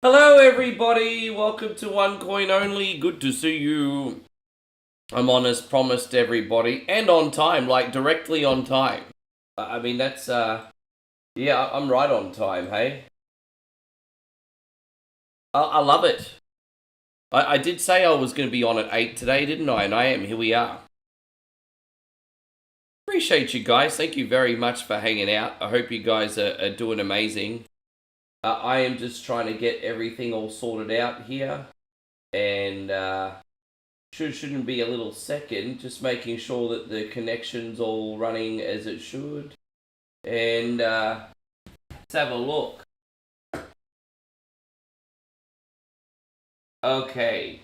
Hello everybody, welcome to One Coin Only, good to see you. I'm on as promised everybody, and on time, like directly on time. I mean that's, yeah, I'm right on time, hey? I love it. I did say I was going to be on at 8 today, didn't I? And I am, here we are. Appreciate you guys, thank you very much for hanging out. I hope you guys are doing amazing. I am just trying to get everything all sorted out here, and shouldn't be a little second, just making sure that the connection's all running as it should. And let's have a look. Okay.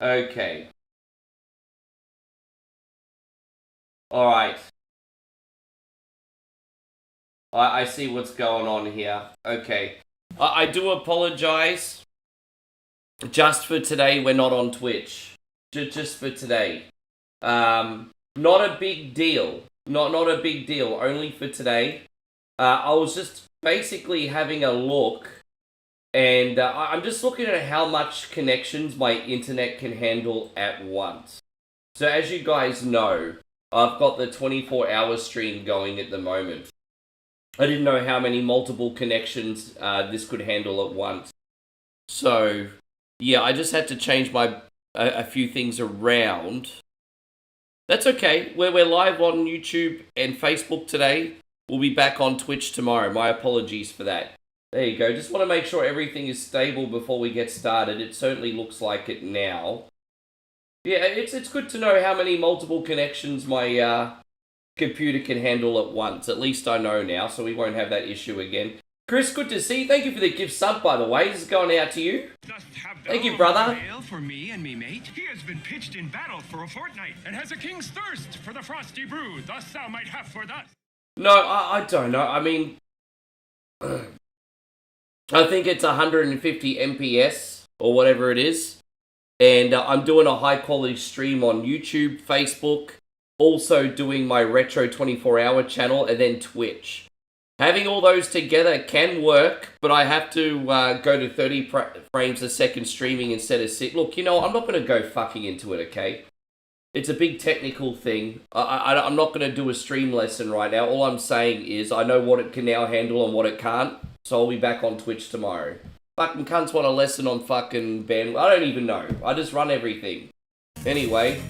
Okay. Alright. I see what's going on here. Okay. I do apologize. Just for today, we're not on Twitch. Just for today. Not a big deal. Not a big deal. Only for today. I was just basically having a look. And I'm just looking at how much connections my internet can handle at once. So as you guys know, I've got the 24-hour stream going at the moment. I didn't know how many multiple connections this could handle at once. So, yeah, I just had to change a few things around. That's okay. We're live on YouTube and Facebook today. We'll be back on Twitch tomorrow. My apologies for that. There you go. Just want to make sure everything is stable before we get started. It certainly looks like it now. Yeah, it's good to know how many multiple connections my computer can handle at once. At least I know now, so we won't have that issue again. Chris, good to see you. Thank you for the gift sub, by the way. This is going out to you. Thank you, brother. For me and me mate, he has been pitched in battle for a fortnight and has a king's thirst for the frosty brew. Thus thou might have for thus. No, I don't know. I mean, I think it's 150 MPS or whatever it is. And I'm doing a high quality stream on YouTube, Facebook, also doing my retro 24-hour channel, and then Twitch. Having all those together can work, but I have to go to 30 frames a second streaming instead of 6. Look, you know, I'm not going to go fucking into it, okay? It's a big technical thing. I'm not going to do a stream lesson right now. All I'm saying is I know what it can now handle and what it can't, so I'll be back on Twitch tomorrow. Fucking cunts want a lesson on fucking band. I don't even know. I just run everything. Anyway.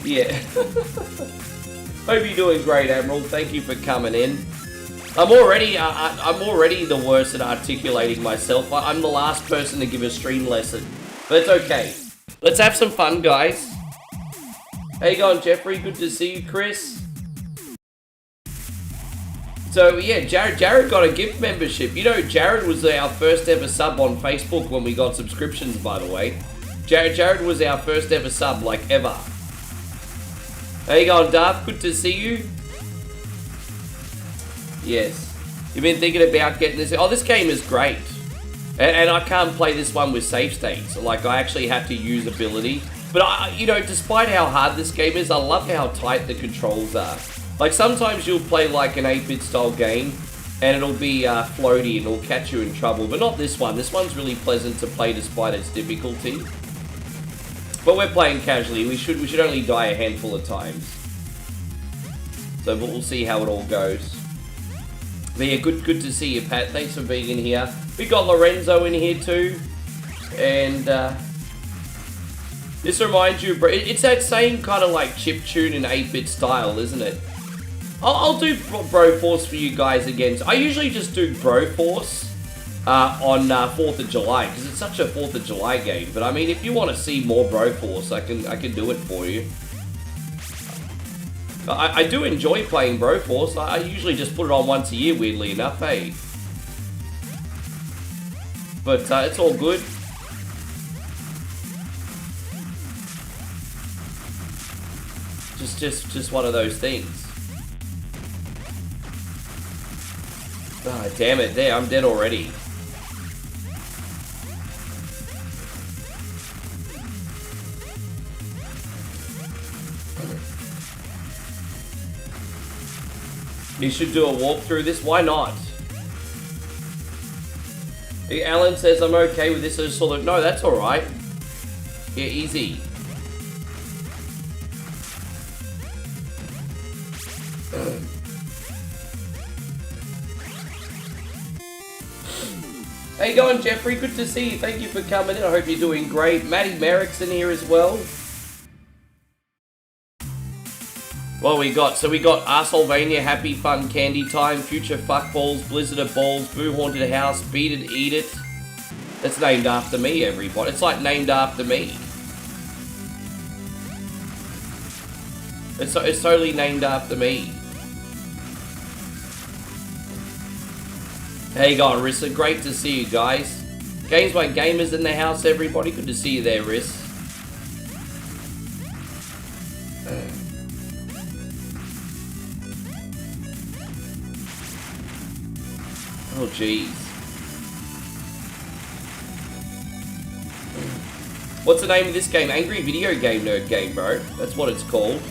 Yeah. Hope you're doing great, Admiral. Thank you for coming in. I'm already the worst at articulating myself. I'm the last person to give a stream lesson. But it's okay. Let's have some fun, guys. How you going, Jeffrey? Good to see you, Chris. So, yeah, Jared got a gift membership. You know, Jared was our first ever sub on Facebook when we got subscriptions, by the way. Jared was our first ever sub, like, ever. How you going, Darth? Good to see you. Yes. You've been thinking about getting this. Oh, this game is great. And I can't play this one with save states. Like, I actually have to use ability. But, you know, despite how hard this game is, I love how tight the controls are. Like, sometimes you'll play, like, an 8-bit style game, and it'll be floaty and it'll catch you in trouble. But not this one. This one's really pleasant to play despite its difficulty. But we're playing casually. We should only die a handful of times. So, but we'll see how it all goes. But yeah, good to see you, Pat. Thanks for being in here. We got Lorenzo in here too. And this reminds you, it's that same kind of like chiptune and 8-bit style, isn't it? I'll do Broforce for you guys again. So I usually just do Broforce on 4th of July because it's such a 4th of July game. But I mean, if you want to see more Broforce, I can do it for you. I do enjoy playing Broforce. I usually just put it on once a year, weirdly enough, hey? But it's all good. Just one of those things. Ah, damn it, there, I'm dead already. You should do a walkthrough this. Why not? Alan says, I'm okay with this. I just saw that. No, that's alright. Yeah, easy. How you going, Jeffrey? Good to see you. Thank you for coming in. I hope you're doing great. Matty Merrick's in here as well. What we got? So we got Castlevania, Happy Fun, Candy Time, Future Fuckballs, Blizzard of Balls, Boo Haunted House, Beat It, Eat It. That's named after me, everybody. It's like named after me. It's totally named after me. How you going, Rissa? Great to see you guys. Games by Gamers in the house, everybody. Good to see you there, Riss. Oh, jeez. What's the name of this game? Angry Video Game Nerd Game, bro. That's what it's called.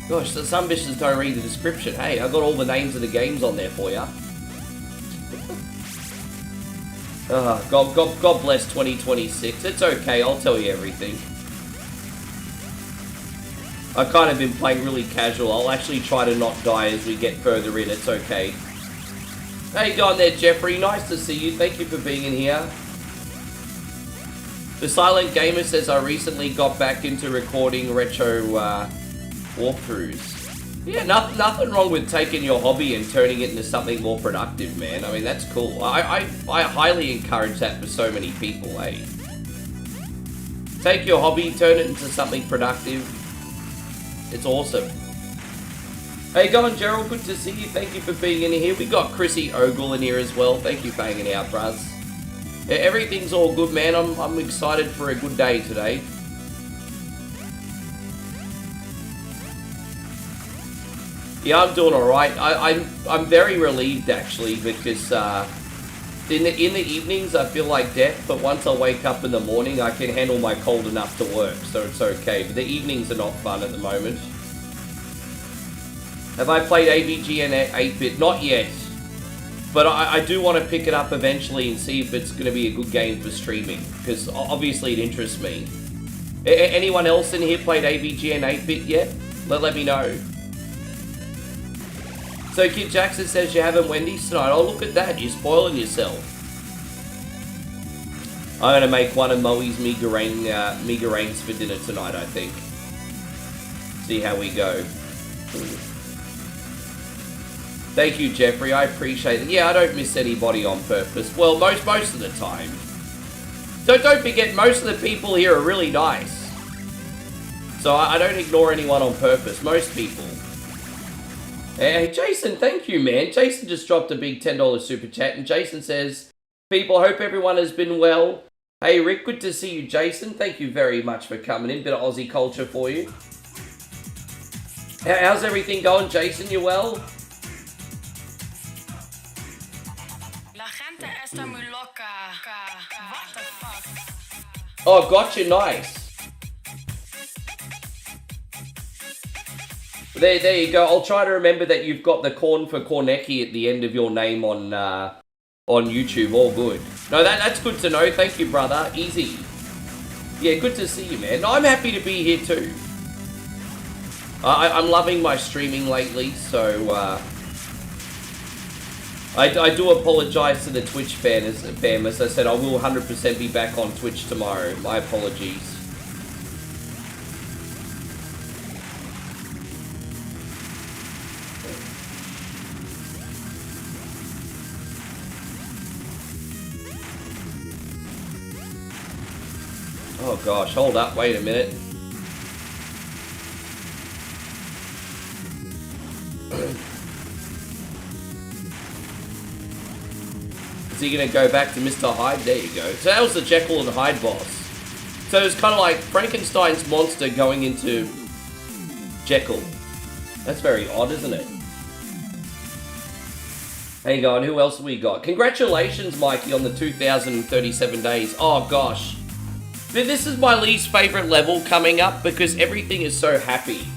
Gosh, some bitches don't read the description. Hey, I got all the names of the games on there for ya. God bless 2026. It's okay, I'll tell you everything. I've kind of been playing really casual. I'll actually try to not die as we get further in. It's okay. How you going there, Jeffrey? Nice to see you. Thank you for being in here. The Silent Gamer says, I recently got back into recording retro walkthroughs. Yeah, nothing wrong with taking your hobby and turning it into something more productive, man. I mean, that's cool. I highly encourage that for so many people, eh? Take your hobby, turn it into something productive. It's awesome. How you going, Gerald? Good to see you. Thank you for being in here. We got Chrissy Ogle in here as well. Thank you for hanging out, bruz. Yeah, everything's all good, man. I'm excited for a good day today. Yeah, I'm doing alright. I'm very relieved, actually, because in the evenings I feel like death, but once I wake up in the morning I can handle my cold enough to work, so it's okay. But the evenings are not fun at the moment. Have I played AVGN 8-bit? Not yet. But I do want to pick it up eventually and see if it's going to be a good game for streaming, because obviously it interests me. Anyone else in here played AVGN 8-bit yet? Let me know. So Kid Jackson says you're having Wendy's tonight. Oh, look at that. You're spoiling yourself. I'm going to make one of Moe's migraines for dinner tonight, I think. See how we go. Thank you, Jeffrey. I appreciate it. Yeah, I don't miss anybody on purpose. Well, most of the time. Don't forget, most of the people here are really nice. So I don't ignore anyone on purpose. Most people. Hey, Jason, thank you, man. Jason just dropped a big $10 super chat. And Jason says, people, hope everyone has been well. Hey, Rick, good to see you, Jason. Thank you very much for coming in. Bit of Aussie culture for you. How's everything going, Jason? You well? Oh, gotcha, nice. There you go. I'll try to remember that you've got the corn for Kornecki at the end of your name on YouTube. All good. No, that's good to know. Thank you, brother. Easy. Yeah, good to see you, man. I'm happy to be here too. I'm loving my streaming lately, so I do apologise to the Twitch fam. As I said, I will 100% be back on Twitch tomorrow. My apologies. Oh gosh, hold up, wait a minute. Is he going to go back to Mr. Hyde? There you go. So that was the Jekyll and Hyde boss. So it's kind of like Frankenstein's monster going into Jekyll. That's very odd, isn't it? Hang on, who else have we got? Congratulations, Mikey, on the 2,037 days. Oh gosh. This is my least favourite level coming up because everything is so happy.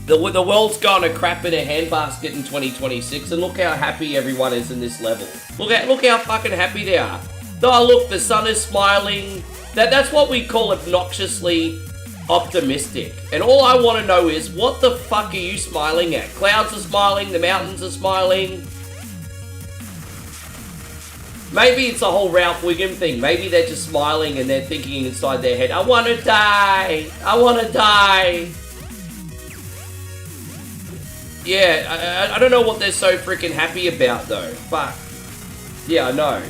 The world's going to crap in a handbasket in 2026, and look how happy everyone is in this level. Look how fucking happy they are. Oh, look, the sun is smiling. That's what we call obnoxiously optimistic. And all I want to know is, what the fuck are you smiling at? Clouds are smiling, the mountains are smiling. Maybe it's a whole Ralph Wiggum thing. Maybe they're just smiling and they're thinking inside their head, I want to die. I want to die. Yeah, I don't know what they're so freaking happy about though. Fuck. Yeah, I know.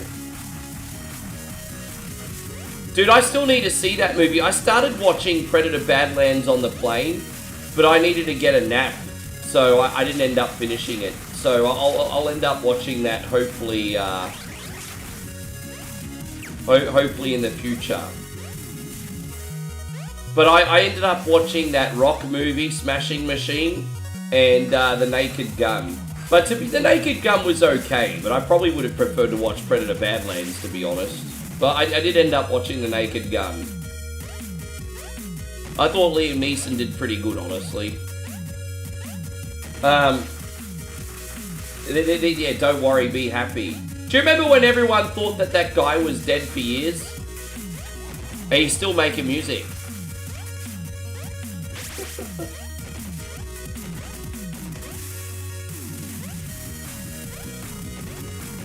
Dude, I still need to see that movie. I started watching Predator Badlands on the plane, but I needed to get a nap, so I didn't end up finishing it. So I'll end up watching that hopefully, hopefully in the future. But I ended up watching that rock movie, Smashing Machine, and The Naked Gun. But the Naked Gun was okay, but I probably would have preferred to watch Predator Badlands, to be honest. But I did end up watching The Naked Gun. I thought Liam Neeson did pretty good, honestly. Yeah, don't worry, be happy. Do you remember when everyone thought that that guy was dead for years? And he's still making music.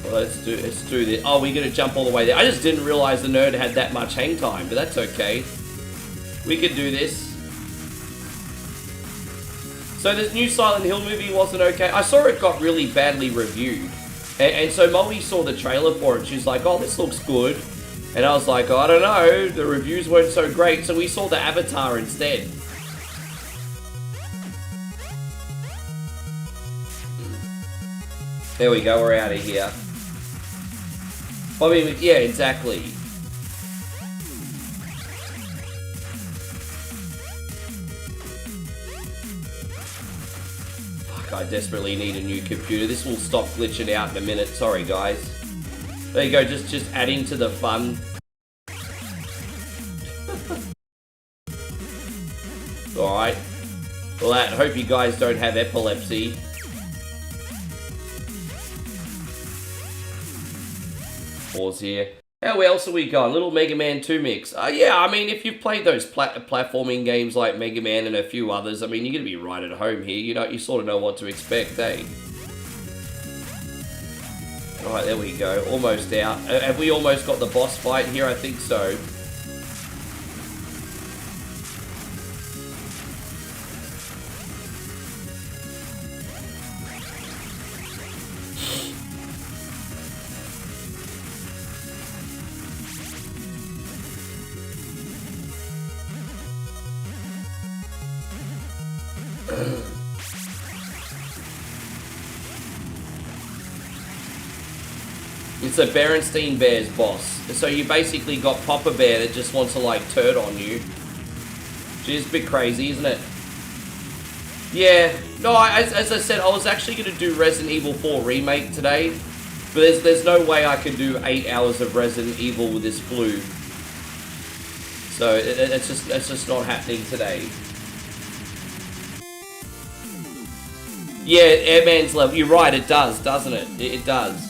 Well, let's do this. Oh, we're gonna jump all the way there. I just didn't realize the nerd had that much hang time, but that's okay. We could do this. So this new Silent Hill movie wasn't okay. I saw it got really badly reviewed. And so Molly saw the trailer for it. She's like, oh, this looks good. And I was like, oh, I don't know. The reviews weren't so great. So we saw the Avatar instead. There we go. We're out of here. I mean, yeah, exactly. Fuck, I desperately need a new computer. This will stop glitching out in a minute. Sorry, guys. There you go, just adding to the fun. Alright. Well, I hope you guys don't have epilepsy. Pause here. How else are we going? Little Mega Man 2 mix. Yeah, I mean, if you've played those platforming games like Mega Man and a few others, I mean, you're going to be right at home here. You sort of know what to expect, eh? Alright, there we go. Almost out. Have we almost got the boss fight here? I think so. It's a Berenstein Bear's boss. So you basically got Papa Bear that just wants to like turd on you. Which is a bit crazy, isn't it? Yeah. No, as I said, I was actually going to do Resident Evil 4 Remake today. But there's no way I could do 8 hours of Resident Evil with this flu. So it's just not happening today. Yeah, Airman's level. You're right, it does, doesn't it? It does.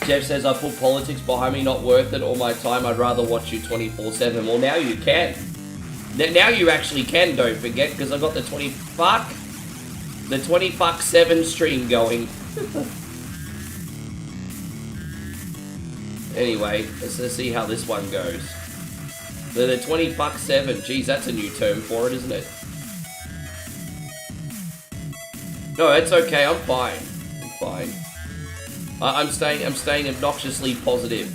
Jeff says, I put politics behind me, not worth it, all my time, I'd rather watch you 24/7. Well, now you can. Now you actually can, don't forget, because I've got the 20fuck7 stream going. Anyway, let's see how this one goes. The 20fuck7, geez, that's a new term for it, isn't it? No, it's okay, I'm fine. I'm fine. I'm staying obnoxiously positive.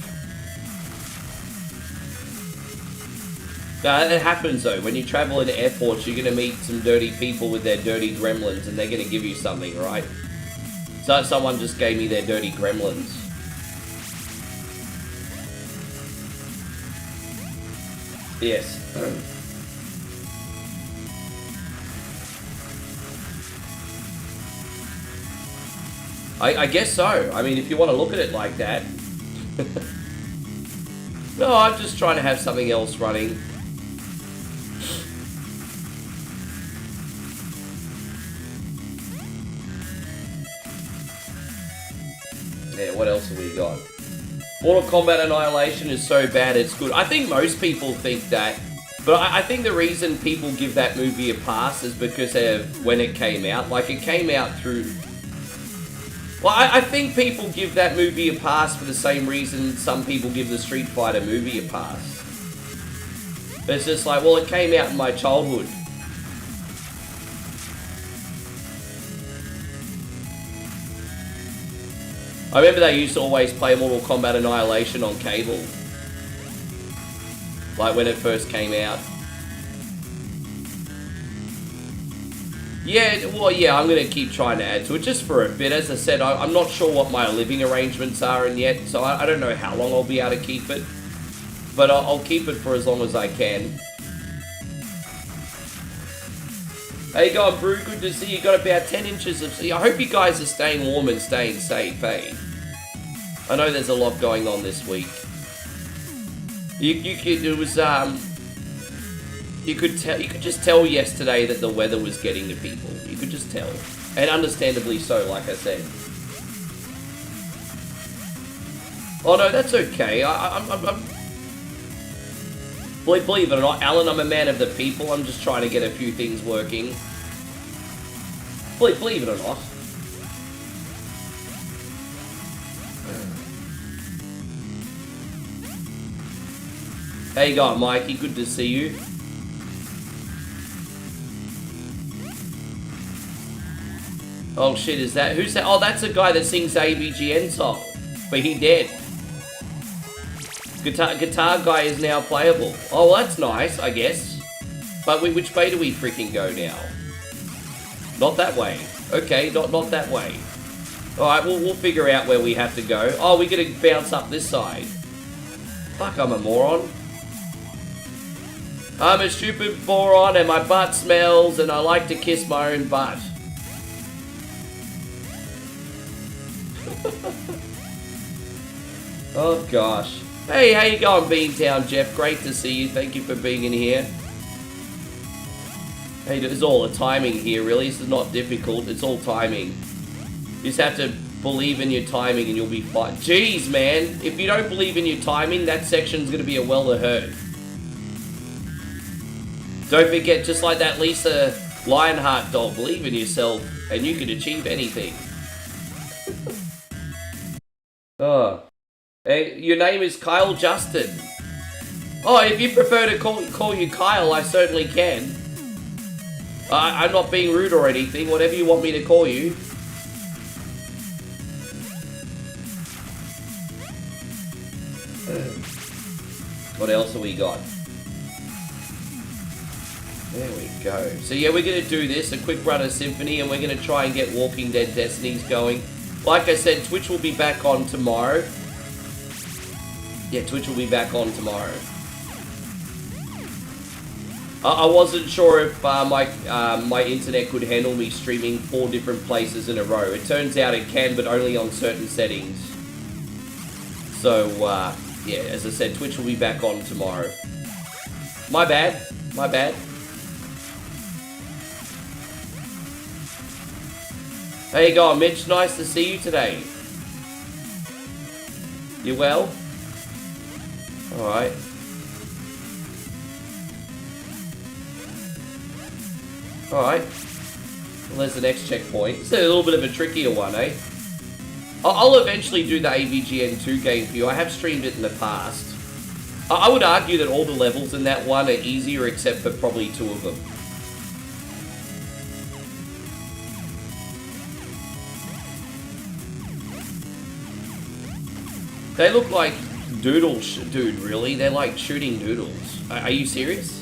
It happens though. When you travel in airports, you're gonna meet some dirty people with their dirty gremlins, and they're gonna give you something, right? So someone just gave me their dirty gremlins. Yes. I guess so. I mean, if you want to look at it like that. No, I'm just trying to have something else running. Yeah, what else have we got? Mortal Kombat Annihilation is so bad it's good. I think most people think that. But I think the reason people give that movie a pass is because of when it came out. Like, it came out through... Well, I think people give that movie a pass for the same reason some people give the Street Fighter movie a pass. It's just like, well, it came out in my childhood. I remember they used to always play Mortal Kombat Annihilation on cable. Like when it first came out. Yeah, well, yeah, I'm going to keep trying to add to it just for a bit. As I said, I'm not sure what my living arrangements are in yet, so I don't know how long I'll be able to keep it. But I'll keep it for as long as I can. How you going, Brew? Good to see you. Got about 10 inches of... I hope you guys are staying warm and staying safe, eh? I know there's a lot going on this week. You could just tell yesterday that the weather was getting to people. You could just tell. And understandably so, like I said. Oh no, that's okay. Believe it or not, Alan, I'm a man of the people. I'm just trying to get a few things working. Believe it or not. How you going, Mikey? Good to see you. Oh shit, is that... Who's that? Oh, that's a guy that sings the AVGN song. But he dead. Guitar guy is now playable. Oh, well, that's nice, I guess. But which way do we freaking go now? Not that way. Okay, not that way. Alright, we'll figure out where we have to go. Oh, we're gonna bounce up this side. Fuck, I'm a moron. I'm a stupid moron and my butt smells and I like to kiss my own butt. Oh gosh. Hey, how you going, Beantown Jeff? Great to see you. Thank you for being in here. Hey, it's all the timing here, really. This is not difficult. It's all timing. You just have to believe in your timing and you'll be fine. Jeez, man. If you don't believe in your timing, that section's going to be a well to hurt. Don't forget, just like that Lisa Lionheart doll, believe in yourself and you can achieve anything. Oh. Hey, your name is Kyle Justin. Oh, if you prefer to call you Kyle, I certainly can. I'm not being rude or anything, whatever you want me to call you. What else have we got? There we go. So yeah, we're going to do this, a quick run of Symphony, and we're going to try and get Walking Dead Destinies going. Like I said, Twitch will be back on tomorrow. Yeah, Twitch will be back on tomorrow. I wasn't sure if my internet could handle me streaming 4 different places in a row. It turns out it can, but only on certain settings. So, yeah, as I said, Twitch will be back on tomorrow. My bad. My bad. How you going, Mitch? Nice to see you today. You well? Alright. Alright. Well, there's the next checkpoint. It's a little bit of a trickier one, eh? I'll eventually do the AVGN 2 game for you. I have streamed it in the past. I would argue that all the levels in that one are easier except for probably 2 of them. They look like doodles, dude, really? They're like shooting doodles. Are you serious?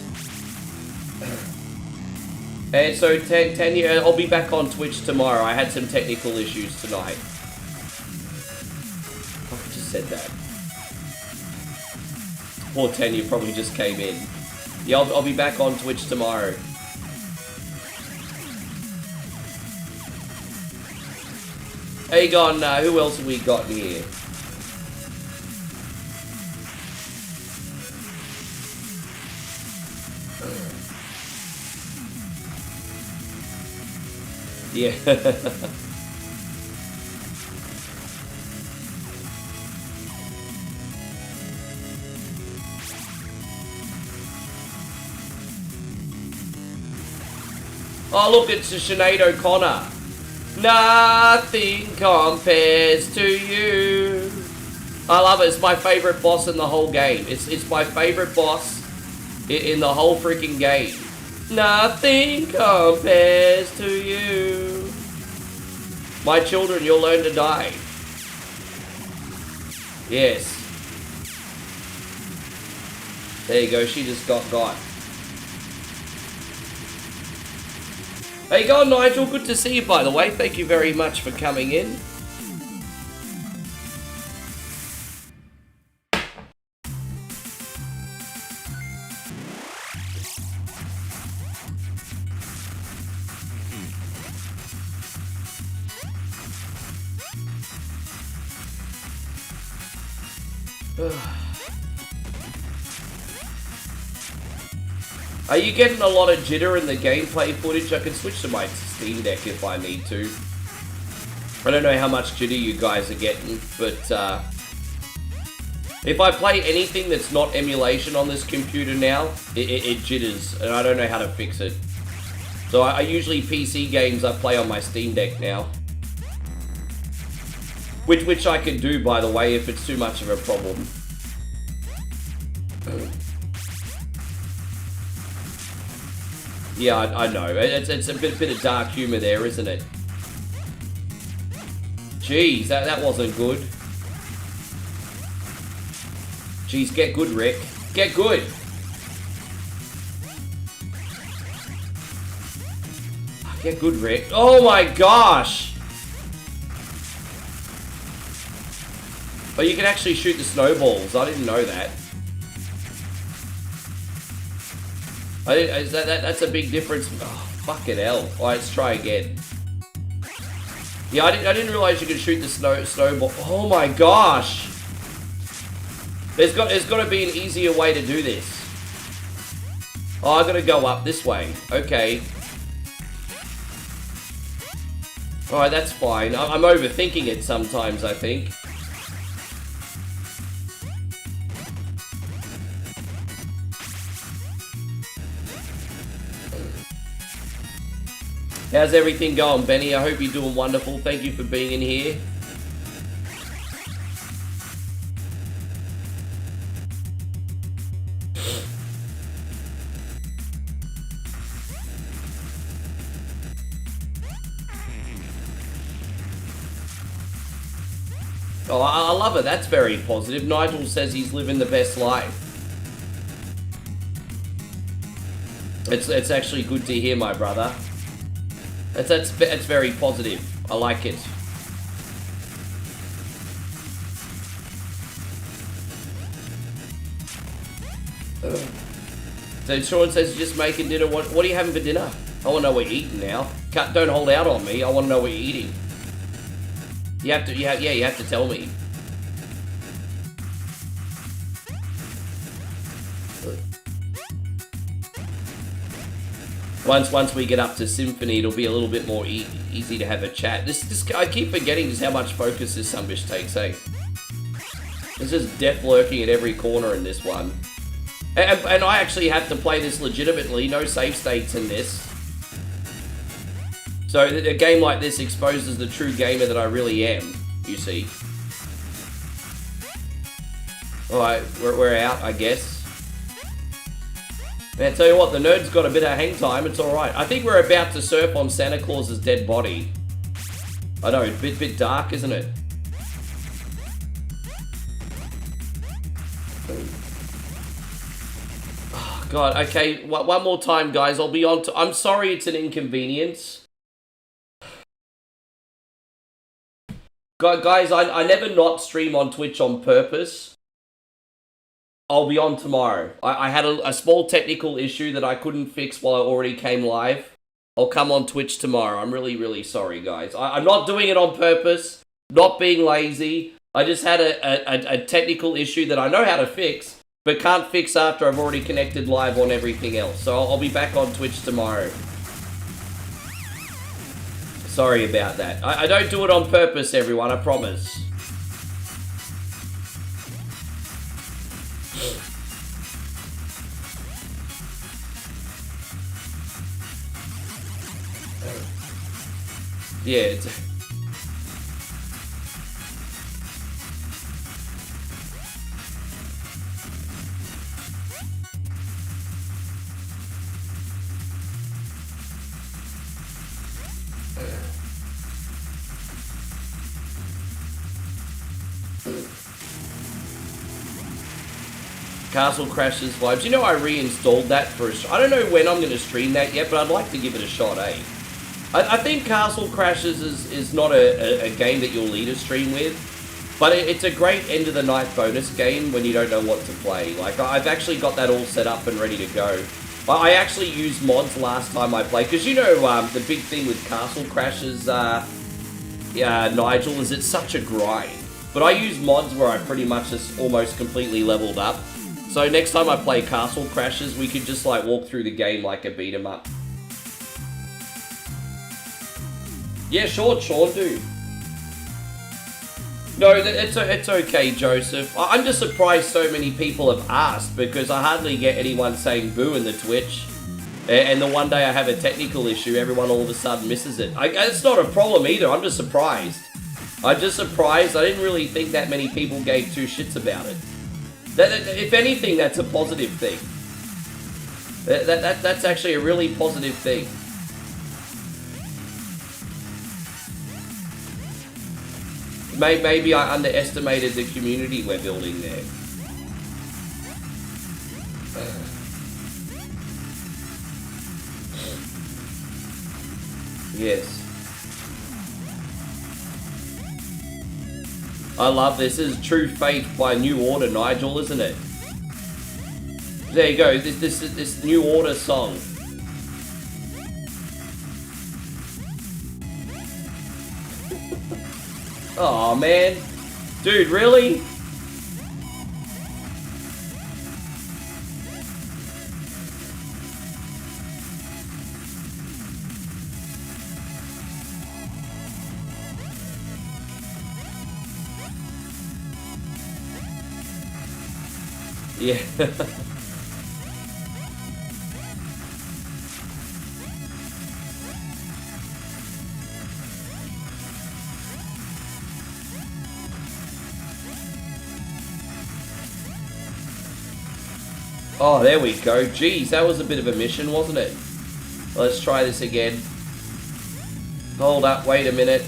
And so, Tanya, I'll be back on Twitch tomorrow. I had some technical issues tonight. I just said that. Poor Tanya probably just came in. Yeah, I'll be back on Twitch tomorrow. How you going? Who else have we got here? Yeah. Oh, look, it's a Sinead O'Connor. Nothing compares to you. I love it. It's my favorite boss in the whole game. It's my favorite boss in the whole freaking game. Nothing compares to you. My children, you'll learn to die. Yes. There you go. She just got. How you going, Nigel? Good to see you, by the way. Thank you very much for coming in. Are you getting a lot of jitter in the gameplay footage? I can switch to my Steam Deck if I need to. I don't know how much jitter you guys are getting, but if I play anything that's not emulation on this computer now, it jitters, and I don't know how to fix it. So I usually PC games I play on my Steam Deck now. Which I can do, by the way, if it's too much of a problem. Yeah, I know. It's a bit of dark humor there, isn't it? Jeez, that wasn't good. Jeez, get good, Rick. Get good. Get good, Rick. Oh my gosh! Oh, you can actually shoot the snowballs. I didn't know that. That's a big difference. Oh, fucking hell. Alright, let's try again. Yeah, I didn't realize you could shoot the snowball. Oh my gosh! There's got to be an easier way to do this. Oh, I gotta go up this way. Okay. Alright, that's fine. I'm overthinking it sometimes, I think. How's everything going, Benny? I hope you're doing wonderful. Thank you for being in here. Oh, I love it. That's very positive. Nigel says he's living the best life. It's actually good to hear, my brother. That's very positive. I like it. So Sean says you're just making dinner. What are you having for dinner? I want to know what you're eating now. Don't hold out on me. I want to know what you're eating. You have to tell me. Once we get up to Symphony, it'll be a little bit more easy to have a chat. I keep forgetting just how much focus this sunbish takes, eh? There's just death lurking at every corner in this one. And I actually have to play this legitimately, no save states in this. So a game like this exposes the true gamer that I really am, you see. Alright, we're out, I guess. Man, tell you what, the nerd's got a bit of hang time, it's alright. I think we're about to surf on Santa Claus's dead body. I know, it's a bit dark, isn't it? Oh, God, okay, one more time, guys. I'll be on to... I'm sorry it's an inconvenience. Guys, I never not stream on Twitch on purpose. I'll be on tomorrow. I had a small technical issue that I couldn't fix while I already came live. I'll come on Twitch tomorrow. I'm really, really sorry, guys. I'm not doing it on purpose. Not being lazy. I just had a technical issue that I know how to fix, but can't fix after I've already connected live on everything else. So I'll be back on Twitch tomorrow. Sorry about that. I don't do it on purpose, everyone. I promise. Yeah, it's... Castle Crashers vibes. You know, I reinstalled that for I don't know when I'm going to stream that yet, but I'd like to give it a shot, eh? I think Castle Crashers is not a game that you'll lead a stream with, but it's a great end of the night bonus game when you don't know what to play. Like, I've actually got that all set up and ready to go. I actually used mods last time I played, because you know the big thing with Castle Crashers, Nigel, is it's such a grind. But I use mods where I pretty much just almost completely leveled up. So next time I play Castle Crashers, we could just like walk through the game like a beat 'em up. Yeah, sure, Sean, dude. No, it's okay, Joseph. I'm just surprised so many people have asked, because I hardly get anyone saying boo in the Twitch. And the one day I have a technical issue, everyone all of a sudden misses it. It's not a problem either, I'm just surprised. I'm just surprised. I didn't really think that many people gave two shits about it. If anything, that's a positive thing. That's actually a really positive thing. Maybe I underestimated the community we're building there. Yes. I love this. This is True Fate by New Order, Nigel, isn't it? There you go. This New Order song. Oh man, dude, really? Yeah. Oh, there we go. Jeez, that was a bit of a mission, wasn't it? Let's try this again. Hold up, wait a minute.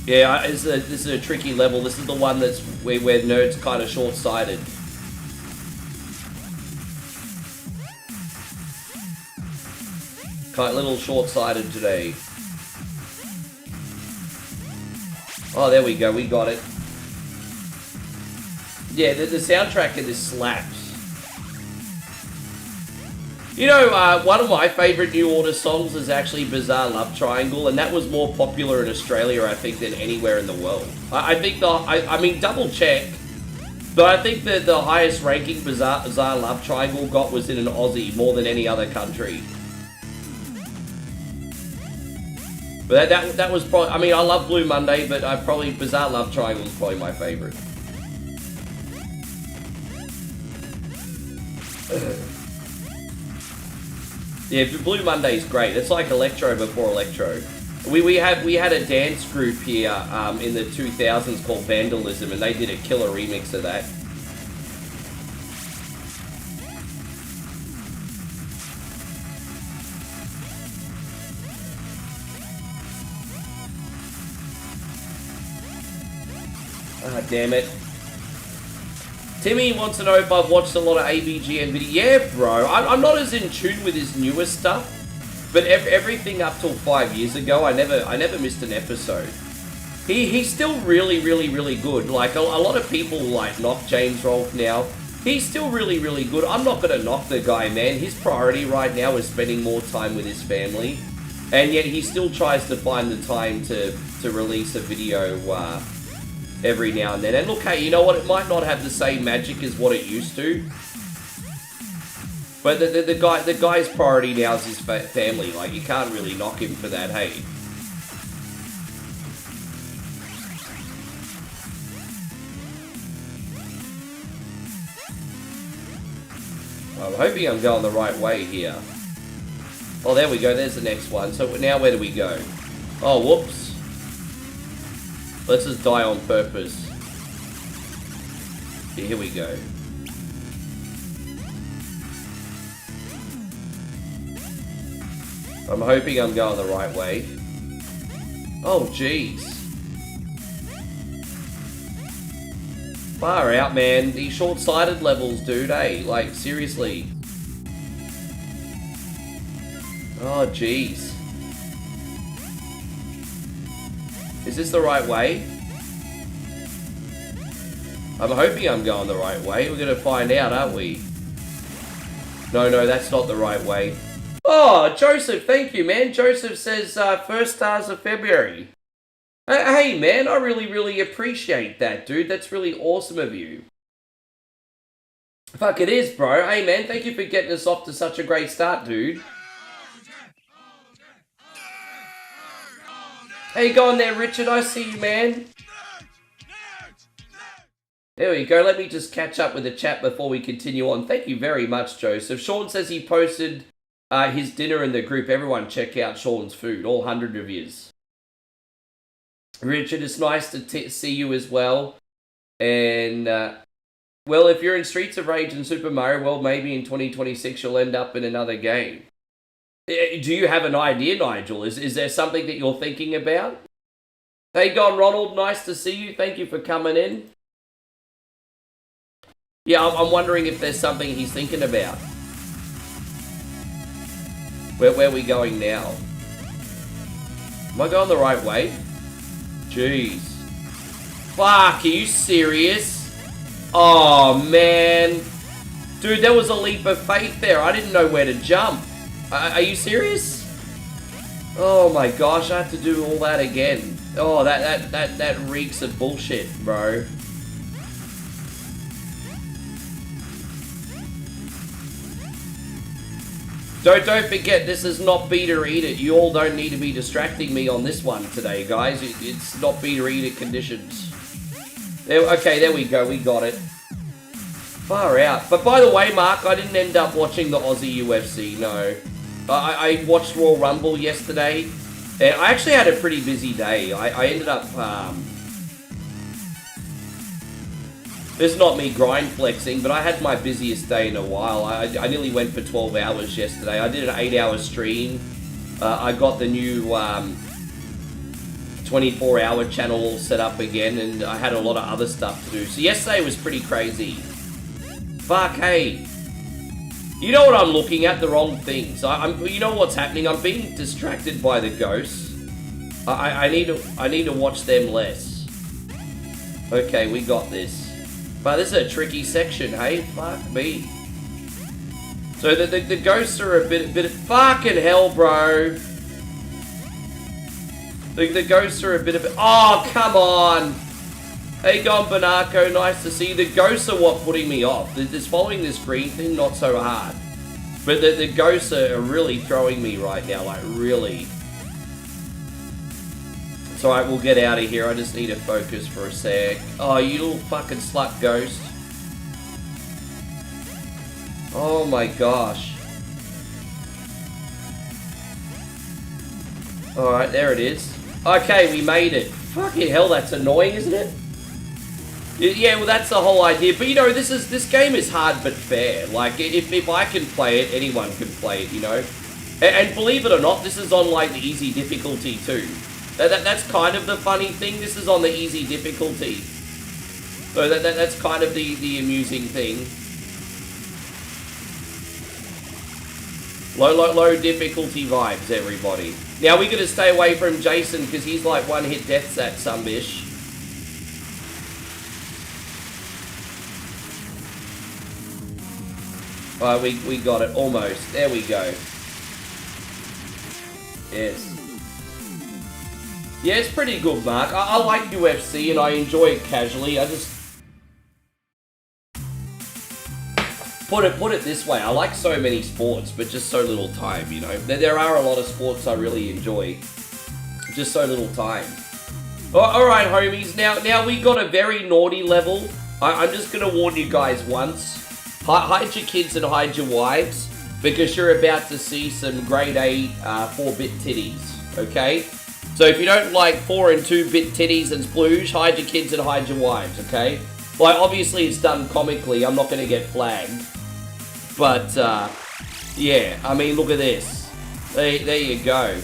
Yeah, this is a tricky level. This is the one that's where nerds kind of short-sighted. Kind of a little short-sighted today. Oh, there we go. We got it. Yeah, the soundtrack of this slaps. You know, one of my favourite New Order songs is actually Bizarre Love Triangle, and that was more popular in Australia, I think, than anywhere in the world. I think I mean, double check, but I think that the highest ranking Bizarre Love Triangle got was in an Aussie more than any other country. But that was probably, I mean, I love Blue Monday, but probably Bizarre Love Triangle is probably my favourite. Yeah, Blue Monday's great. It's like electro before electro. We had a dance group here in the 2000s called Vandalism, and they did a killer remix of that. Ah, damn it. Timmy wants to know if I've watched a lot of AVGN videos. Yeah, bro. I'm not as in tune with his newer stuff, but everything up till 5 years ago, I never missed an episode. He's still really, really, really good. Like, a lot of people, like, knock James Rolfe now. He's still really, really good. I'm not going to knock the guy, man. His priority right now is spending more time with his family, and yet he still tries to find the time to release a video every now and then. And look, hey, you know what? It might not have the same magic as what it used to, but the guy's priority now is his family. Like, you can't really knock him for that, hey. I'm hoping I'm going the right way here. Oh, there we go. There's the next one. So now where do we go? Oh, whoops. Let's just die on purpose. Here we go. I'm hoping I'm going the right way. Oh, jeez. Far out, man. These short-sighted levels, dude, eh? Like, seriously. Oh, jeez. Is this the right way? I'm hoping I'm going the right way. We're going to find out, aren't we? No, that's not the right way. Oh, Joseph, thank you, man. Joseph says, first stars of February. Hey, man, I really appreciate that, dude. That's really awesome of you. Fuck, it is, bro. Hey, man, thank you for getting us off to such a great start, dude. How you going there, Richard? I see you, man. There we go. Let me just catch up with the chat before we continue on. Thank you very much, Joseph. Sean says he posted his dinner in the group. Everyone check out Sean's food. All 100 of yous. Richard, it's nice to see you as well. And, well, if you're in Streets of Rage and Super Mario World, maybe in 2026 you'll end up in another game. Do you have an idea, Nigel? Is there something that you're thinking about? Hey, Gone Ronald, nice to see you. Thank you for coming in. Yeah, I'm wondering if there's something he's thinking about. Where are we going now? Am I going the right way? Jeez. Fuck, are you serious? Oh, man. Dude, there was a leap of faith there. I didn't know where to jump. Are you serious? Oh my gosh, I have to do all that again. Oh, that reeks of bullshit, bro. Don't forget, this is not beat or eat it. You all don't need to be distracting me on this one today, guys. It's not beat or eat it conditions. Okay, there we go. We got it. Far out. But by the way, Mark, I didn't end up watching the Aussie UFC, no. I watched Royal Rumble yesterday, and I actually had a pretty busy day. I ended up, it's not me grind flexing, but I had my busiest day in a while. I nearly went for 12 hours yesterday. I did an 8-hour stream. I got the new 24-hour channel all set up again, and I had a lot of other stuff to do. So yesterday was pretty crazy. Fuck, hey. You know what I'm looking at? The wrong things. You know what's happening? I'm being distracted by the ghosts. I need to watch them less. Okay, we got this. But this is a tricky section, hey? Fuck me. So the ghosts are a bit of fucking hell, bro. The ghosts are a bit of oh, come on. Hey, Gon Bonarco, nice to see you. The ghosts are what putting me off. This following this green thing, not so hard. But the ghosts are really throwing me right now, like really. It's alright, we'll get out of here. I just need to focus for a sec. Oh, you little fucking slut ghost. Oh my gosh. Alright, there it is. Okay, we made it. Fucking hell, that's annoying, isn't it? Yeah, well, that's the whole idea. But, you know, this game is hard but fair. Like, if I can play it, anyone can play it, you know? And believe it or not, this is on, like, the easy difficulty, too. That's kind of the funny thing. This is on the easy difficulty. So that's kind of the amusing thing. Low difficulty vibes, everybody. Now, we're going to stay away from Jason, because he's like one-hit deaths at some bish. Alright, we got it, almost. There we go. Yes. Yeah, it's pretty good, Mark. I like UFC and I enjoy it casually. I just... Put it this way, I like so many sports, but just so little time, you know? There are a lot of sports I really enjoy. Just so little time. Alright, homies, now we got a very naughty level. I'm just going to warn you guys once. Hide your kids and hide your wives. because you're about to see some grade A 4-bit titties, okay? So if you don't like 4 and 2-bit titties and splooge, hide your kids and hide your wives, okay? Like, obviously it's done comically, I'm not going to get flagged. But, yeah, I mean, look at this. There you go.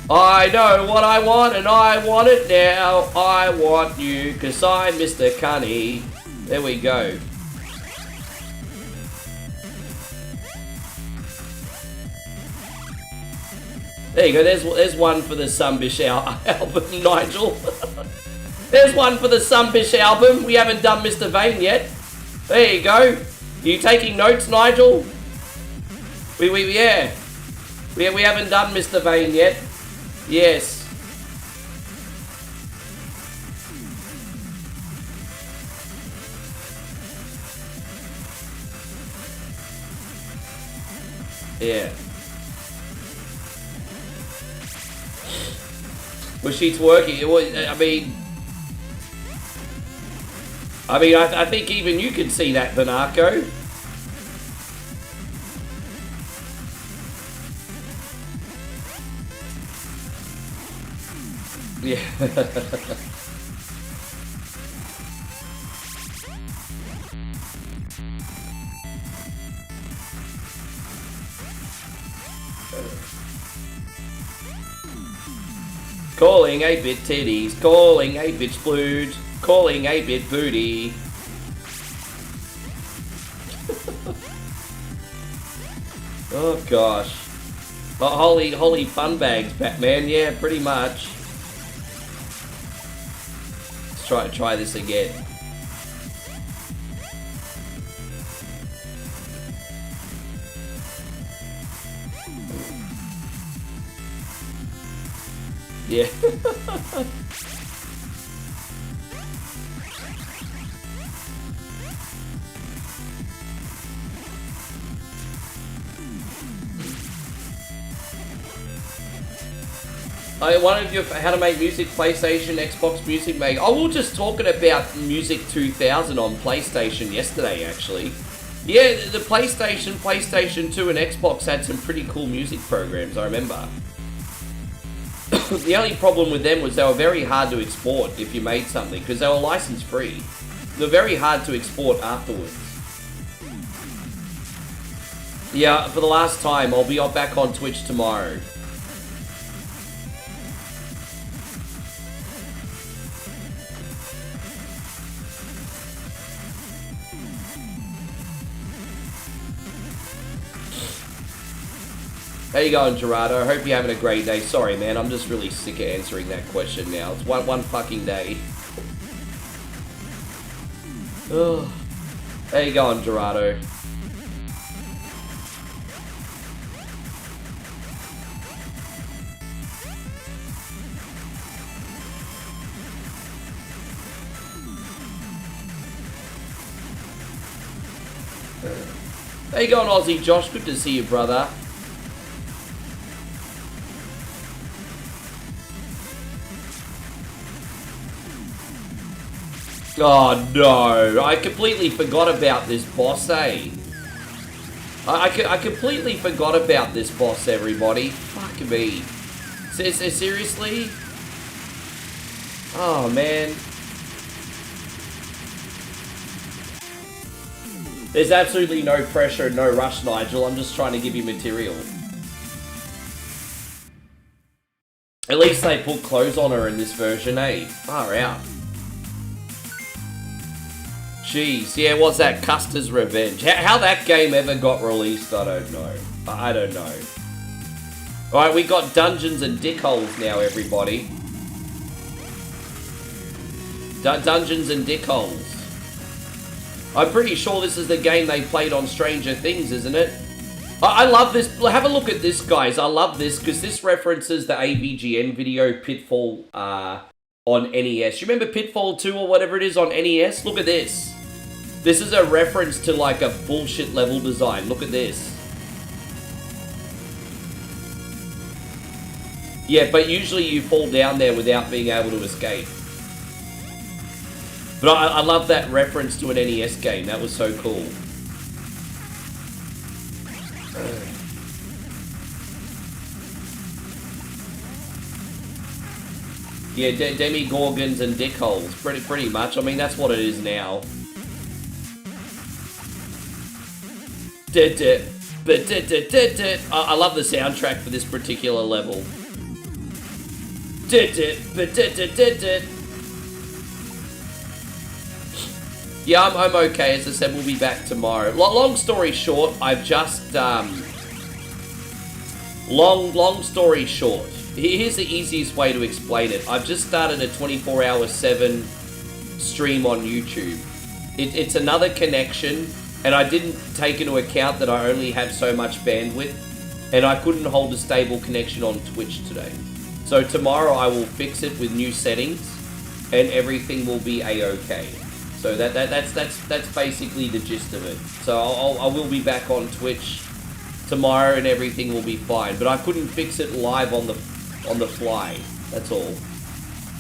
I know what I want and I want it now. I want you, cause I'm Mr. Cunny. There we go. There you go, there's one for the Sunbish album, Nigel. There's one for the Sunbish album. We haven't done Mr. Vane yet. There you go. Are you taking notes, Nigel? Yeah. We haven't done Mr. Vane yet. Yes. Yeah. Was she twerking? It was, I think even you can see that, Banarco. Yeah. Calling 8-bit titties, calling 8-bit splooge, calling 8-bit booty. Oh gosh. Oh, holy fun bags, Batman. Yeah, pretty much. Let's try this again. Yeah. One of you, how to make music, PlayStation, Xbox Music Make. Oh, we were just talking about Music 2000 on PlayStation yesterday, actually. Yeah, the PlayStation 2 and Xbox had some pretty cool music programs, I remember. The only problem with them was they were very hard to export if you made something, because they were license free. They're very hard to export afterwards. Yeah, for the last time, I'll be back on Twitch tomorrow. How you going, Gerardo? I hope you're having a great day. Sorry, man, I'm just really sick of answering that question now. It's one fucking day. Oh. How you going, Gerardo? How you going, Aussie Josh? Good to see you, brother. Oh no, I completely forgot about this boss, eh? I completely forgot about this boss, everybody. Fuck me. Seriously? Oh man. There's absolutely no pressure and no rush, Nigel. I'm just trying to give you material. At least they put clothes on her in this version, eh? Far out. Jeez, yeah, what's that? Custer's Revenge. How that game ever got released, I don't know. I don't know. Alright, we got Dungeons and Dickholes now, everybody. Dungeons and Dickholes. I'm pretty sure this is the game they played on Stranger Things, isn't it? I love this. Have a look at this, guys. I love this, because this references the AVGN video Pitfall on NES. You remember Pitfall 2 or whatever it is on NES? Look at this. This is a reference to like a bullshit level design. Look at this. Yeah, but usually you fall down there without being able to escape. But I love that reference to an NES game. That was so cool. Yeah, demi-gorgons and dickholes. Pretty much. I mean, that's what it is now. I love the soundtrack for this particular level. Yeah, I'm okay. As I said, we'll be back tomorrow. Long story short, I've just... Long story short. Here's the easiest way to explain it. I've just started a 24/7 stream on YouTube. It's another connection, and I didn't take into account that I only have so much bandwidth, and I couldn't hold a stable connection on Twitch today. So tomorrow I will fix it with new settings, and everything will be a-okay. So that's basically the gist of it. So I will be back on Twitch tomorrow, and everything will be fine. But I couldn't fix it live on the fly. That's all.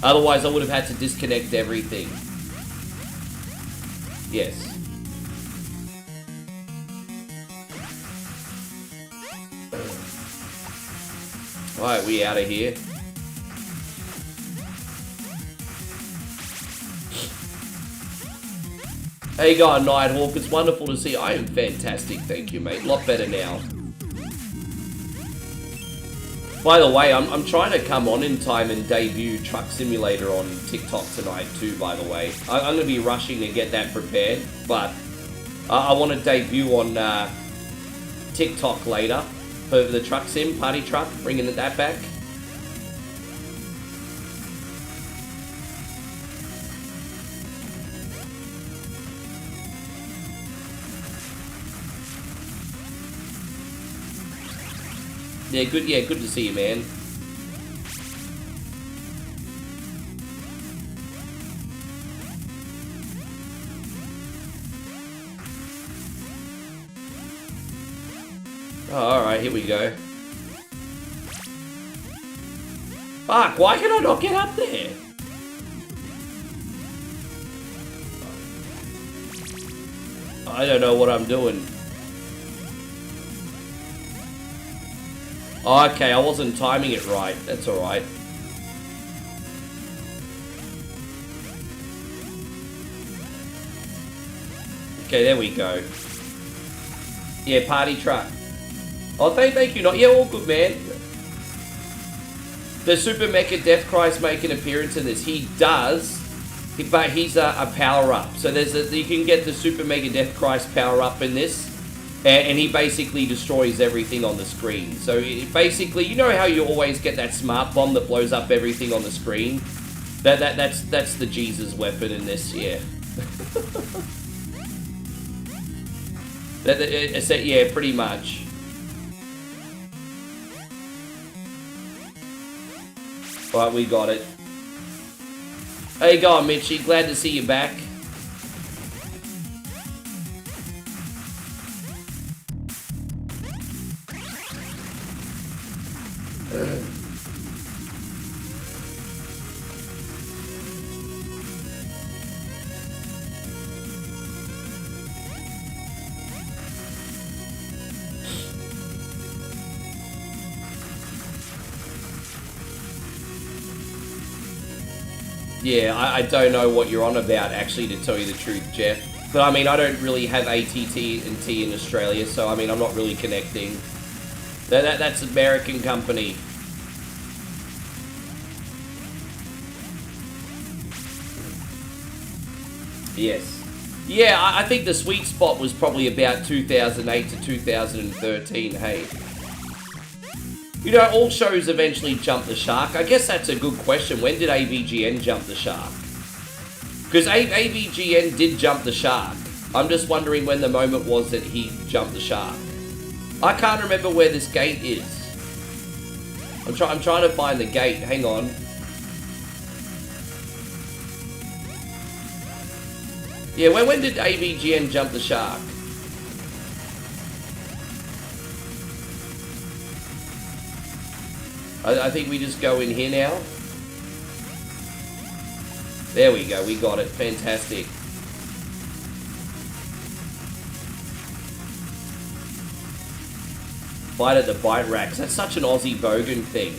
Otherwise, I would have had to disconnect everything. Yes. Alright, we out of here. How you going, Nighthawk? It's wonderful to see you. I am fantastic, thank you, mate. A lot better now. By the way, I'm trying to come on in time and debut Truck Simulator on TikTok tonight too, by the way. I'm going to be rushing to get that prepared, but I want to debut on TikTok later for the Truck Sim, Party Truck, bringing that back. Yeah, good to see you, man. Oh, alright, here we go. Fuck, why can I not get up there? I don't know what I'm doing. Oh, okay, I wasn't timing it right. That's alright. Okay, there we go. Yeah, Party Truck. Oh, thank you. Not yeah, all good, man. Does Super Mecha Death Christ make an appearance in this? He does, but he's a power-up. So you can get the Super Mega Death Christ power-up in this. And he basically destroys everything on the screen. So basically, you know how you always get that smart bomb that blows up everything on the screen? That's the Jesus weapon in this, yeah. Yeah, pretty much. Right, we got it. How you going, Mitchie? Glad to see you back. Yeah, I don't know what you're on about, actually, to tell you the truth, Jeff. But, I mean, I don't really have ATT&T in Australia, so, I mean, I'm not really connecting. That's an American company. Yes. Yeah, I think the sweet spot was probably about 2008 to 2013, hey. You know, all shows eventually jump the shark. I guess that's a good question. When did AVGN jump the shark? Because AVGN did jump the shark. I'm just wondering when the moment was that he jumped the shark. I can't remember where this gate is. I'm trying to find the gate. Hang on. Yeah, when did AVGN jump the shark? I think we just go in here now. There we go, we got it. Fantastic. Fight at the bite racks. That's such an Aussie bogan thing.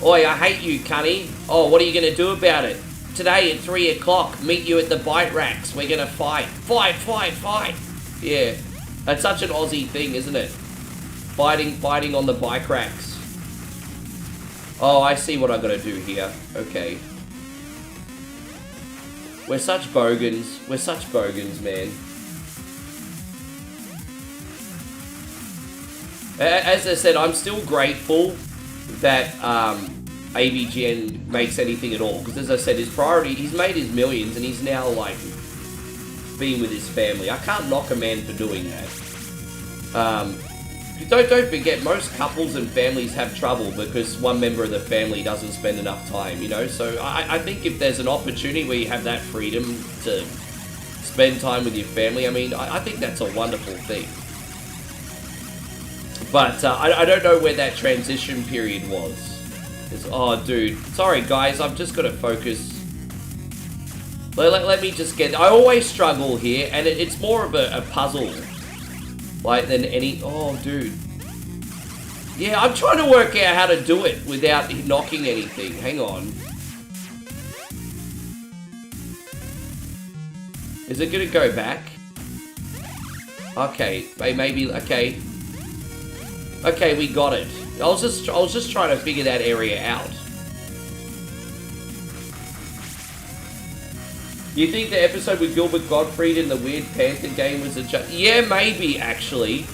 Oi, I hate you, cunny. Oh, what are you gonna do about it? Today at 3 o'clock, meet you at the bite racks. We're gonna fight. Fight, fight, fight. Yeah, that's such an Aussie thing, isn't it? Fighting on the bike racks. Oh, I see what I gotta do here. Okay. We're such bogans. We're such bogans, man. As I said, I'm still grateful that AVGN makes anything at all. Because as I said, his priority, he's made his millions and he's now like being with his family. I can't knock a man for doing that. Don't forget, most couples and families have trouble because one member of the family doesn't spend enough time, you know? So I think if there's an opportunity where you have that freedom to spend time with your family, I mean, I think that's a wonderful thing. But I don't know where that transition period was. Oh, dude. Sorry, guys. I've just got to focus. Let me just get... I always struggle here, and it's more of a puzzle. Like, than any... Oh, dude. Yeah, I'm trying to work out how to do it without knocking anything. Hang on. Is it going to go back? Okay. Maybe... Okay. Okay, we got it. I was just trying to figure that area out. You think the episode with Gilbert Gottfried in the Weird Panther game was a joke? Yeah, maybe, actually.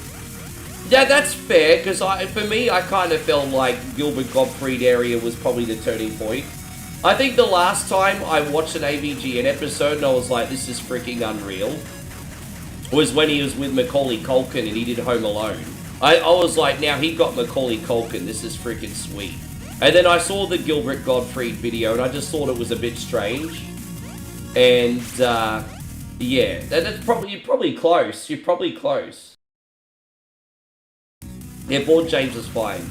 Yeah, that's fair, because for me, I kind of felt like Gilbert Gottfried area was probably the turning point. I think the last time I watched an AVGN episode and I was like, this is freaking unreal, was when he was with Macaulay Culkin and he did Home Alone. I was like, now he got Macaulay Culkin, this is freaking sweet. And then I saw the Gilbert Gottfried video and I just thought it was a bit strange. And, yeah, that's probably, you're probably close. You're probably close. Yeah, Board James is fine.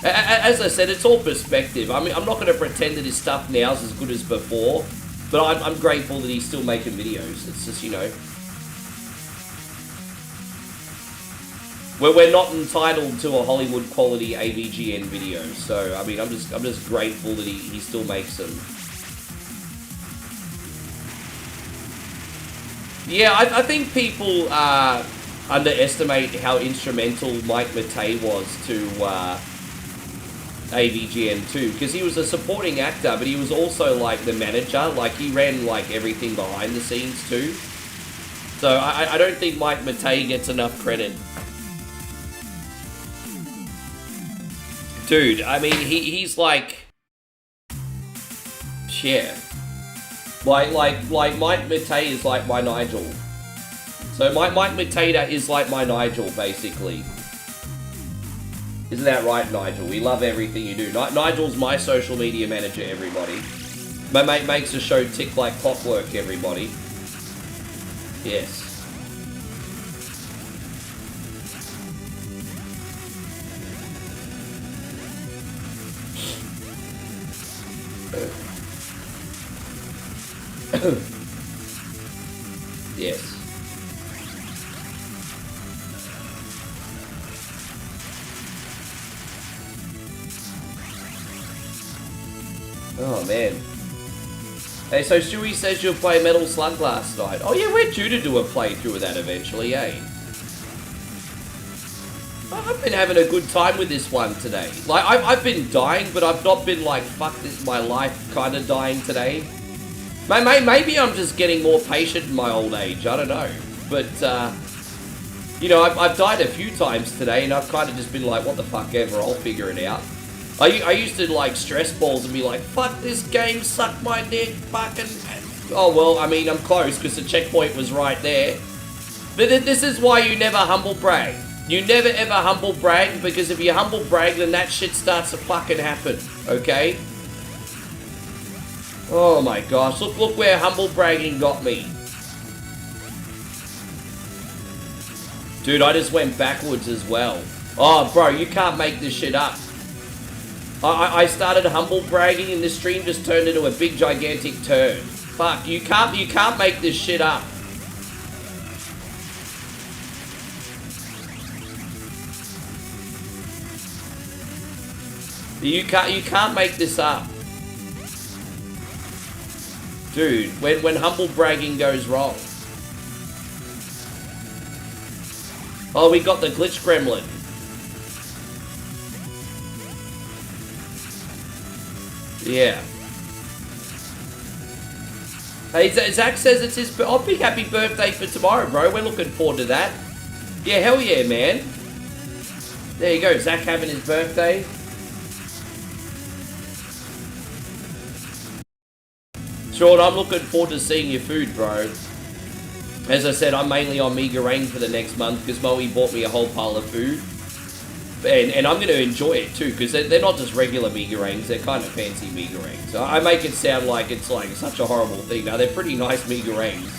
As I said, it's all perspective. I mean, I'm not going to pretend that his stuff now is as good as before, but I'm grateful that he's still making videos. It's just, you know... We're not entitled to a Hollywood quality AVGN video, so I mean I'm just grateful that he still makes them. Yeah, I think people underestimate how instrumental Mike Matei was to AVGN too, because he was a supporting actor, but he was also like the manager. Like he ran like everything behind the scenes too. So I don't think Mike Matei gets enough credit. Dude, I mean, he's like, yeah, like Mike Matei is like my Nigel. So Mike Matei is like my Nigel, basically. Isn't that right, Nigel? We love everything you do. Nigel's my social media manager, everybody. My mate makes the show tick like clockwork, everybody. Yes. Yes. Oh man. Hey, so Stewie says you'll play Metal Slug last night. Oh yeah, we're due to do a playthrough of that eventually, eh? I've been having a good time with this one today. Like, I've been dying, but I've not been like, fuck this, my life kind of dying today. Maybe I'm just getting more patient in my old age, I don't know. But, you know, I've died a few times today, and I've kind of just been like, what the fuck ever, I'll figure it out. I used to, like, stress balls and be like, fuck this game, suck my dick, fucking... Oh, well, I mean, I'm close, because the checkpoint was right there. But this is why you never humble brag. You never ever humble brag, because if you humble brag, then that shit starts to fucking happen, okay? Oh my gosh, look where humble bragging got me. Dude, I just went backwards as well. Oh, bro, you can't make this shit up. I started humble bragging and the stream just turned into a big gigantic turd. Fuck, you can't make this shit up. You can't make this up. Dude, when humble bragging goes wrong. Oh, we got the glitch gremlin. Yeah. Hey, Zach says it's his... Oh, big happy birthday for tomorrow, bro. We're looking forward to that. Yeah, hell yeah, man. There you go, Zach having his birthday. Sean, I'm looking forward to seeing your food, bro. As I said, I'm mainly on Mega Rang for the next month because Moe bought me a whole pile of food. And I'm going to enjoy it too because they're not just regular Mega Rangs, they're kind of fancy Mega Rangs. So I make it sound like it's like such a horrible thing. Now, they're pretty nice Mega Rangs.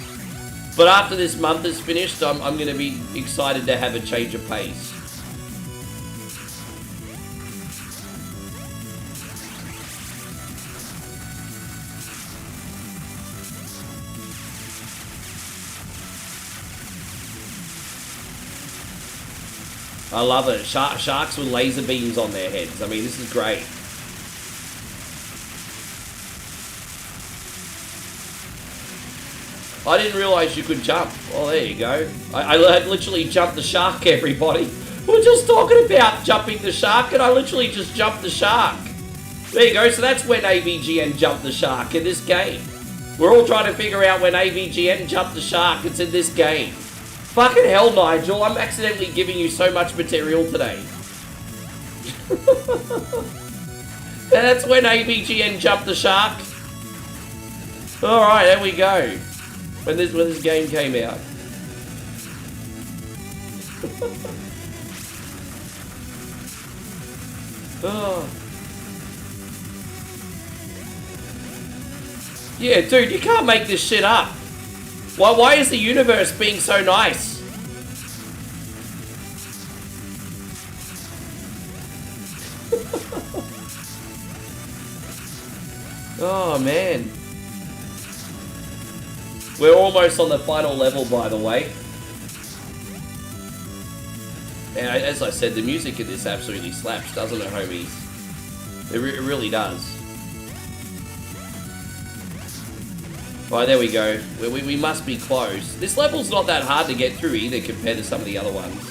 But after this month is finished, I'm going to be excited to have a change of pace. I love it. Sharks with laser beams on their heads. I mean, this is great. I didn't realise you could jump. Oh, there you go. I literally jumped the shark, everybody. We're just talking about jumping the shark, and I literally just jumped the shark. There you go. So that's when AVGN jumped the shark in this game. We're all trying to figure out when AVGN jumped the shark. It's in this game. Fucking hell, Nigel. I'm accidentally giving you so much material today. That's when AVGN jumped the shark. Alright, there we go. When this game came out. Oh. Yeah, dude, you can't make this shit up. Why is the universe being so nice? Oh, man. We're almost on the final level, by the way. And as I said, the music in this absolutely slaps, doesn't it, homies? It really does. Right, there we go. We must be close. This level's not that hard to get through either compared to some of the other ones.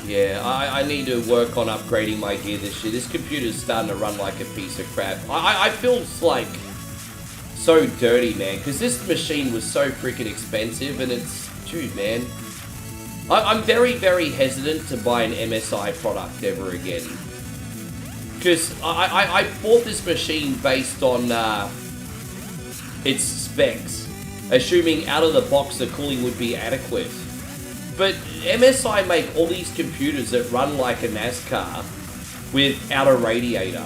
Yeah, I need to work on upgrading my gear this year. This computer's starting to run like a piece of crap. I feel like so dirty, man, because this machine was so freaking expensive, and it's... Dude, man. I'm very, very hesitant to buy an MSI product ever again. Because I bought this machine based on its specs, assuming out of the box the cooling would be adequate. But MSI make all these computers that run like a NASCAR without a radiator.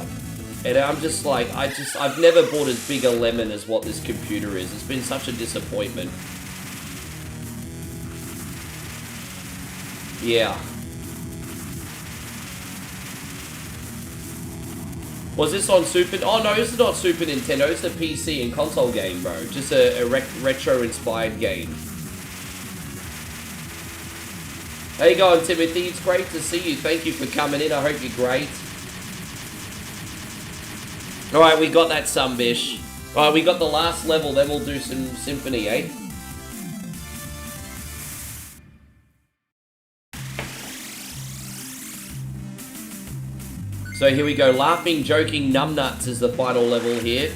And I'm just like, I've never bought as big a lemon as what this computer is. It's been such a disappointment. Yeah. Was this on Super... Oh no, this is not Super Nintendo. It's a PC and console game, bro. Just a retro-inspired game. How you going, Timothy? It's great to see you. Thank you for coming in. I hope you're great. Alright, we got that sunbish. Alright, we got the last level, then we'll do some Symphony, eh? So here we go. Laughing, Joking, Numbnuts is the final level here.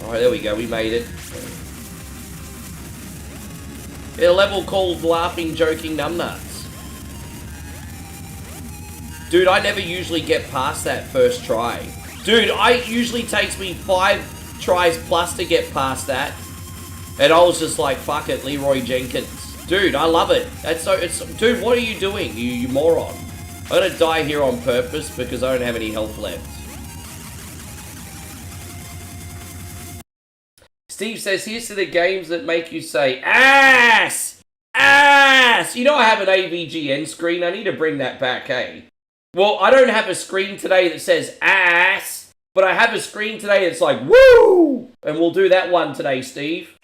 Alright, there we go, we made it. A level called Laughing, Joking, Numbnuts. Dude, I never usually get past that first try. Dude, it usually takes me 5 tries plus to get past that. And I was just like, fuck it, Leroy Jenkins. Dude, I love it. Dude, what are you doing, you moron? I'm gonna die here on purpose because I don't have any health left. Steve says, here's to the games that make you say, ass! Ass! You know I have an AVGN screen. I need to bring that back, hey? Well, I don't have a screen today that says ass, but I have a screen today that's like, woo! And we'll do that one today, Steve.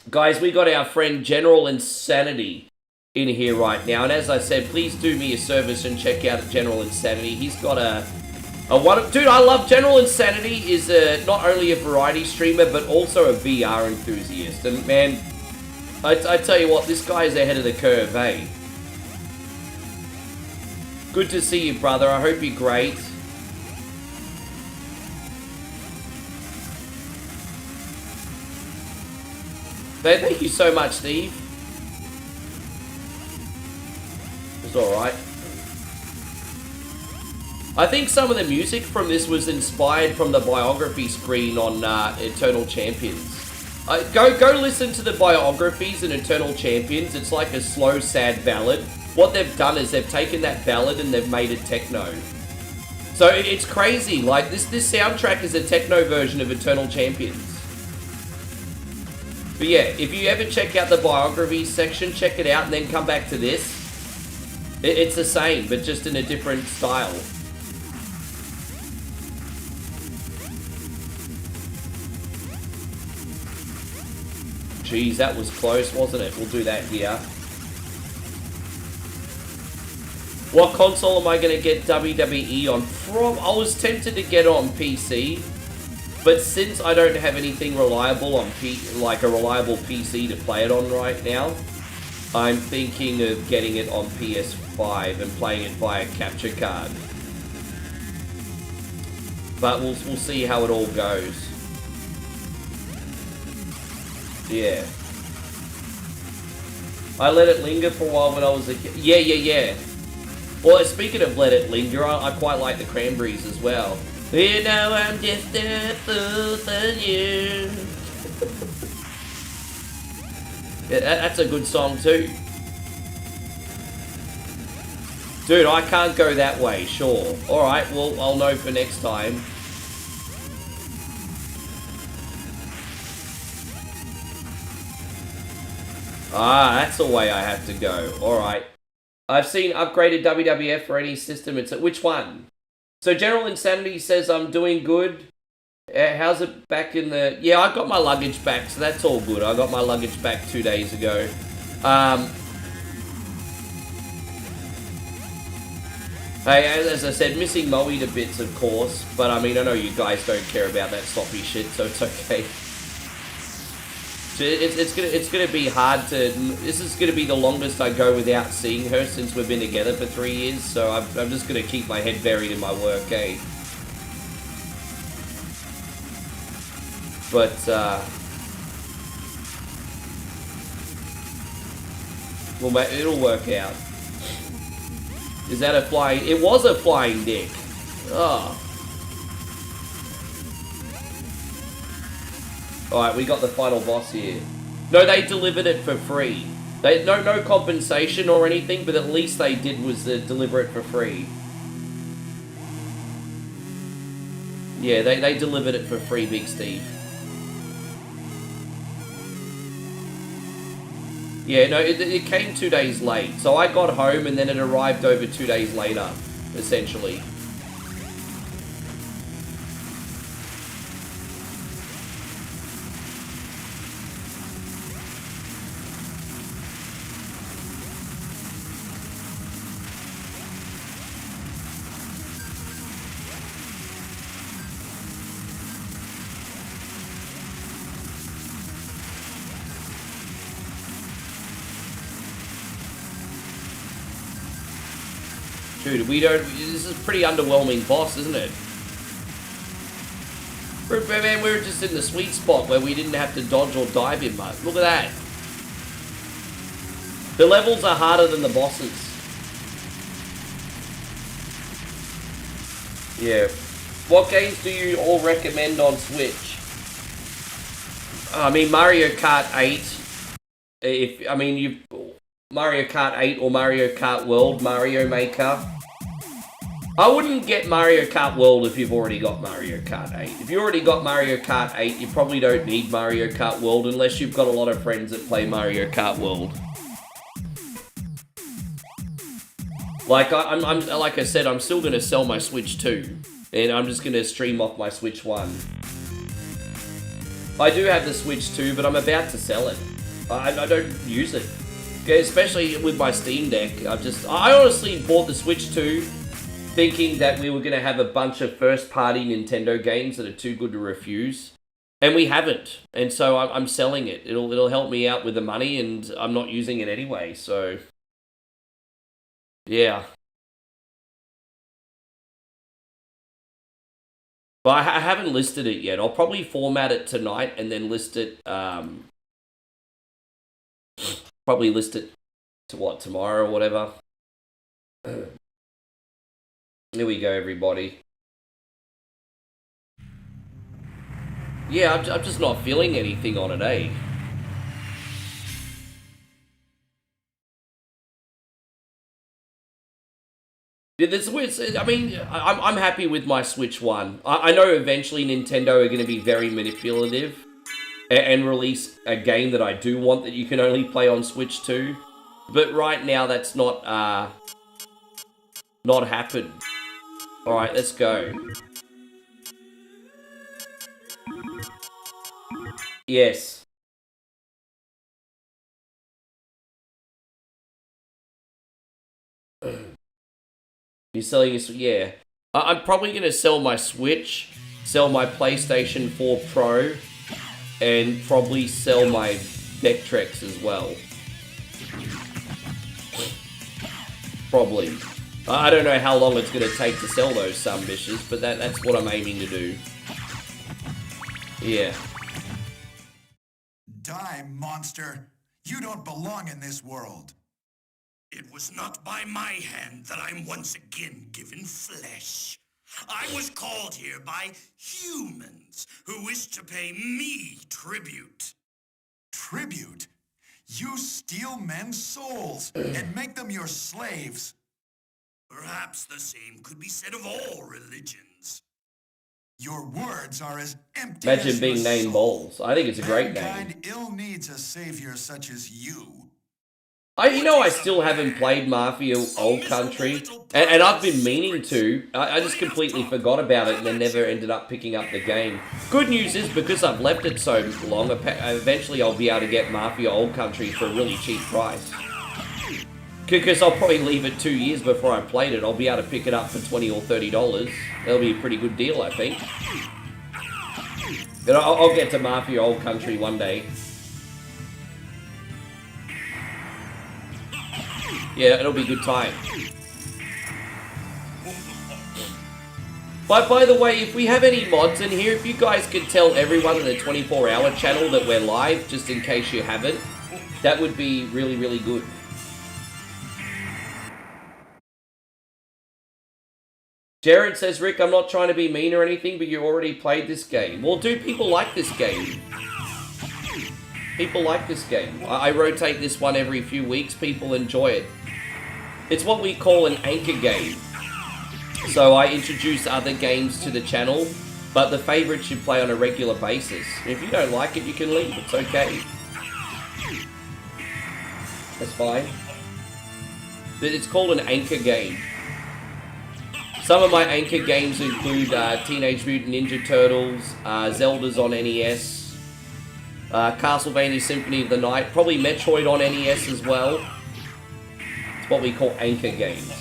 Guys, we got our friend General Insanity in here right now. And as I said, please do me a service and check out General Insanity. He's got a one... Dude, I love General Insanity. Is not only a variety streamer, but also a VR enthusiast. And man, I tell you what, this guy is ahead of the curve, eh? Good to see you, brother. I hope you're great. Thank you so much, Steve. It's alright. I think some of the music from this was inspired from the biography screen on Eternal Champions. Go listen to the biographies in Eternal Champions. It's like a slow, sad ballad. What they've done is they've taken that ballad and they've made it techno. So it's crazy. Like, this soundtrack is a techno version of Eternal Champions. But yeah, if you ever check out the biography section, check it out and then come back to this. It's the same, but just in a different style. Jeez, that was close, wasn't it? We'll do that here. What console am I going to get WWE on? I was tempted to get on PC. But since I don't have anything reliable on like a reliable PC to play it on right now, I'm thinking of getting it on PS5 and playing it via capture card. But we'll see how it all goes. Yeah. I let it linger for a while when I was a kid. Yeah. Well, speaking of let it linger, I quite like the Cranberries as well. You know I'm just a fool for you. Yeah, that's a good song too. Dude, I can't go that way, sure. Alright, well, I'll know for next time. Ah, that's the way I have to go. Alright. I've seen upgraded WWF for any system. It's which one? So General Insanity says I'm doing good. How's it back in the... Yeah, I got my luggage back, so that's all good. I got my luggage back 2 days ago. Hey, as I said, missing Moe to bits, of course. But I mean, I know you guys don't care about that sloppy shit, so it's okay. So it's gonna be hard to... This is gonna be the longest I go without seeing her since we've been together for 3 years. So I'm just gonna keep my head buried in my work, eh? But well, mate, it'll work out. Is that a flying... It was a flying dick. Oh. Alright, we got the final boss here. No, they delivered it for free. No compensation or anything, but at least they did was deliver it for free. Yeah, they delivered it for free, Big Steve. Yeah, no, it came 2 days late. So I got home and then it arrived over 2 days later, essentially. Dude, this is a pretty underwhelming boss, isn't it? Man, we were just in the sweet spot where we didn't have to dodge or dive in much. Look at that. The levels are harder than the bosses. Yeah. What games do you all recommend on Switch? I mean, Mario Kart 8. Mario Kart 8 or Mario Kart World, Mario Maker. I wouldn't get Mario Kart World if you've already got Mario Kart 8. If you already got Mario Kart 8, you probably don't need Mario Kart World unless you've got a lot of friends that play Mario Kart World. Like like I said, I'm still gonna sell my Switch 2, and I'm just gonna stream off my Switch 1. I do have the Switch 2, but I'm about to sell it. I don't use it, especially with my Steam Deck. I honestly bought the Switch 2 thinking that we were gonna have a bunch of first-party Nintendo games that are too good to refuse, and we haven't. And so I'm selling it. It'll help me out with the money, and I'm not using it anyway. So. Yeah. But I haven't listed it yet. I'll probably format it tonight and then list it, probably list it to tomorrow or whatever. Here we go, everybody. Yeah, I'm just not feeling anything on it, eh? I mean, I'm happy with my Switch 1. I know eventually Nintendo are going to be very manipulative and release a game that I do want that you can only play on Switch 2. But right now, that's not happened. Alright, let's go. Yes. You're selling this? Yeah. I'm probably going to sell my Switch, sell my PlayStation 4 Pro, and probably sell my Vectrex as well. Probably. I don't know how long it's going to take to sell those sumbitches, but that's what I'm aiming to do. Yeah. Die, monster. You don't belong in this world. It was not by my hand that I'm once again given flesh. I was called here by humans who wish to pay me tribute. Tribute? You steal men's souls and make them your slaves. Perhaps the same could be said of all religions. Your words are as empty Imagine as being your named soul. Balls. I think it's a great Mankind name. ill needs a savior such as you. I still haven't played Mafia Old Country, and I've been meaning to. I just completely forgot about it and then never ended up picking up the game. Good news is, because I've left it so long, eventually I'll be able to get Mafia Old Country for a really cheap price. Because I'll probably leave it 2 years before I played it. I'll be able to pick it up for $20 or $30. That'll be a pretty good deal, I think. But I'll get to Mafia Old Country one day. Yeah, it'll be a good time. But by the way, if we have any mods in here, if you guys could tell everyone in the 24-hour channel that we're live, just in case you haven't, that would be really, really good. Jared says, Rick, I'm not trying to be mean or anything, but you already played this game. Well, do people like this game? People like this game. I rotate this one every few weeks. People enjoy it. It's what we call an anchor game. So I introduce other games to the channel, but the favorites you play on a regular basis. If you don't like it, you can leave. It's okay. That's fine. But it's called an anchor game. Some of my anchor games include Teenage Mutant Ninja Turtles, Zelda's on NES, Castlevania Symphony of the Night, probably Metroid on NES as well. It's what we call anchor games.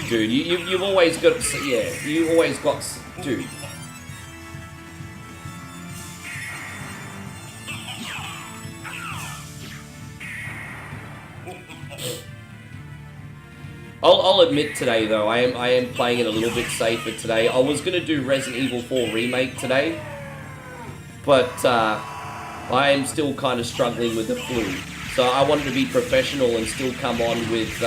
Dude, you've always got, yeah, you always got, dude. I'll admit today though, I am playing it a little bit safer today. I was gonna do Resident Evil 4 Remake today, but I am still kind of struggling with the flu. So I wanted to be professional and still come on with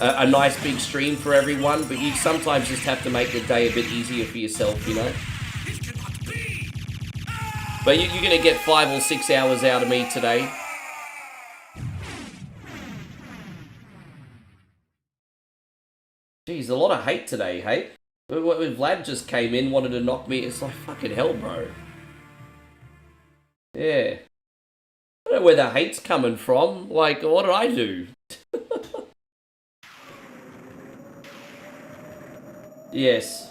a nice big stream for everyone, but you sometimes just have to make the day a bit easier for yourself, you know? But you're going to get 5 or 6 hours out of me today. Jeez, a lot of hate today, hey? When Vlad just came in, wanted to knock me, it's like, fucking hell, bro. Yeah. I don't know where the hate's coming from. Like, what did I do? Yes.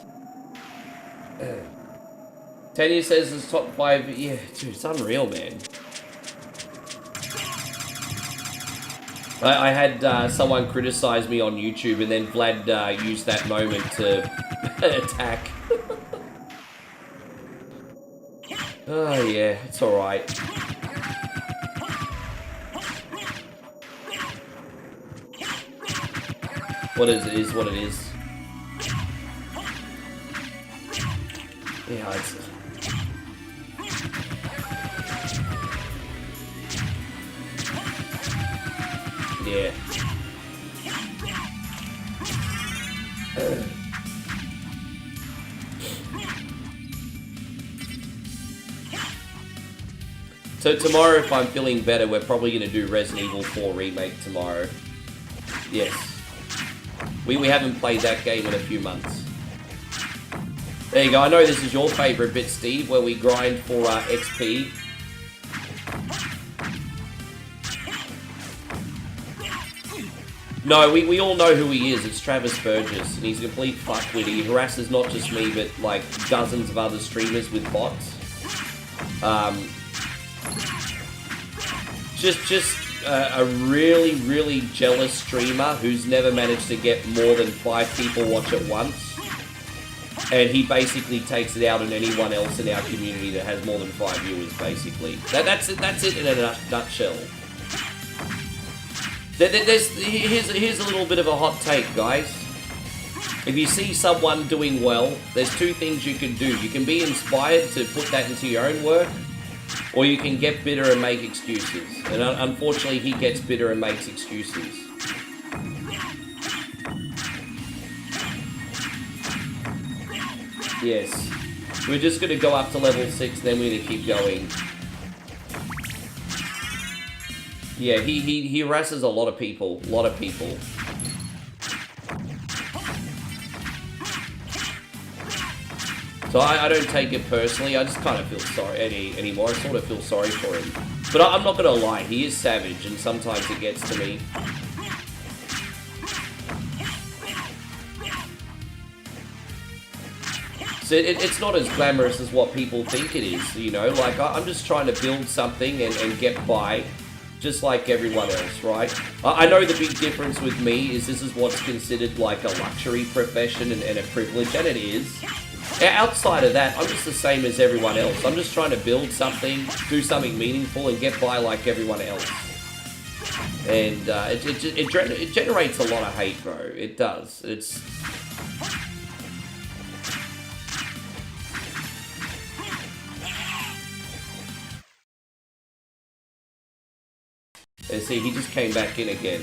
Tanya says it's top 5. Yeah, dude, it's unreal, man. I had someone criticize me on YouTube, and then Vlad used that moment to attack. Oh, yeah, it's alright. What is it is what it is. Yeah, it's... Yeah. So tomorrow, if I'm feeling better, we're probably going to do Resident Evil 4 Remake tomorrow. Yes. We haven't played that game in a few months. There you go. I know this is your favourite bit, Steve, where we grind for XP. No, we all know who he is. It's Travis Burgess, and he's a complete fuckwit. He harasses not just me, but like dozens of other streamers with bots. Just a really, really jealous streamer who's never managed to get more than 5 people watch at once. And he basically takes it out on anyone else in our community that has more than 5 viewers, basically. That's it in a nutshell. Here's a little bit of a hot take, guys. If you see someone doing well, there's 2 things you can do. You can be inspired to put that into your own work, or you can get bitter and make excuses. And unfortunately, he gets bitter and makes excuses. Yes. We're just going to go up to level 6, then we're going to keep going. Yeah, he harasses a lot of people. A lot of people. So I don't take it personally. I just kind of feel sorry anymore. I sort of feel sorry for him. But I'm not going to lie. He is savage, and sometimes it gets to me. So it's not as glamorous as what people think it is, you know? Like, I'm just trying to build something and get by, just like everyone else, right? I know the big difference with me is this is what's considered like a luxury profession and a privilege, and it is. Outside of that, I'm just the same as everyone else. I'm just trying to build something, do something meaningful, and get by like everyone else. And it generates a lot of hate, bro. It does. It's... See, he just came back in again.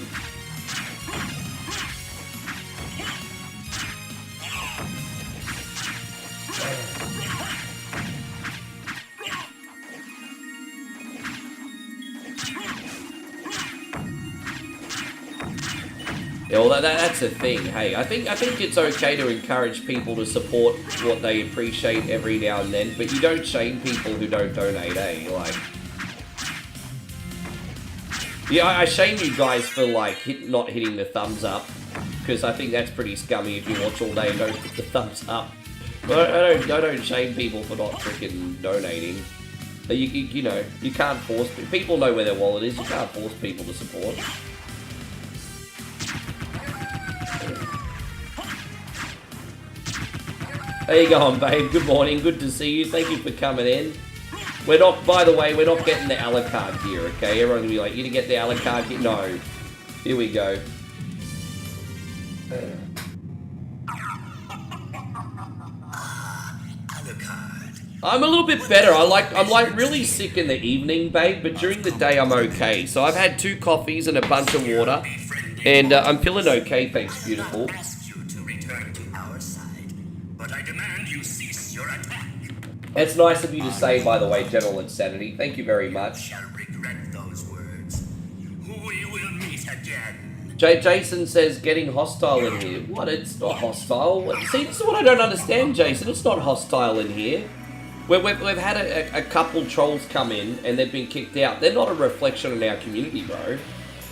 Yeah, well, that's the thing. Hey, I think it's okay to encourage people to support what they appreciate every now and then, but you don't shame people who don't donate, eh? Like, yeah, I shame you guys for like not hitting the thumbs up, because I think that's pretty scummy if you watch all day and don't hit the thumbs up. But I don't shame people for not freaking donating. You know, you can't force people know where their wallet is. You can't force people to support. How you going, babe? Good morning. Good to see you. Thank you for coming in. We're not, by the way, we're not getting the a la carte gear, okay? Everyone's gonna be like, you didn't get the a la carte gear? No. Here we go. I'm a little bit better. I'm like really sick in the evening, babe, but during the day I'm okay. So I've had 2 coffees and a bunch of water. And I'm feeling okay, thanks, beautiful. Ask you to return to our side, but I demand you cease your attack. It's nice of you to say, by the way, General Insanity. Thank you very much. Shall regret those words. We will meet again. Jason says getting hostile in here. What? It's not hostile. See, this is what I don't understand, Jason. It's not hostile in here. We've had a couple trolls come in and they've been kicked out. They're not a reflection on our community, bro.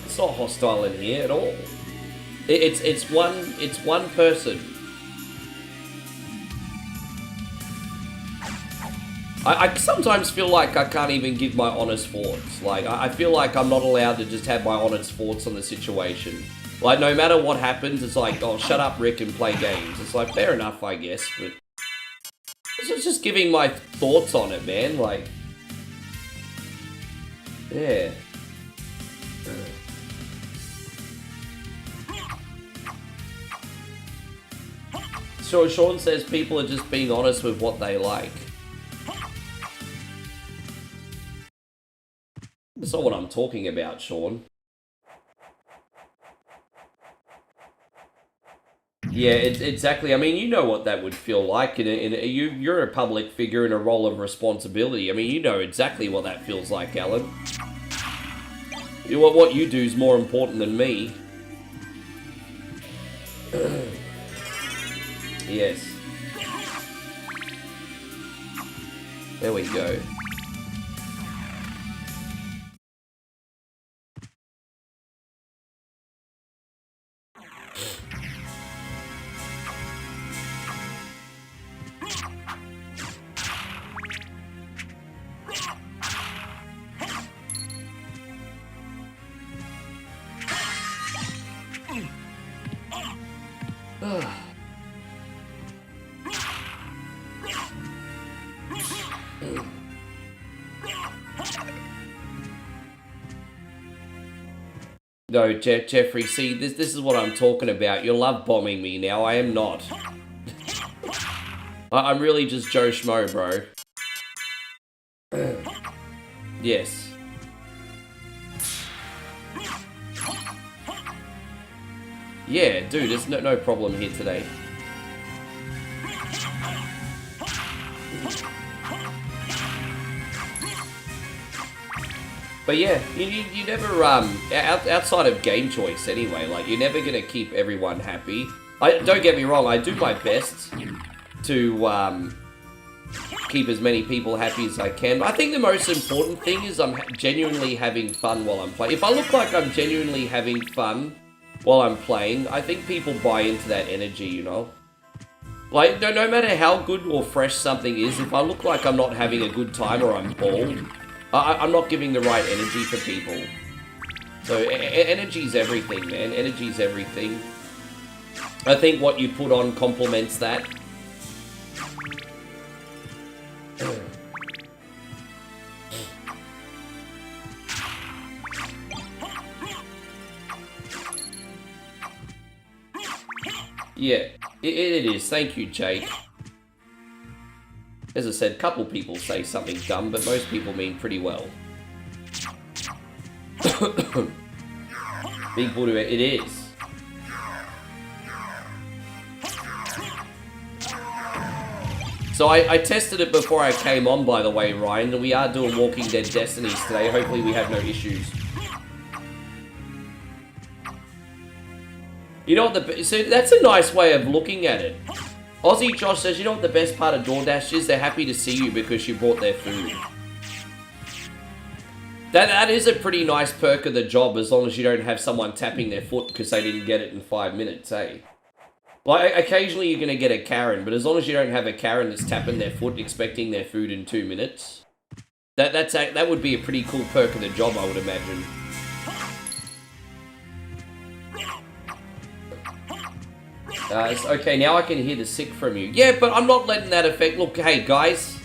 It's not hostile in here at all. It's one person. I sometimes feel like I can't even give my honest thoughts. Like, I feel like I'm not allowed to just have my honest thoughts on the situation. Like, no matter what happens, it's like, oh, shut up, Rick, and play games. It's like, fair enough, I guess, but... It's just giving my thoughts on it, man. Like... Yeah. So Sean says people are just being honest with what they like. That's not what I'm talking about, Sean. Yeah, exactly. I mean, you know what that would feel like. You're a public figure in a role of responsibility. I mean, you know exactly what that feels like, Alan. What you do is more important than me. Yes. There we go. No, Jeffrey, see, this is what I'm talking about. You're love bombing me now. I am not. I'm really just Joe Schmo, bro. Yes. Yeah, dude, there's no problem here today. But yeah, you never, outside of game choice anyway, like, you're never gonna keep everyone happy. Don't get me wrong, I do my best to, keep as many people happy as I can. But I think the most important thing is I'm genuinely having fun while I'm playing. If I look like I'm genuinely having fun while I'm playing, I think people buy into that energy, you know? Like, no matter how good or fresh something is, if I look like I'm not having a good time or I'm bald, I'm not giving the right energy for people. So, energy's everything, man. Energy's everything. I think what you put on complements that. Yeah, it is. Thank you, Jake. As I said, a couple people say something dumb, but most people mean pretty well. Big Buddha, it is. So I tested it before I came on, by the way, Ryan, and we are doing Walking Dead Destinies today. Hopefully we have no issues. You know what so that's a nice way of looking at it. Aussie Josh says, you know what the best part of DoorDash is? They're happy to see you because you brought their food. That is a pretty nice perk of the job, as long as you don't have someone tapping their foot because they didn't get it in 5 minutes, eh? Like, occasionally you're going to get a Karen, but as long as you don't have a Karen that's tapping their foot expecting their food in 2 minutes, that would be a pretty cool perk of the job, I would imagine. Okay, now I can hear the sick from you. Yeah, but I'm not letting that affect... Look, hey, guys.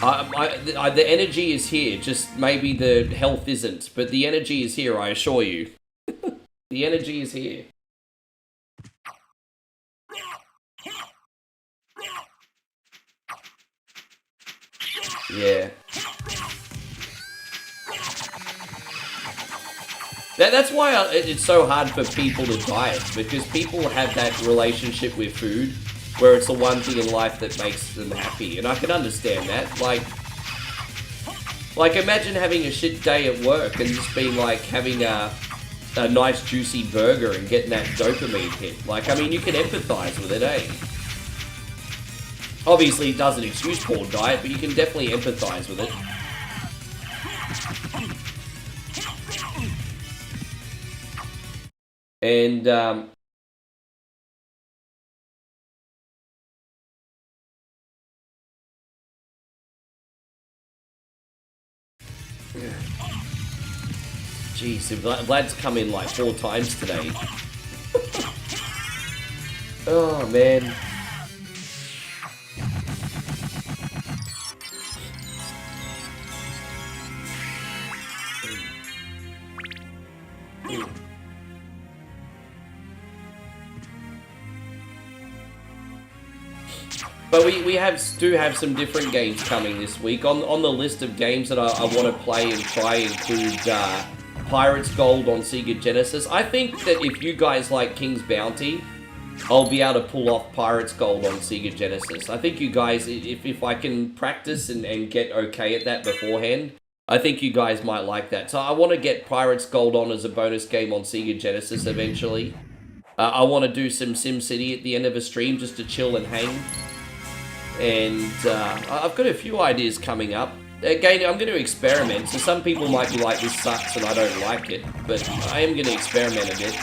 The energy is here. Just maybe the health isn't. But the energy is here, I assure you. The energy is here. Yeah. That's why it's so hard for people to diet, because people have that relationship with food where it's the one thing in life that makes them happy, and I can understand that. Like imagine having a shit day at work and just being like having a nice juicy burger and getting that dopamine hit. Like, I mean, you can empathize with it, eh? Obviously, it doesn't excuse poor diet, but you can definitely empathize with it. And, jeez, Vlad's come in like 4 times today. Oh, man. But we do have some different games coming this week. On the list of games that I want to play and try include Pirate's Gold on Sega Genesis. I think that if you guys like King's Bounty, I'll be able to pull off Pirate's Gold on Sega Genesis. I think you guys, if I can practice and get okay at that beforehand, I think you guys might like that. So I want to get Pirate's Gold on as a bonus game on Sega Genesis eventually. I want to do some SimCity at the end of a stream just to chill and hang. And I've got a few ideas coming up. Again, I'm going to experiment, so some people might be like, this sucks and I don't like it, but I am going to experiment a bit.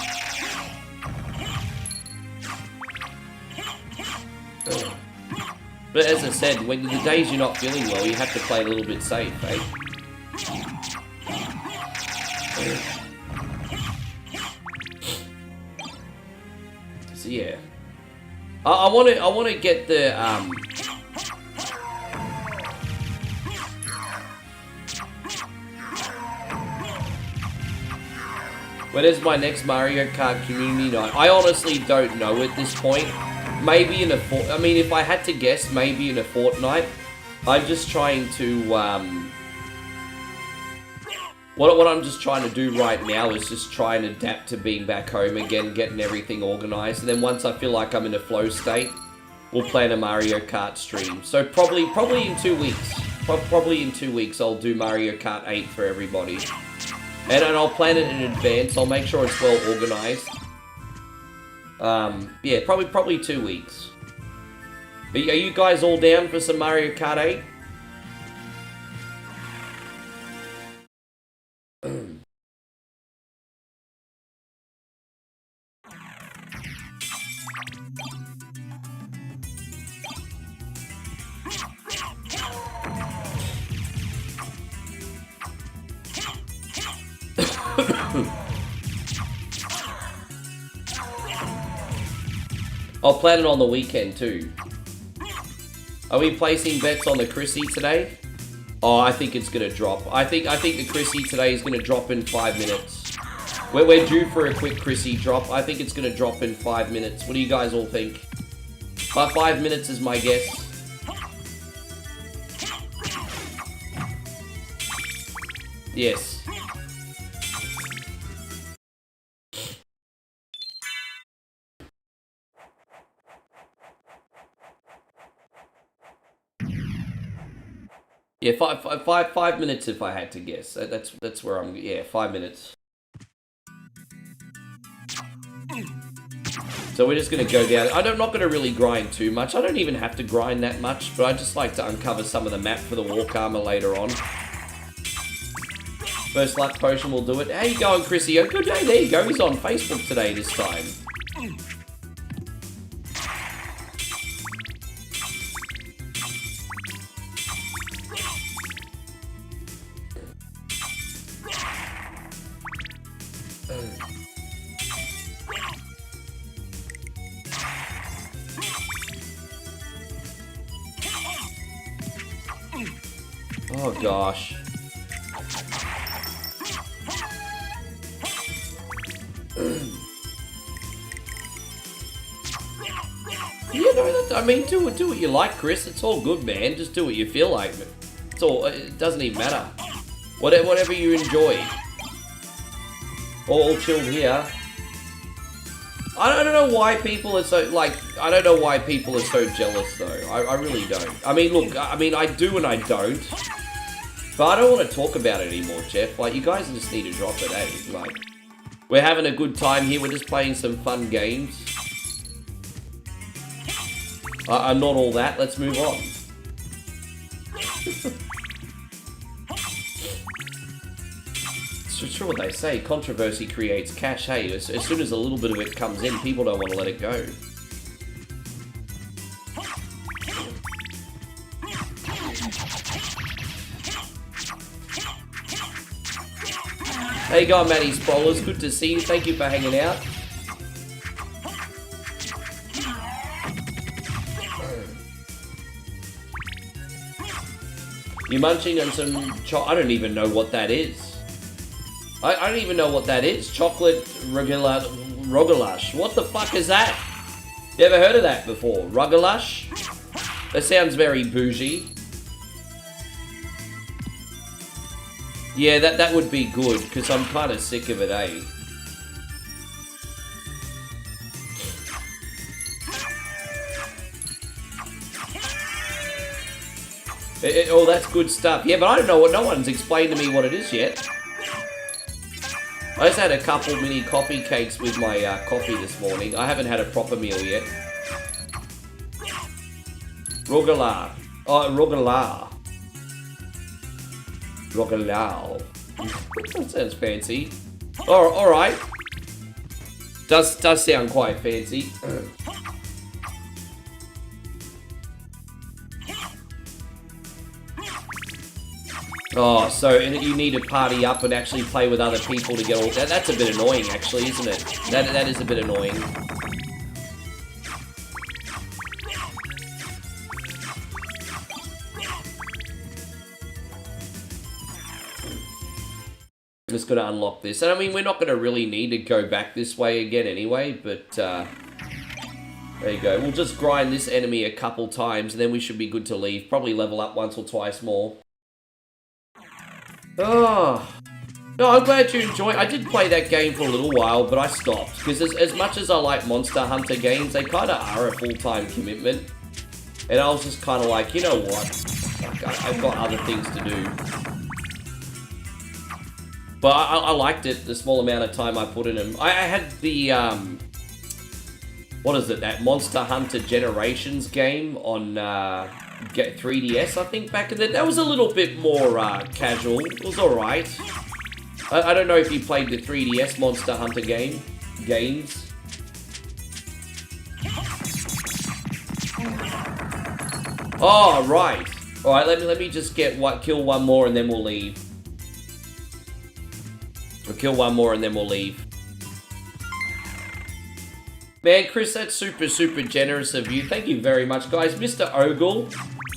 But as I said, when the days you're not feeling well, you have to play a little bit safe, eh? So yeah. I want to get the when is my next Mario Kart community night? I honestly don't know at this point. Maybe in a I mean, if I had to guess, maybe in a fortnight. I'm just trying to what I'm just trying to do right now is just try and adapt to being back home again, getting everything organized, and then once I feel like I'm in a flow state, we'll plan a Mario Kart stream. So probably in 2 weeks. Probably in 2 weeks I'll do Mario Kart 8 for everybody. And I'll plan it in advance. I'll make sure it's well organized. Yeah, probably 2 weeks. Are you guys all down for some Mario Kart 8? I'll plan it on the weekend too. Are we placing bets on the Chrissy today? Oh, I think it's gonna drop. I think the Chrissy today is gonna drop in 5 minutes. We're due for a quick Chrissy drop. I think it's gonna drop in 5 minutes. What do you guys all think? 5 minutes is my guess. Yes. Yeah, five minutes if I had to guess. That's where I'm. Yeah, 5 minutes. So we're just gonna go down. I'm not gonna really grind too much. I don't even have to grind that much, but I just like to uncover some of the map for the walk armor later on. First luck potion will do it. How you going, Chrissy? Oh, good day. There you go. He's on Facebook today this time. Oh gosh. Yeah, no, I mean, do what you like, Chris. It's all good, man. Just do what you feel like. It's all. It doesn't even matter. Whatever you enjoy. All chilled here. I don't know why people are so, like, I don't know why people are so jealous, though. I really don't. I mean, look, I mean, I do and I don't. But I don't want to talk about it anymore, Jeff. Like, you guys just need to drop it, eh? Like, we're having a good time here. We're just playing some fun games. I'm not all that. Let's move on. It's true what they say. Controversy creates cash. Hey, as soon as a little bit of it comes in, people don't want to let it go. How you going, Matty Spoilers? Good to see you. Thank you for hanging out. You munching on some I don't even know what that is. I don't even know what that is. Chocolate Rogalash. What the fuck is that? You ever heard of that before? Rogalash? That sounds very bougie. Yeah, that would be good, because I'm kind of sick of it, eh? Oh, that's good stuff. Yeah, but I don't know what, no one's explained to me what it is yet. I just had a couple mini coffee cakes with my coffee this morning. I haven't had a proper meal yet. Rogala. Oh, Rogala. Rogalao. That sounds fancy. Oh, alright. Does sound quite fancy. Oh, so you need to party up and actually play with other people to get all that. That's a bit annoying, actually, isn't it? That is a bit annoying. I'm just going to unlock this. And I mean, we're not going to really need to go back this way again anyway, but there you go. We'll just grind this enemy a couple times and then we should be good to leave. Probably level up once or twice more. Oh, no, I'm glad you enjoyed. I did play that game for a little while, but I stopped. Because as much as I like Monster Hunter games, they kind of are a full-time commitment. And I was just kind of like, you know what? I've got other things to do. But I liked it, the small amount of time I put in them. I had the, what is it, that Monster Hunter Generations game on 3DS, I think, back in the day. That was a little bit more casual. It was alright. I don't know if you played the 3DS Monster Hunter games. Oh, right. Alright, let me just kill one more and then we'll leave. We'll kill one more and then we'll leave. Man, Chris, that's super, super generous of you. Thank you very much, guys. Mr. Ogle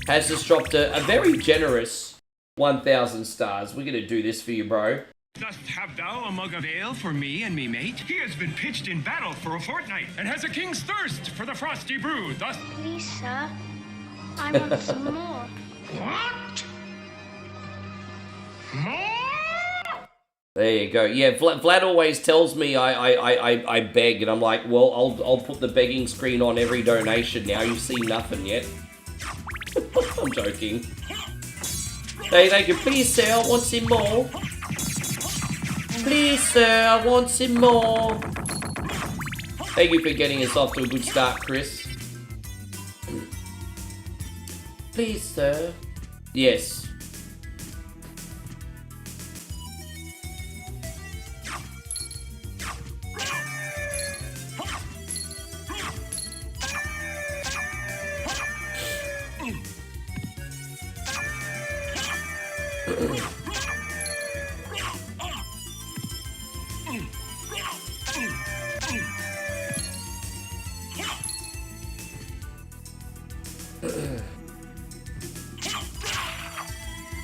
has just dropped a very generous 1,000 stars. We're going to do this for you, bro. Dost have thou a mug of ale for me and me mate? He has been pitched in battle for a fortnight, and has a king's thirst for the frosty brew, thus... Please, sir. I want some more. What? More? There you go. Yeah, Vlad always tells me I beg, and I'm like, well, I'll put the begging screen on every donation now. You see nothing yet. I'm joking. Hey, thank you. Please, sir, I want some more. Please, sir, I want some more. Thank you for getting us off to a good start, Chris. Please, sir. Yes.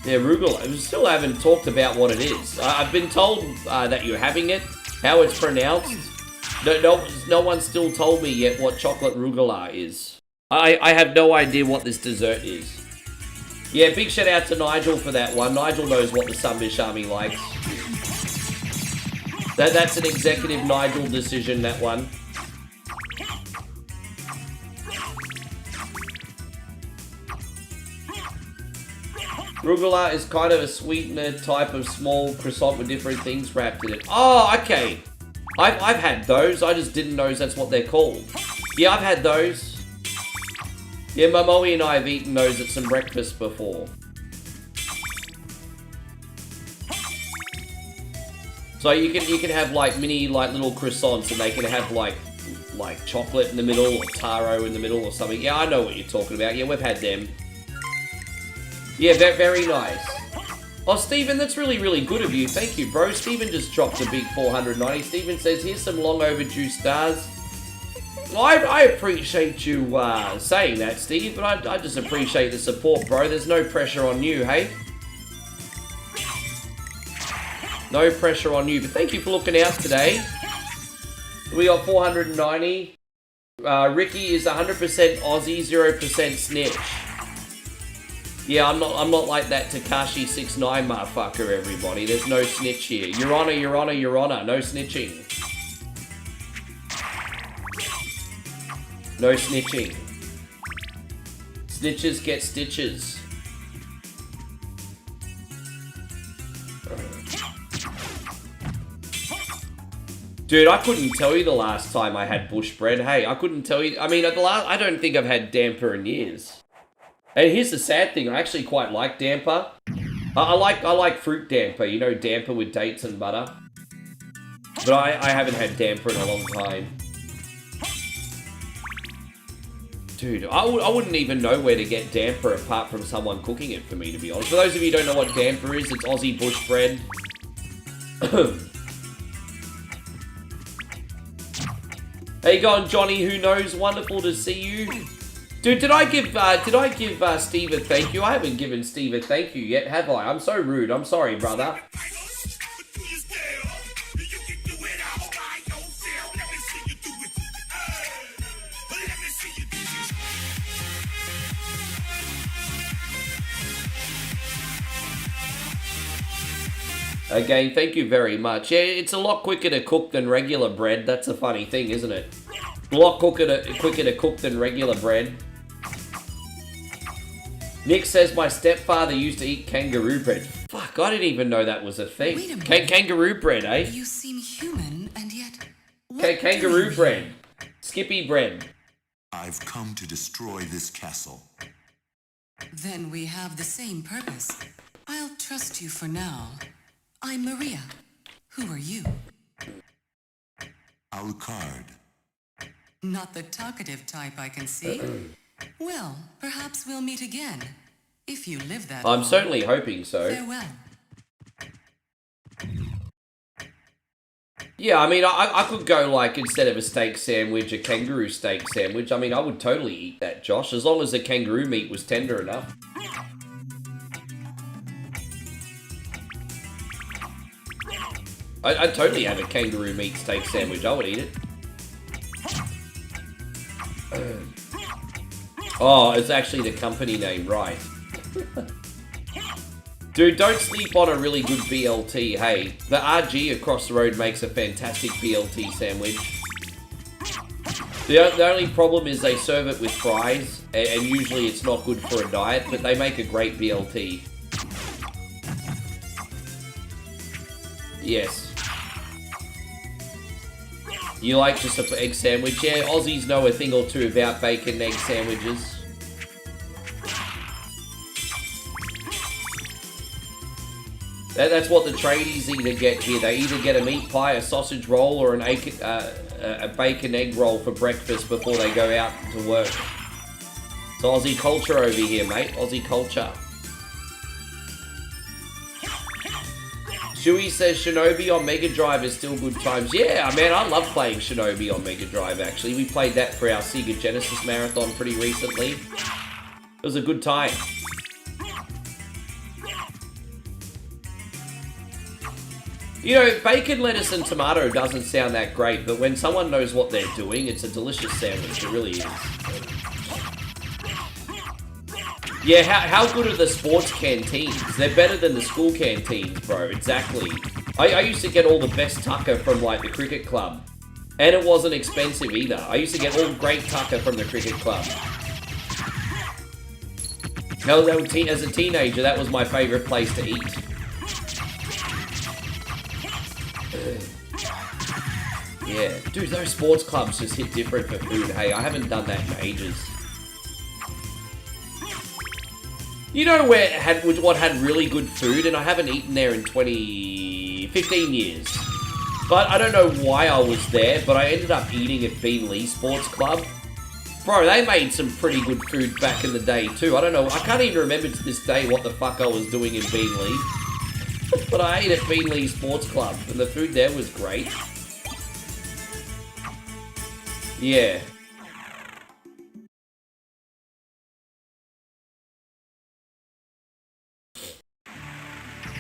Yeah, Rugal, I still haven't talked about what it is. I've been told that you're having it, how it's pronounced. No one's still told me yet what chocolate rugala is. I have no idea what this dessert is. Yeah, big shout out to Nigel for that one. Nigel knows what the Sunbish Army likes. That's an executive Nigel decision, that one. Rugula is kind of a sweetener type of small croissant with different things wrapped in it. Oh, okay. I've had those. I just didn't know that's what they're called. Yeah, I've had those. Yeah, Momoe and I have eaten those at some breakfast before. So you can have like mini little croissants, and they can have like chocolate in the middle or taro in the middle or something. Yeah, I know what you're talking about. Yeah, we've had them. Yeah, very nice. Oh, Stephen, that's really good of you. Thank you, bro. Stephen just dropped a big 490. Stephen says, here's some long overdue stars. Well, I appreciate you saying that, Steve, but I just appreciate the support, bro. There's no pressure on you, hey? No pressure on you, but thank you for looking out today. We got 490. Ricky is 100% Aussie, 0% snitch. Yeah, I'm not like that Takashi 69 motherfucker, everybody. There's no snitch here. Your Honor, Your Honor, Your Honor. No snitching. No snitching. Snitches get stitches. Dude, I couldn't tell you the last time I had bush bread. Hey, I couldn't tell you. I mean, I don't think I've had damper in years. And here's the sad thing, I actually quite like damper. I like fruit damper, you know, damper with dates and butter. But I haven't had damper in a long time. Dude, I wouldn't even know where to get damper apart from someone cooking it for me, to be honest. For those of you who don't know what damper is, it's Aussie bush bread. How you going, Johnny? Who knows? Wonderful to see you. Dude, did I give Steve a thank you? I haven't given Steve a thank you yet, have I? I'm so rude. I'm sorry, brother. Again, thank you very much. Yeah, it's a lot quicker to cook than regular bread. That's a funny thing, isn't it? A lot quicker to cook than regular bread. Nick says my stepfather used to eat kangaroo bread. Fuck, I didn't even know that was a thing. Wait a minute. Kangaroo bread, eh? You seem human, and yet... Kangaroo bread. Skippy bread. I've come to destroy this castle. Then we have the same purpose. I'll trust you for now. I'm Maria. Who are you? Alucard. Not the talkative type, I can see. Well, perhaps we'll meet again. If you live that long. I'm certainly hoping so. Farewell. Yeah, I mean, I could go, like, instead of a steak sandwich, a kangaroo steak sandwich. I mean, I would totally eat that, Josh, as long as the kangaroo meat was tender enough. I'd totally have a kangaroo meat steak sandwich. I would eat it. Oh, it's actually the company name, right. Dude, don't sleep on a really good BLT, hey. The RG across the road makes a fantastic BLT sandwich. The only problem is they serve it with fries, and usually it's not good for a diet, but they make a great BLT. Yes. You like just an egg sandwich? Yeah, Aussies know a thing or two about bacon and egg sandwiches. That's what the tradies either get here. They either get a meat pie, a sausage roll, or a bacon egg roll for breakfast before they go out to work. It's Aussie culture over here, mate. Aussie culture. Shuey says Shinobi on Mega Drive is still good times. Yeah, man, I love playing Shinobi on Mega Drive, actually. We played that for our Sega Genesis Marathon pretty recently. It was a good time. You know, bacon, lettuce, and tomato doesn't sound that great, but when someone knows what they're doing, it's a delicious sandwich. It really is. Yeah, how good are the sports canteens? They're better than the school canteens, bro. Exactly. I used to get all the best tucker from, like, the cricket club. And it wasn't expensive either. I used to get all great tucker from the cricket club. As a teenager, that was my favourite place to eat. Yeah. Dude, those sports clubs just hit different for food. Hey, I haven't done that in ages. You know what had really good food, and I haven't eaten there in 15 years. But I don't know why I was there, but I ended up eating at Beanley Sports Club. Bro, they made some pretty good food back in the day too. I don't know, I can't even remember to this day what the fuck I was doing in Beanley. But I ate at Beanley Sports Club, and the food there was great. Yeah.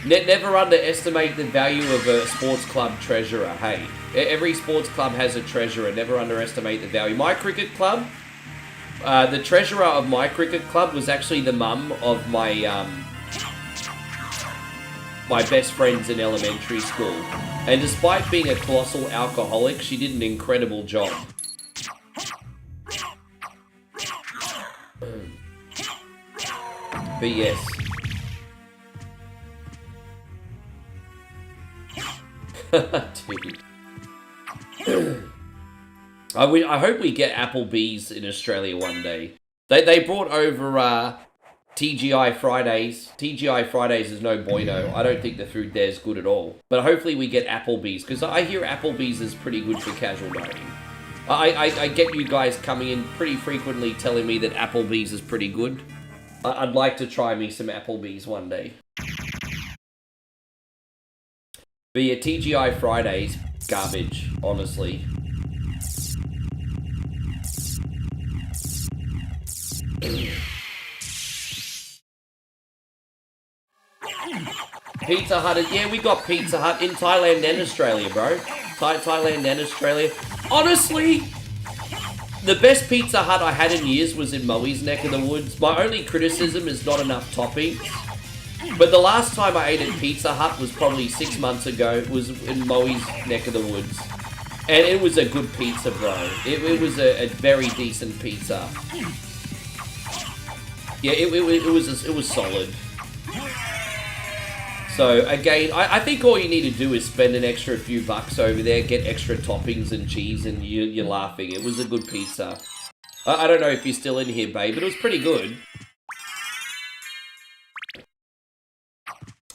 Never underestimate the value of a sports club treasurer, hey. Every sports club has a treasurer, never underestimate the value. My cricket club, the treasurer of my cricket club was actually the mum of my, my best friends in elementary school. And despite being a colossal alcoholic, she did an incredible job. But yes. Dude. I hope we get Applebee's in Australia one day. They brought over TGI Fridays. TGI Fridays is no bueno. I don't think the food there is good at all. But hopefully we get Applebee's, because I hear Applebee's is pretty good for casual dining. I get you guys coming in pretty frequently telling me that Applebee's is pretty good. I'd like to try me some Applebee's one day. But yeah, TGI Fridays, garbage, honestly. Pizza Hut, yeah, we got Pizza Hut in Thailand and Australia, bro. Thailand and Australia. Honestly, the best Pizza Hut I had in years was in Moe's neck of the woods. My only criticism is not enough toppings. But the last time I ate at Pizza Hut was probably 6 months ago. It was in Moe's neck of the woods. And it was a good pizza, bro. It was a very decent pizza. Yeah, it was solid. So, again, I think all you need to do is spend an extra few bucks over there, get extra toppings and cheese, and you're laughing. It was a good pizza. I don't know if you're still in here, babe, but it was pretty good.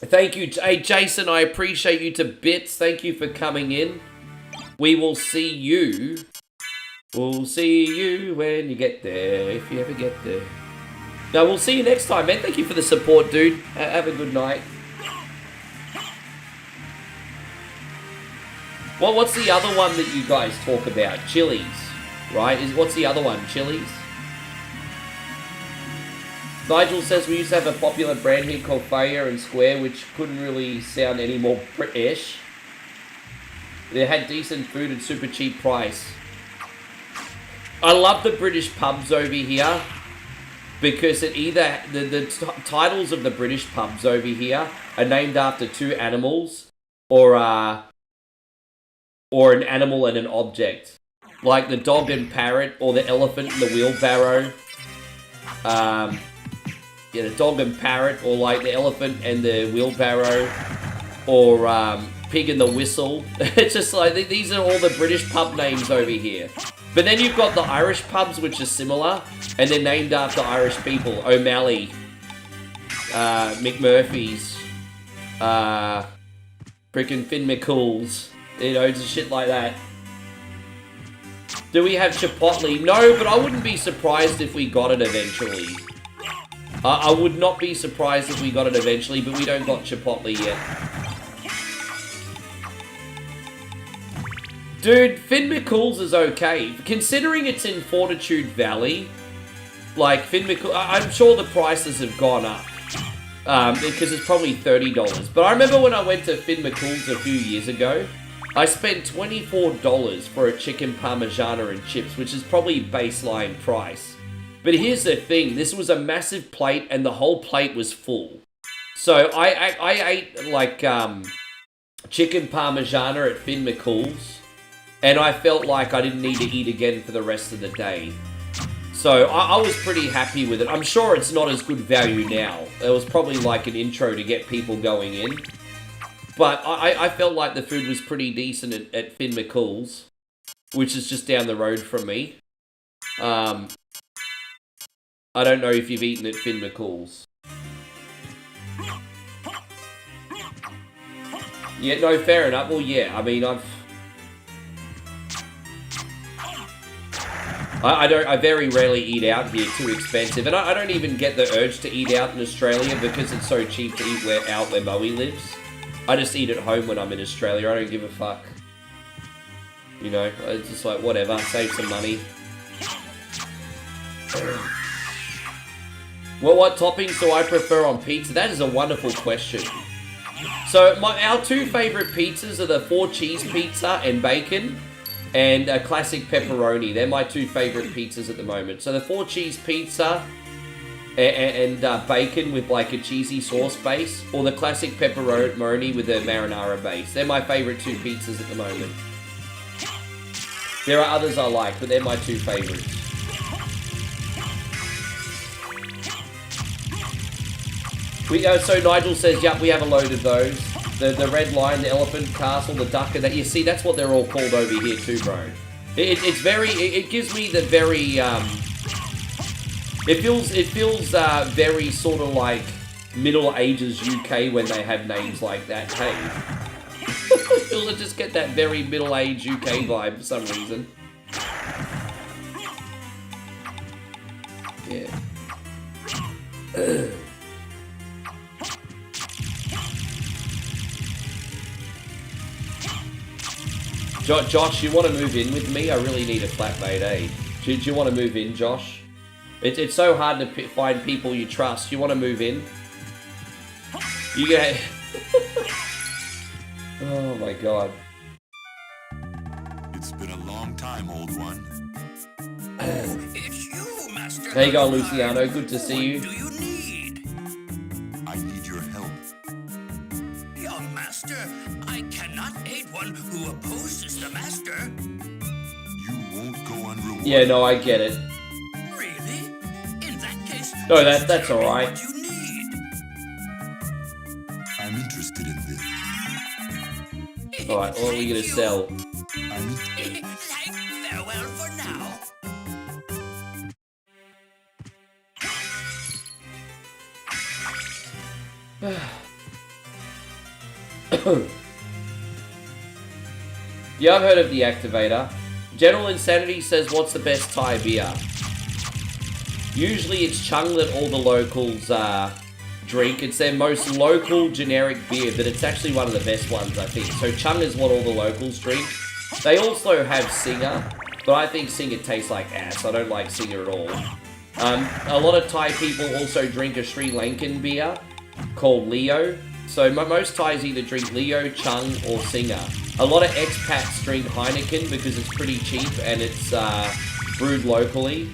Thank you. Hey, Jason, I appreciate you to bits. Thank you for coming in. We will see you. We'll see you when you get there, if you ever get there. No, we'll see you next time, man. Thank you for the support, dude. Have a good night. Well, what's the other one that you guys talk about? Chili's, right? What's the other one? Chili's? Nigel says we used to have a popular brand here called Fair and Square, which couldn't really sound any more British. They had decent food and super cheap price. I love the British pubs over here because it either the titles of the British pubs over here are named after two animals or an animal and an object, like the dog and parrot or the elephant and the wheelbarrow. Yeah, the dog and parrot, or like the elephant and the wheelbarrow, or pig and the whistle. It's just like, these are all the British pub names over here. But then you've got the Irish pubs, which are similar, and they're named after Irish people. O'Malley, McMurphy's, frickin' Finn McCool's, you know, just shit like that. Do we have Chipotle? No, but I wouldn't be surprised if we got it eventually. I would not be surprised if we got it eventually, but we don't got Chipotle yet. Dude, Finn McCool's is okay. Considering it's in Fortitude Valley, like, Finn McCool, I'm sure the prices have gone up. Because it's probably $30. But I remember when I went to Finn McCool's a few years ago, I spent $24 for a chicken parmigiana and chips, which is probably baseline price. But here's the thing, this was a massive plate and the whole plate was full. So I ate like chicken parmigiana at Finn McCool's, and I felt like I didn't need to eat again for the rest of the day. So I was pretty happy with it. I'm sure it's not as good value now. It was probably like an intro to get people going in. But I felt like the food was pretty decent at Finn McCool's, which is just down the road from me. I don't know if you've eaten at Finn McCool's. Yeah, no, fair enough. Well, yeah, I mean, I very rarely eat out here, too expensive. And I don't even get the urge to eat out in Australia because it's so cheap to eat out where Moe lives. I just eat at home when I'm in Australia. I don't give a fuck. You know, it's just like, whatever, save some money. Well, what toppings do I prefer on pizza? That is a wonderful question. So, our two favourite pizzas are the 4-cheese pizza and bacon, and a classic pepperoni. They're my two favourite pizzas at the moment. So the 4-cheese pizza and bacon with like a cheesy sauce base, or the classic pepperoni with a marinara base. They're my favourite two pizzas at the moment. There are others I like, but they're my two favourites. So Nigel says, yep, we have a load of those. The red lion, the elephant castle, the ducker. That you see, that's what they're all called over here too, bro. It's very. It gives me the very. It feels very sort of like Middle Ages UK when they have names like that. Hey, you'll just get that very Middle Age UK vibe for some reason. Yeah. Josh, you want to move in with me? I really need a flatmate, eh? Do you want to move in, Josh? It's so hard to find people you trust. You want to move in? You get... Oh my god. It's been a long time, old one. It's you, Master. There you go, Luciano. Good to see you. What do you need? I need your help. Young Master, I cannot aid one who opposes the Master. You won't go unrewarded. Yeah, no, I get it. Really? In that case, No, that's all right. what you need. I'm interested in this. All right, what are we gonna sell? Farewell for now. Yeah, I've heard of the Activator. General Insanity says, what's the best Thai beer? Usually it's Chung that all the locals drink. It's their most local generic beer, but it's actually one of the best ones, I think. So Chung is what all the locals drink. They also have Singer, but I think Singer tastes like ass. I don't like Singer at all. A lot of Thai people also drink a Sri Lankan beer called Leo. So most Thais either drink Leo, Chung, or Singer. A lot of expats drink Heineken because it's pretty cheap and it's brewed locally.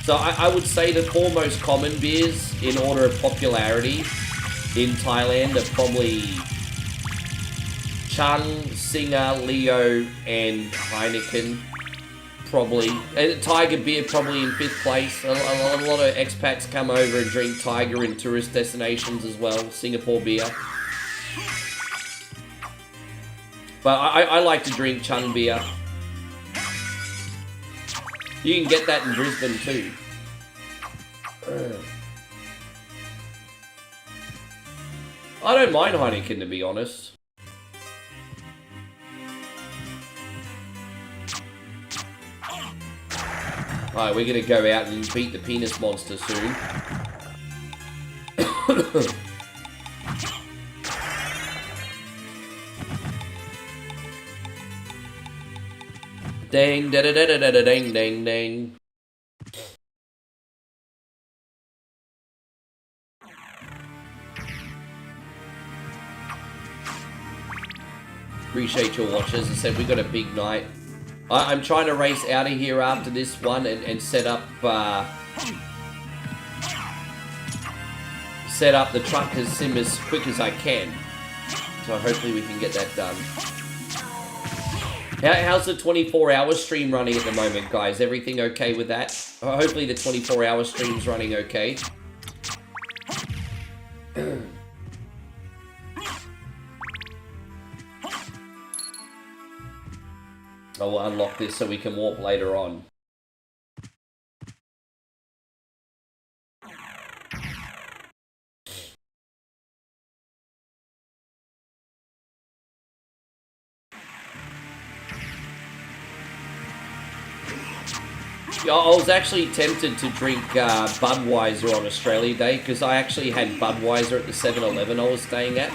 So I would say the 4 most common beers in order of popularity in Thailand are probably Chung, Singer, Leo, and Heineken. Probably. And Tiger beer probably in 5th place. A lot of expats come over and drink Tiger in tourist destinations as well. Singapore beer. But I like to drink Chung beer. You can get that in Brisbane too. I don't mind Heineken, to be honest. Alright, we're gonna go out and beat the penis monster soon. Dang, da da da da da dang, dang, dang. Appreciate your watch. As I said, we got a big night. I'm trying to race out of here after this one and set up the truck sim as quick as I can. So hopefully we can get that done. How's the 24-hour stream running at the moment, guys? Everything okay with that? Hopefully the 24-hour stream's running okay. I will unlock this so we can warp later on. I was actually tempted to drink Budweiser on Australia Day because I actually had Budweiser at the 7-Eleven I was staying at.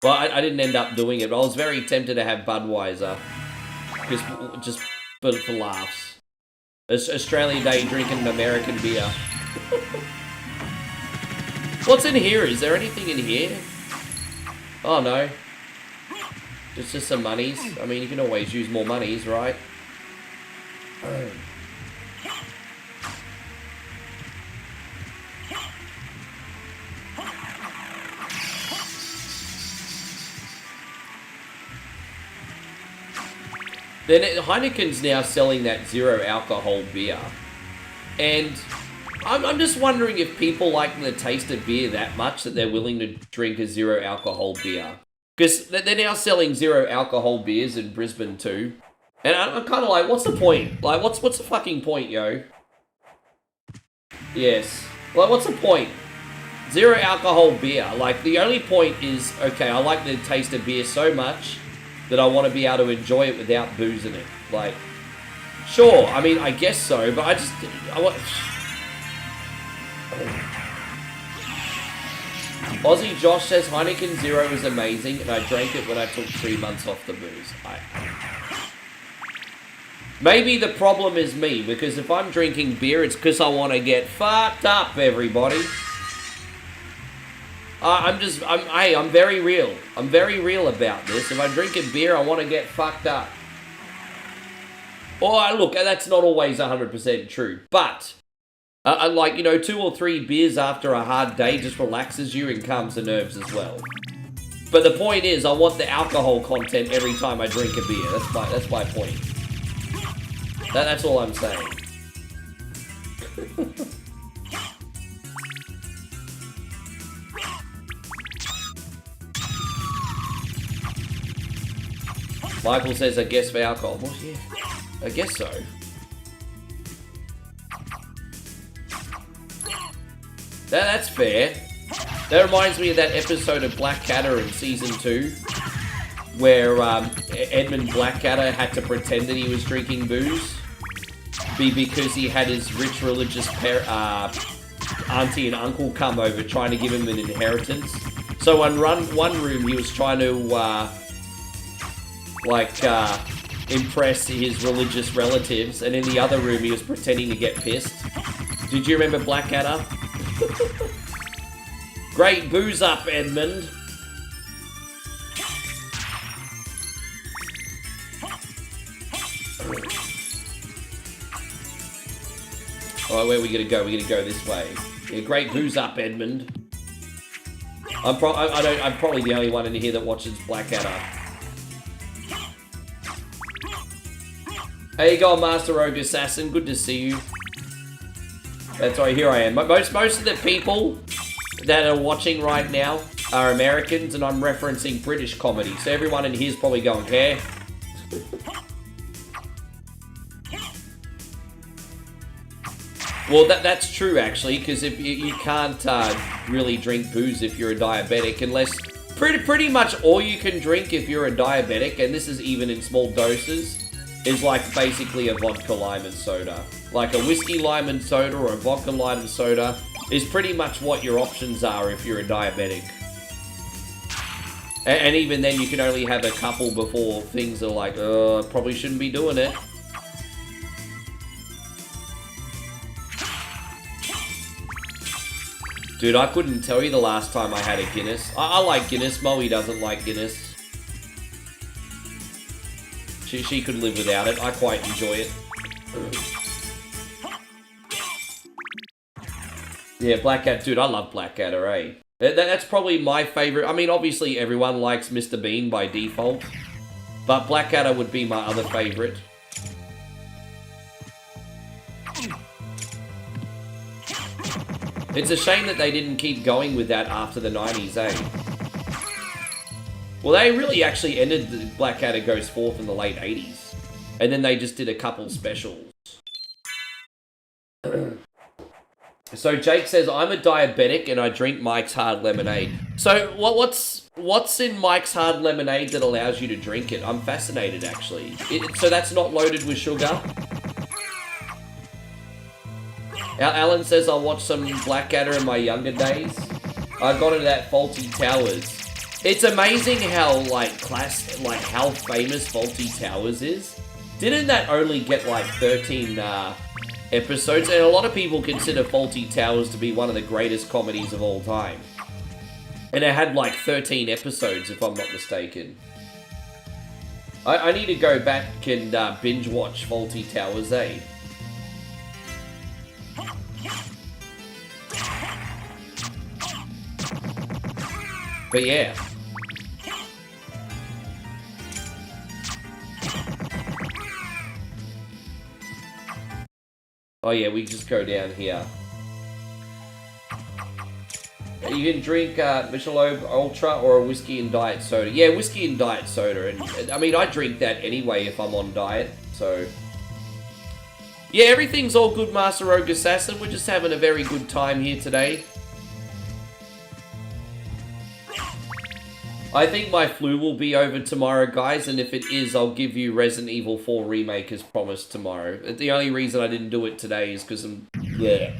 Well, I didn't end up doing it, but I was very tempted to have Budweiser just for laughs. It's Australia Day drinking an American beer. What's in here? Is there anything in here? Oh no. It's just some monies. I mean, you can always use more monies, right? Then Heineken's now selling that zero alcohol beer, and I'm just wondering if people like the taste of beer that much that they're willing to drink a zero alcohol beer, because they're now selling zero alcohol beers in Brisbane too. And I'm kind of like, what's the point? Like, what's the fucking point, yo? Yes. Like, what's the point? Zero alcohol beer. Like, the only point is, okay, I like the taste of beer so much that I want to be able to enjoy it without booze in it. Like, sure, I mean, I guess so, but I want... Aussie Josh says Heineken Zero is amazing, and I drank it when I took 3 months off the booze. Maybe the problem is me, because if I'm drinking beer, it's because I want to get fucked up, everybody. I'm very real. I'm very real about this. If I drink a beer, I want to get fucked up. Or, look, that's not always 100% true. But, like, you know, 2 or 3 beers after a hard day just relaxes you and calms the nerves as well. But the point is, I want the alcohol content every time I drink a beer. That's my point. That's all I'm saying. Michael says, I guess for alcohol. Well, yeah, I guess so. That's fair. That reminds me of that episode of Blackadder in Season 2, where Edmund Blackadder had to pretend that he was drinking booze because he had his rich religious auntie and uncle come over trying to give him an inheritance. So in one room he was trying to impress his religious relatives, and in the other room he was pretending to get pissed. Did you remember Blackadder? Great booze up, Edmund. Alright, where are we gonna go? We're gonna go this way. Yeah, great booze up, Edmund. I'm probably the only one in here that watches Blackadder. How you going, Master Rogue Assassin? Good to see you. That's right, here I am. Most of the people that are watching right now are Americans, and I'm referencing British comedy. So everyone in here's probably going, hey. Well, that's true, actually, because if you can't really drink booze if you're a diabetic, unless pretty much all you can drink if you're a diabetic, and this is even in small doses, is like basically a vodka lime and soda. Like a whiskey lime and soda or a vodka lime and soda is pretty much what your options are if you're a diabetic. And even then, you can only have a couple before things are like, I probably shouldn't be doing it. Dude, I couldn't tell you the last time I had a Guinness. I like Guinness. Moe doesn't like Guinness. She could live without it. I quite enjoy it. Yeah, Blackadder. Dude, I love Blackadder, eh? That's probably my favorite. I mean, obviously everyone likes Mr. Bean by default, but Blackadder would be my other favorite. It's a shame that they didn't keep going with that after the 90s, eh? Well, they really actually ended the Blackadder Goes Forth in the late 80s. And then they just did a couple specials. So Jake says, I'm a diabetic and I drink Mike's Hard Lemonade. So what's in Mike's Hard Lemonade that allows you to drink it? I'm fascinated, actually. So that's not loaded with sugar? Alan says, I watched some Blackadder in my younger days. I got into that Faulty Towers. It's amazing how, how famous Faulty Towers is. Didn't that only get, 13 episodes? And a lot of people consider Faulty Towers to be one of the greatest comedies of all time. And it had, 13 episodes, if I'm not mistaken. I need to go back and binge watch Faulty Towers, eh? But yeah. Oh yeah, we just go down here. You can drink Michelob Ultra or a whiskey and diet soda. Yeah, whiskey and diet soda. And I mean, I drink that anyway if I'm on diet, so... Yeah, everything's all good, Master Rogue Assassin. We're just having a very good time here today. I think my flu will be over tomorrow, guys, and if it is, I'll give you Resident Evil 4 Remake as promised tomorrow. The only reason I didn't do it today is because I'm... Yeah.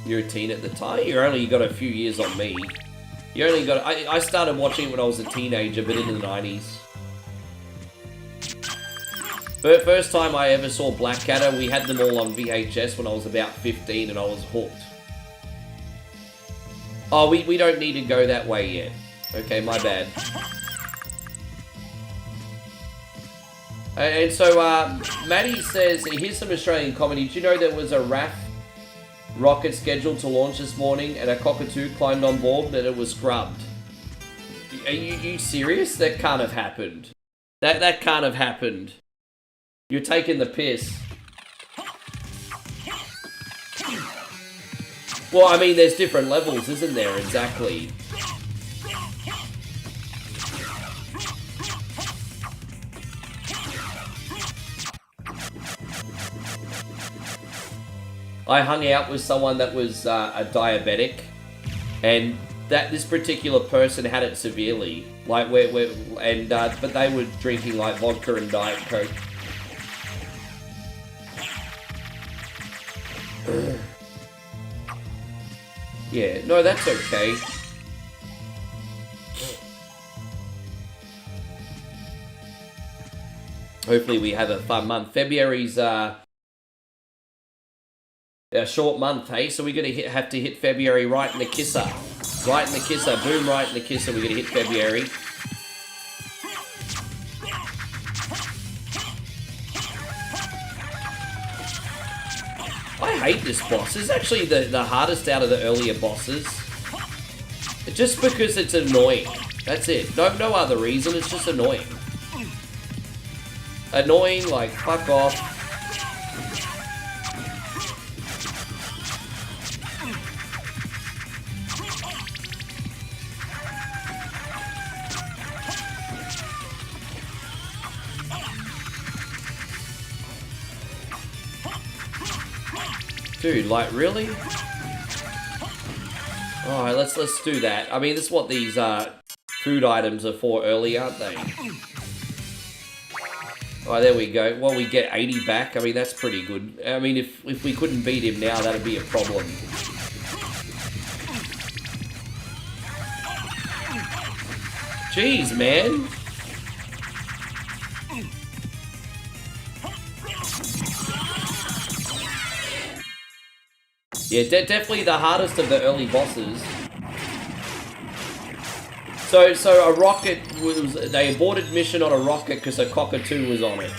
You're a teen at the time? You only got a few years on me. You only got... I started watching it when I was a teenager, but in the 90s. First time I ever saw Blackadder, we had them all on VHS when I was about 15 and I was hooked. Oh, we don't need to go that way yet. Okay, my bad. And so, Maddie says, here's some Australian comedy. Did you know there was a RAF rocket scheduled to launch this morning and a cockatoo climbed on board and it was scrubbed? Are you serious? That can't have happened. That can't have happened. You're taking the piss. Well, I mean, there's different levels, isn't there? Exactly. I hung out with someone that was a diabetic, and this particular person had it severely. But they were drinking vodka and Diet Coke. Yeah, no, that's okay. Hopefully we have a fun month. February's a short month, hey? So we're going to have to hit February right in the kisser. Right in the kisser. Boom, right in the kisser. We're going to hit February. I hate this boss. This is actually the hardest out of the earlier bosses. Just because it's annoying. That's it. No other reason. It's just annoying. Annoying, fuck off. Dude, really? Alright, let's do that. I mean, this is what these food items are for early, aren't they? Alright, there we go. Well, we get 80 back. I mean, that's pretty good. I mean, if we couldn't beat him now, that'd be a problem. Jeez, man. Yeah, definitely the hardest of the early bosses. So a rocket was... They aborted mission on a rocket because a cockatoo was on it.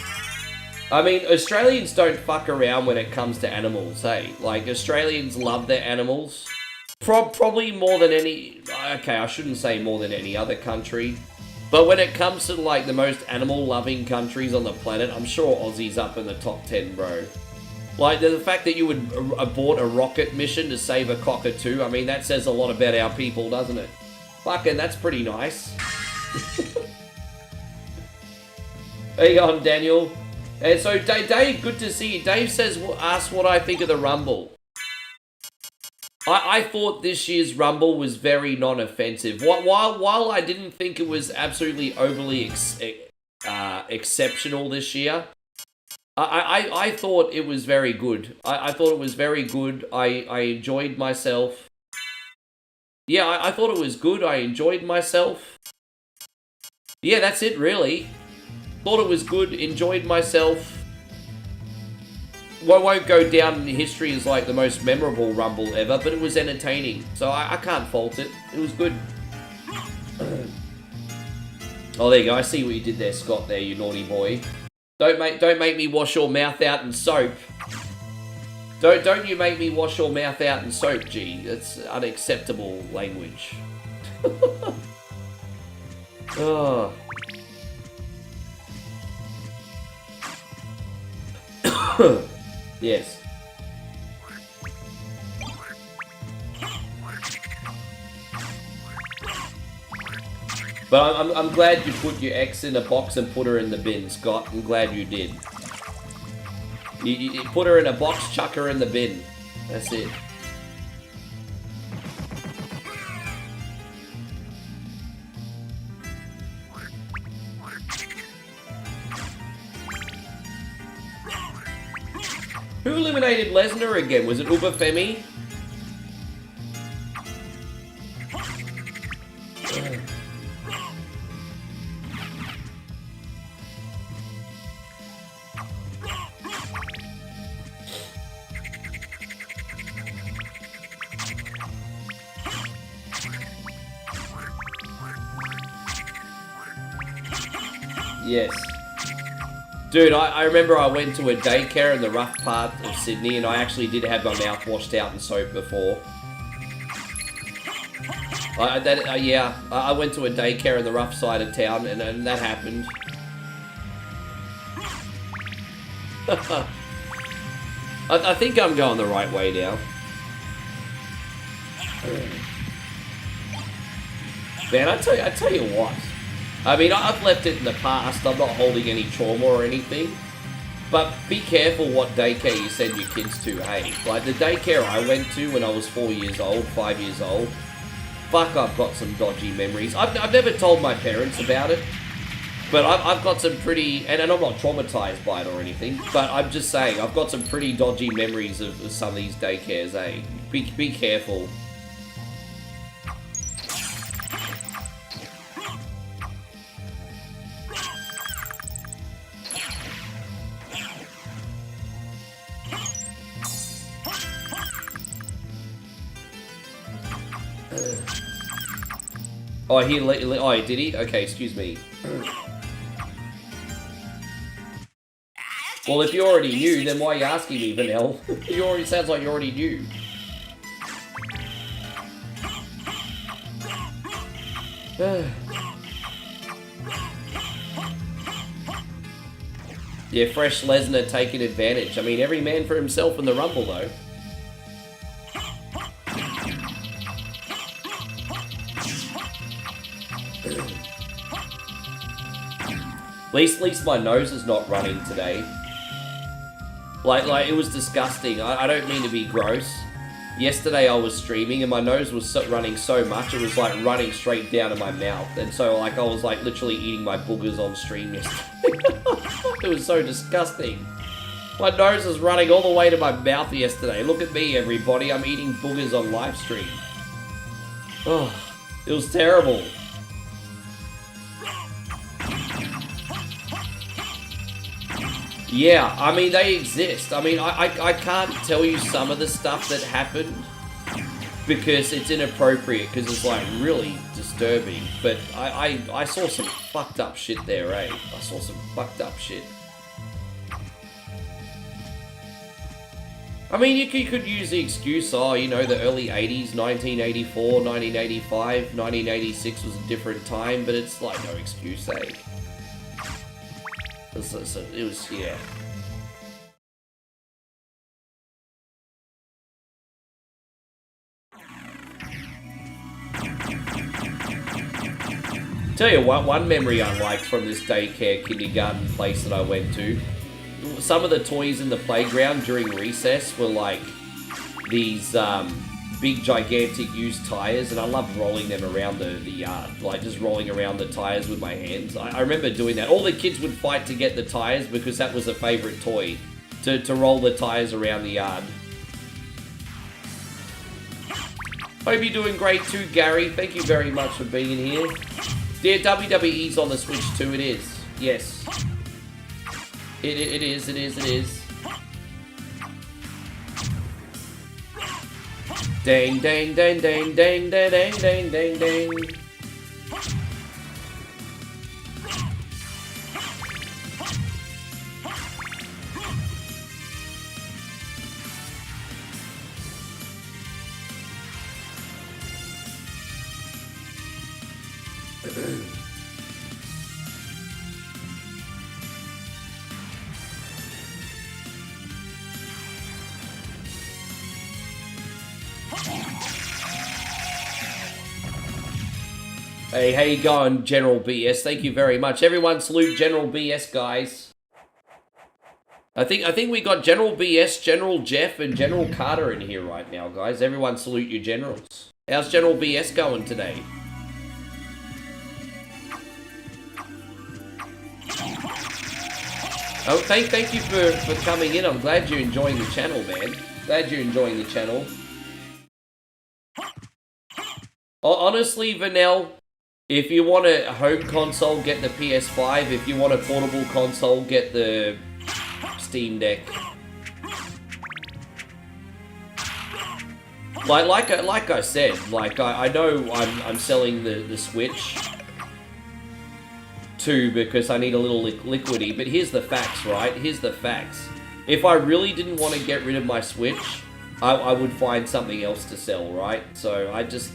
I mean, Australians don't fuck around when it comes to animals, hey? Like, Australians love their animals. Probably more than any... Okay, I shouldn't say more than any other country. But when it comes to, like, the most animal-loving countries on the planet, I'm sure Aussie's up in the top 10, bro. Like, the fact that you would abort a rocket mission to save a cockatoo, I mean, that says a lot about our people, doesn't it? Fucking, that's pretty nice. There you go, Daniel. And so, Dave, good to see you. Dave says, ask what I think of the Rumble. I thought this year's Rumble was very non-offensive. While I didn't think it was absolutely overly exceptional this year, I thought it was very good. I thought it was very good. I enjoyed myself. Yeah, I thought it was good. I enjoyed myself. Yeah, that's it, really. Thought it was good, enjoyed myself. Well, won't go down in history as like the most memorable Rumble ever, but it was entertaining. So I can't fault it. It was good. Oh, there you go. I see what you did there, Scott, there, you naughty boy. Don't make me wash your mouth out in soap. Don't you make me wash your mouth out in soap, G. That's unacceptable language. Oh. Yes. But I'm glad you put your ex in a box and put her in the bin, Scott. I'm glad you did. You put her in a box, chuck her in the bin. That's it. Who eliminated Lesnar again? Was it Ubafemi? Yes. Dude, I remember I went to a daycare in the rough part of Sydney and I actually did have my mouth washed out in soap before. Yeah, I went to a daycare in the rough side of town and that happened. I think I'm going the right way now. Man, I tell you what. I mean, I've left it in the past. I'm not holding any trauma or anything. But be careful what daycare you send your kids to, hey. Like, the daycare I went to when I was 4 years old, 5 years old, fuck, I've got some dodgy memories. I've never told my parents about it. But I've got some pretty... And I'm not traumatized by it or anything. But I'm just saying, I've got some pretty dodgy memories of some of these daycares, hey. Be careful. Oh, did he? Okay, excuse me. Well, if you already knew, then why are you asking me, Vanel? Sounds like you already knew. Yeah, fresh Lesnar taking advantage. I mean, every man for himself in the Rumble, though. At least my nose is not running today. Like it was disgusting. I don't mean to be gross. Yesterday I was streaming and my nose was running so much it was like running straight down to my mouth. And so like I was like literally eating my boogers on stream yesterday. It was so disgusting. My nose was running all the way to my mouth yesterday. Look at me, everybody. I'm eating boogers on live stream. Oh, it was terrible. Yeah, I mean, they exist. I mean, I can't tell you some of the stuff that happened because it's inappropriate, because it's, like, really disturbing. But I saw some fucked up shit there, eh? I saw some fucked up shit. I mean, you could use the excuse, oh, you know, the early 80s, 1984, 1985, 1986 was a different time, but it's like no excuse, eh? It was, yeah. Tell you what, one memory I liked from this daycare kindergarten place that I went to, some of the toys in the playground during recess were like these big gigantic used tires, and I loved rolling them around the yard, like just rolling around the tires with my hands. I remember doing that. All the kids would fight to get the tires because that was a favorite toy, to roll the tires around the yard. Hope you're doing great too, Gary. Thank you very much for being here. Yeah, WWE's on the Switch too, it is. Yes. It is. Dang, dang, dang, dang, dang, dang, dang, dang, dang, dang. Hey, how you going, General BS? Thank you very much. Everyone salute General BS, guys. I think we got General BS, General Jeff, and General Carter in here right now, guys. Everyone salute your generals. How's General BS going today? Oh, thank you for coming in. I'm glad you're enjoying the channel, man. Glad you're enjoying the channel. Honestly, Vanel, if you want a home console, get the PS5. If you want a portable console, get the Steam Deck. Like I said, like I know I'm selling the Switch too because I need a little liquidity. But here's the facts, right? Here's the facts. If I really didn't want to get rid of my Switch, I would find something else to sell, right? So I just,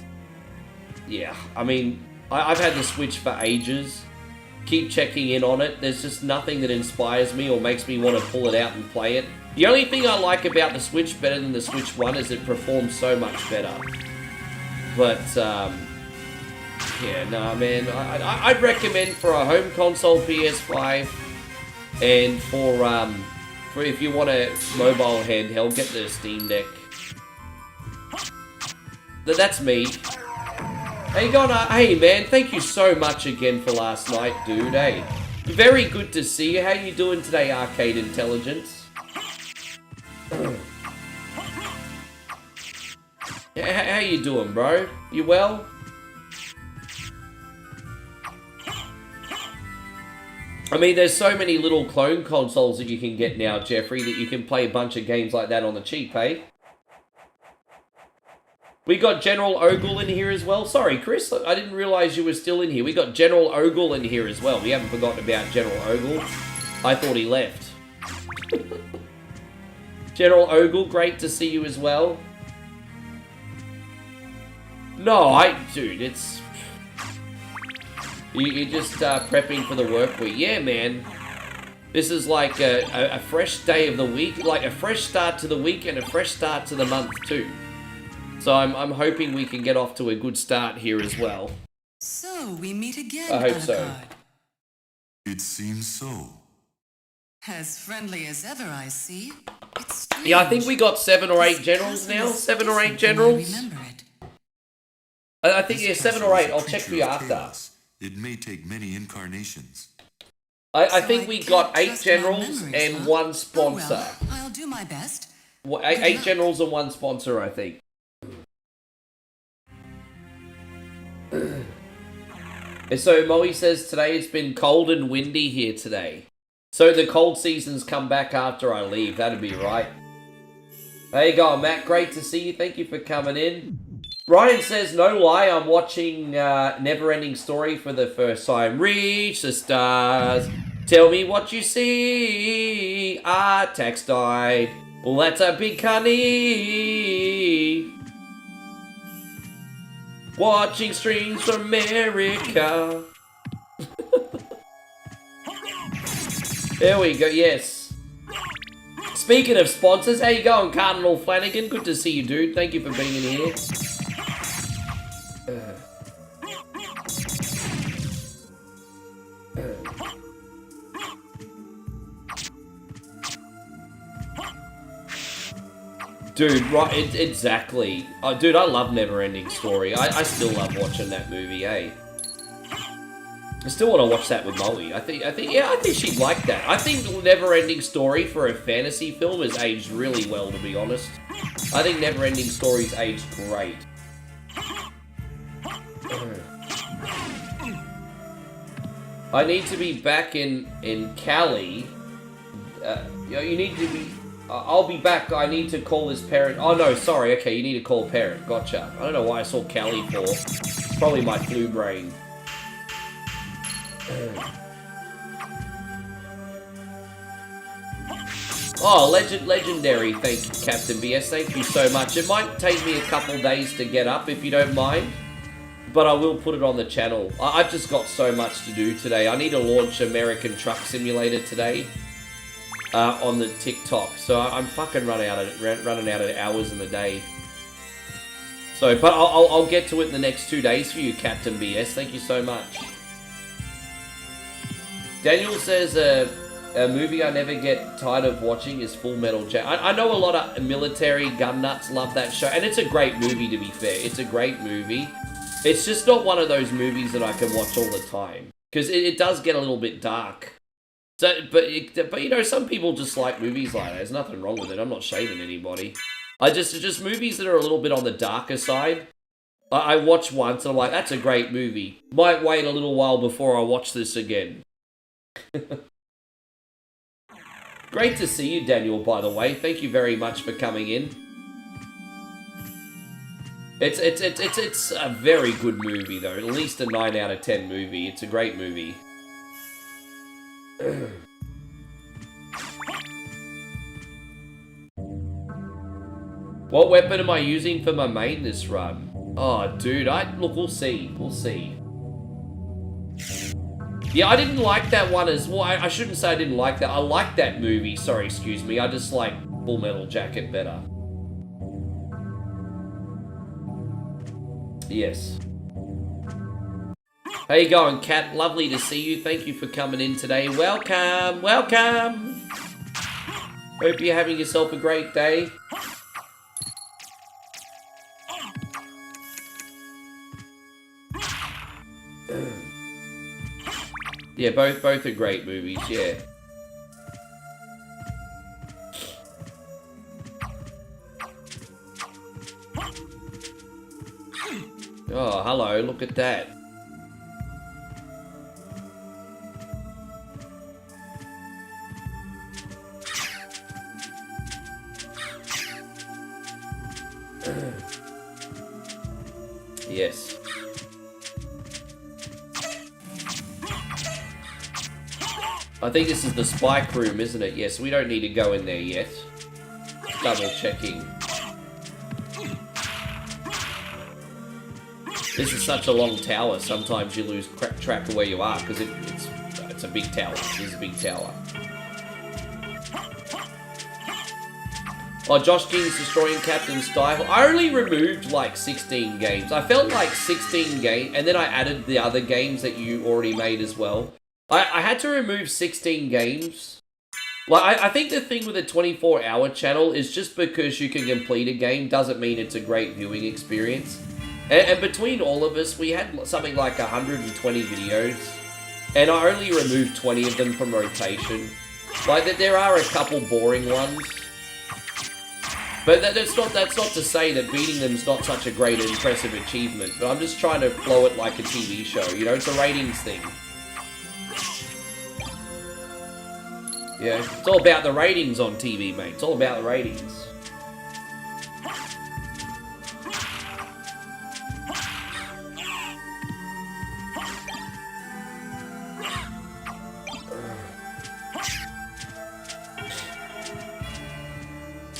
yeah. I mean, I've had the Switch for ages. Keep checking in on it. There's just nothing that inspires me or makes me want to pull it out and play it. The only thing I like about the Switch better than the Switch 1 is it performs so much better. But, yeah, nah, man. I'd recommend for a home console PS5 and for if you want a mobile handheld, get the Steam Deck. That's me. Hey, hey man, thank you so much again for last night, dude. Hey, very good to see you. How you doing today, Arcade Intelligence? How you doing, bro? You well? I mean, there's so many little clone consoles that you can get now, Jeffrey, that you can play a bunch of games like that on the cheap, hey? We got General Ogle in here as well. Sorry, Chris, I didn't realize you were still in here. We got General Ogle in here as well. We haven't forgotten about General Ogle. I thought he left. General Ogle, great to see you as well. No, dude, it's... You're just prepping for the work week. Yeah, man. This is like a fresh day of the week. Like a fresh start to the week and a fresh start to the month too. So I'm hoping we can get off to a good start here as well. So we meet again, I hope so. It seems so. As friendly as ever, I see. It's yeah, I think we got 7 or 8 generals now. 7 or 8 generals. I think, yeah, 7 or 8. I'll check for you after. It may take many incarnations. I think we got 8 generals and 1 sponsor. Oh, well, I'll do my best. 8 generals and 1 sponsor, I think. And so Moe says today it's been cold and windy here today. So the cold season's come back after I leave. That'd be right. There you go, Matt. Great to see you. Thank you for coming in. Ryan says, no lie, I'm watching Neverending Story for the first time. Reach the stars. Tell me what you see. Ah, Tax died. Well, that's a big honey. Watching streams from America. There we go, yes. Speaking of sponsors, how you going, Cardinal Flanagan? Good to see you, dude. Thank you for being in here. Dude, right, exactly. Dude, I love Neverending Story. I still love watching that movie, eh? I still want to watch that with Molly. I think she'd like that. I think Neverending Story for a fantasy film has aged really well, to be honest. I think Neverending Story's aged great. I need to be back in Cali. You need to be... I'll be back. I need to call this parent. Oh, no, sorry. Okay, you need to call parent. Gotcha. I don't know why I saw Cali for. Probably my flu brain. Oh, legendary. Thank you, Captain BS. Thank you so much. It might take me a couple days to get up, if you don't mind. But I will put it on the channel. I've just got so much to do today. I need to launch American Truck Simulator today. On the TikTok, so I'm fucking running out of hours in the day. So, but I'll get to it in the next 2 days for you, Captain BS. Thank you so much. Daniel says a movie I never get tired of watching is Full Metal Jacket. I know a lot of military gun nuts love that show, and it's a great movie, to be fair. It's a great movie. It's just not one of those movies that I can watch all the time, because it does get a little bit dark. So, but you know, some people just like movies like that. There's nothing wrong with it. I'm not shaming anybody. Just movies that are a little bit on the darker side. I watch once and I'm like, that's a great movie. Might wait a little while before I watch this again. Great to see you, Daniel, by the way. Thank you very much for coming in. It's a very good movie, though. At least a 9 out of 10 movie. It's a great movie. What weapon am I using for my main this run? Oh, dude, look, we'll see. We'll see. Yeah, I didn't like that one as well. I shouldn't say I didn't like that. I liked that movie. Sorry, excuse me. I just like Full Metal Jacket better. Yes. How you going, Kat? Lovely to see you. Thank you for coming in today. Welcome, welcome. Hope you're having yourself a great day. Yeah, both are great movies, yeah. Oh, hello, look at that. Yes. I think this is the spike room, isn't it? Yes, we don't need to go in there yet. Double checking. This is such a long tower, sometimes you lose track of where you are, because it's a big tower. This is a big tower. Oh, Josh King's destroying Captain Stifle. I only removed like 16 games. I felt like 16 games, and then I added the other games that you already made as well. I had to remove 16 games. Like, I think the thing with a 24-hour channel is just because you can complete a game doesn't mean it's a great viewing experience. And between all of us, we had something like 120 videos, and I only removed 20 of them from rotation. Like, there are a couple boring ones. But that's not to say that beating them is not such a great and impressive achievement. But I'm just trying to flow it like a TV show. You know, it's a ratings thing. Yeah, it's all about the ratings on TV, mate. It's all about the ratings.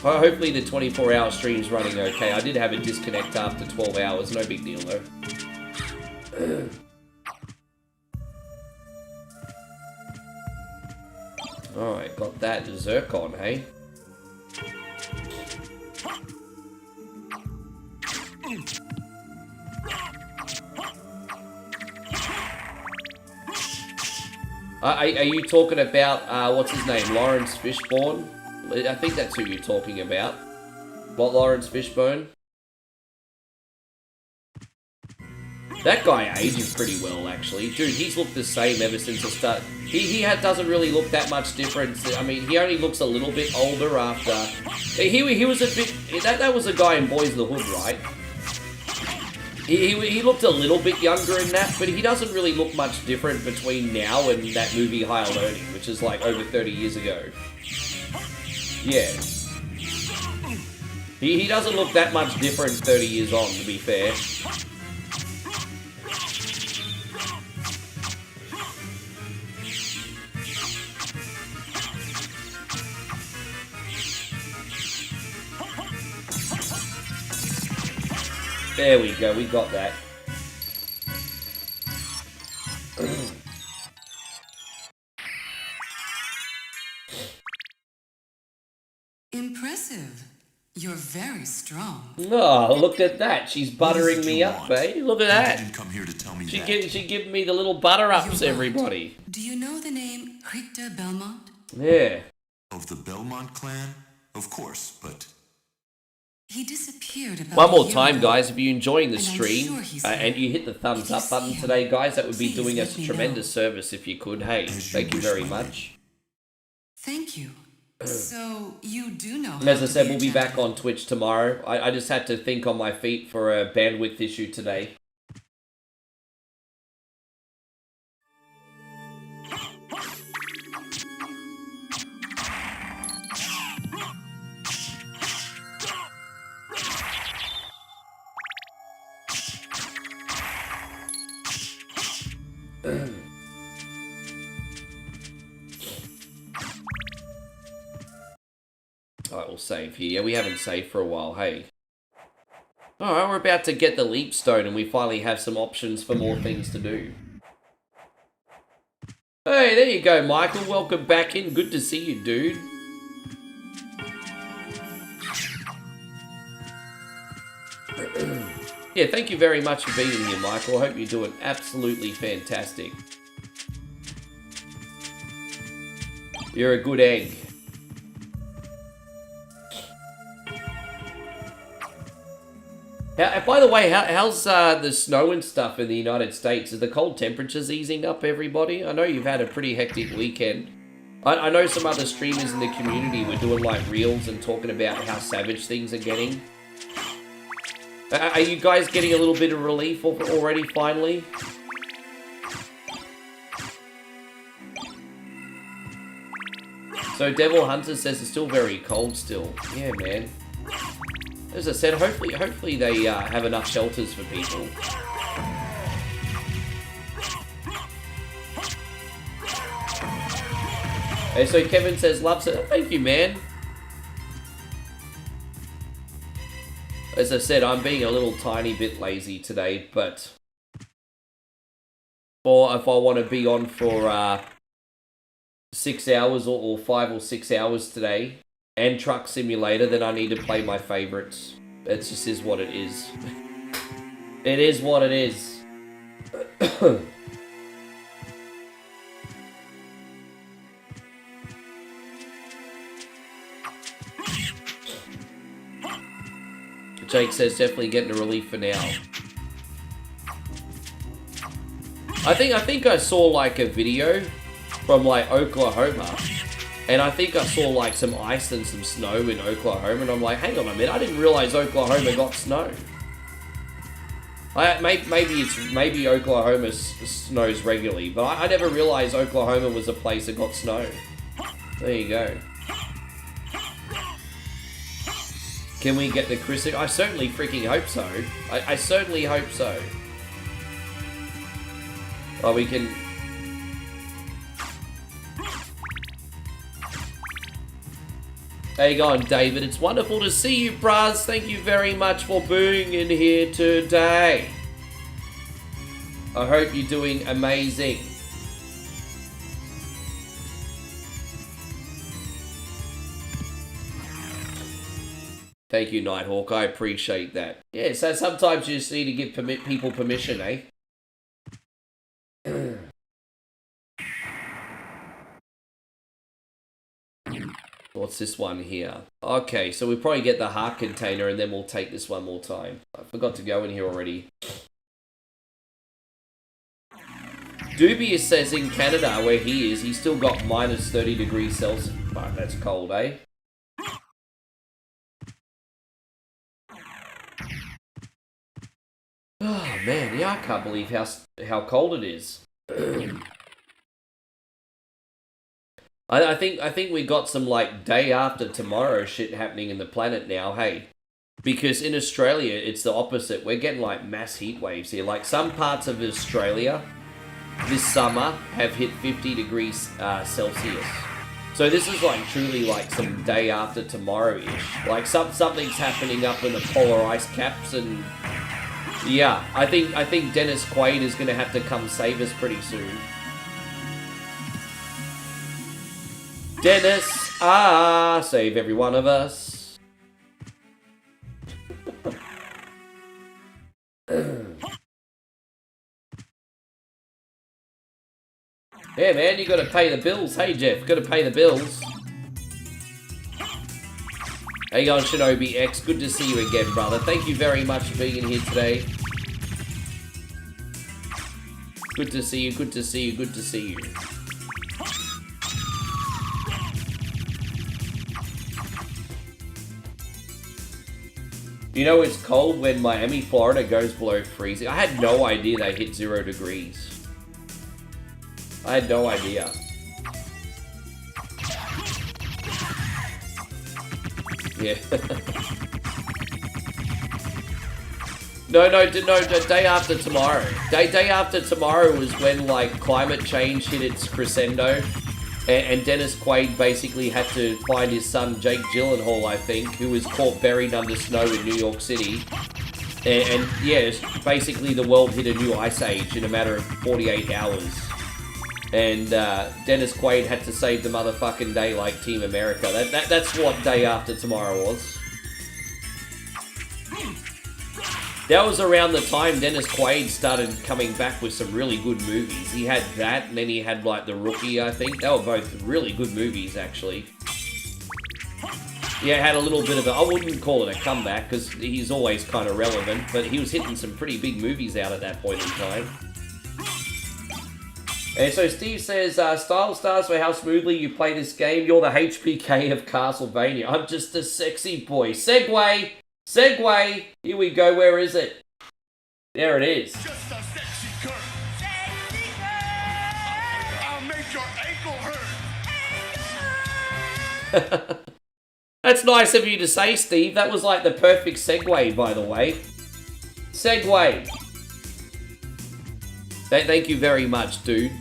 Hopefully the 24-hour stream's running okay. I did have a disconnect after 12 hours. No big deal, though. Alright, got that Zircon, hey? Are you talking about, what's his name, Lawrence Fishburne? I think that's who you're talking about. What, Lawrence Fishburne? That guy ages pretty well, actually. Dude, he's looked the same ever since the start. He doesn't really look that much different. I mean, he only looks a little bit older after... He was a bit... That was a guy in Boys in the Hood, right? He looked a little bit younger in that, but he doesn't really look much different between now and that movie Higher Learning, which is like over 30 years ago. Yeah. He doesn't look that much different 30 years on, to be fair. There we go, we got that. Impressive. You're very strong. Oh, look at that. She's buttering me up, eh? Look at You that. didn't come here to tell me She that. give me the little butter-ups, You're right. everybody. Do you know the name Richter Belmont? Yeah. Of the Belmont clan? Of course, but... He disappeared about One a more year time, ago. guys, if you're enjoying the And I'm stream, sure he's and here. you hit the thumbs If you up button see him, today, guys, that would be please doing let us me a tremendous know. service if you could. Hey, As you thank you wish, very my much. Thank you. So, you do know And as how I to said, be we'll be back gentle. on Twitch tomorrow. I just had to think on my feet for a bandwidth issue today. Alright, we'll save here. Yeah, we haven't saved for a while, hey. Alright, we're about to get the leap stone and we finally have some options for more things to do. Hey, there you go, Michael. Welcome back in. Good to see you, dude. Yeah, thank you very much for being here, Michael. I hope you're doing absolutely fantastic. You're a good egg. By the way, how's the snow and stuff in the United States? Is the cold temperatures easing up, everybody? I know you've had a pretty hectic weekend. I know some other streamers in the community were doing like reels and talking about how savage things are getting. Are you guys getting a little bit of relief already, finally? So Devil Hunter says it's still very cold still. Yeah, man. As I said, hopefully they have enough shelters for people. Hey, so Kevin says, loves it. Thank you, man. As I said, I'm being a little tiny bit lazy today, but... Or if I want to be on for 6 hours or 5 or 6 hours today, and Truck Simulator, then I need to play my favorites. It just is what it is. It is what it is. Jake says definitely getting a relief for now. I think I saw like a video from like Oklahoma. And I think I saw like some ice and some snow in Oklahoma, and I'm like, hang on a minute, I didn't realize Oklahoma got snow. Maybe Oklahoma snows regularly, but I never realized Oklahoma was a place that got snow. There you go. Can we get the Chris? I certainly freaking hope so. I certainly hope so. Oh, we can... How you going, David? It's wonderful to see you, bruz. Thank you very much for being in here today. I hope you're doing amazing. Thank you, Nighthawk. I appreciate that. Yeah, so sometimes you just need to give people permission, eh? What's this one here? Okay, so we'll probably get the heart container and then we'll take this one more time. I forgot to go in here already. Dubious says in Canada, where he is, he's still got minus 30 degrees Celsius. Fuck, that's cold, eh? Oh man, yeah, I can't believe how cold it is. I think we got some like day after tomorrow shit happening in the planet now, hey. Because in Australia it's the opposite. We're getting like mass heat waves here. Like some parts of Australia this summer have hit 50 degrees Celsius. So this is like truly like some day after tomorrow-ish. Like something's happening up in the polar ice caps and yeah, I think Dennis Quaid is gonna have to come save us pretty soon. Dennis, save every one of us. Yeah, man, you gotta pay the bills. Hey, Jeff, gotta pay the bills. How you going, Shinobi X? Good to see you again, brother. Thank you very much for being in here today. Good to see you, good to see you, good to see you. You know it's cold when Miami, Florida goes below freezing. I had no idea they hit 0 degrees. I had no idea. Yeah. No, day after tomorrow. Day after tomorrow was when like climate change hit its crescendo. And Dennis Quaid basically had to find his son Jake Gyllenhaal, I think, who was caught buried under snow in New York City. And yeah, basically the world hit a new ice age in a matter of 48 hours. And Dennis Quaid had to save the motherfucking day like Team America. That's what day after tomorrow was. That was around the time Dennis Quaid started coming back with some really good movies. He had that, and then he had like The Rookie, I think. They were both really good movies, actually. Yeah, had a little bit of a, I wouldn't call it a comeback, because he's always kind of relevant, but he was hitting some pretty big movies out at that point in time. And so Steve says, Style Stars for how smoothly you play this game. You're the HPK of Castlevania. I'm just a sexy boy. Segway! Segway! Here we go, where is it? There it is. Just a sexy girl. Sexy girl. I'll make your ankle hurt. That's nice of you to say, Steve. That was like the perfect segue, by the way. Segway. Thank you very much, dude.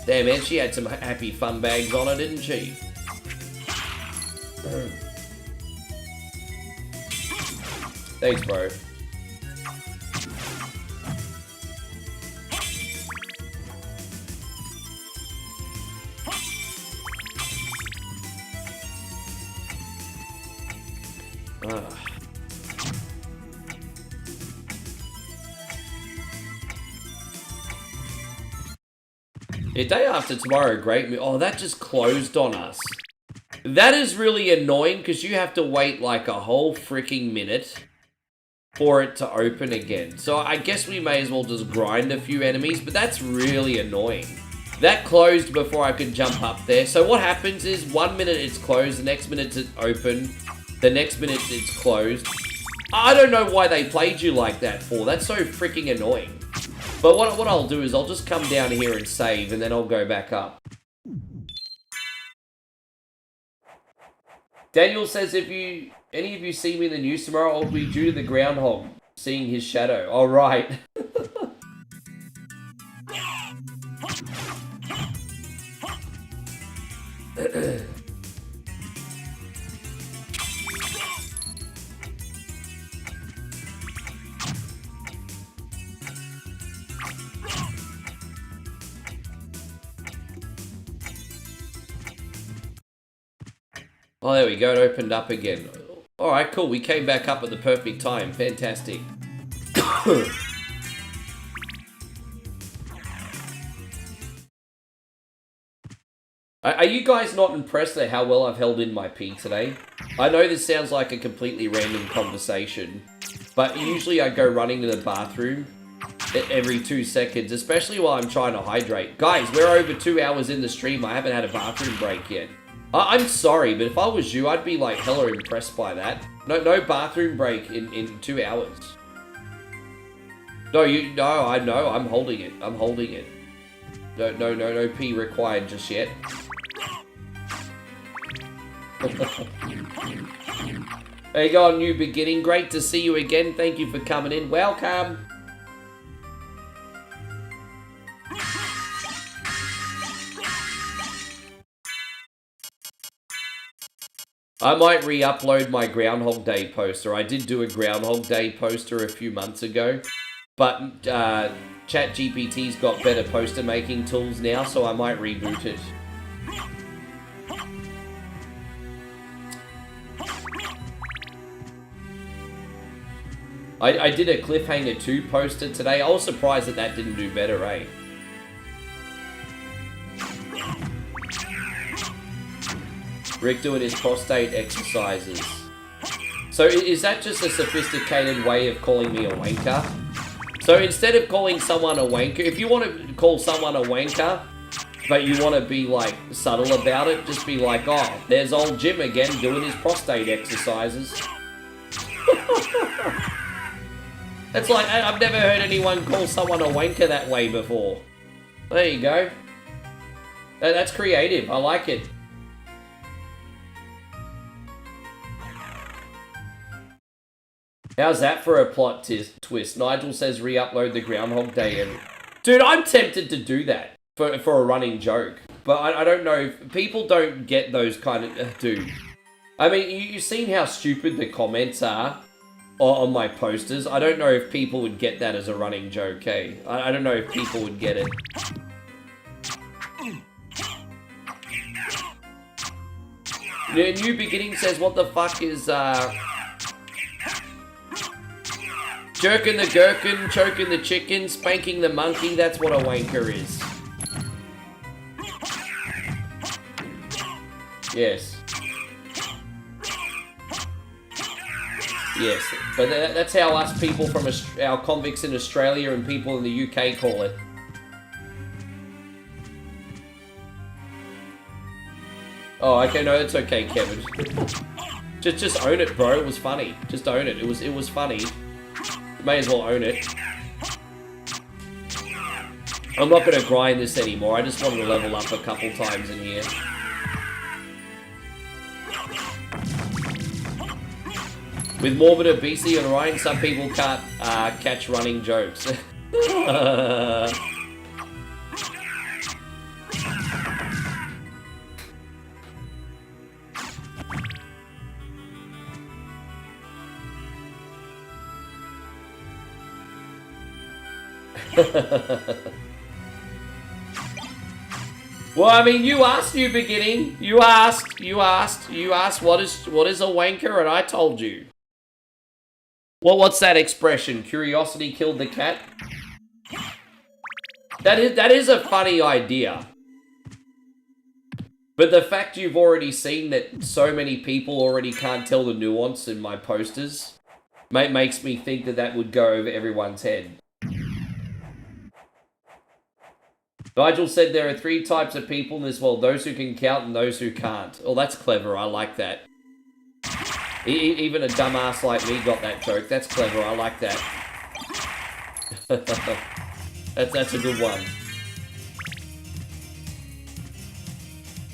Damn, man, she had some happy fun bags on her, didn't she? Thanks, bro. Yeah, day after tomorrow, great. Oh, that just closed on us. That is really annoying because you have to wait like a whole freaking minute for it to open again. So I guess we may as well just grind a few enemies, but that's really annoying. That closed before I could jump up there. So what happens is 1 minute it's closed, the next minute it's open, the next minute it's closed. I don't know why they played you like that for. That's so freaking annoying. But what I'll do is I'll just come down here and save, and then I'll go back up. Daniel says, if any of you see me in the news tomorrow, I'll be due to the groundhog, seeing his shadow. All right. Oh, there we go. It opened up again. Alright, cool. We came back up at the perfect time. Fantastic. Are you guys not impressed at how well I've held in my pee today? I know this sounds like a completely random conversation, but usually I go running to the bathroom every 2 seconds, especially while I'm trying to hydrate. Guys, we're over 2 hours in the stream. I haven't had a bathroom break yet. I'm sorry, but if I was you, I'd be like hella impressed by that. No bathroom break in 2 hours. No, I know. I'm holding it. I'm holding it. No pee required just yet. There you go, New Beginning. Great to see you again. Thank you for coming in. Welcome. I might re-upload my Groundhog Day poster. I did do a Groundhog Day poster a few months ago, but ChatGPT's got better poster making tools now, so I might reboot it. I did a Cliffhanger 2 poster today. I was surprised that that didn't do better, eh? Rick doing his prostate exercises. So is that just a sophisticated way of calling me a wanker? So instead of calling someone a wanker, if you want to call someone a wanker, but you want to be like subtle about it, just be like, oh, there's old Jim again doing his prostate exercises. That's like, I've never heard anyone call someone a wanker that way before. There you go. That's creative. I like it. How's that for a plot twist? Nigel says re-upload the Groundhog Day. Dude, I'm tempted to do that for a running joke. But I don't know. People don't get those kind of... dude. I mean, you've seen how stupid the comments are on my posters. I don't know if people would get that as a running joke, eh? I don't know if people would get it. New Beginning says, what the fuck is, jerking the gherkin, choking the chicken, spanking the monkey, that's what a wanker is. Yes. Yes, but that's how us people from our convicts in Australia and people in the UK call it. Oh, okay, no, it's okay, Kevin. just own it, bro. It was funny. Just own it. It was funny. You may as well own it. I'm not gonna grind this anymore. I just wanted to level up a couple times in here. With morbid obesity and Ryan, some people can't catch running jokes. Well, I mean, you asked, New Beginning. You asked what is a wanker, and I told you. Well, what's that expression? Curiosity killed the cat? That is a funny idea. But the fact you've already seen that so many people already can't tell the nuance in my posters makes me think that would go over everyone's head. Nigel said there are 3 types of people in this world, those who can count and those who can't. Oh, that's clever. I like that. Even a dumbass like me got that joke. That's clever. I like that. That's a good one.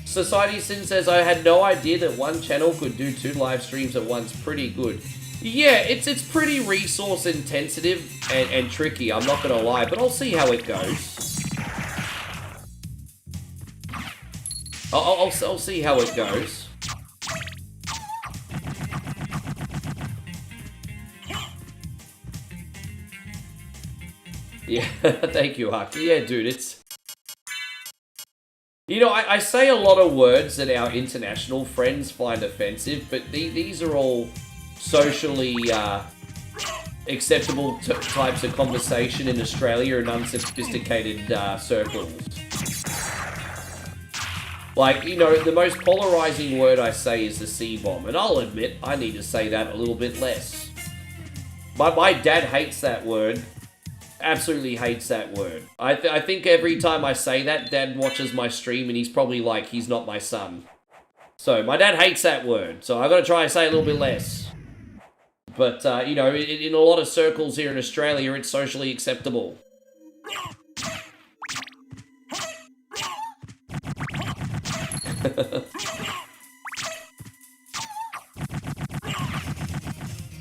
Society Sin says, I had no idea that one channel could do 2 live streams at once. Pretty good. Yeah, it's pretty resource intensive and tricky, I'm not gonna lie, but I'll see how it goes. I'll see how it goes. Yeah, thank you, Huck. Yeah, dude, it's... You know, I say a lot of words that our international friends find offensive, but these are all socially acceptable types of conversation in Australia in unsophisticated circles. Like, you know, the most polarizing word I say is the C-bomb, and I'll admit I need to say that a little bit less. My dad hates that word. Absolutely hates that word. I think every time I say that, Dad watches my stream and he's probably like, he's not my son. So, my dad hates that word, so I've got to try and say it a little bit less. But, you know, in a lot of circles here in Australia, it's socially acceptable.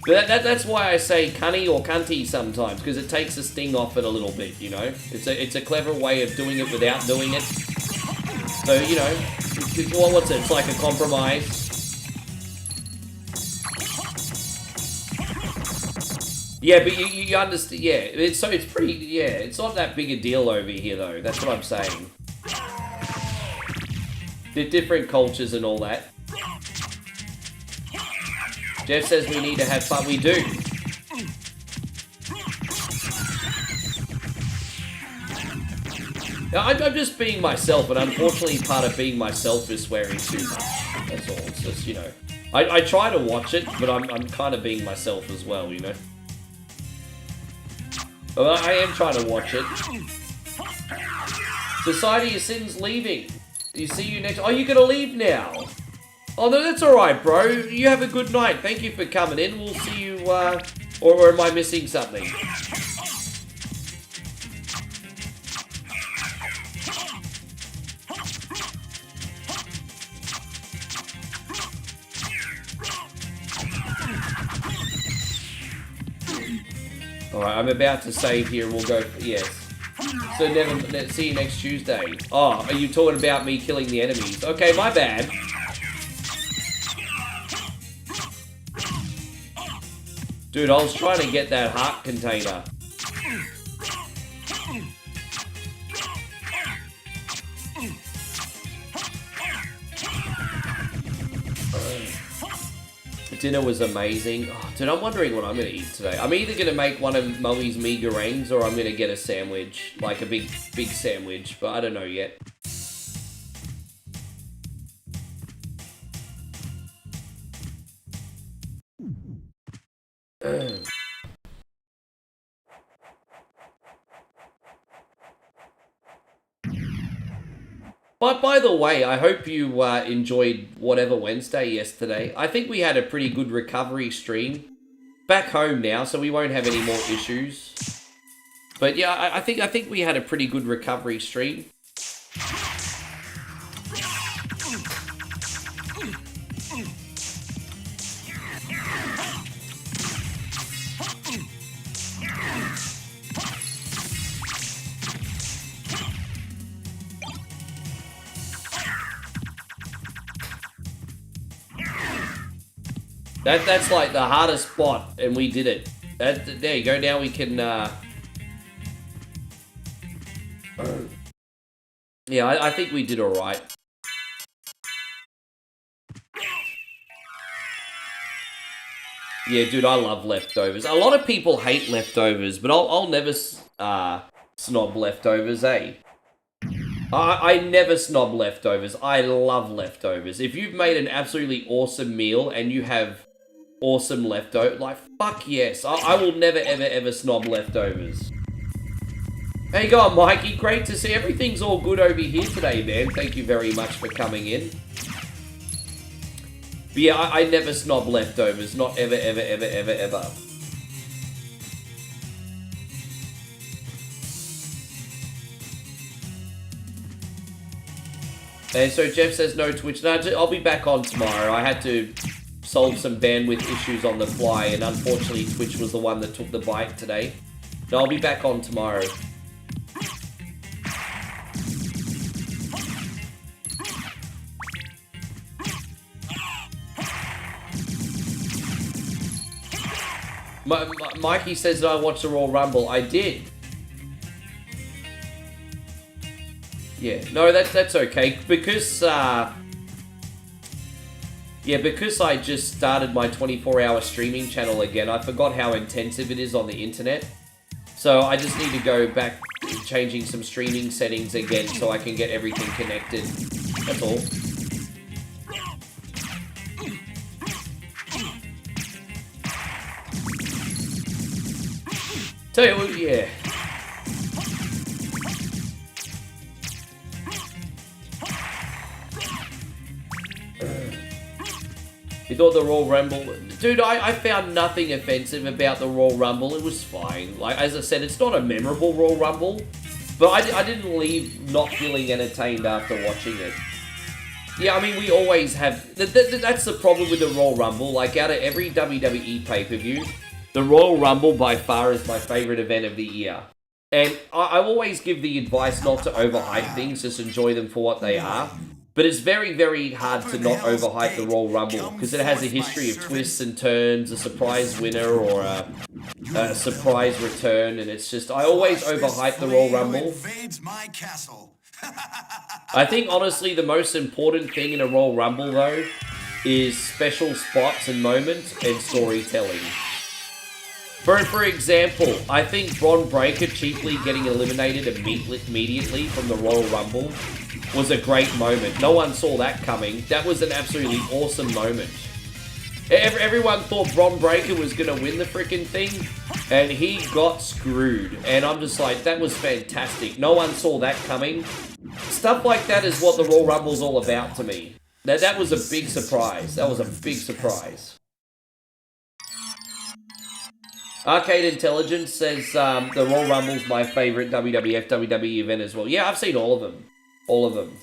But that's why I say cunny or cunty sometimes, because it takes the sting off it a little bit, you know? It's a clever way of doing it without doing it. So, you know, what's it? It's like a compromise. Yeah, but you understand, yeah, it's pretty, yeah, it's not that big a deal over here, though. That's what I'm saying. The different cultures and all that. Jeff says we need to have fun. We do. Now, I'm just being myself, and unfortunately part of being myself is swearing too much. That's all. It's just, you know. I try to watch it, but I'm kind of being myself as well, you know. But I am trying to watch it. Society of Sin's leaving. You see you next... Oh, you're going to leave now? Oh, no, that's alright, bro. You have a good night. Thank you for coming in. We'll see you, or am I missing something? Alright, I'm about to save here and we'll go... Yes. So, see you next Tuesday. Oh, are you talking about me killing the enemies? Okay, my bad. Dude, I was trying to get that heart container. Dinner was amazing. Oh, dude, I'm wondering what I'm going to eat today. I'm either going to make one of Mummy's mee gorengs or I'm going to get a sandwich. Like a big sandwich, but I don't know yet. But by the way, I hope you enjoyed Whatever Wednesday yesterday. I think we had a pretty good recovery stream. Back home now, so we won't have any more issues. But yeah, I think we had a pretty good recovery stream. That's like the hardest spot, and we did it. There you go, now we can, yeah, I think we did alright. Yeah, dude, I love leftovers. A lot of people hate leftovers, but I'll never snob leftovers, eh? I never snob leftovers. I love leftovers. If you've made an absolutely awesome meal and you have awesome leftovers, like, fuck yes. I will never, ever snob leftovers. How you going, Mikey? Great to see. Everything's all good over here today, man. Thank you very much for coming in. But yeah, I never snob leftovers. Not ever. And so Jeff says no Twitch. No, I'll be back on tomorrow. I had to solve some bandwidth issues on the fly, and unfortunately Twitch was the one that took the bite today. No, I'll be back on tomorrow. Mikey says that I watched the Royal Rumble. I did. Yeah, no, that's okay. Because, yeah, because I just started my 24-hour streaming channel again, I forgot how intensive it is on the internet. So I just need to go back changing some streaming settings again so I can get everything connected. That's all. Tell you what, yeah. You thought the Royal Rumble... Dude, I found nothing offensive about the Royal Rumble. It was fine. Like, as I said, it's not a memorable Royal Rumble. But I didn't leave not feeling entertained after watching it. Yeah, I mean, we always have... That's the problem with the Royal Rumble. Like, out of every WWE pay-per-view, the Royal Rumble by far is my favorite event of the year. And I always give the advice not to overhype things, just enjoy them for what they are. But it's very, very hard to not overhype the Royal Rumble because it has a history of twists and turns, a surprise winner or a surprise return, and it's just, I always overhype the Royal Rumble. I think, honestly, the most important thing in a Royal Rumble, though, is special spots and moments and storytelling. For example, I think Bron Breakker cheaply getting eliminated immediately from the Royal Rumble was a great moment. No one saw that coming. That was an absolutely awesome moment. Everyone thought Bron Breakker was going to win the freaking thing, and he got screwed. And I'm just like, that was fantastic. No one saw that coming. Stuff like that is what the Royal Rumble's all about to me. That was a big surprise. That was a big surprise. Arcade Intelligence says the Royal Rumble's my favorite WWF WWE event as well. Yeah, I've seen all of them. All of them.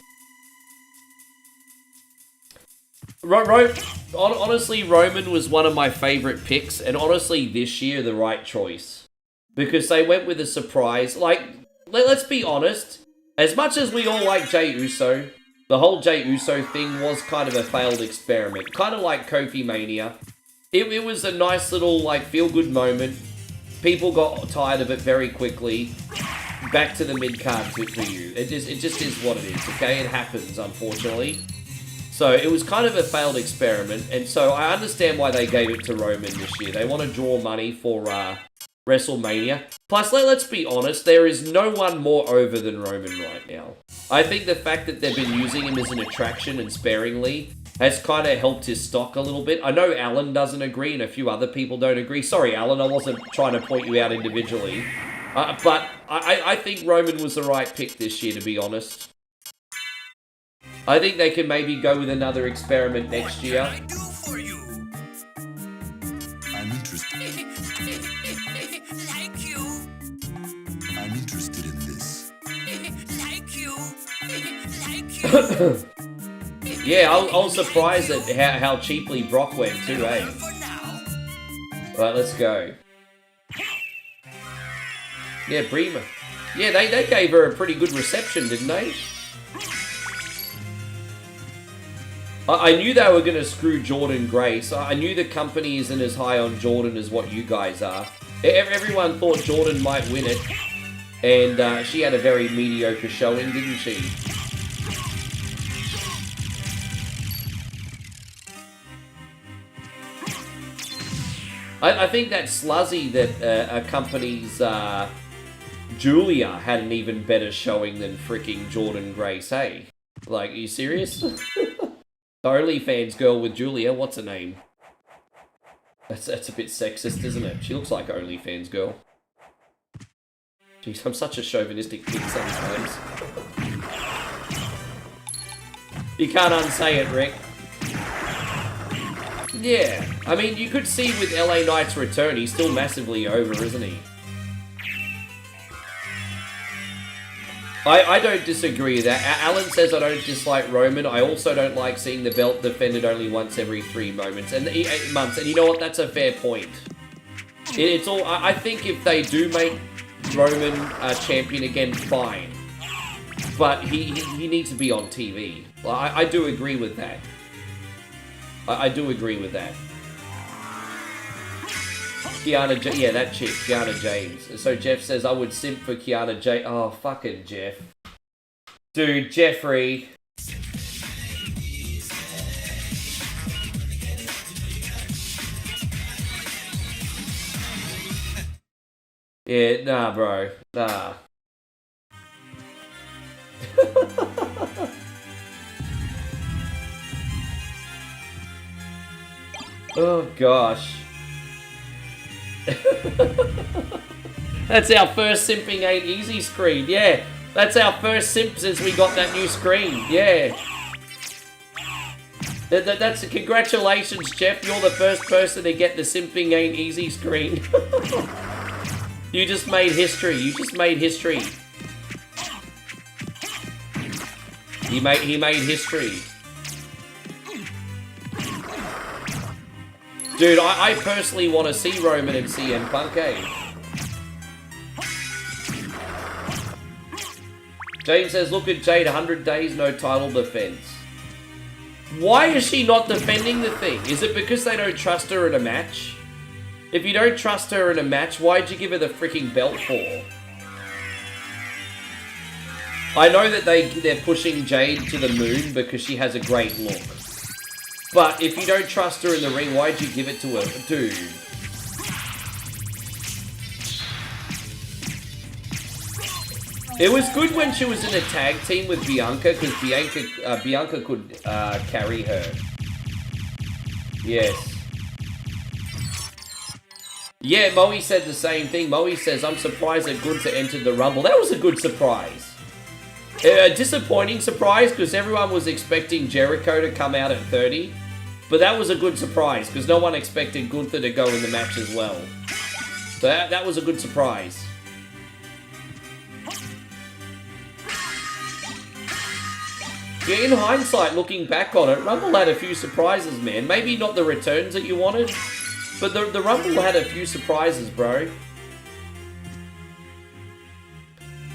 Honestly, Roman was one of my favorite picks, and honestly, this year, the right choice. Because they went with a surprise. Like, let's be honest, as much as we all like Jey Uso, the whole Jey Uso thing was kind of a failed experiment. Kind of like Kofi Mania. It was a nice little, like, feel-good moment. People got tired of it very quickly. Back to the mid-card for you. It just is what it is, okay? It happens, unfortunately. So, it was kind of a failed experiment, and so I understand why they gave it to Roman this year. They want to draw money for WrestleMania. Plus, let's be honest, there is no one more over than Roman right now. I think the fact that they've been using him as an attraction and sparingly has kind of helped his stock a little bit. I know Alan doesn't agree, and a few other people don't agree. Sorry, Alan, I wasn't trying to point you out individually. But I think Roman was the right pick this year, to be honest. I think they can maybe go with another experiment next year. I'm interested. Like you. I'm interested in this. Like you. Like you. Yeah, I was surprised at how cheaply Brock went too, eh? Alright, let's go. Yeah, Bremer. Yeah, they gave her a pretty good reception, didn't they? I knew they were going to screw Jordan Grace. I knew the company isn't as high on Jordan as what you guys are. Everyone thought Jordan might win it. And she had a very mediocre showing, didn't she? I think that Sluzzy that accompanies Julia had an even better showing than freaking Jordan Grace, hey? Like, are you serious? The OnlyFans girl with Julia, what's her name? That's a bit sexist, isn't it? She looks like OnlyFans girl. Jeez, I'm such a chauvinistic pig sometimes. You can't unsay it, Rick. Yeah, I mean, you could see with LA Knight's return, he's still massively over, isn't he? I don't disagree with that. Alan says I don't dislike Roman. I also don't like seeing the belt defended only once every 3 months. And you know what? That's a fair point. It's all. I think if they do make Roman champion again, fine. But he needs to be on TV. I do agree with that. I do agree with that. Yeah, that chick, Kiana James. So Jeff says, I would simp for Kiana James. Oh, fucking Jeff. Dude, Jeffrey. Yeah, nah, bro. Nah. Oh, gosh. That's our first simping ain't easy screen. Yeah, that's our first simp since we got that new screen. Yeah. That's congratulations, Jeff. You're the first person to get the simping ain't easy screen. You just made history. You just made history. He made history. Dude, I personally want to see Roman and CM Punk, eh? James says, look at Jade, 100 days, no title defense. Why is she not defending the thing? Is it because they don't trust her in a match? If you don't trust her in a match, why'd you give her the freaking belt for? I know that they're pushing Jade to the moon because she has a great look. But if you don't trust her in the ring, why'd you give it to her? Dude. It was good when she was in a tag team with Bianca, because Bianca could carry her. Yes. Yeah, Moe said the same thing. Moe says, I'm surprised that Gunther entered the Rumble. That was a good surprise. A disappointing surprise, because everyone was expecting Jericho to come out at 30. But that was a good surprise, because no one expected Gunther to go in the match as well. So that was a good surprise. Yeah, in hindsight, looking back on it, Rumble had a few surprises, man. Maybe not the returns that you wanted, but the Rumble had a few surprises, bro.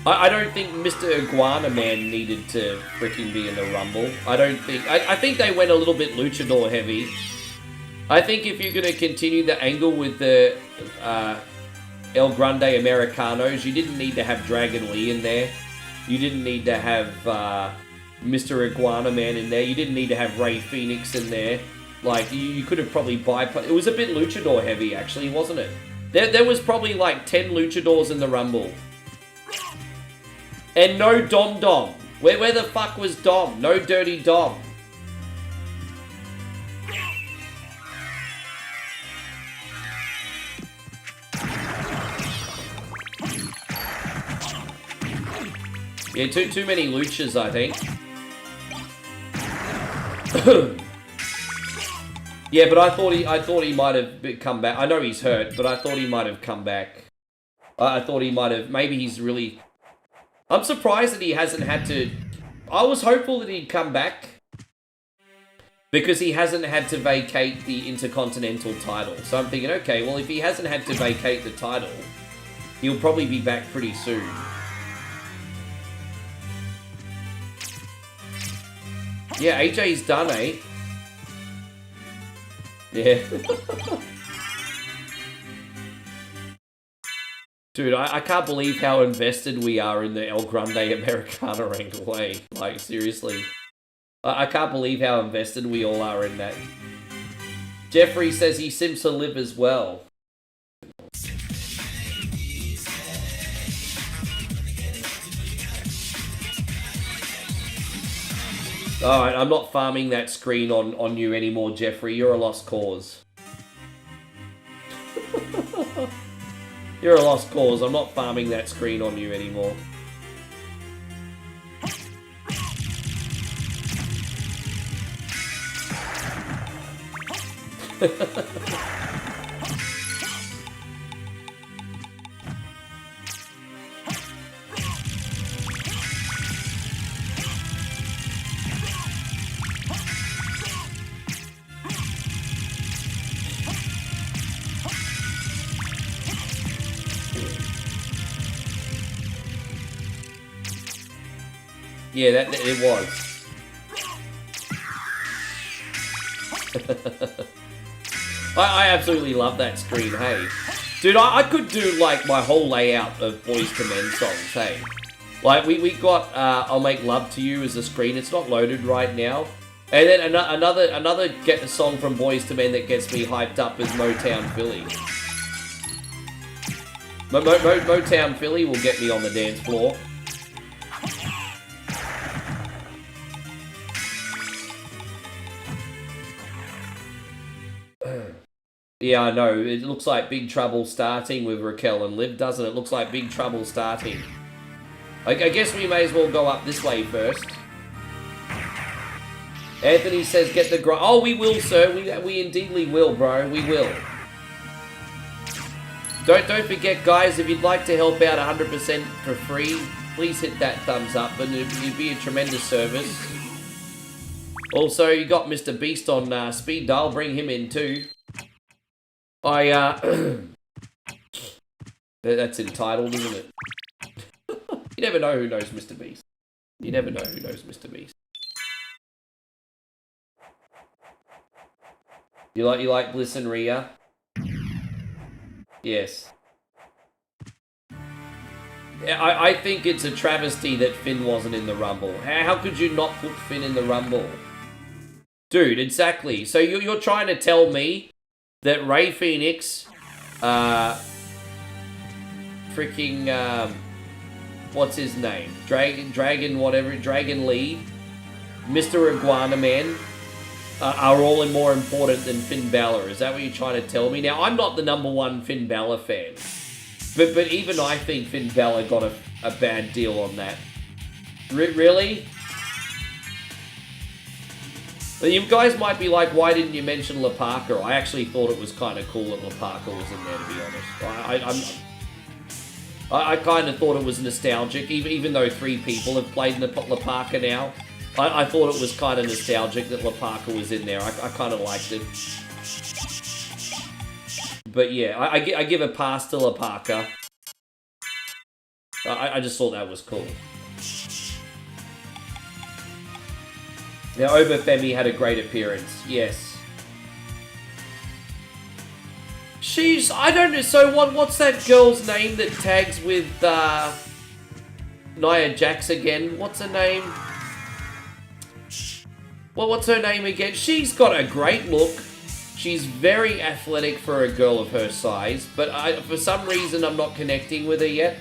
I don't think Mr. Iguana Man needed to freaking be in the Rumble. I think they went a little bit luchador heavy. I think if you're going to continue the angle with the El Grande Americanos, you didn't need to have Dragon Lee in there. You didn't need to have Mr. Iguana Man in there. You didn't need to have Rey Fenix in there. Like, you could have probably bypassed... It was a bit luchador heavy, actually, wasn't it? There was probably like 10 luchadors in the Rumble. And no Dom Dom. Where the fuck was Dom? No Dirty Dom. Yeah, too many luchas, I think. Yeah, but I thought he might have come back. I know he's hurt, but I thought he might have come back. I thought he might have. Maybe he's really. I'm surprised that he hasn't had to. I was hopeful that he'd come back because he hasn't had to vacate the Intercontinental title. So I'm thinking, okay, well, if he hasn't had to vacate the title, he'll probably be back pretty soon. Yeah, AJ's done, eh? Yeah. Dude, I can't believe how invested we are in the El Grande Americana angle, eh? Like, seriously. I can't believe how invested we all are in that. Jeffrey says he sims to live as well. Alright, I'm not farming that screen on you anymore, Jeffrey. You're a lost cause. You're a lost cause. I'm not farming that screen on you anymore. Yeah, that it was. I absolutely love that screen, hey. Dude, I could do, like, my whole layout of Boys to Men songs, hey? Like, we got I'll Make Love to You as a screen. It's not loaded right now. And then another get a song from Boys to Men that gets me hyped up is Motown Philly. Motown Philly will get me on the dance floor. Yeah, I know. It looks like Big Trouble starting with Raquel and Liv, doesn't it? It looks like Big Trouble starting. I guess we may as well go up this way first. Anthony says get the grind. Oh, we will, sir. We indeedly will, bro. We will. Don't forget, guys, if you'd like to help out 100% for free, please hit that thumbs up, and it'd be a tremendous service. Also, you got Mr. Beast on speed dial. Bring him in too. That's entitled, isn't it? You never know who knows Mr. Beast. You never know who knows Mr. Beast. You like Bliss and Rhea? Yes. I think it's a travesty that Finn wasn't in the Rumble. How could you not put Finn in the Rumble? Dude, exactly. So you're trying to tell me that Ray Phoenix, freaking, what's his name? Dragon Lee, Mr. Iguana Man, are all more important than Finn Balor. Is that what you're trying to tell me? Now, I'm not the #1 Finn Balor fan, but even I think Finn Balor got a bad deal on that. Really? You guys might be like, why didn't you mention La Parka? I actually thought it was kind of cool that La Parka was in there, to be honest. I kind of thought it was nostalgic, even though 3 people have played La Parka now. I thought it was kind of nostalgic that La Parka was in there. I kind of liked it. But yeah, I give a pass to La Parka. I just thought that was cool. Now, Obafemi had a great appearance, yes. I don't know, so what's that girl's name that tags with, Nia Jax again? What's her name? Well, what's her name again? She's got a great look. She's very athletic for a girl of her size, but for some reason I'm not connecting with her yet.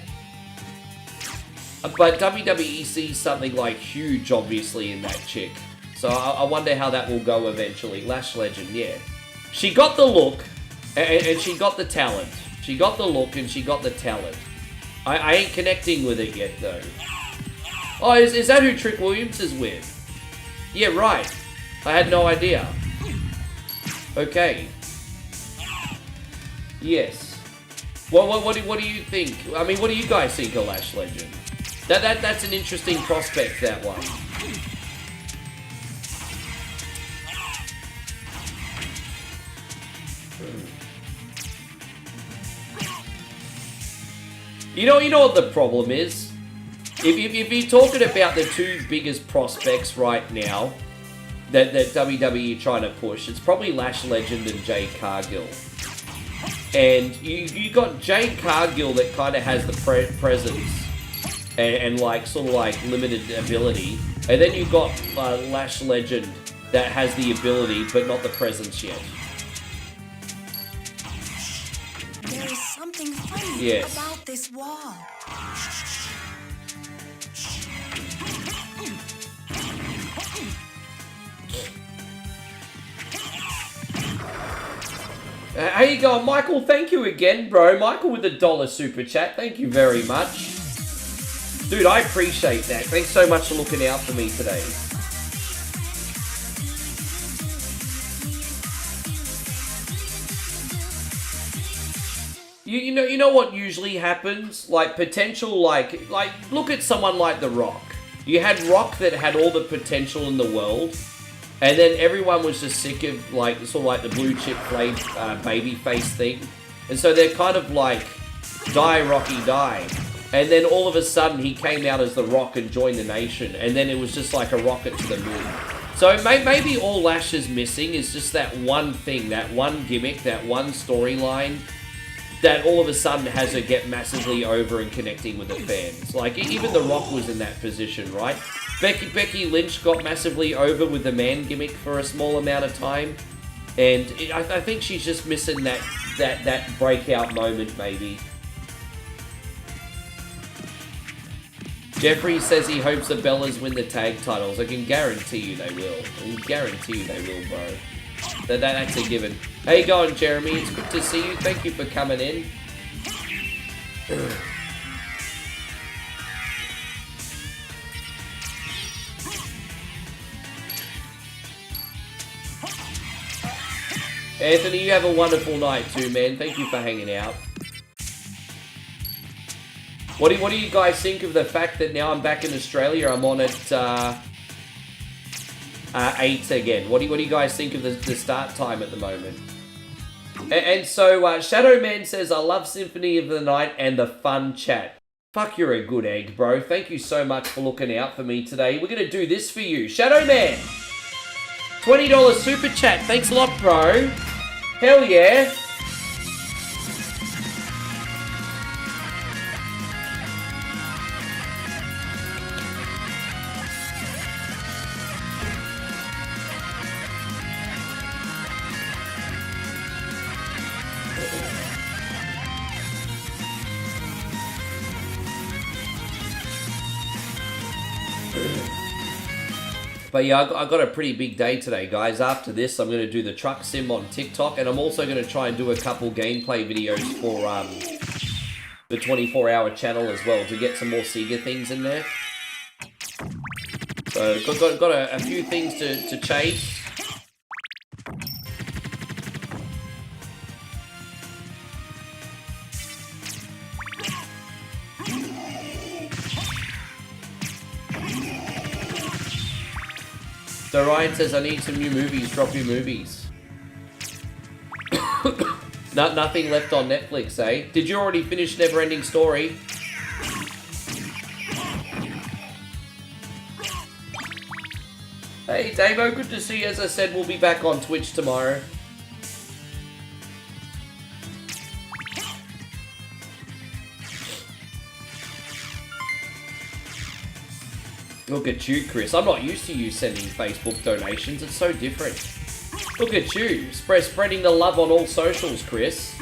But WWE sees something like huge, obviously, in that chick. So I wonder how that will go eventually. Lash Legend, yeah. She got the look, and she got the talent. She got the look, and she got the talent. I ain't connecting with it yet, though. Oh, is that who Trick Williams is with? Yeah, right. I had no idea. Okay. Yes. Well, what do you think? I mean, what do you guys think of Lash Legend? That's an interesting prospect, that one. You know what the problem is? If you're talking about the 2 biggest prospects right now that WWE trying to push, it's probably Lash Legend and Jade Cargill. And you got Jade Cargill that kind of has the presence and like sort of like limited ability, and then you got Lash Legend that has the ability but not the presence yet. There is something funny about this wall. How you going, Michael? Thank you again, bro. Michael with the $1 super chat. Thank you very much. Dude, I appreciate that. Thanks so much for looking out for me today. You know what usually happens? Like potential, like look at someone like The Rock. You had Rock that had all the potential in the world, and then everyone was just sick of like sort of like the blue chip played baby face thing, and so they're kind of like die Rocky die, and then all of a sudden he came out as The Rock and joined the nation, and then it was just like a rocket to the moon. So maybe all Lash is missing is just that one thing, that one gimmick, that one storyline that all of a sudden has her get massively over and connecting with the fans. Like, even The Rock was in that position, right? Becky Lynch got massively over with the man gimmick for a small amount of time. And I think she's just missing that breakout moment, maybe. Jeffrey says he hopes the Bellas win the tag titles. I can guarantee you they will. I can guarantee you they will, bro. That's a given. How you going, Jeremy? It's good to see you. Thank you for coming in. Anthony, you have a wonderful night too, man. Thank you for hanging out. What do you guys think of the fact that now I'm back in Australia? I'm on at 8 again. What do you guys think of the start time at the moment? And so Shadow Man says, I love Symphony of the Night and the fun chat. Fuck, you're a good egg, bro. Thank you so much for looking out for me today. We're going to do this for you. Shadow Man, $20 super chat. Thanks a lot, bro. Hell yeah. But yeah, I got a pretty big day today, guys. After this, I'm going to do the truck sim on TikTok, and I'm also going to try and do a couple gameplay videos for the 24-hour channel as well, to get some more Sega things in there. So, got a few things to chase. So Ryan says, I need some new movies. Drop your movies. Nothing left on Netflix, eh? Did you already finish Neverending Story? Hey, Davo, good to see you. As I said, we'll be back on Twitch tomorrow. Look at you, Chris. I'm not used to you sending Facebook donations. It's so different. Look at you, spreading the love on all socials, Chris.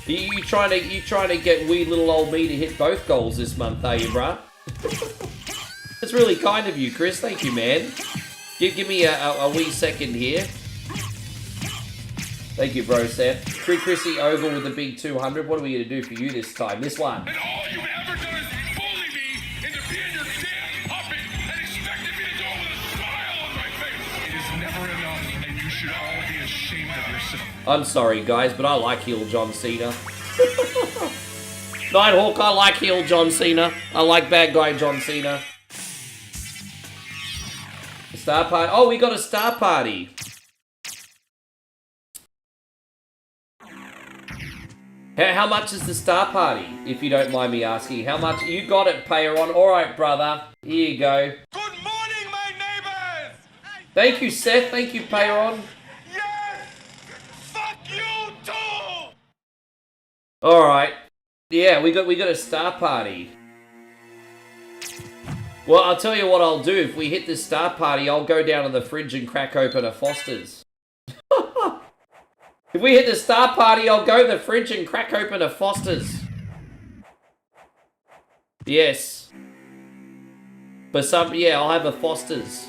You trying to get wee little old me to hit both goals this month, are you, bruh? That's really kind of you, Chris. Thank you, man. Give me a wee second here. Thank you, bro, Seth. Chrissy Ogle with the big 200. What are we going to do for you this time? This one. And all you ever done is bully me into being your damn puppet and expected me to do it with a smile on my face. It is never enough, and you should all be ashamed of yourself. I'm sorry, guys, but I like heel John Cena. Nighthawk, I like heel John Cena. I like bad guy John Cena. Star party. Oh, we got a star party. How much is the star party, if you don't mind me asking? How much? You got it, Payeron. All right, brother. Here you go. Good morning, my neighbors! Thank you, Seth. Thank you, Payeron. Yes! Fuck you too! All right. Yeah, we got a star party. Well, I'll tell you what I'll do. If we hit this star party, I'll go down to the fridge and crack open a Foster's. If we hit the star party, I'll go to the fridge and crack open a Foster's. Yes. But yeah, I'll have a Foster's.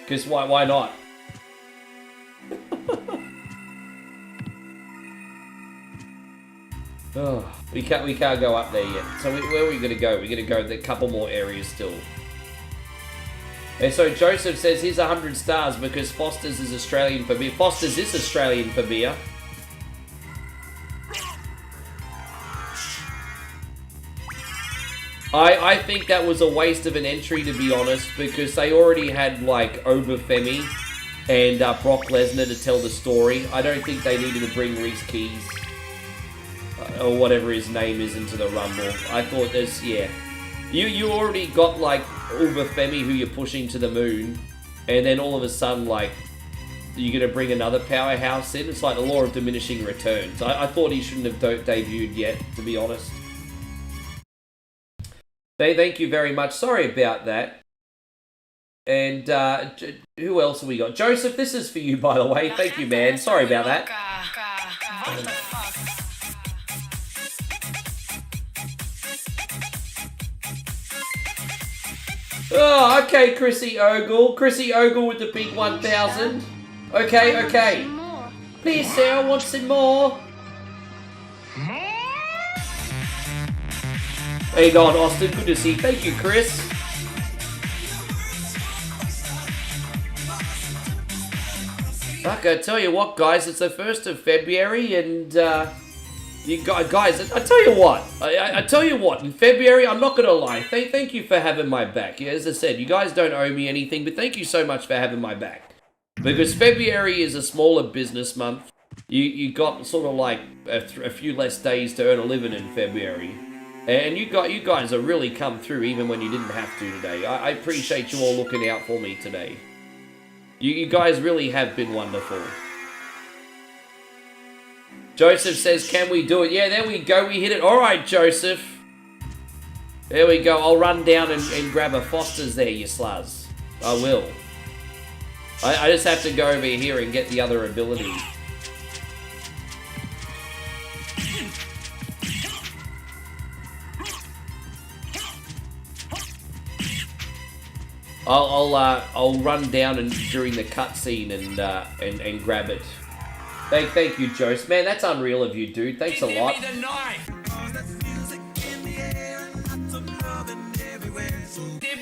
Because why not? Oh, we can't go up there yet. So where are we going to go? We're going to go to a couple more areas still. And so Joseph says, here's 100 stars because Foster's is Australian for beer. Foster's is Australian for beer. I think that was a waste of an entry, to be honest, because they already had, like, Obafemi and Brock Lesnar to tell the story. I don't think they needed to bring Reese Keys or whatever his name is into the Rumble. I thought yeah. You already got like Uber Femi who you're pushing to the moon, and then all of a sudden like you're gonna bring another powerhouse in. It's like the law of diminishing returns. I thought he shouldn't have debuted yet, to be honest. Thank you very much. Sorry about that. And who else have we got? Joseph, this is for you, by the way. Thank you, man. Sorry about that. Oh, okay, Chrissy Ogle. Chrissy Ogle with the big 1,000. Okay, okay. Please, Sarah, I want some more. Hey, on, Austin. Good to see you. Thank you, Chris. Fuck, I tell you what, guys. It's the 1st of February, and you guys, I tell you what. I tell you what. In February, I'm not gonna lie. Thank you for having my back. Yeah, as I said, you guys don't owe me anything, but thank you so much for having my back. Because February is a smaller business month. You got sort of like a few less days to earn a living in February. And you guys have really come through even when you didn't have to today. I appreciate you all looking out for me today. You guys really have been wonderful. Joseph says, can we do it? Yeah, there we go. We hit it. All right, Joseph. There we go. I'll run down and grab a Foster's there, you sluz. I will. I just have to go over here and get the other ability. I'll run down and during the cutscene and grab it. Thank you, Jose. Man, that's unreal of you, dude. Thanks a lot. Give me the knife. Give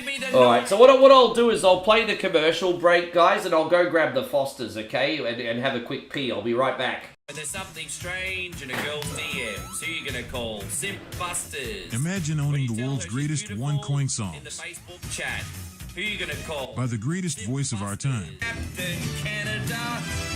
me the knife. Alright, so what I'll do is I'll play the commercial break, guys, and I'll go grab the Fosters, okay? And have a quick pee. I'll be right back. There's something strange in a girl's DMs. Who you gonna call? Simp Busters. Imagine owning the world's greatest one-coin in the songs Facebook chat. Who you gonna call? by the greatest voice of our time Captain Canada.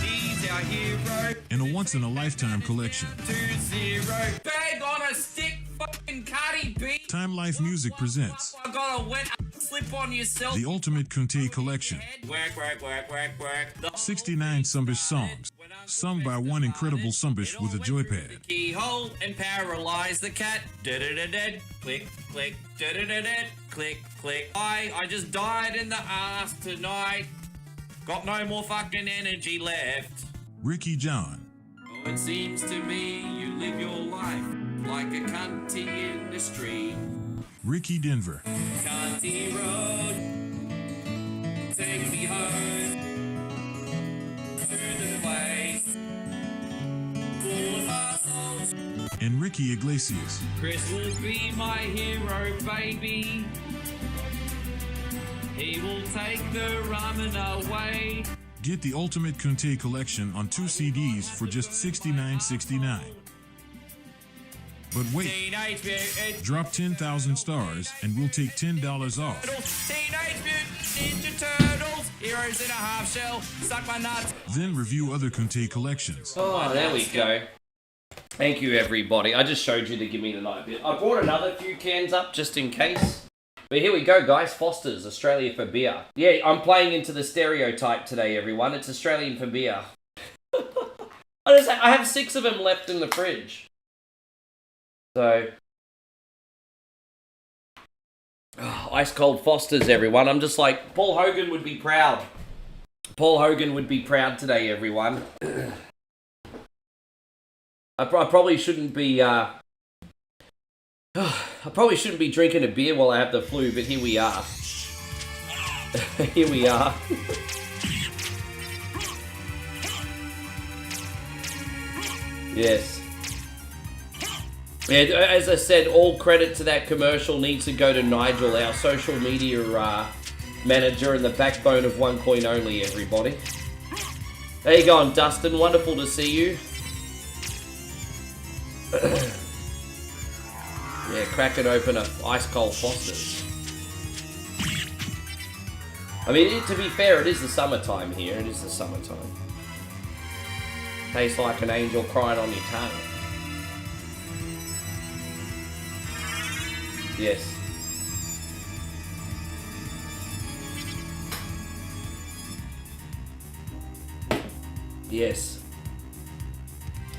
He's our hero. in a once-in-a-lifetime collection. 2-0. Bag on a stick, fucking Cardi B. Time Life Music presents I got a wet slip on yourself. the Ultimate Kunte Collection. Work, work, work, work, work. 69 Sumbish songs, sung by one incredible Sumbish with a joypad. Keyhole and paralyze the cat. Da-da-da-da. Click, click, da-da-da-da. Click, click. I just died in the ass tonight. Got no more fucking energy left. Ricky John, Oh, it seems to me you live your life like a cunty in the street. Ricky Denver, Cunty road, take me home to the place full of assholes. and Ricky Iglesias. Chris will be my hero, baby. He will take the ramen away. Get the Ultimate Kunte Collection on 2 CDs for just $69.69. But wait, Teenage Mutant drop 10,000 stars and we'll take $10 off. Teenage Mutant Ninja Turtles. Heroes in a half shell. Suck my nuts. Then review other Kunte collections. Oh, there we go. Thank you, everybody. I just showed you the Give Me the Night bit. I brought another few cans up just in case. But here we go, guys. Foster's, Australia for beer. Yeah, I'm playing into the stereotype today, everyone. It's Australian for beer. I have 6 of them left in the fridge. So... Oh, ice cold Foster's, everyone. I'm just like, Paul Hogan would be proud. Paul Hogan would be proud today, everyone. I probably shouldn't be, I probably shouldn't be drinking a beer while I have the flu, but here we are. Here we are. Yes. Yeah, as I said, all credit to that commercial needs to go to Nigel, our social media manager and the backbone of One Coin Only, everybody. There you go, Dustin. Wonderful to see you. Yeah, cracking open a ice cold Foster's. I mean, to be fair, it is the summertime here. It is the summertime. Tastes like an angel crying on your tongue. Yes. Yes.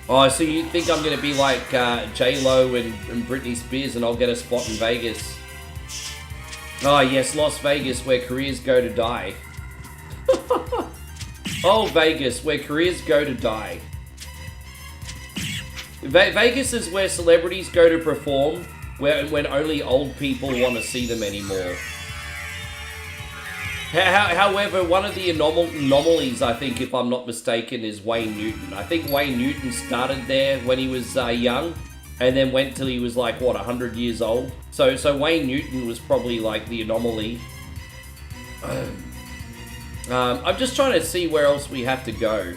Oh, so you think I'm going to be like J-Lo and Britney Spears and I'll get a spot in Vegas? Oh, yes, Las Vegas, where careers go to die. Oh, Vegas, where careers go to die. Vegas is where celebrities go to perform when only old people want to see them anymore. However, one of the anomalies, I think, if I'm not mistaken, is Wayne Newton. I think Wayne Newton started there when he was young, and then went till he was like, what, 100 years old? So Wayne Newton was probably like the anomaly. I'm just trying to see where else we have to go.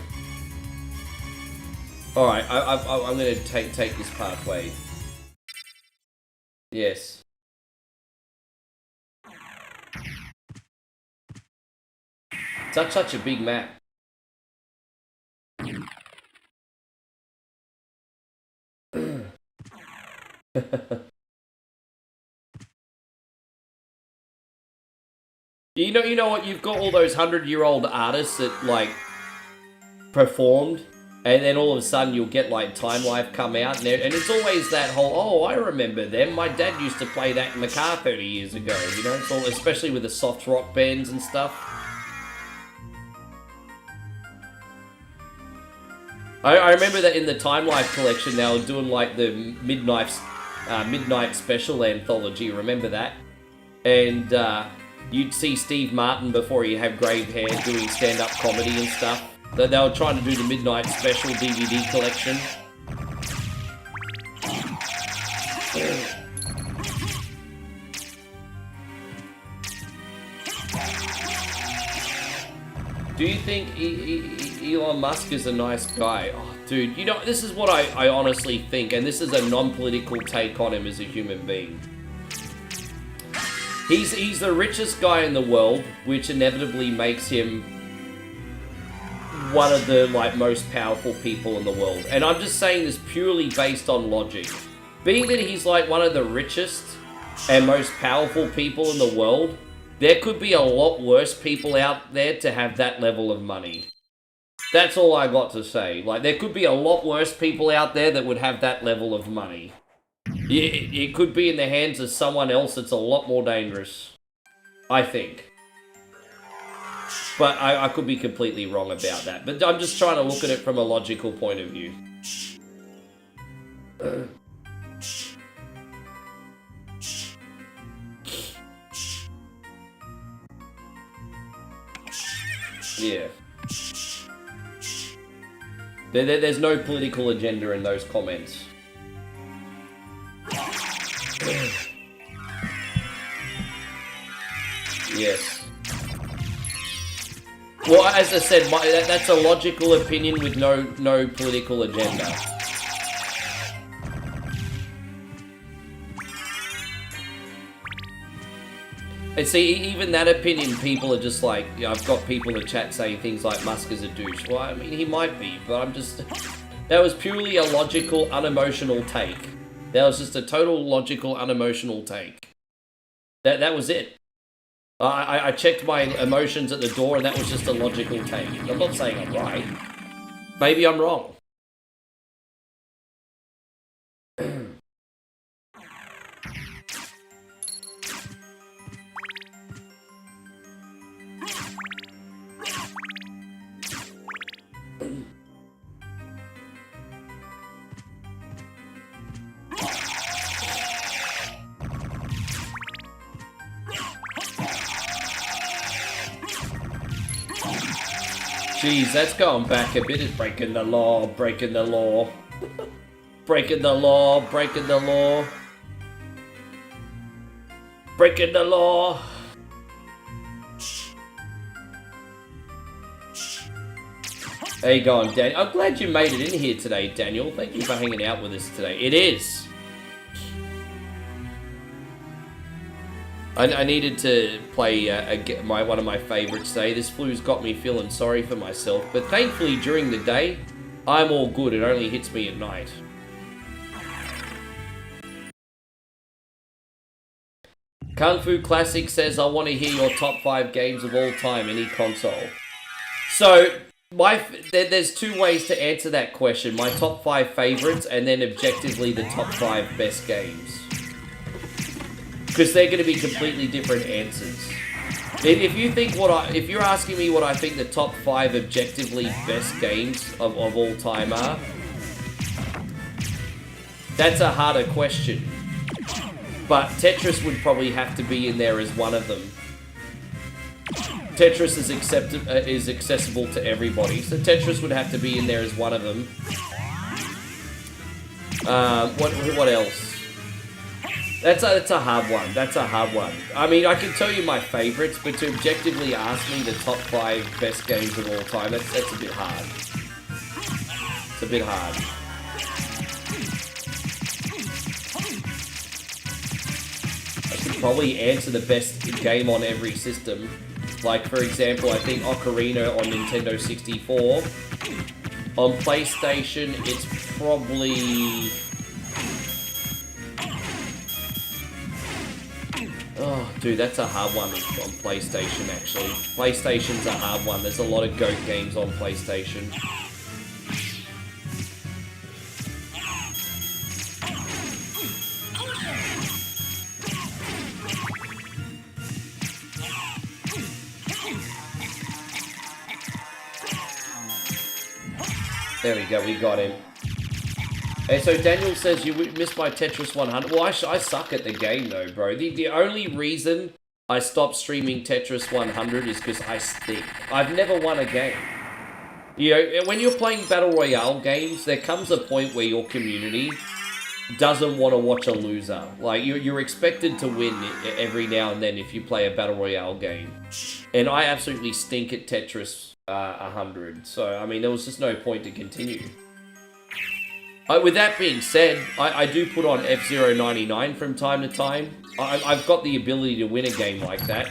Alright, I'm going to take this pathway. Yes. Such a big map. You know what? You've got all those 100-year-old artists that like performed, and then all of a sudden you'll get like Time Life come out, and it's always that whole, oh, I remember them. My dad used to play that in the car 30 years ago. You know, it's all, especially with the soft rock bands and stuff. I remember that in the Time Life collection, they were doing like the midnight special anthology. Remember that? And you'd see Steve Martin before he had grave hair doing stand-up comedy and stuff. They were trying to do the midnight special DVD collection. Do you think Elon Musk is a nice guy? Oh, dude, you know, this is what I honestly think, and this is a non-political take on him as a human being. He's the richest guy in the world, which inevitably makes him one of the like most powerful people in the world. And I'm just saying this purely based on logic. Being that he's like one of the richest and most powerful people in the world, there could be a lot worse people out there to have that level of money. That's all I got to say. Like, there could be a lot worse people out there that would have that level of money. It could be in the hands of someone else that's a lot more dangerous. I think. But I could be completely wrong about that. But I'm just trying to look at it from a logical point of view. Yeah. There's no political agenda in those comments. Yes. Well, as I said, that's a logical opinion with no political agenda. And see, even that opinion, people are just like, you know, I've got people in the chat saying things like Musk is a douche. Well, I mean, he might be, but I'm just... That was purely a logical, unemotional take. That was just a total logical, unemotional take. That was it. I checked my emotions at the door, and that was just a logical take. I'm not saying I'm right. Maybe I'm wrong. Jeez, that's going back a bit. It's breaking the law, breaking the law. Breaking the law, breaking the law. Breaking the law. How you going, Daniel? I'm glad you made it in here today, Daniel. Thank you for hanging out with us today. It is. I needed to play one of my favorites today. This flu's got me feeling sorry for myself, but thankfully during the day, I'm all good. It only hits me at night. Kung Fu Classic says, I want to hear your top 5 games of all time, any console. So, there's 2 ways to answer that question. My top 5 favorites, and then objectively the top 5 best games. Because they're going to be completely different answers. If you think if you're asking me what I think the top 5 objectively best games of all time are, that's a harder question. But Tetris would probably have to be in there as one of them. Tetris is accessible to everybody, so Tetris would have to be in there as one of them. What else? That's a hard one. That's a hard one. I mean, I can tell you my favorites, but to objectively ask me the top 5 best games of all time, that's a bit hard. It's a bit hard. I could probably answer the best game on every system. Like, for example, I think Ocarina on Nintendo 64. On PlayStation, it's probably... Oh, dude, that's a hard one on PlayStation, actually. PlayStation's a hard one. There's a lot of GOAT games on PlayStation. There we go, we got him. Hey, so Daniel says you missed my Tetris 100. Well, I suck at the game though, bro. The only reason I stopped streaming Tetris 100 is because I stink. I've never won a game. You know, when you're playing Battle Royale games, there comes a point where your community doesn't want to watch a loser. Like, you're expected to win every now and then if you play a Battle Royale game. And I absolutely stink at Tetris 100. So, I mean, there was just no point to continue. With that being said, I do put on F-Zero 99 from time to time. I've got the ability to win a game like that.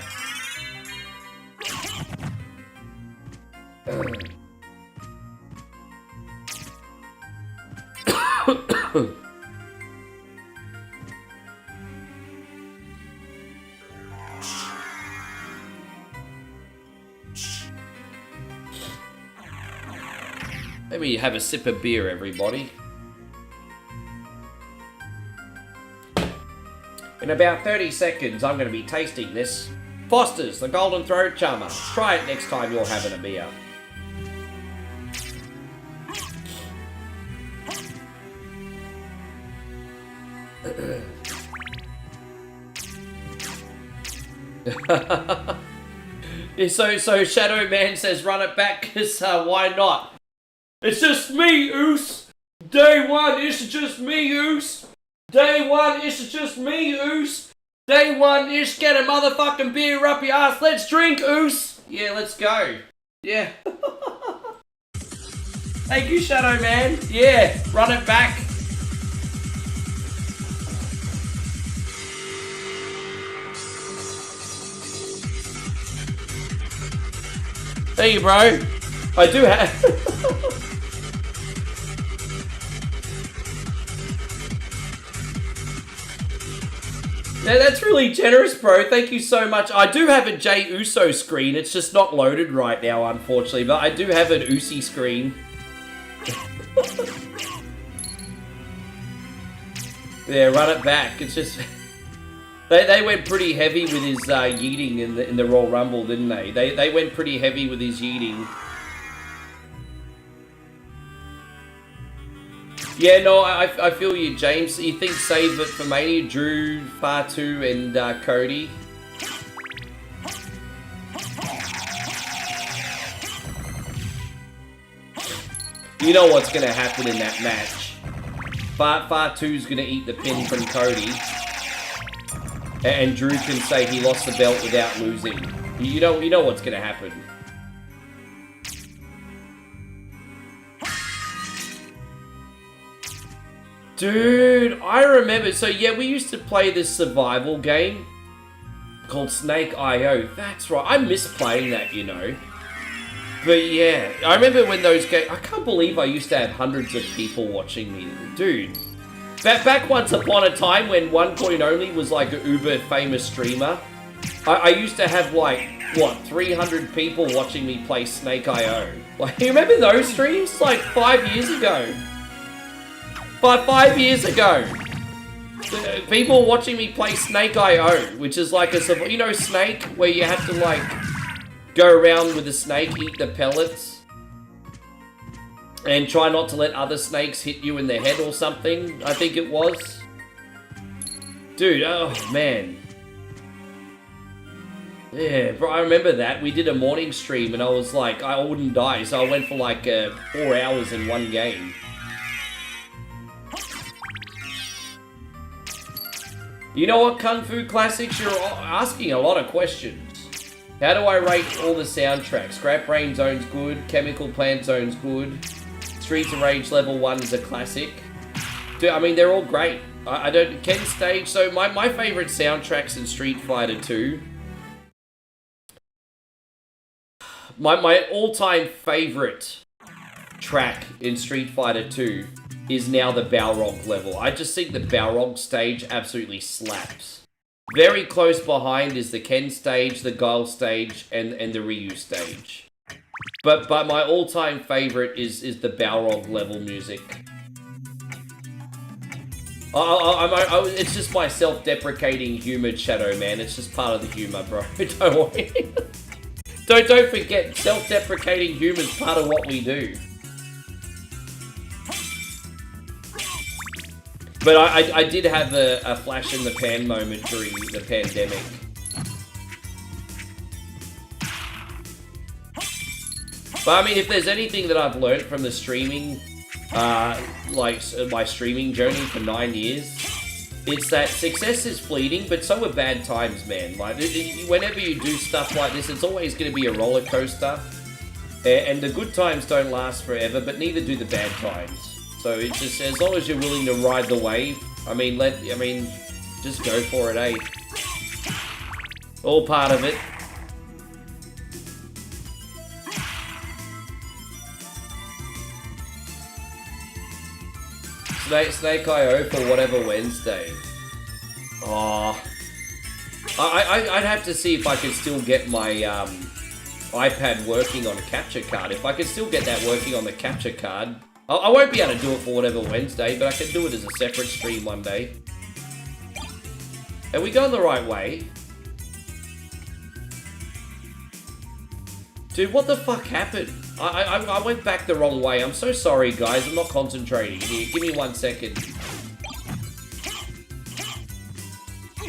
Let me have a sip of beer, everybody. In about 30 seconds, I'm going to be tasting this Foster's, the Golden Throat Charmer. Try it next time you're having a beer. So Shadow Man says run it back, because why not? It's just me, Oos. Day 1, it's just me, Oos. Day 1, it's just me, Oos. Day 1, it's get a motherfucking beer up your ass. Let's drink, Oos. Yeah, let's go. Yeah. Thank you, Shadow Man. Yeah, run it back. Thank you, bro. I do have... Yeah, that's really generous, bro. Thank you so much. I do have a Jey Uso screen. It's just not loaded right now, unfortunately. But I do have an Usi screen. Yeah, run it back. It's just... They went pretty heavy with his yeeting in the Royal Rumble, didn't they? They went pretty heavy with his yeeting. Yeah, no, I feel you, James. You think save it for Mania, Drew, Fatu, and Cody? You know what's going to happen in that match. Fatu's going to eat the pin from Cody. And Drew can say he lost the belt without losing. You know what's going to happen. Dude, I remember. So yeah, we used to play this survival game called Snake IO. That's right. I miss playing that, you know. But yeah, I remember when those games... I can't believe I used to have hundreds of people watching me. Dude, Back once upon a time when One Coin Only was like a uber famous streamer, I used to have like, what, 300 people watching me play Snake IO. Like, you remember those streams? Like 5 years ago. 5 years ago. People watching me play Snake IO, which is like a, you know, Snake, where you have to like go around with a snake, eat the pellets, and try not to let other snakes hit you in the head or something, I think it was. Dude, oh man. Yeah, bro, I remember that. We did a morning stream and I was like, I wouldn't die, so I went for like 4 hours in one game. You know what, Kung Fu Classics? You're asking a lot of questions. How do I rate all the soundtracks? Scrap Brain Zone's good, Chemical Plant Zone's good, Streets of Rage Level 1 is a classic. Dude, I mean, they're all great. I don't... Ken Stage, so my favorite soundtracks in Street Fighter 2... My all-time favorite track in Street Fighter 2 is now the Balrog level. I just think the Balrog stage absolutely slaps. Very close behind is the Ken stage, the Guile stage, and the Ryu stage. But my all-time favorite is the Balrog level music. It's just my self-deprecating humor, Shadow Man. It's just part of the humor, bro. Don't worry. Don't forget, self-deprecating humor is part of what we do. But I did have a flash in the pan moment during the pandemic. But I mean, if there's anything that I've learned from the streaming, like my streaming journey for 9 years, it's that success is fleeting, but so are bad times, man. Like, whenever you do stuff like this, it's always going to be a roller coaster. And the good times don't last forever, but neither do the bad times. So it's just, as long as you're willing to ride the wave, I mean, just go for it, eh? All part of it. Snake IO for whatever Wednesday. Oh, I'd have to see if I could still get my iPad working on a capture card. If I could still get that working on the capture card, I won't be able to do it for whatever Wednesday, but I can do it as a separate stream one day. Are we going the right way? Dude, what the fuck happened? I went back the wrong way. I'm so sorry, guys. I'm not concentrating here. Give me 1 second.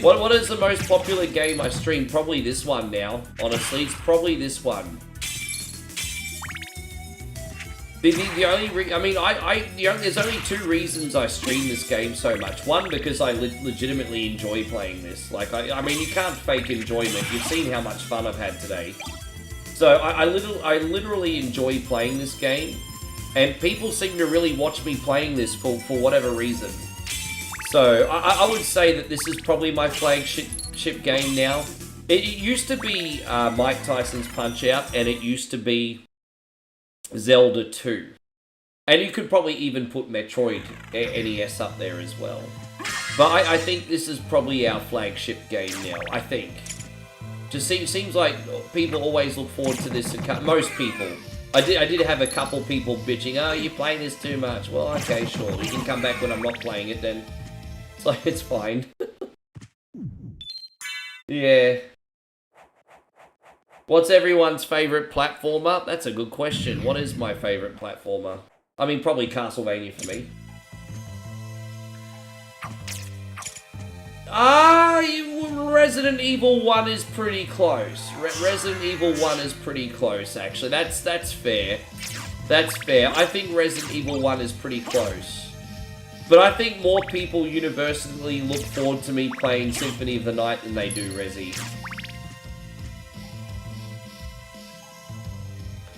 What is the most popular game I stream? Probably this one now. Honestly, it's probably this one. The only there's only 2 reasons I stream this game so much. One, because I legitimately enjoy playing this. Like, I mean, you can't fake enjoyment. You've seen how much fun I've had today. So I literally enjoy playing this game, and people seem to really watch me playing this for whatever reason. So I would say that this is probably my flagship game now. It used to be Mike Tyson's Punch-Out, and it used to be Zelda 2. And you could probably even put Metroid NES up there as well. But I think this is probably our flagship game now, I think. Just seems like people always look forward to this. Most people. I did have a couple people bitching, oh, you're playing this too much. Well, okay, sure. You can come back when I'm not playing it then. It's like, it's fine. Yeah. What's everyone's favorite platformer? That's a good question. What is my favorite platformer? I mean, probably Castlevania for me. Resident Evil 1 is pretty close. Resident Evil 1 is pretty close, actually. That's fair. That's fair. I think Resident Evil 1 is pretty close. But I think more people universally look forward to me playing Symphony of the Night than they do Resi.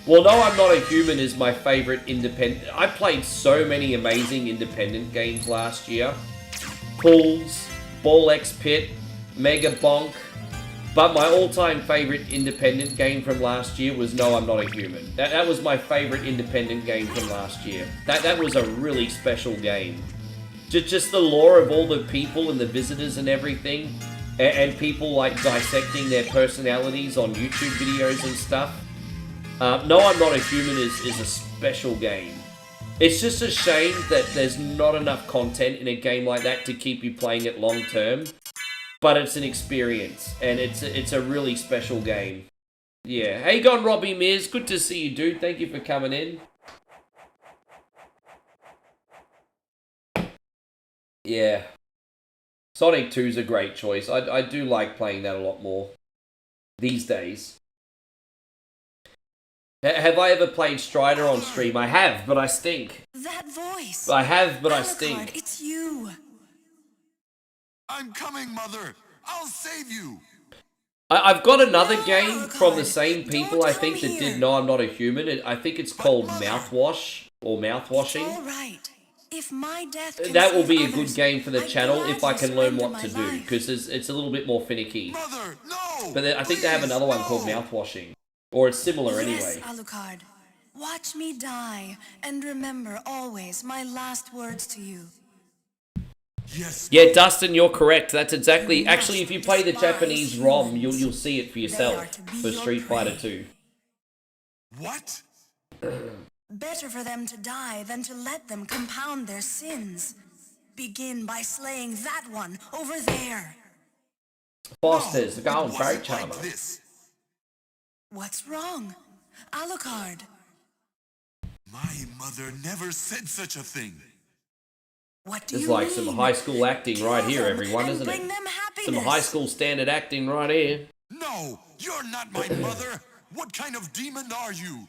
Well, No, I'm Not a Human is my favorite independent... I played so many amazing independent games last year. Pools, Ball X Pit, Mega Bonk. But my all-time favorite independent game from last year was No, I'm Not a Human. That was my favorite independent game from last year. That was a really special game. just the lore of all the people and the visitors and everything, and people like dissecting their personalities on YouTube videos and stuff. No, I'm Not a Human is a special game. It's just a shame that there's not enough content in a game like that to keep you playing it long term. But it's an experience, and it's a really special game. Yeah. Hey, gone Robbie Mears. Good to see you, dude. Thank you for coming in. Yeah. Sonic 2 is a great choice. I do like playing that a lot more these days. Have I ever played Strider on stream? I have, but I stink. That voice. I have, but I Alucard, stink. it's you. I'm coming, Mother. I'll save you. I've got another No, game from the Alucard, same people, don't I think, come that here. did No, I'm Not a Human. I think it's called Mouthwash, or It's Mouthwashing. all right. If my death can That will save be a others, good game for the I'd channel if I gladly can learn surrender what to my do, life. because it's a little bit more finicky. Mother, no. But I think they have Please, another one called no. Mouthwashing. Or it's similar Yes, anyway. Alucard. Watch me die, and remember always my last words to you. Yes. Yeah, Dustin, you're correct. That's exactly... Actually, if you play the Japanese ROM, you'll see it for They are yourself to be for your Street Fighter prey. 2. What? Better for them to die than to let them compound their sins. Begin by slaying that one over there. Foster's, the it Golden wasn't Great Charmer. like this. What's wrong? Alucard. My mother never said such a thing. What do It's you like mean? some high school acting right here, Kill them everyone, and isn't bring it? them happiness. Some high school standard acting right here. No, you're not my mother. What kind of demon are you?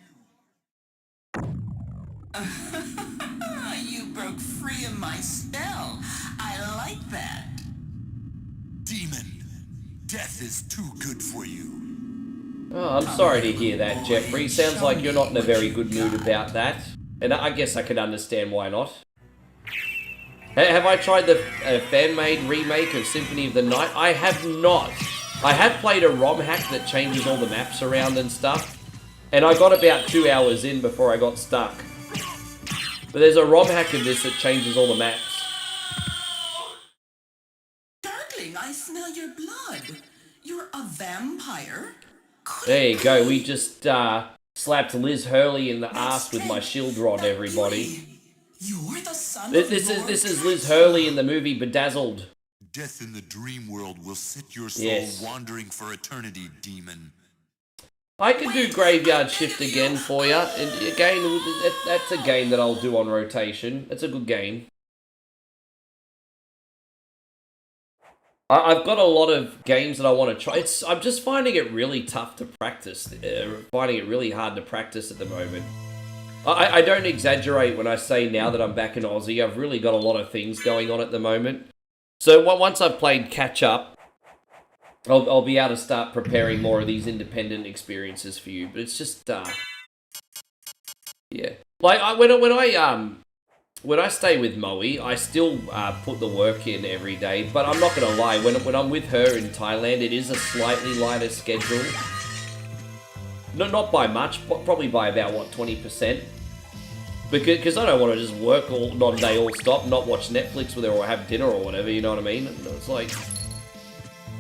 You broke free of my spell. I like that. Demon. Death is too good for you. Oh, I'm sorry to hear that, Jeffrey. Sounds like you're not in a very good mood about that. And I guess I can understand why not. Have I tried the fan-made remake of Symphony of the Night? I have not. I have played a ROM hack that changes all the maps around and stuff. And I got about 2 hours in before I got stuck. But there's a ROM hack of this that changes all the maps. Darkling, I smell your blood. You're a vampire? There you go. We just slapped Liz Hurley in the ass with my shield rod, everybody. You're the son This is Liz Hurley in the movie Bedazzled. Death in the dream world will set your soul Yes. wandering for eternity, demon. I could do Graveyard Shift again for you. And again, that's a game that I'll do on rotation. It's a good game. I've got a lot of games that I want to try. I'm just finding it really tough to practice. Finding it really hard to practice at the moment. I don't exaggerate when I say now that I'm back in Aussie. I've really got a lot of things going on at the moment. So once I've played catch up, I'll be able to start preparing more of these independent experiences for you. But it's just, yeah. Like when I stay with Moe, I still put the work in every day. But I'm not gonna lie, when I'm with her in Thailand, it is a slightly lighter schedule. No, not by much, but probably by about what 20%. Because I don't want to just work all day, all stop, not watch Netflix with her or have dinner or whatever. You know what I mean? It's like.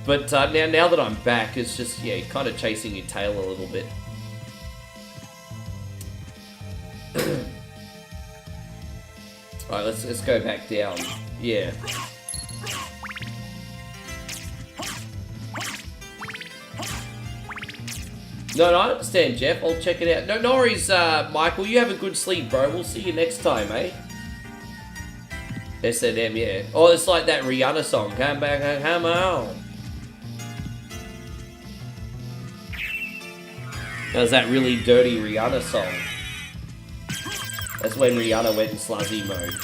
But now that I'm back, it's just, yeah, kind of chasing your tail a little bit. Alright, let's go back down. Yeah. No, I understand, Jeff. I'll check it out. No worries, Michael. You have a good sleep, bro. We'll see you next time, eh? S&M, yeah. Oh, it's like that Rihanna song. Come back and come on. That was that really dirty Rihanna song. That's when Rihanna went in sluzzy mode.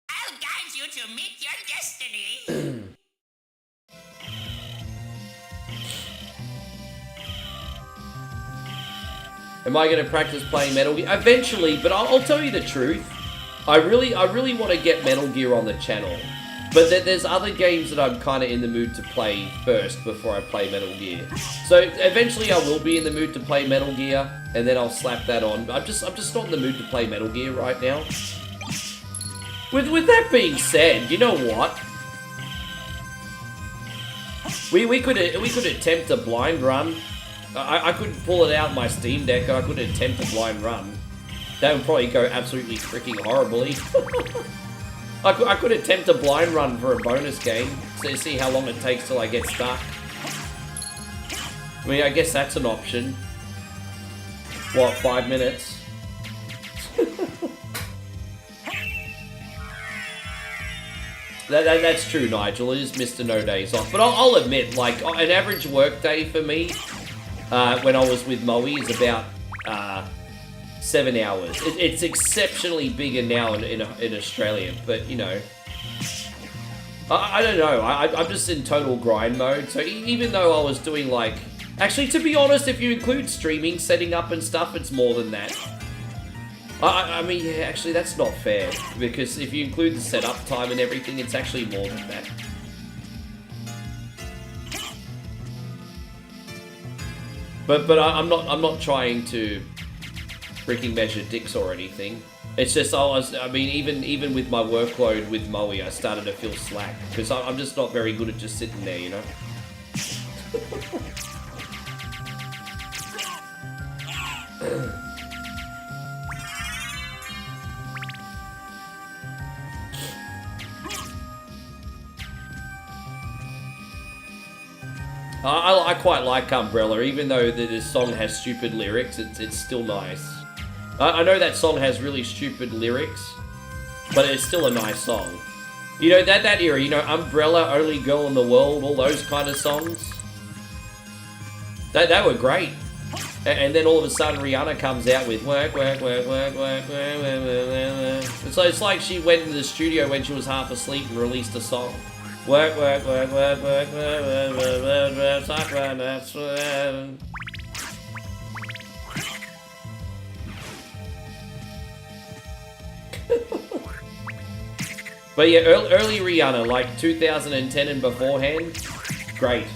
I'll guide you to meet your destiny. Am I going to practice playing Metal Gear? Eventually, but I'll tell you the truth. I really want to get Metal Gear on the channel. But there's other games that I'm kind of in the mood to play first before I play Metal Gear. So eventually I will be in the mood to play Metal Gear, and then I'll slap that on. I'm just not in the mood to play Metal Gear right now. With that being said, you know what? We could attempt a blind run. I could pull it out my Steam Deck and I could attempt a blind run. That would probably go absolutely freaking horribly. I could attempt a blind run for a bonus game to see how long it takes till I get stuck. I mean, I guess that's an option. What, 5 minutes? That's true, Nigel. It is Mr. No Days Off. But I'll admit, like, an average work day for me, when I was with Moe, is about 7 hours. It's exceptionally bigger now in Australia, but, you know, I don't know. I'm just in total grind mode. So even though I was doing, like... Actually, to be honest, if you include streaming, setting up and stuff, it's more than that. I mean, yeah, actually, that's not fair. Because if you include the setup time and everything, it's actually more than that. But I'm not trying to freaking measure dicks or anything. It's just I mean, even with my workload with Moe, I started to feel slack because I'm just not very good at just sitting there, you know. I quite like Umbrella, even though this song has stupid lyrics, it's still nice. I know that song has really stupid lyrics, but it's still a nice song. You know, that era, you know, Umbrella, Only Girl in the World, all those kind of songs. They were great. And then all of a sudden Rihanna comes out with work, work, work, work, work, work, work, work, work. So it's like she went into the studio when she was half asleep and released a song. Work, work, work, work, work, work, work, work, work, work, work, work, work. But yeah, early Rihanna, like 2010 and beforehand, great.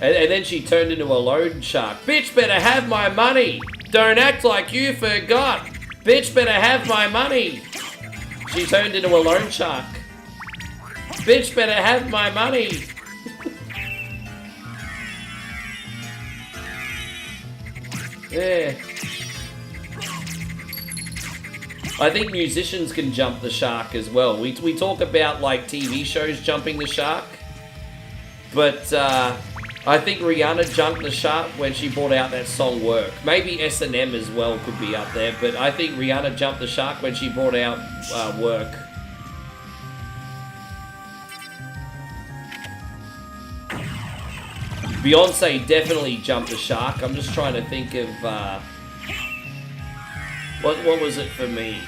And then she turned into a loan shark. Bitch better have my money. Don't act like you forgot. Bitch better have my money. She turned into a loan shark. Bitch better have my money. Yeah. I think musicians can jump the shark as well. We talk about like TV shows jumping the shark. But I think Rihanna jumped the shark when she brought out that song Work. Maybe S&M as well could be up there, but I think Rihanna jumped the shark when she brought out Work. Beyonce definitely jumped the shark. I'm just trying to think of what was it for me?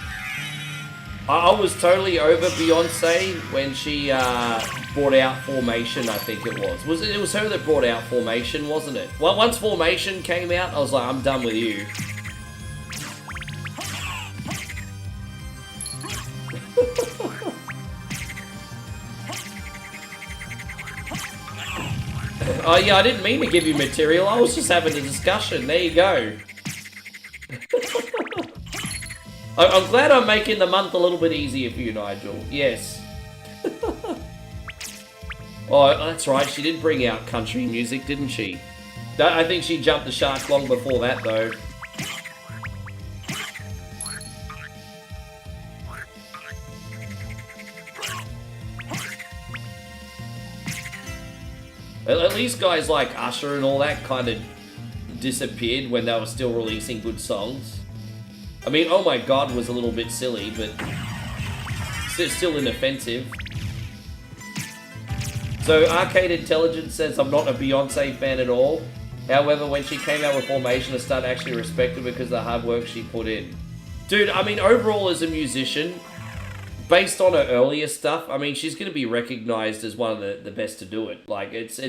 I was totally over Beyonce when she brought out Formation, I think it was. It was her that brought out Formation, wasn't it? Well, once Formation came out, I was like, I'm done with you. Oh yeah, I didn't mean to give you material, I was just having a discussion. There you go. I'm glad I'm making the month a little bit easier for you, Nigel. Yes. Oh, that's right. She did bring out country music, didn't she? I think she jumped the shark long before that, though. At least guys like Usher and all that kind of disappeared when they were still releasing good songs. I mean, Oh My God was a little bit silly, but still inoffensive. So Arcade Intelligence says, I'm not a Beyonce fan at all. However, when she came out with Formation, I started actually respecting her because of the hard work she put in. Dude, I mean, overall as a musician, based on her earlier stuff, I mean, she's going to be recognized as one of the best to do it. Like, it's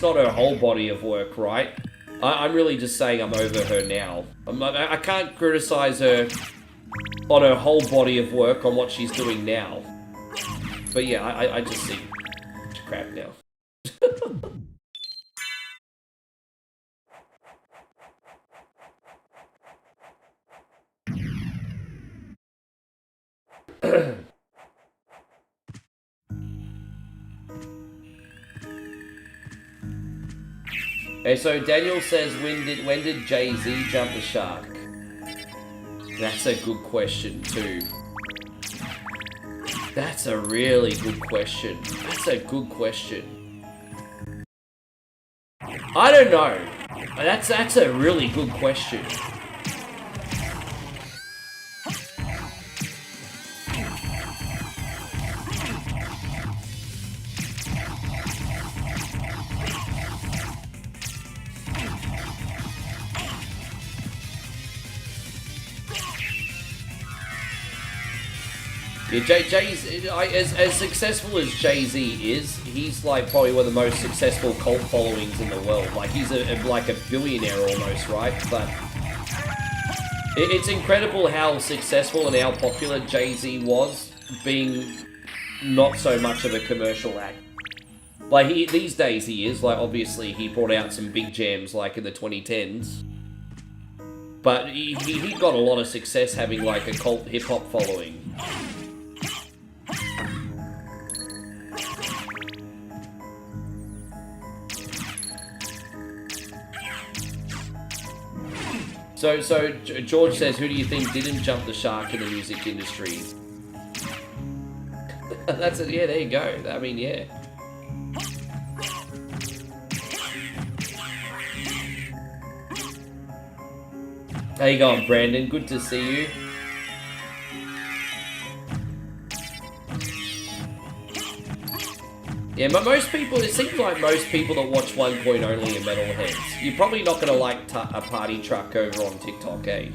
not her whole body of work, right? I'm really just saying I'm over her now. I can't criticize her on her whole body of work on what she's doing now. But yeah, I just see crap now. Okay, so Daniel says, when did Jay-Z jump the shark? That's a good question too. That's a really good question. That's a good question. I don't know. That's a really good question. Yeah, Jay's as successful as Jay-Z is, he's like probably one of the most successful cult followings in the world. Like he's like a billionaire almost, right? But it's incredible how successful and how popular Jay-Z was, being not so much of a commercial act. Like these days he is, like obviously he brought out some big jams like in the 2010s. But he got a lot of success having like a cult hip-hop following. So George says, who do you think didn't jump the shark in the music industry? That's it. Yeah, there you go. I mean, yeah. How you going, Brandon? Good to see you. Yeah, but most people, it seems like most people that watch One Coin Only are metalheads. You're probably not going to like a party truck over on TikTok, eh?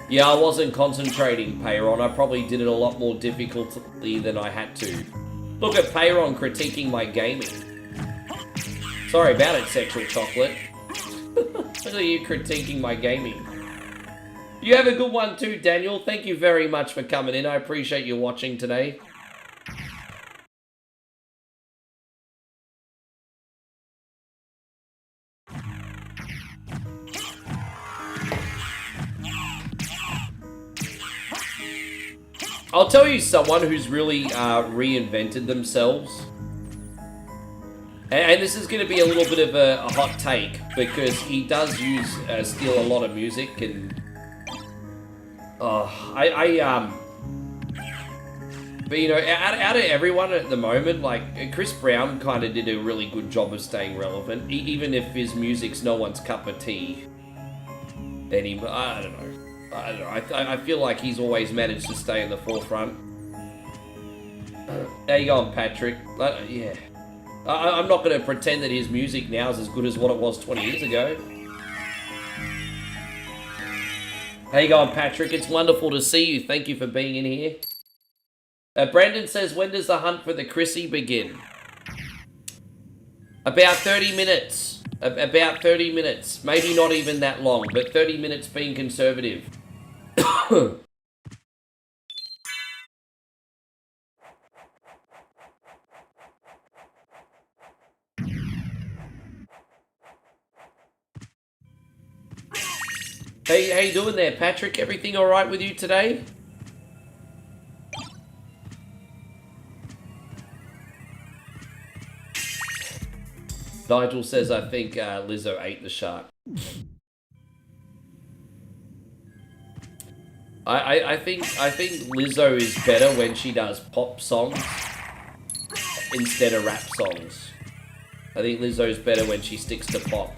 Yeah, I wasn't concentrating, Payron. I probably did it a lot more difficultly than I had to. Look at Payron critiquing my gaming. Sorry about it, Sexual Chocolate. Look at you critiquing my gaming. You have a good one too, Daniel. Thank you very much for coming in. I appreciate you watching today. I'll tell you someone who's really reinvented themselves. And this is going to be a little bit of a hot take, because he does use steal a lot of music, and but you know, out of everyone at the moment, like Chris Brown kind of did a really good job of staying relevant, even if his music's no one's cup of tea. Anymore, I don't know. I feel like he's always managed to stay in the forefront. There you go, Patrick. Yeah. I'm not going to pretend that his music now is as good as what it was 20 years ago. How you going, Patrick? It's wonderful to see you. Thank you for being in here. Brandon says, when does the hunt for the Chrissy begin? About 30 minutes. About 30 minutes. Maybe not even that long, but 30 minutes being conservative. Hey, how you doing there, Patrick? Everything all right with you today? Nigel says, I think Lizzo ate the shark. I think Lizzo is better when she does pop songs instead of rap songs. I think Lizzo's better when she sticks to pop.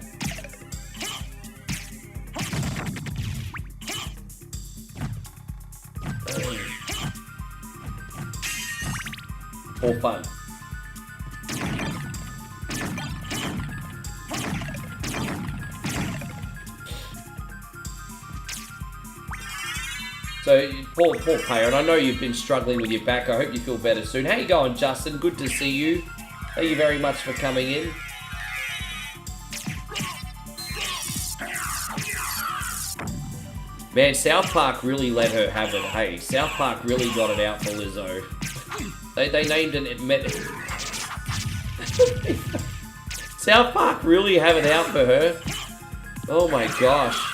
For fun. So, poor Payon, I know you've been struggling with your back. I hope you feel better soon. How you going, Justin? Good to see you. Thank you very much for coming in. Man, South Park really let her have it, hey. South Park really got it out for Lizzo. They named it... South Park really have it out for her. Oh my gosh.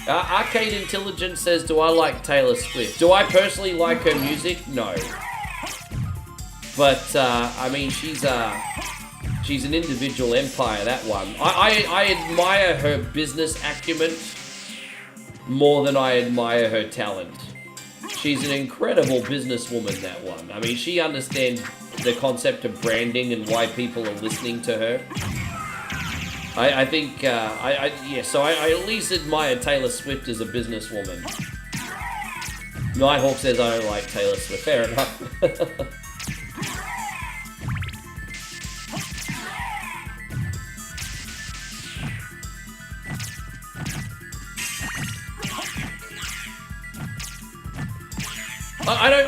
Arcade Intelligence says, do I like Taylor Swift? Do I personally like her music? No. But, I mean, she's an individual empire, that one. I admire her business acumen more than I admire her talent. She's an incredible businesswoman, that one. I mean, she understands the concept of branding and why people are listening to her. I think, so I at least admire Taylor Swift as a businesswoman. Nighthawk says I don't like Taylor Swift. Fair enough.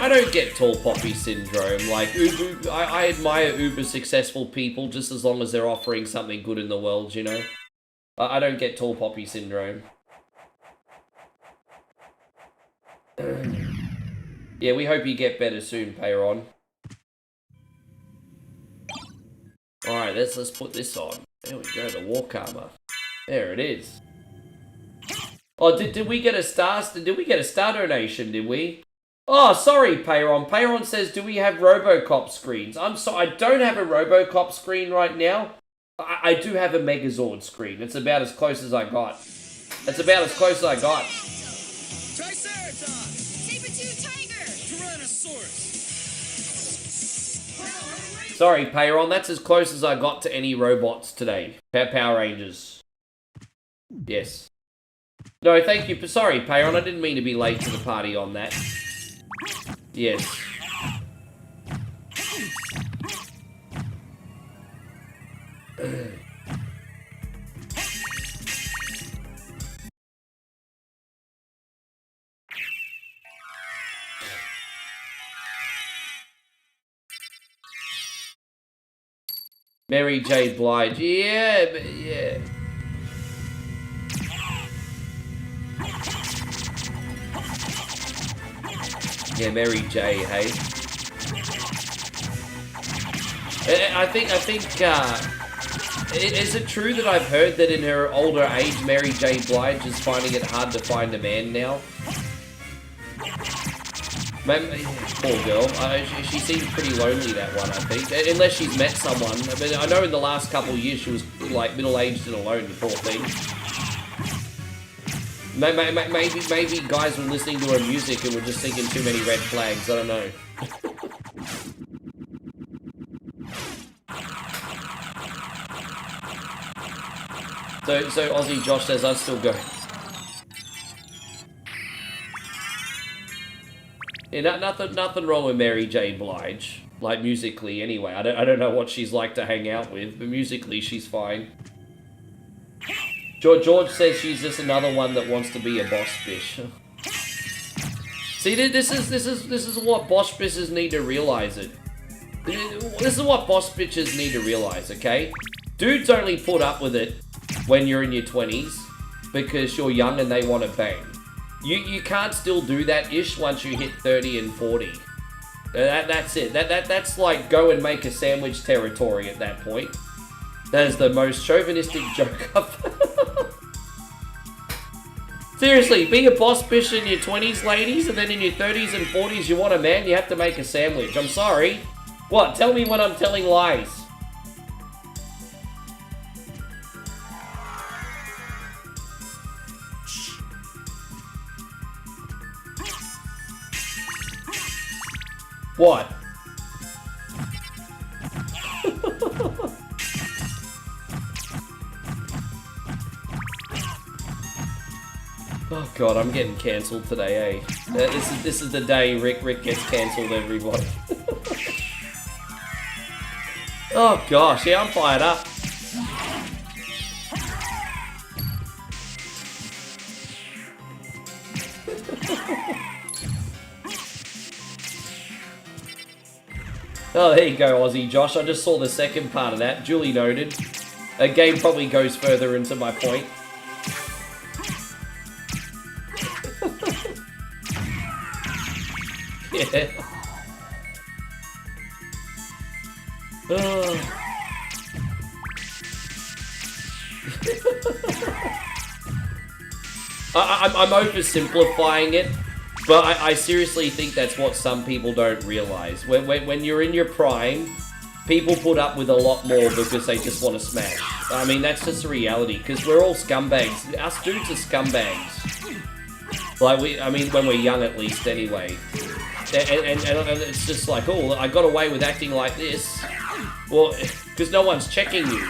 I don't get tall poppy syndrome. Like, I admire uber successful people just as long as they're offering something good in the world, you know? I don't get tall poppy syndrome. Yeah, we hope you get better soon, Payron. Alright, let's put this on. There we go, the walk armor. There it is. Oh, did we get a star? Did we get a star donation, did we? Oh, sorry, Payron. Payron says, do we have Robocop screens? I'm sorry, I don't have a Robocop screen right now. I do have a Megazord screen. It's about as close as I got. It's about as close as I got. Triceratops! Saber-tooth tiger! Tyrannosaurus! Sorry, Payron, that's as close as I got to any robots today. Power Rangers. Yes. No, thank you. Sorry, Payron, I didn't mean to be late to the party on that. Yes. Mary J. Blige. Yeah, yeah. Yeah, Mary J, hey. I think, is it true that I've heard that in her older age, Mary J. Blige is finding it hard to find a man now? Poor girl. She seems pretty lonely, that one, I think. Unless she's met someone. I mean, I know in the last couple of years she was, like, middle-aged and alone, the poor thing. Maybe guys were listening to her music and were just thinking too many red flags. I don't know. So Aussie Josh says I'd still go. Yeah, nothing wrong with Mary J. Blige, like musically anyway. I don't know what she's like to hang out with, but musically she's fine. George says she's just another one that wants to be a boss bitch. See, this is what boss bitches need to realize it. This is what boss bitches need to realize, okay? Dudes only put up with it when you're in your 20s because you're young and they want to bang. You can't still do that ish once you hit 30 and 40. That's it. That's like go and make a sandwich territory at that point. That is the most chauvinistic joke I've... Seriously, be a boss bitch in your 20s, ladies, and then in your 30s and 40s you want a man, you have to make a sandwich. I'm sorry. What? Tell me when I'm telling lies. What? Oh god, I'm getting cancelled today, eh? This is the day Rick gets cancelled, everybody. Oh gosh, yeah, I'm fired up. Oh, there you go, Aussie Josh. I just saw the second part of that. Duly noted. That game probably goes further into my point. Yeah. Oh. I'm oversimplifying it, but I seriously think that's what some people don't realize. When you're in your prime, people put up with a lot more because they just want to smash. I mean, that's just a reality, because we're all scumbags. Us dudes are scumbags. Like, when we're young at least, anyway. And it's just like, oh, I got away with acting like this. Well, because no one's checking you.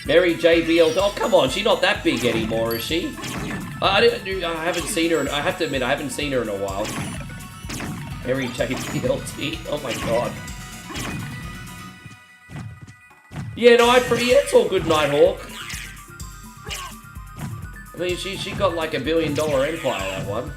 Mary JBL. Oh, come on, she's not that big anymore, is she? I haven't seen her. I have to admit, I haven't seen her in a while. Mary JBLT. Oh my god. Yeah, no, yeah, it's all good, Nighthawk. I mean, she got like $1 billion empire, that one.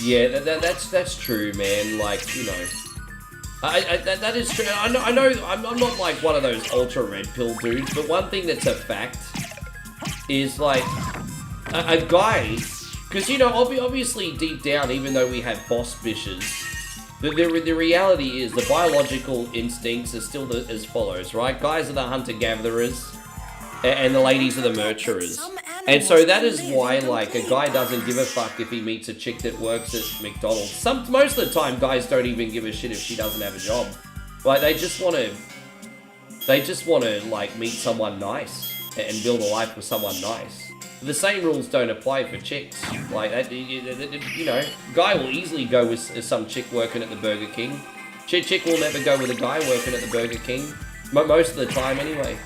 Yeah, that's true, man. Like, you know, that is true. I know. I'm not like one of those ultra red pill dudes, but one thing that's a fact is like a guy, because you know, obviously deep down, even though we have boss bitches, the reality is the biological instincts are still as follows, right? Guys are the hunter-gatherers, and the ladies are the nurturers. And so that is why, like, a guy doesn't give a fuck if he meets a chick that works at McDonald's. Most of the time, guys don't even give a shit if she doesn't have a job. Like, they just want to, like, meet someone nice and build a life with someone nice. The same rules don't apply for chicks. Like, you know, guy will easily go with some chick working at the Burger King. Chick will never go with a guy working at the Burger King. Most of the time, anyway.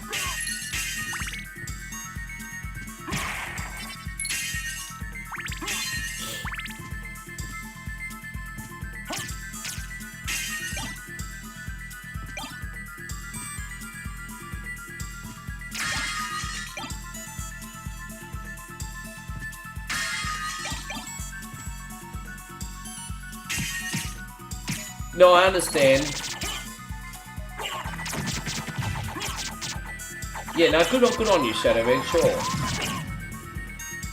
No, I understand. Yeah, no, good on you, Shadowman, sure.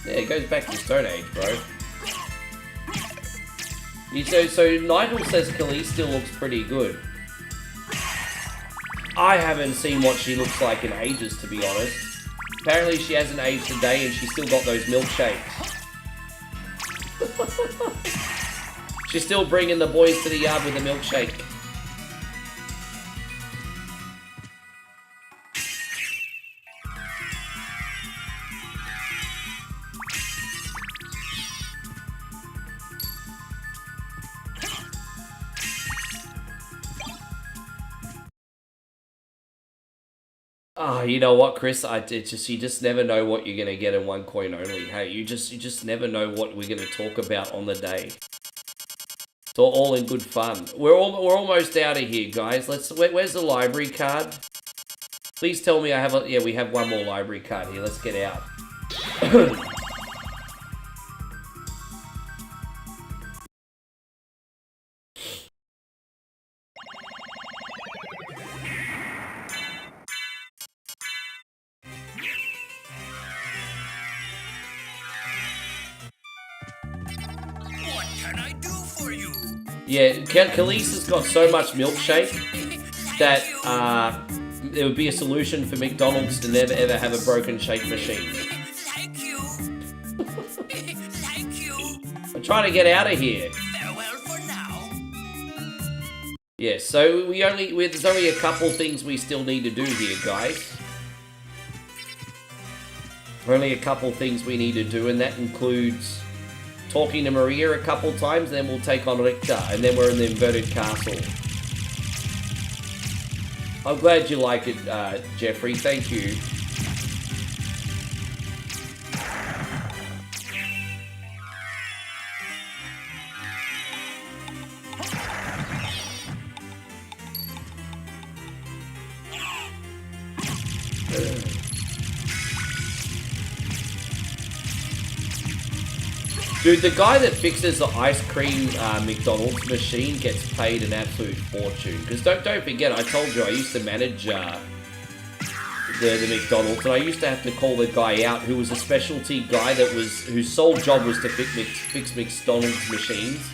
Yeah, it goes back to Stone Age, bro. So Nigel says Khalees still looks pretty good. I haven't seen what she looks like in ages, to be honest. Apparently she hasn't aged a day and she's still got those milkshakes. She's still bringing the boys to the yard with a milkshake. Ah, you know what, Chris? You just never know what you're gonna get in one coin only. Hey, you just never know what we're gonna talk about on the day. It's all in good fun. We're almost out of here, guys. Where's the library card? Please tell me I have yeah, we have one more library card here. Let's get out. What can I do for you? Yeah, Khalees has got so much milkshake that there would be a solution for McDonald's to never ever have a broken shake machine. Thank you. Thank you. I'm trying to get out of here. Farewell for now. Yeah, so there's only a couple things we still need to do here, guys. Only a couple things we need to do, and that includes talking to Maria a couple times, then we'll take on Richter, and then we're in the inverted castle. I'm glad you like it, Jeffrey. Thank you. Dude, the guy that fixes the ice cream McDonald's machine gets paid an absolute fortune. Because don't forget, I told you I used to manage the McDonald's, and I used to have to call the guy out who was a specialty guy whose sole job was to fix McDonald's machines.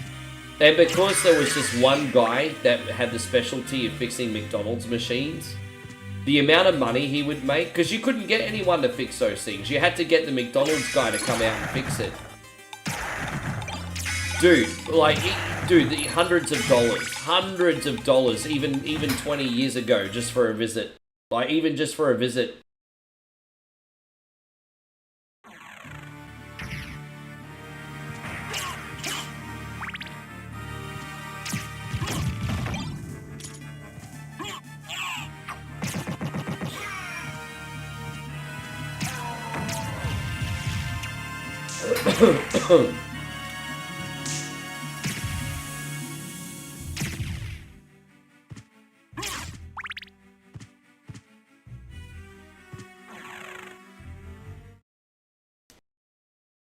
And because there was just one guy that had the specialty of fixing McDonald's machines, the amount of money he would make, because you couldn't get anyone to fix those things. You had to get the McDonald's guy to come out and fix it. Dude, the hundreds of dollars, even 20 years ago, just for a visit. Like, even just for a visit.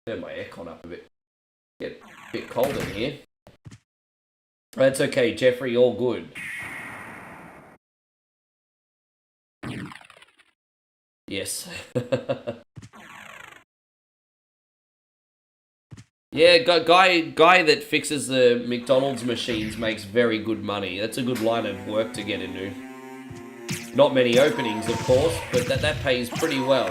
Turn my aircon up a bit. Get a bit cold in here. That's okay, Jeffrey, all good. Yes. Yeah, guy that fixes the McDonald's machines makes very good money. That's a good line of work to get into. Not many openings, of course, but that pays pretty well.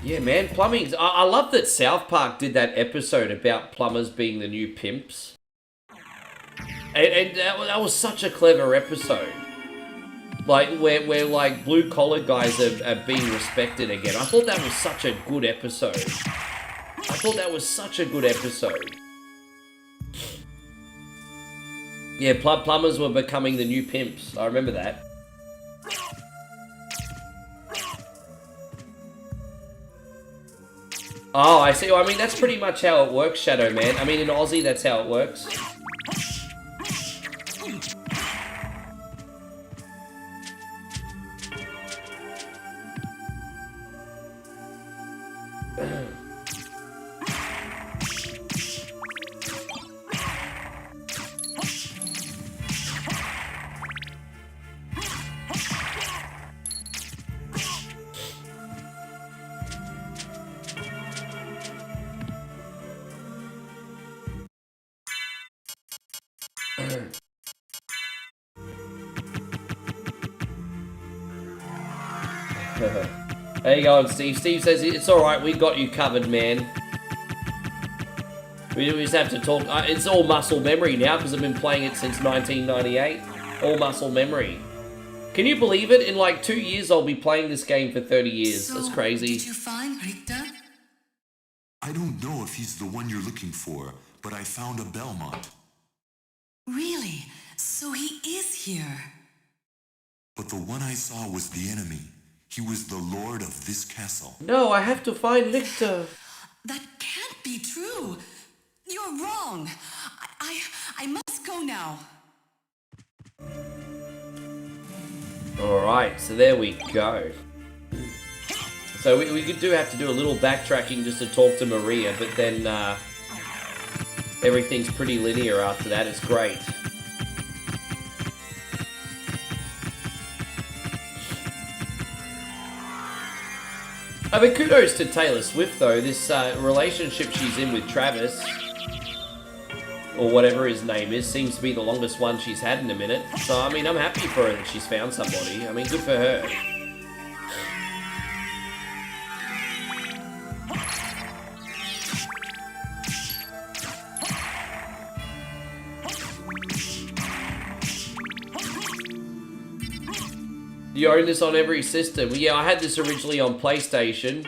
Yeah, man, plumbing. I love that South Park did that episode about plumbers being the new pimps. And that was such a clever episode. Like, where like, blue-collar guys are being respected again. I thought that was such a good episode. Yeah, plumbers were becoming the new pimps. I remember that. Oh, I see. Well, I mean, that's pretty much how it works, Shadow Man. I mean, in Aussie, that's how it works. There you go, Steve. Steve says, it's alright, we got you covered, man. We just have to talk. It's all muscle memory now, because I've been playing it since 1998. All muscle memory. Can you believe it? In like 2 years, I'll be playing this game for 30 years. That's crazy. Did you find Richter? I don't know if he's the one you're looking for, but I found a Belmont. Really? So he is here. But the one I saw was the enemy. He was the lord of this castle. No, I have to find Richter. That can't be true. You're wrong. I must go now. Alright, so there we go. So we do have to do a little backtracking just to talk to Maria, but then everything's pretty linear after that. It's great. I mean, kudos to Taylor Swift, though. This relationship she's in with Travis. or whatever his name is, seems to be the longest one she's had in a minute. So, I mean, I'm happy for her that she's found somebody. I mean, good for her. You own this on every system? Yeah, I had this originally on PlayStation.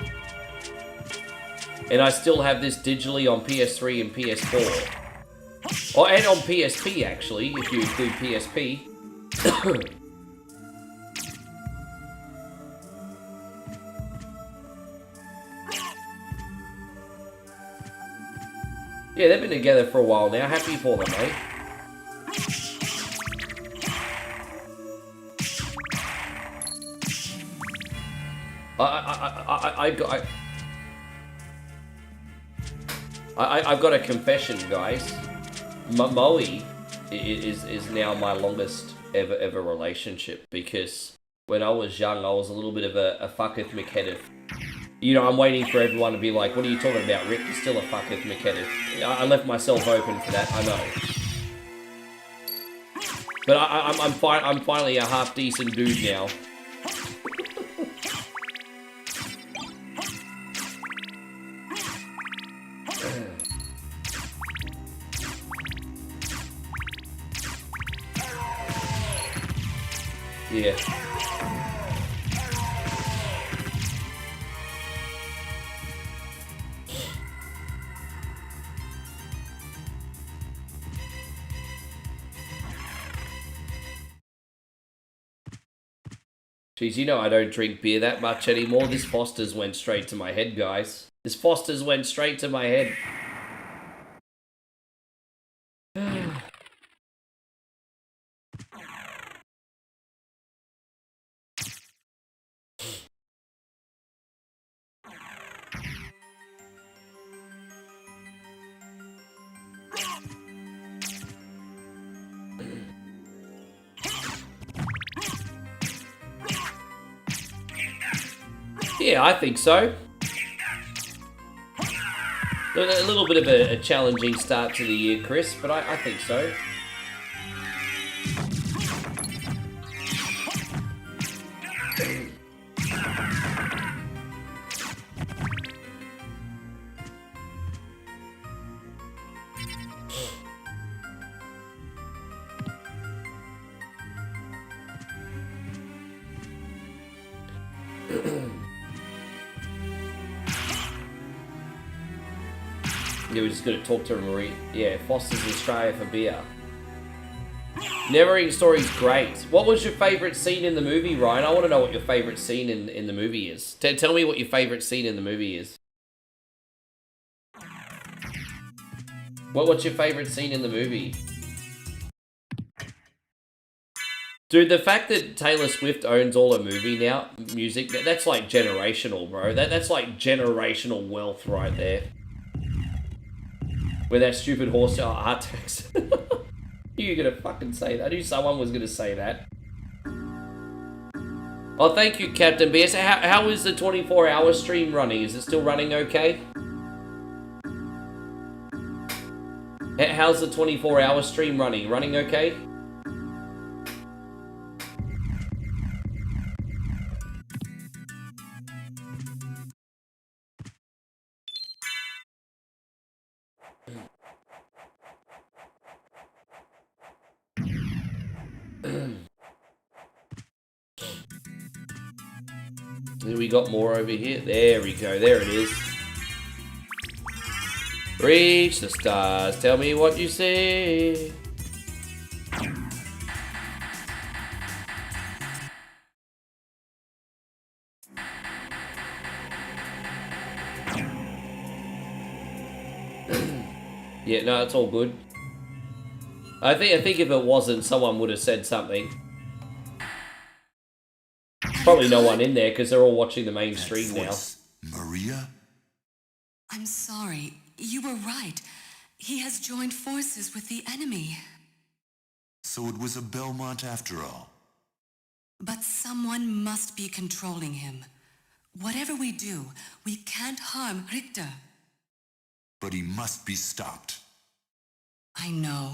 And I still have this digitally on PS3 and PS4. Oh, and on PSP, actually, if you include PSP. Yeah, they've been together for a while now. Happy for them, eh? I've got a confession, guys. Moe is now my longest ever relationship, because when I was young, I was a little bit of a fucketh McHeadeth. You know, I'm waiting for everyone to be like, what are you talking about, Rick? You're still a fucketh McHeadeth. I left myself open for that, I know. But I'm finally a half decent dude now. Yeah. Jeez, you know I don't drink beer that much anymore. This Foster's went straight to my head, guys. This Foster's went straight to my head. Yeah, I think so. A little bit of a challenging start to the year, Chris, but I think so. Yeah, we're just gonna talk to Marie. Yeah, Foster's Australia for beer. Never-ending Story's great. What was your favourite scene in the movie, Ryan? I want to know what your favourite scene in the movie is. Tell me what your favourite scene in the movie is. What's your favourite scene in the movie? Dude, the fact that Taylor Swift owns all her movie now, music, that's like generational, bro. That's like generational wealth right there. Where that stupid horse art text. You're gonna fucking say that. I knew someone was gonna say that. Oh, thank you, Captain BS. How is the 24-hour stream running? Is it still running okay? How's the 24-hour stream running? Running okay? We got more over here. There we go. There it is. Reach the stars. Tell me what you see. Yeah, no, it's all good. I think if it wasn't, someone would have said something. Probably no one in there because they're all watching the main stream now. Maria? I'm sorry. You were right. He has joined forces with the enemy. So it was a Belmont after all. But someone must be controlling him. Whatever we do, we can't harm Richter. But he must be stopped. I know.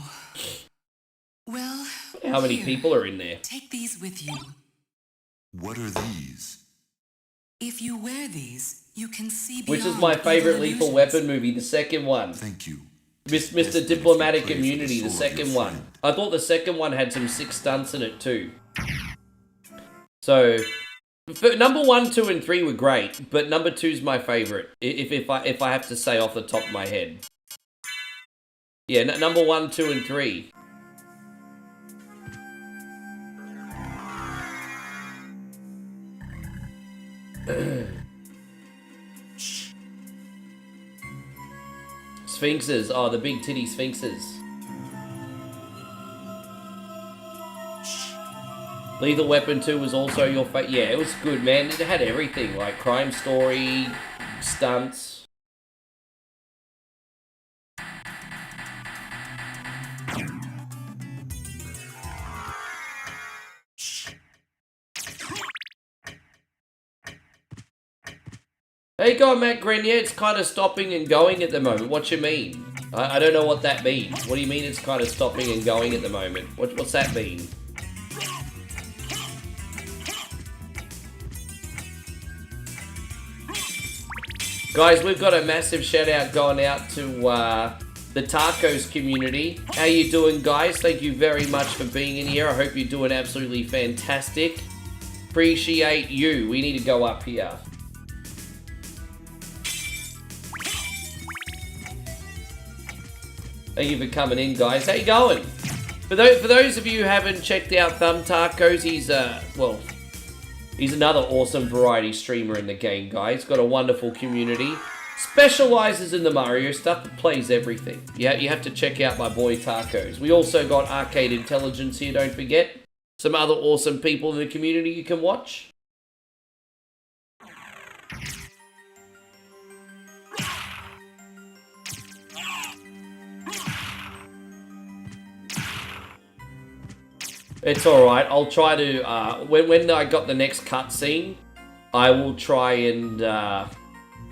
Well, How many here, people are in there? take these with you. What are these? If you wear these, you can see beyond Which is my favorite Lethal illusions. Weapon movie, the second one. Thank you. Mr. Diplomatic Immunity, the second one. I thought the second one had some sick stunts in it too. So, number 1, 2, and 3 were great, but number 2's my favorite. If I have to say off the top of my head. Yeah, number 1, 2, and 3. Sphinxes. Oh, the big titty sphinxes. Lethal Weapon 2 was also your favorite. Yeah, it was good, man. It had everything, like crime story, stunts. There you go, Matt Grenier. It's kind of stopping and going at the moment. What you mean? I don't know what that means. What do you mean it's kind of stopping and going at the moment? What's that mean? Guys, we've got a massive shout out going out to the tacos community. How you doing, guys? Thank you very much for being in here. I hope you're doing absolutely fantastic. Appreciate you. We need to go up here. Thank you for coming in, guys. How you going? For those of you who haven't checked out Thumb Tacos, he's another awesome variety streamer in the game, guys. Got a wonderful community. Specializes in the Mario stuff, but plays everything. Yeah, you have to check out my boy Tacos. We also got Arcade Intelligence here, don't forget. Some other awesome people in the community you can watch. It's alright, I'll try to, when I got the next cutscene, I will try and,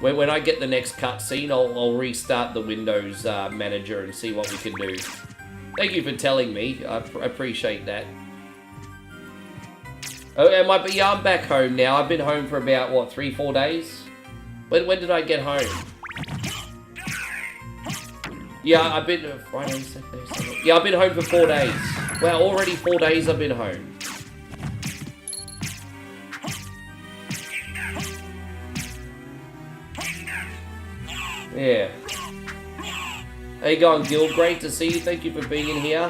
when I get the next cutscene, I'll restart the Windows Manager and see what we can do. Thank you for telling me, I appreciate that. Oh, yeah, I'm back home now. I've been home for about, what, 3-4 days? When did I get home? Yeah, I've been, Friday, Saturday, Sunday. Yeah, I've been home for 4 days. Well, already 4 days I've been home. Yeah. How you going, Gil? Great to see you. Thank you for being in here.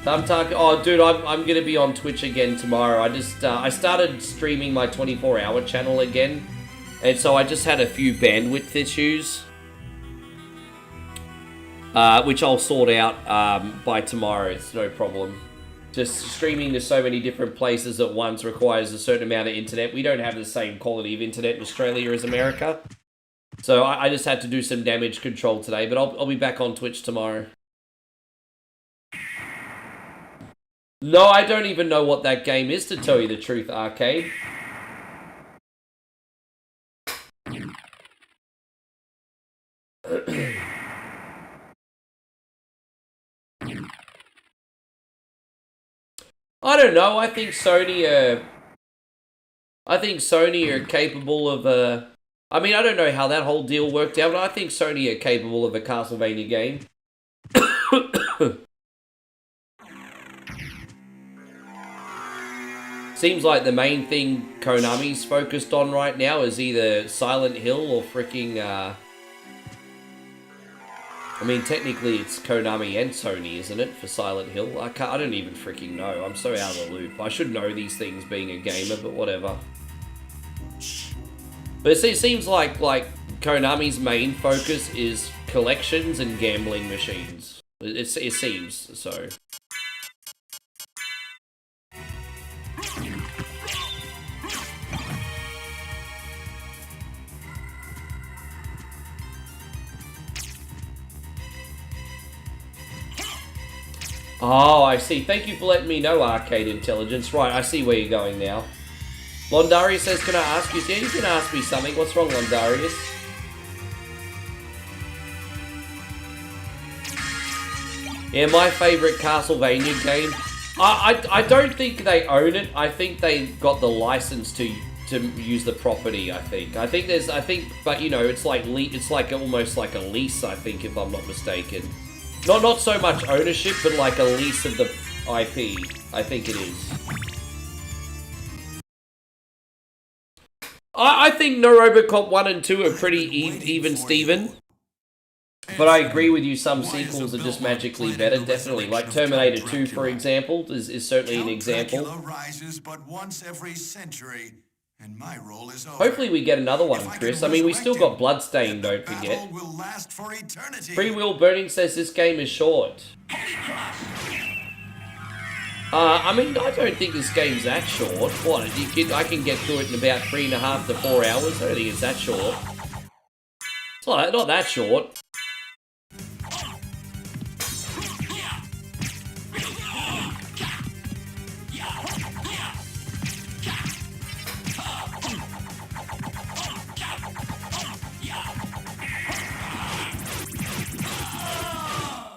Thumbtack. Oh, dude, I'm gonna be on Twitch again tomorrow. I started streaming my 24-hour channel again, and so I just had a few bandwidth issues. Which I'll sort out by tomorrow. It's no problem. Just streaming to so many different places at once requires a certain amount of internet. We don't have the same quality of internet in Australia as America. So I just had to do some damage control today, but I'll be back on Twitch tomorrow. No, I don't even know what that game is, to tell you the truth, Arcade. I don't know. I think Sony are capable of I mean, I don't know how that whole deal worked out, but I think Sony are capable of a Castlevania game. Seems like the main thing Konami's focused on right now is either Silent Hill or freaking, I mean, technically it's Konami and Sony, isn't it, for Silent Hill? I don't even freaking know. I'm so out of the loop. I should know these things being a gamer, but whatever. But it seems like Konami's main focus is collections and gambling machines. It seems so. Oh, I see. Thank you for letting me know, Arcade Intelligence. Right, I see where you're going now. Londarius says, can I ask you? Yeah, you can ask me something. What's wrong, Londarius? Yeah, my favorite Castlevania game. I don't think they own it. I think they got the license to use the property. I think but you know, it's like almost like a lease. I think, if I'm not mistaken, not so much ownership, but like a lease of the IP. I think it is. I think No Robocop 1 and 2 are pretty even, Steven. But I agree with you, some sequels are just magically better, definitely. Like Terminator 2, for example, is certainly an example. Dracula rises but once every century, and my role is over. Hopefully we get another one, Chris. I mean, we still got Bloodstain, don't forget. Will last for eternity. Free Will Burning says this game is short. I mean, I don't think this game's that short. What, I can get through it in about 3.5 to 4 hours. I don't think it's that short. It's not that short.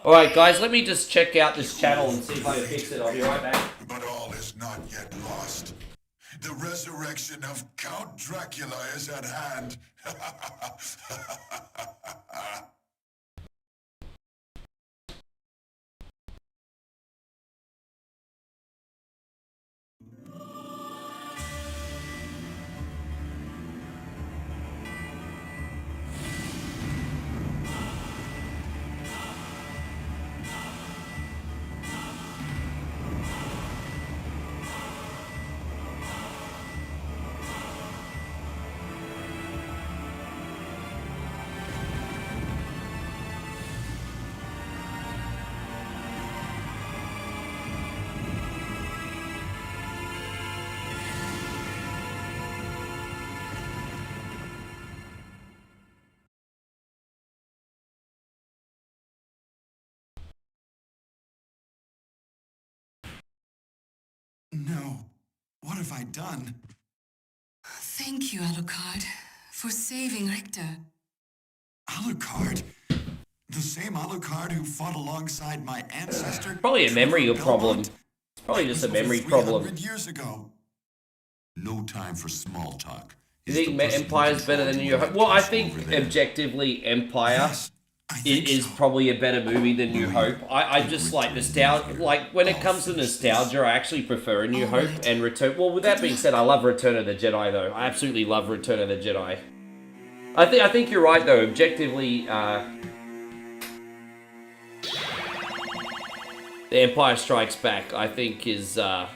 Alright guys, let me just check out this channel and see if I can fix it. I'll be right back. But all is not yet lost. The resurrection of Count Dracula is at hand. No. What have I done? Thank you, Alucard, for saving Richter. Alucard? The same Alucard who fought alongside my ancestor? Probably a memory problem. It's probably just a memory problem. 300 years ago. No time for small talk. You think Empire's better than New Hope? Well, I think objectively Empire is probably a better movie than New Hope. I just like nostalgia. Like when it comes to nostalgia, I actually prefer a New Hope and Return. Well, with that being said, I love Return of the Jedi though. I absolutely love Return of the Jedi. I think you're right though. Objectively, The Empire Strikes Back, I think is yeah,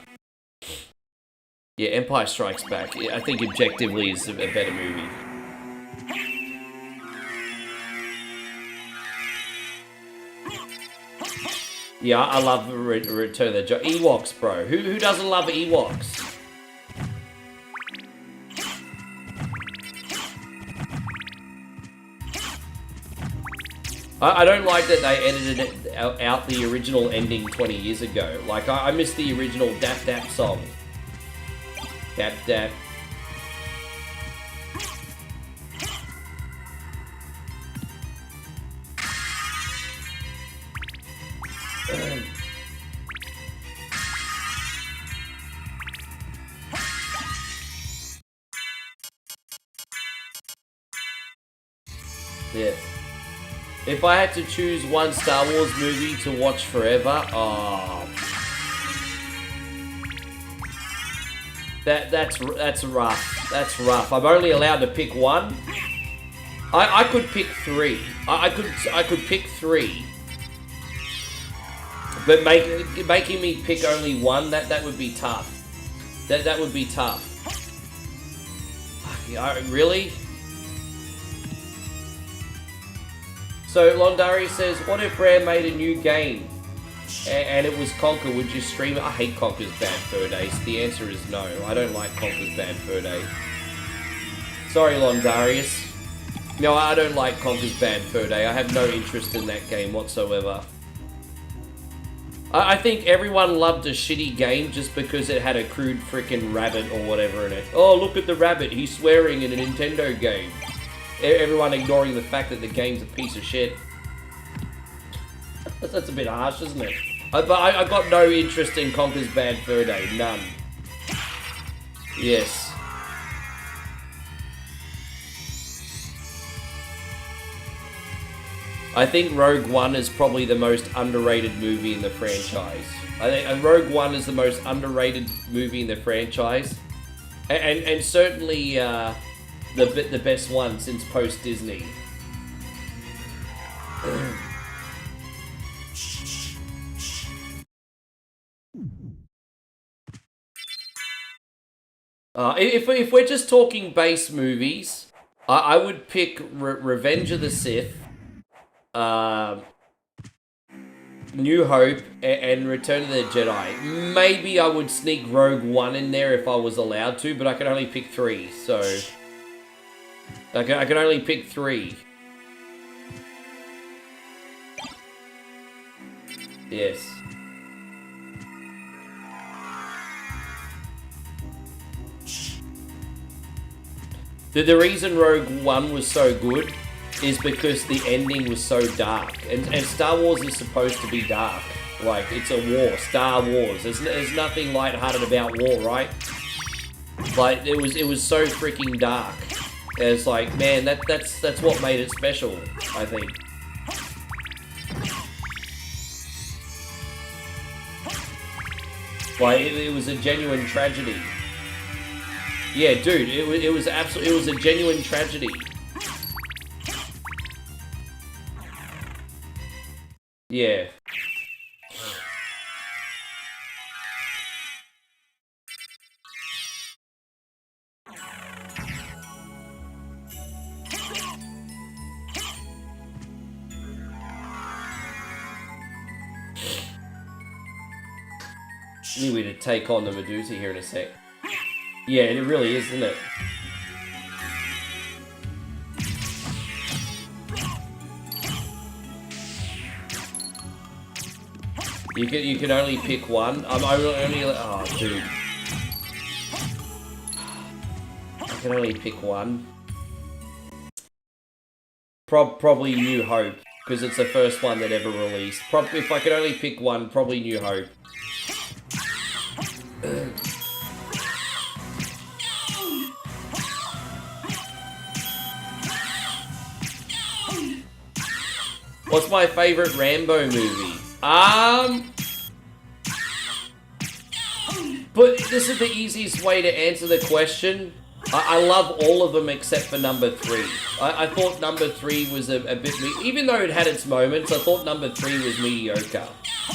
Empire Strikes Back. I think objectively is a better movie. Yeah, I love Return of the Jedi. Ewoks, bro. Who doesn't love Ewoks? I don't like that they edited it out the original ending 20 years ago. Like, I miss the original Dap Dap song. Dap Dap. Yeah. If I had to choose one Star Wars movie to watch forever, that's rough. That's rough. I'm only allowed to pick one. I could pick three. I could pick three. But making me pick only one, that would be tough. That would be tough. Really? So Londari says, what if Rare made a new game and it was Conker? Would you stream it? I hate Conker's Bad Fur Days. The answer is no. I don't like Conker's Bad Fur Day. Sorry, Londarius. No, I don't like Conker's Bad Fur Day. I have no interest in that game whatsoever. I think everyone loved a shitty game just because it had a crude freaking rabbit or whatever in it. Oh, look at the rabbit. He's swearing in a Nintendo game. Everyone ignoring the fact that the game's a piece of shit. That's a bit harsh, isn't it? But I got no interest in Conker's Bad Fur Day. None. Yes. I think Rogue One is probably the most underrated movie in the franchise. I think Rogue One is the most underrated movie in the franchise, and certainly the best one since post Disney. If we're just talking base movies, I would pick Revenge of the Sith, New Hope, and Return of the Jedi. Maybe I would sneak Rogue One in there if I was allowed to, but I can only pick 3, so I can only pick 3. Yes. The reason Rogue One was so good is because the ending was so dark. And Star Wars is supposed to be dark. Like, it's a war. Star Wars. There's nothing lighthearted about war, right? Like, it was so freaking dark. It's like, man, that's what made it special, I think. Like, it was a genuine tragedy. Yeah, dude, it was a genuine tragedy. Yeah. Anyway, to take on the Medusa here in a sec. Yeah, it really is, isn't it? You can only pick one. I'm only. Oh, dude. I can only pick one. Probably New Hope, because it's the first one that ever released. If I could only pick one, probably New Hope. What's my favorite Rambo movie? But this is the easiest way to answer the question. I love all of them except for number 3. I thought number 3 was a bit... Even though it had its moments, I thought number 3 was mediocre.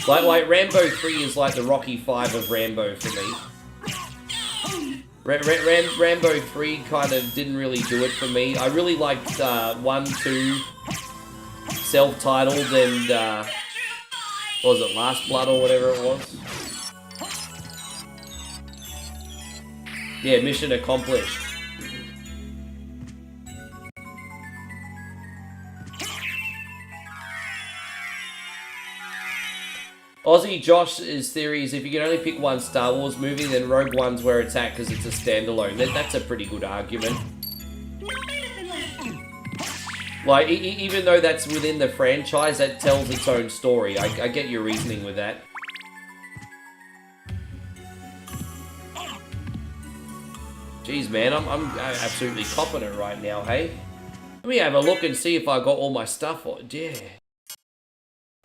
Like Rambo 3 is like the Rocky 5 of Rambo for me. Rambo 3 kind of didn't really do it for me. I really liked 1, 2, self-titled, and what was it, Last Blood or whatever it was? Yeah, mission accomplished. Aussie Josh's theory is if you can only pick one Star Wars movie, then Rogue One's where it's at because it's a standalone. That's a pretty good argument. Like, even though that's within the franchise, that tells its own story. I get your reasoning with that. Jeez, man, I'm absolutely copping it right now, hey? Let me have a look and see if I got all my stuff on. Yeah.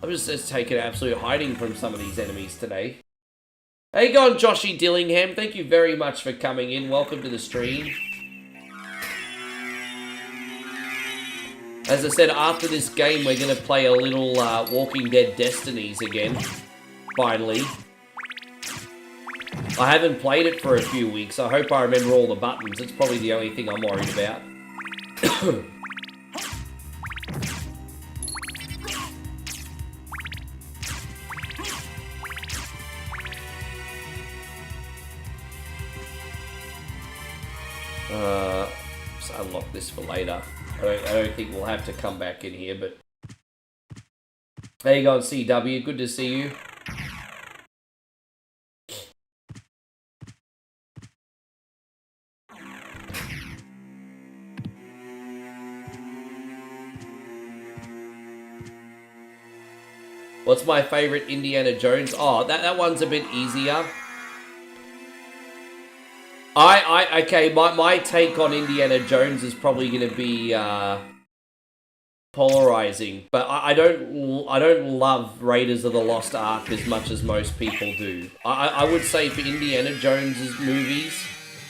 I'm just taking absolute hiding from some of these enemies today. How you going, Joshy Dillingham? Thank you very much for coming in. Welcome to the stream. As I said, after this game, we're going to play a little Walking Dead Destinies again. Finally. I haven't played it for a few weeks. I hope I remember all the buttons. It's probably the only thing I'm worried about. Just unlock this for later. I don't think we'll have to come back in here, but... There you go, CW. Good to see you. What's my favorite Indiana Jones? Oh, that one's a bit easier. Okay, my take on Indiana Jones is probably going to be polarizing, but I don't love Raiders of the Lost Ark as much as most people do. I would say for Indiana Jones's movies,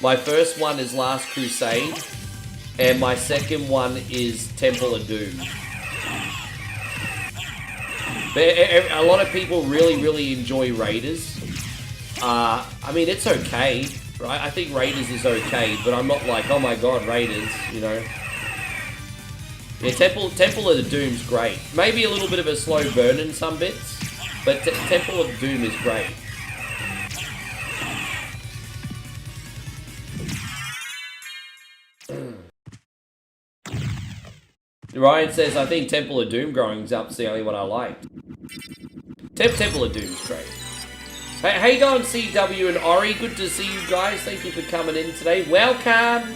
my first one is Last Crusade, and my second one is Temple of Doom. A lot of people really enjoy Raiders. I mean, it's okay, right? I think Raiders is okay, but I'm not like, oh my god, Raiders, you know. Yeah, Temple of the Doom's great. Maybe a little bit of a slow burn in some bits, but Temple of Doom is great. Ryan says, I think Temple of Doom growing up's the only one I liked. Temple of Doom's great. Hey, how you going, CW and Ori? Good to see you guys. Thank you for coming in today. Welcome!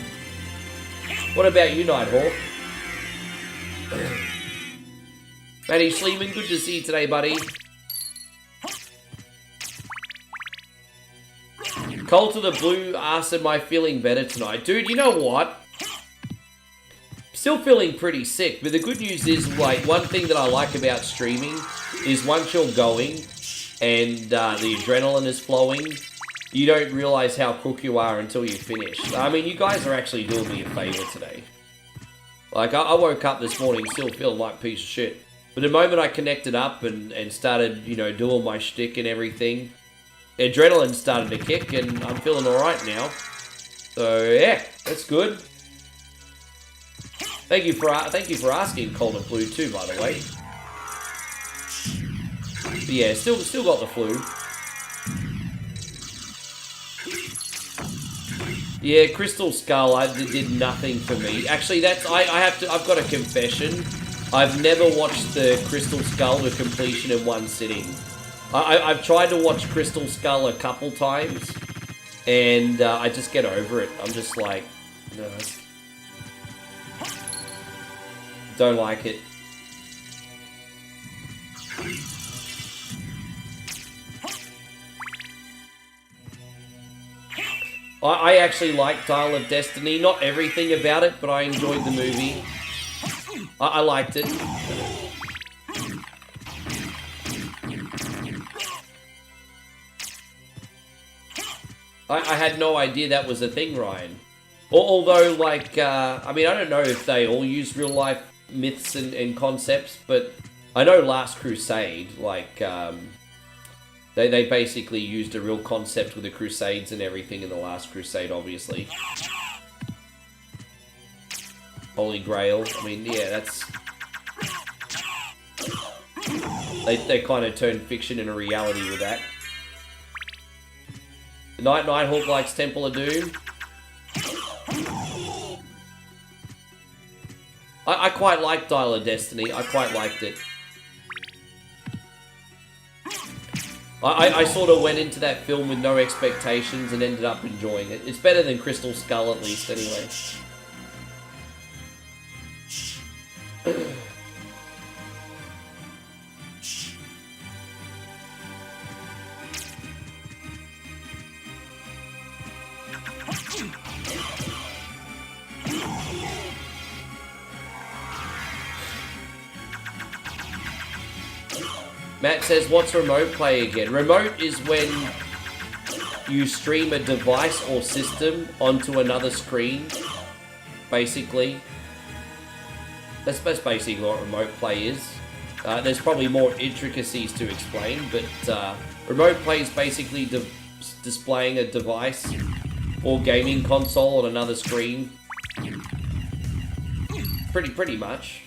What about you, Nighthawk? Matty Schleeman, good to see you today, buddy. Colt of the Blue asked, am I feeling better tonight? Dude, you know what? Still feeling pretty sick, but the good news is, like, one thing that I like about streaming is once you're going and the adrenaline is flowing, you don't realize how crook you are until you finish. I mean, you guys are actually doing me a favor today. Like, I woke up this morning still feeling like a piece of shit. But the moment I connected up and started, you know, doing my shtick and everything, adrenaline started to kick and I'm feeling alright now. So, yeah, that's good. Thank you for asking, Cold and Blue, too, by the way. But yeah, still got the flu. Yeah, Crystal Skull did nothing for me. Actually, I've got a confession. I've never watched the Crystal Skull to completion in one sitting. I've tried to watch Crystal Skull a couple times, and I just get over it. I'm just like, no. Don't like it. I actually like Dial of Destiny. Not everything about it, but I enjoyed the movie. I liked it. I had no idea that was a thing, Ryan. Although, like, I mean, I don't know if they all use real-life myths and concepts, but I know Last Crusade, like, they basically used a real concept with the Crusades and everything in the Last Crusade, obviously. Holy Grail, I mean, yeah, that's... They kind of turned fiction into reality with that. Nighthawk likes Temple of Doom. I quite liked Dial of Destiny. I quite liked it. I sort of went into that film with no expectations and ended up enjoying it. It's better than Crystal Skull, at least, anyway. Matt says, what's remote play again? Remote is when you stream a device or system onto another screen, basically. That's basically what remote play is. There's probably more intricacies to explain, but remote play is basically displaying a device or gaming console on another screen. Pretty much.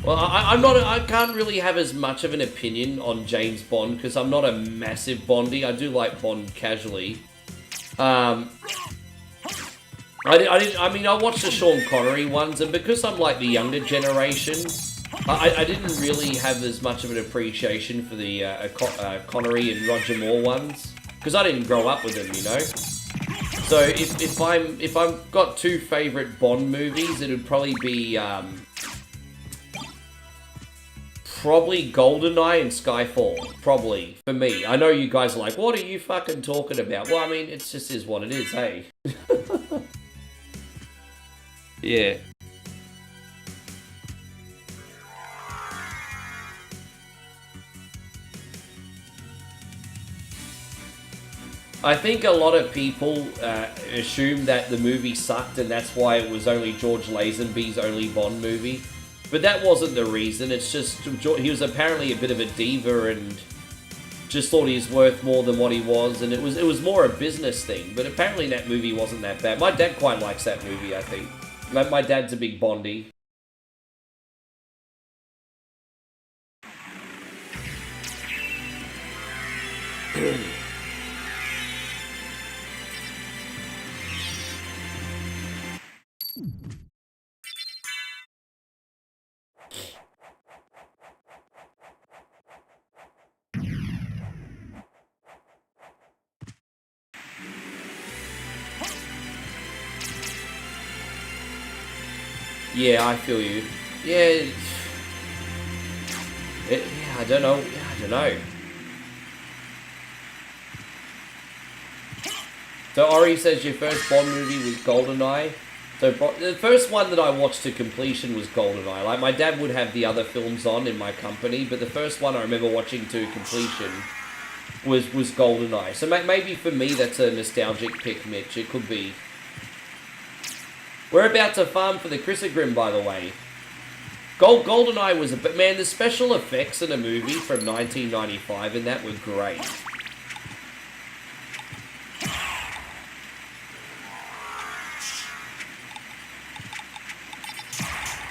Well, I can't really have as much of an opinion on James Bond because I'm not a massive Bondy. I do like Bond casually. I mean, I watched the Sean Connery ones, and because I'm like the younger generation, I didn't really have as much of an appreciation for the Connery and Roger Moore ones because I didn't grow up with them, you know. So if I've got two favorite Bond movies, it would probably be Probably GoldenEye and Skyfall. Probably, for me. I know you guys are like, what are you fucking talking about? Well, I mean, it just is what it is, hey? Yeah. I think a lot of people assume that the movie sucked and that's why it was only George Lazenby's only Bond movie. But that wasn't the reason. It's just he was apparently a bit of a diva and just thought he was worth more than what he was, and it was more a business thing. But apparently that movie wasn't that bad. My dad quite likes that movie, I think. My dad's a big Bondy. Yeah, I feel you. Yeah, I don't know. Yeah, I don't know. So Ori says your first Bond movie was GoldenEye. So the first one that I watched to completion was GoldenEye. Like, my dad would have the other films on in my company, but the first one I remember watching to completion was GoldenEye. So maybe for me that's a nostalgic pick, Mitch. It could be. We're about to farm for the Chrysogrim, by the way. GoldenEye was but man, the special effects in a movie from 1995 and that were great.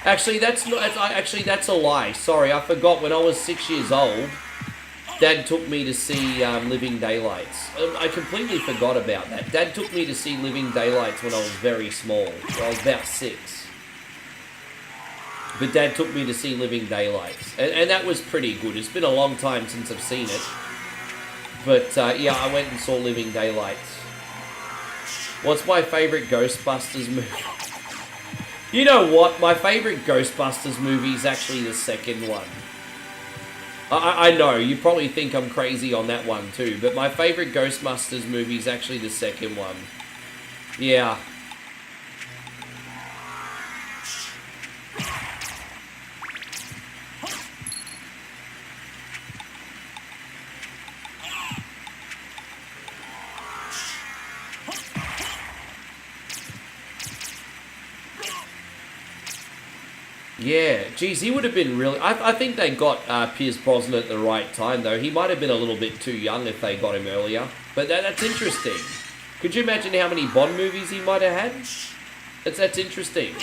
Actually, that's a lie. Sorry, I forgot. When I was 6 years old, Dad took me to see Living Daylights. I completely forgot about that. Dad took me to see Living Daylights when I was very small. I was about 6. But Dad took me to see Living Daylights. And that was pretty good. It's been a long time since I've seen it. But yeah, I went and saw Living Daylights. What's my favorite Ghostbusters movie? You know what? My favorite Ghostbusters movie is actually the second one. I know, you probably think I'm crazy on that one too, but my favorite Ghostbusters movie is actually the second one. Yeah. Yeah, geez, he would have been really... I think they got Pierce Brosnan at the right time, though. He might have been a little bit too young if they got him earlier. But that's interesting. Could you imagine how many Bond movies he might have had? That's interesting.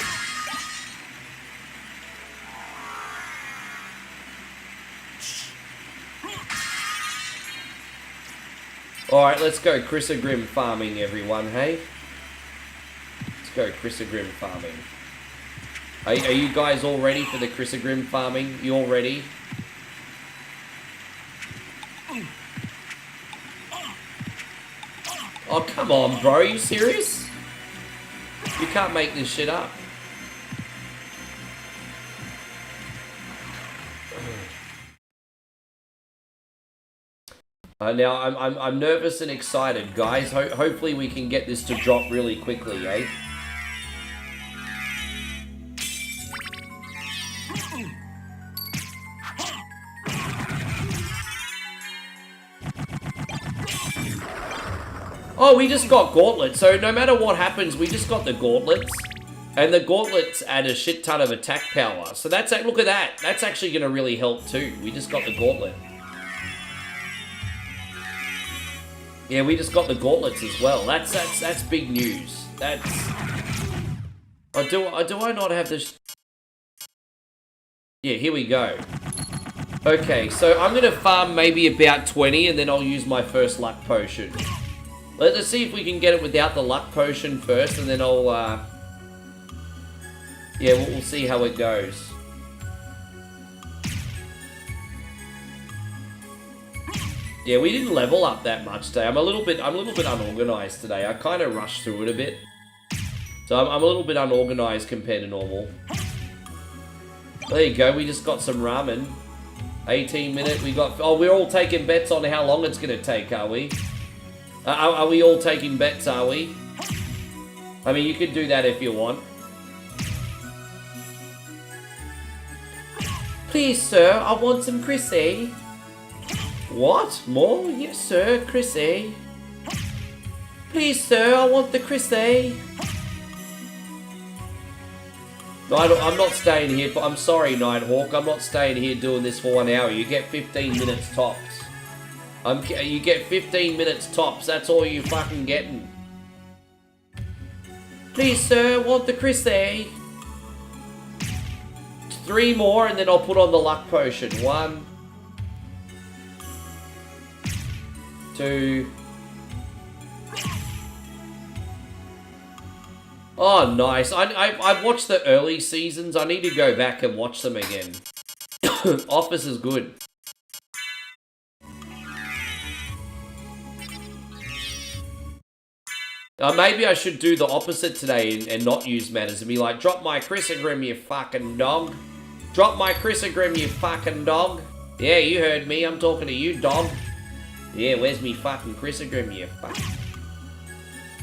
Alright, let's go Chrysogrim farming, everyone, hey? Let's go Chrysogrim farming. Are you guys all ready for the Chrysogrim farming? You all ready? Oh, come on, bro. Are you serious? You can't make this shit up. Now, I'm nervous and excited, guys. Hopefully we can get this to drop really quickly, eh? Oh, we just got gauntlets. So no matter what happens, we just got the gauntlets. And the gauntlets add a shit ton of attack power. So that's... Look at that. That's actually going to really help too. We just got the gauntlet. Yeah, we just got the gauntlets as well. That's big news. That's... Oh, do I not have this... Yeah, here we go. Okay, so I'm going to farm maybe about 20 and then I'll use my first luck potion. Let's see if we can get it without the luck potion first, and then I'll, yeah, we'll see how it goes. Yeah, we didn't level up that much today. I'm a little bit unorganized today. I kind of rushed through it a bit. So I'm a little bit unorganized compared to normal. There you go, we just got some ramen. 18 minute. We got. Oh, we're all taking bets on how long it's gonna take, are we? Are we all taking bets? Are we? I mean, you can do that if you want. Please, sir, I want some Chrissy. What? More? Yes, sir, Chrissy. Please, sir, I want the Chrissy. No, I'm not staying here. I'm sorry, Nighthawk. I'm not staying here doing this for 1 hour. You get 15 minutes tops. You get 15 minutes tops. That's all you fucking getting. Please, sir, I want the Chrissy. 3 more, and then I'll put on the luck potion. 1, 2. Oh, nice. I've watched the early seasons. I need to go back and watch them again. Office is good. Maybe I should do the opposite today and not use manners and be like, drop my Chrysogrim, you fucking dog. Drop my Chrysogrim, you fucking dog. Yeah, you heard me. I'm talking to you, dog. Yeah, where's me fucking Chrysogrim, you fuck?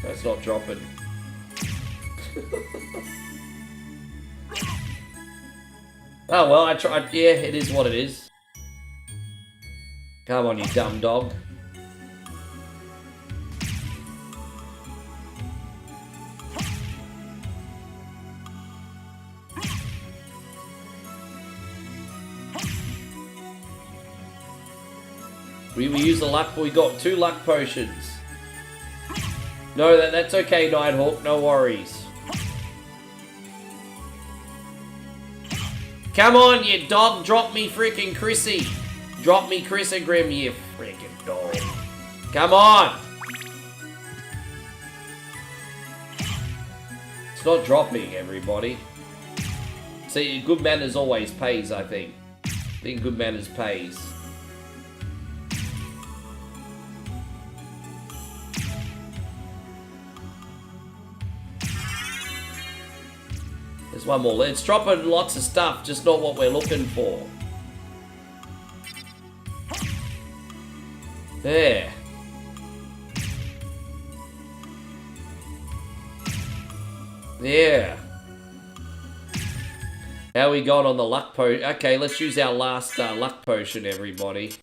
That's not dropping. Oh, well, I tried. Yeah, it is what it is. Come on, you dumb dog. We use the luck, but we got 2 luck potions. No, that's okay, Nighthawk, no worries. Come on, you dog, drop me freaking Chrissy. Drop me Chrysogrim, you freaking dog. Come on. It's not dropping, everybody. See, good manners always pays, I think. I think good manners pays. There's one more. It's dropping lots of stuff, just not what we're looking for. There. Yeah. How we got on the luck potion? Okay, let's use our last luck potion, everybody.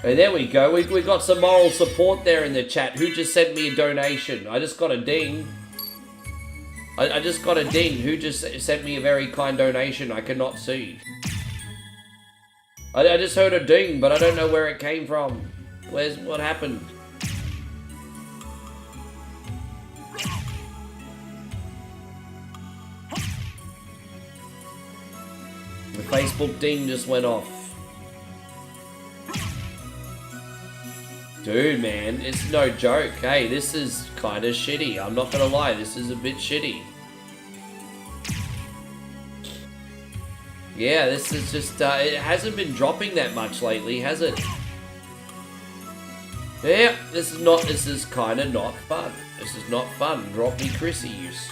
And there we go. We got some moral support there in the chat. Who just sent me a donation? I just got a ding. I just got a ding. Who just sent me a very kind donation? I cannot see. I just heard a ding, but I don't know where it came from. What happened? The Facebook ding just went off. Dude, man, it's no joke. Hey, this is kind of shitty. I'm not gonna lie, this is a bit shitty. Yeah, this is just, it hasn't been dropping that much lately, has it? Yeah, this is kind of not fun. This is not fun. Drop me Chrissy, use.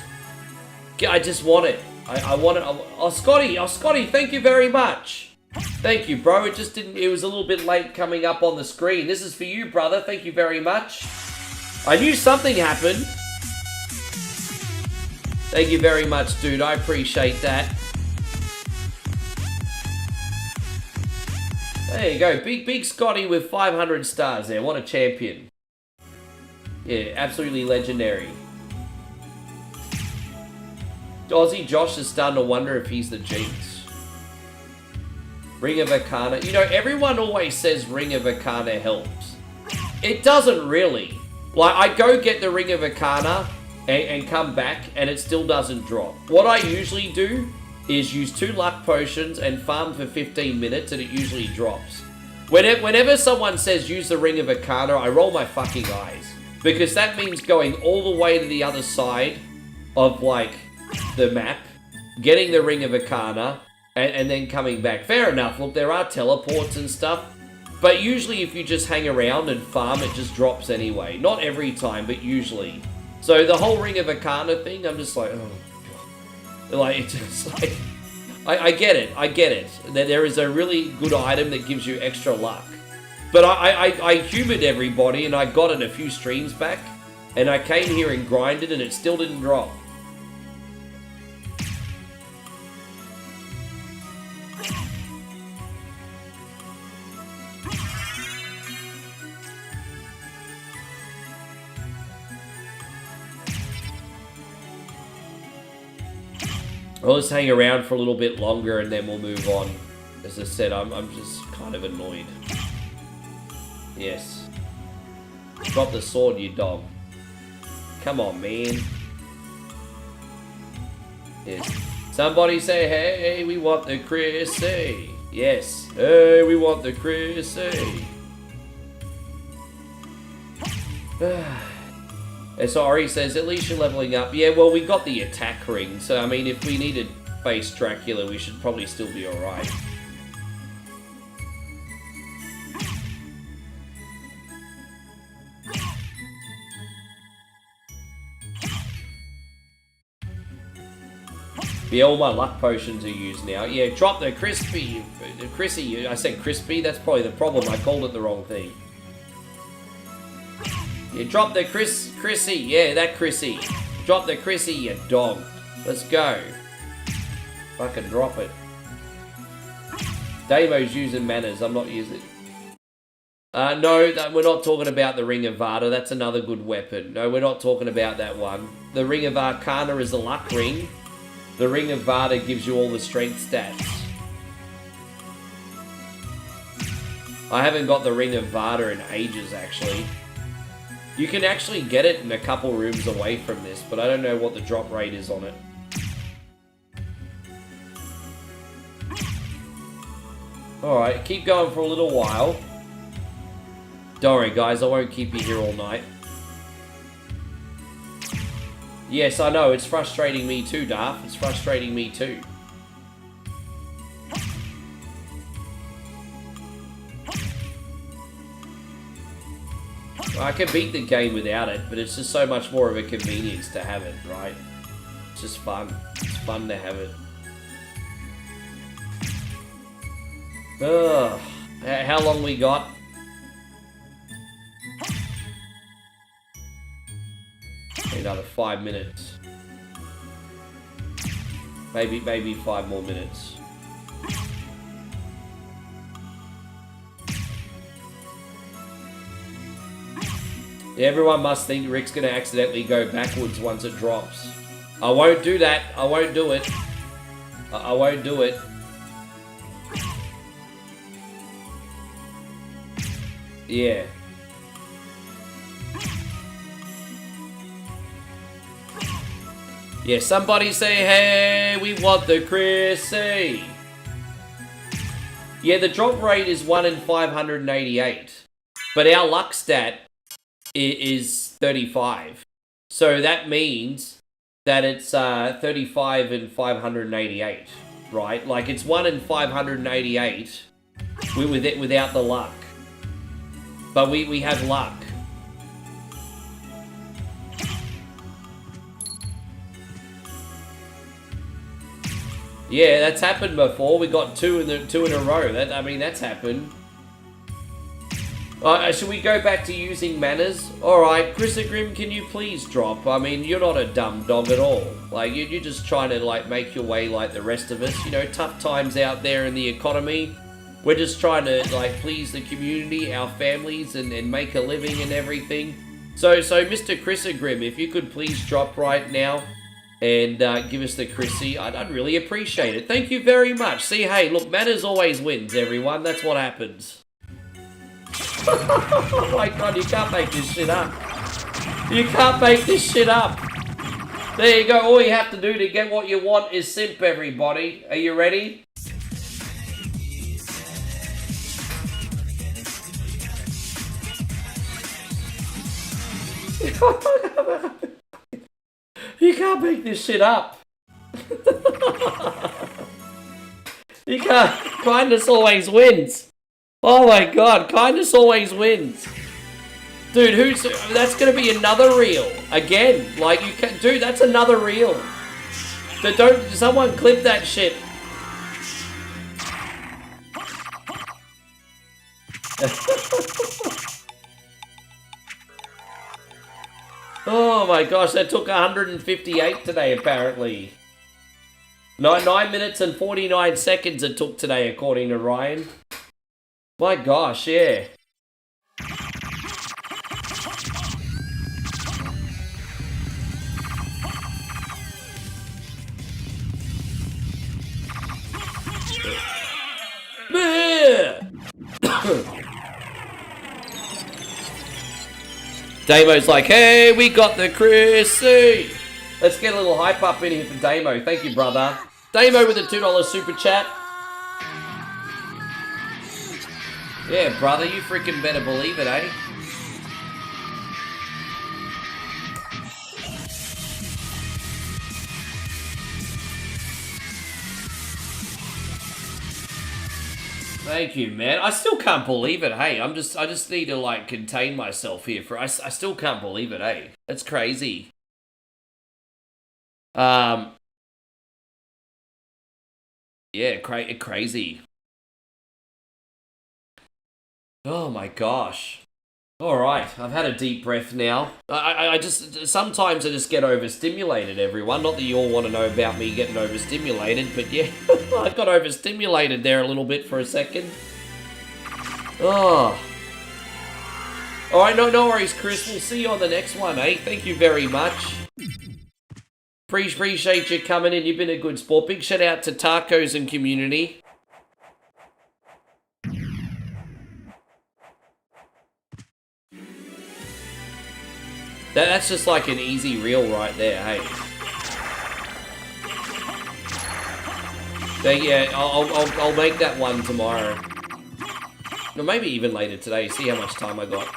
I just want it. I want it. Oh, Scotty, thank you very much. Thank you, bro. It just didn't... It was a little bit late coming up on the screen. This is for you, brother. Thank you very much. I knew something happened. Thank you very much, dude. I appreciate that. There you go. Big Scotty with 500 stars there. What a champion. Yeah, absolutely legendary. Aussie Josh is starting to wonder if he's the Jinx. Ring of Arcana. You know, everyone always says Ring of Arcana helps. It doesn't really. Like, I go get the Ring of Arcana and come back, and it still doesn't drop. What I usually do is use 2 luck potions and farm for 15 minutes, and it usually drops. Whenever someone says use the Ring of Arcana, I roll my fucking eyes. Because that means going all the way to the other side of, like, the map, getting the Ring of Arcana, and then coming back. Fair enough, look, there are teleports and stuff, but usually if you just hang around and farm, it just drops anyway. Not every time, but usually. So the whole Ring of Arcana thing, I'm just like, oh god. Like, it's just like... I get it. That there is a really good item that gives you extra luck. But I humoured everybody, and I got it a few streams back. And I came here and grinded, and it still didn't drop. I'll just hang around for a little bit longer and then we'll move on. As I said, I'm just kind of annoyed. Yes. Drop the sword, you dog. Come on, man. Yes. Somebody say, hey, we want the Chrissy. Yes. Hey, we want the Chrissy. Sorry says, at least you're leveling up. Yeah, well, we got the attack ring. So, I mean, if we needed face Dracula, we should probably still be alright. Yeah, all my luck potions are used now. Yeah, drop the crispy. Chrissy, I said crispy, that's probably the problem. I called it the wrong thing. Yeah, drop the Chrissy. Yeah, that Chrissy. Drop the Chrissy, you dog. Let's go. Fucking drop it. Damo's using manners. I'm not using it. No, we're not talking about the Ring of Vada. That's another good weapon. No, we're not talking about that one. The Ring of Arcana is a luck ring. The Ring of Vada gives you all the strength stats. I haven't got the Ring of Vada in ages, actually. You can actually get it in a couple rooms away from this, but I don't know what the drop rate is on it. Alright, keep going for a little while. Don't worry, guys, I won't keep you here all night. Yes, I know, it's frustrating me too, Darth. It's frustrating me too. I can beat the game without it, but it's just so much more of a convenience to have it, right? It's just fun. It's fun to have it. Ugh. How long we got? Another 5 minutes. Maybe 5 more minutes. Everyone must think Rick's gonna accidentally go backwards once it drops. I won't do that. I won't do it. I won't do it. Yeah. Yeah, somebody say, hey, we want the Chrissy. Yeah, the drop rate is 1 in 588. But our luck stat is 35. So that means that it's 35 and 588, right? Like, it's 1 in 588 without the luck. But we have luck. Yeah, that's happened before. We got two in a row. I mean, that's happened. Should we go back to using manners? Alright, Grim, can you please drop? I mean, you're not a dumb dog at all. Like, you're just trying to, like, make your way like the rest of us. You know, tough times out there in the economy. We're just trying to, like, please the community, our families, and make a living and everything. So Mr. Grim, if you could please drop right now and give us the Chrissy, I'd really appreciate it. Thank you very much. See, hey, look, manners always wins, everyone. That's what happens. Oh my god, you can't make this shit up. You can't make this shit up. There you go. All you have to do to get what you want is simp, everybody. Are you ready? You can't make this shit up. You can't. Kindness always wins. Oh my god, kindness always wins. Dude, that's gonna be another reel. Again, like, you can, dude, that's another reel. Don't someone clip that shit. Oh my gosh, that took 158 today apparently. 9 minutes and 49 seconds it took today according to Ryan. My gosh, yeah. Damo's like, hey, we got the Chrissy. Let's get a little hype up in here for Damo. Thank you, brother. Damo with a $2 super chat. Yeah, brother, you freaking better believe it, eh? Thank you, man. I still can't believe it, hey. I just need to, like, contain myself here. I still can't believe it, hey. That's crazy. Yeah, crazy. Oh my gosh. Alright, I've had a deep breath now. Sometimes I just get overstimulated, everyone. Not that you all want to know about me getting overstimulated, but yeah, I got overstimulated there a little bit for a second. Oh. Alright, no worries, Chris. We'll see you on the next one, eh? Thank you very much. Appreciate you coming in. You've been a good sport. Big shout out to Tacos and community. That's just like an easy reel right there, hey. So yeah, I'll make that one tomorrow. Or maybe even later today. See how much time I got.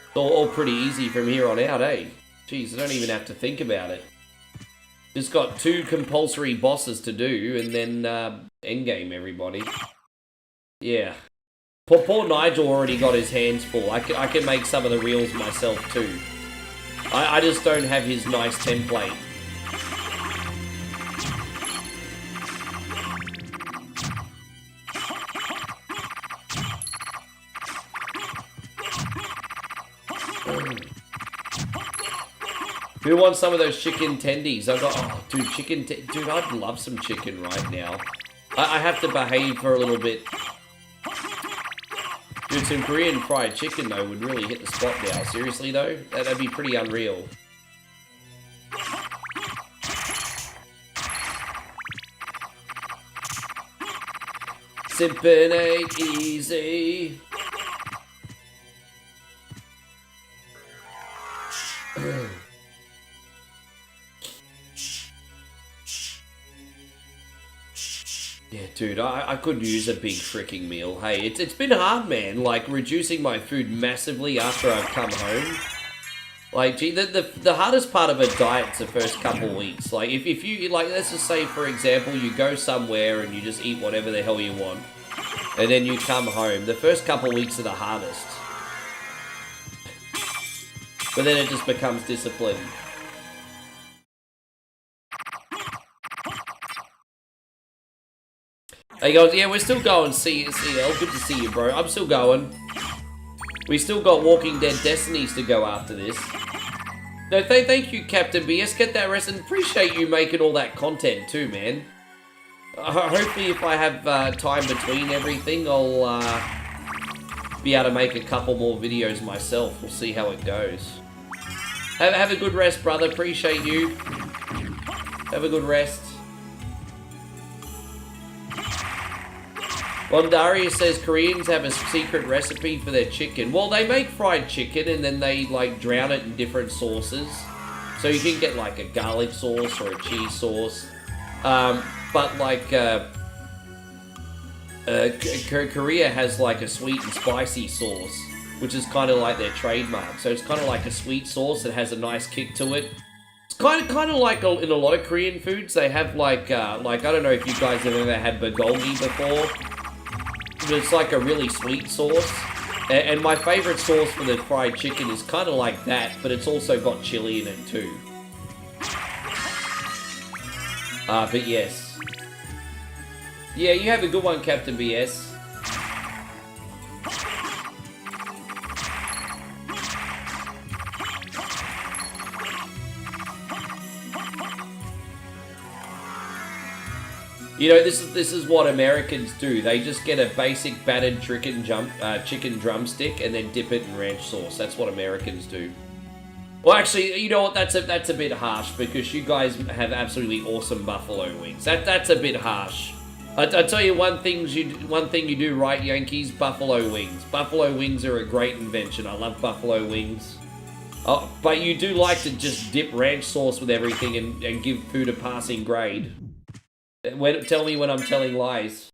It's all pretty easy from here on out, eh? Jeez, I don't even have to think about it. Just got 2 compulsory bosses to do, and then endgame, everybody. Yeah. Poor Nigel already got his hands full. I can make some of the reels myself too. I just don't have his nice template. Who wants some of those chicken tendies? I got, oh, dude, dude, I'd love some chicken right now. I have to behave for a little bit. Dude, some Korean fried chicken, though, would really hit the spot now. Seriously, though? That'd be pretty unreal. Sippin' ain't easy. Yeah, dude, I could use a big freaking meal. Hey, it's been hard, man. Like, reducing my food massively after I've come home. Like, gee, the hardest part of a diet's the first couple weeks. Like, if you, like, let's just say, for example, you go somewhere and you just eat whatever the hell you want. And then you come home. The first couple weeks are the hardest. But then it just becomes discipline. He goes, yeah, we're still going, CL. Good to see you, bro. I'm still going. We still got Walking Dead Destinies to go after this. No, thank you, Captain BS. Get that rest, and appreciate you making all that content too, man. Hopefully, if I have time between everything, I'll be able to make a couple more videos myself. We'll see how it goes. Have a good rest, brother. Appreciate you. Have a good rest. Wandarius says Koreans have a secret recipe for their chicken. Well, they make fried chicken and then they like drown it in different sauces. So you can get like a garlic sauce or a cheese sauce. But like Korea has like a sweet and spicy sauce, which is kind of like their trademark. So it's kind of like a sweet sauce that has a nice kick to it. It's kind of like in a lot of Korean foods, they have like I don't know if you guys have ever had bulgogi before. But it's like a really sweet sauce. And my favorite sauce for the fried chicken is kind of like that, but it's also got chili in it too. But yes. Yeah, you have a good one, Captain BS. You know, this is what Americans do. They just get a basic battered chicken drumstick and then dip it in ranch sauce. That's what Americans do. Well, actually, you know what? That's a bit harsh because you guys have absolutely awesome buffalo wings. That's a bit harsh. I tell you one thing you do right, Yankees. Buffalo wings. Buffalo wings are a great invention. I love buffalo wings. But you do like to just dip ranch sauce with everything and give food a passing grade. Tell me when I'm telling lies.